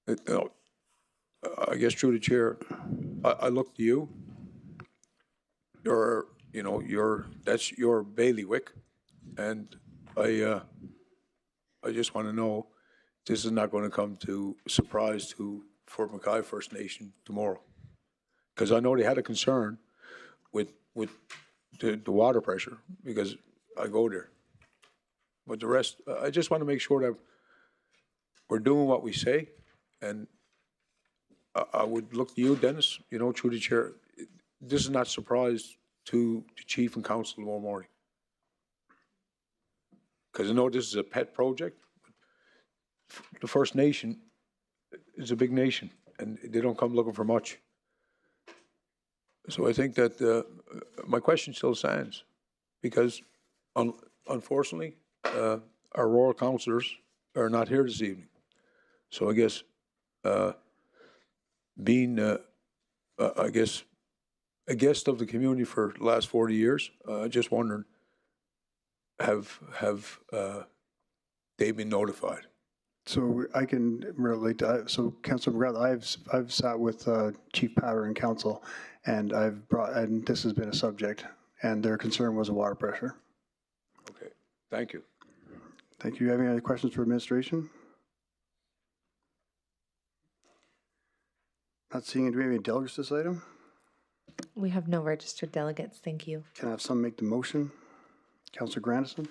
I guess through the chair, I look to you. That's your bailiwick, and I just want to know this is not going to come to surprise to Fort McKay First Nation tomorrow, because I know they had a concern with the water pressure because I go there. But the rest, I just want to make sure that we're doing what we say, and I would look to you, Dennis, through the chair. This is not a surprise to the chief and council tomorrow morning. Because I know this is a pet project. The First Nation is a big nation, and they don't come looking for much. So I think that my question still stands, because unfortunately, our rural councillors are not here this evening. So I guess being, I guess, a guest of the community for the last 40 years, just wondering, have they been notified? So I can relate to, so Councillor McGrath, I've sat with Chief Powder and council, and and this has been a subject, and their concern was the water pressure. Okay, thank you. Thank you. You have any other questions for administration? Not seeing any. Do we have any delegates to this item? We have no registered delegates, thank you. Can I have someone make the motion? Councillor Grandison?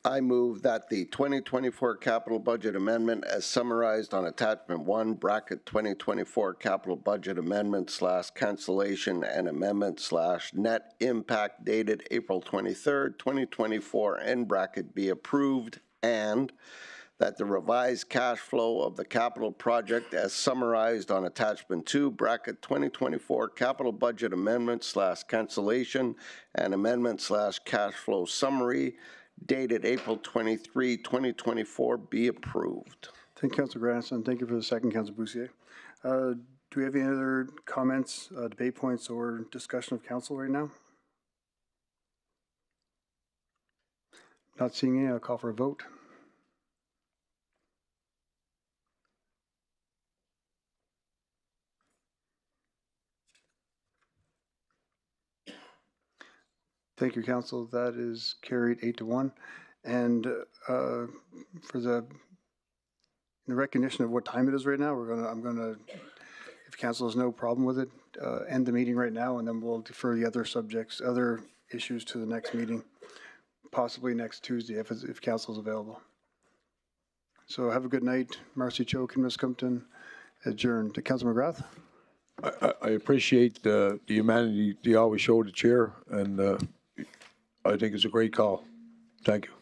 I move that the 2024 capital budget amendment as summarized on attachment 1, bracket 2024 capital budget amendment / cancellation and amendment / net impact dated April 23rd, 2024, end bracket be approved, and that the revised cash flow of the capital project as summarized on attachment 2, bracket 2024 capital budget amendment / cancellation and amendment / cash flow summary dated April 23, 2024 be approved. Thank you, Councillor Grandison. Thank you for the second, Councillor Bussiere. Do we have any other comments, debate points, or discussion of council right now? Not seeing any, I'll call for a vote. Thank you, Council. That is carried 8-1. And for the in recognition of what time it is right now, I'm gonna, if Council has no problem with it, end the meeting right now, and then we'll defer the other subjects, other issues to the next meeting, possibly next Tuesday if Council is available. So have a good night. Marcy Choke and Miscompton adjourned. Councilor McGrath. I appreciate the humanity you always show the chair, and I think it's a great call. Thank you.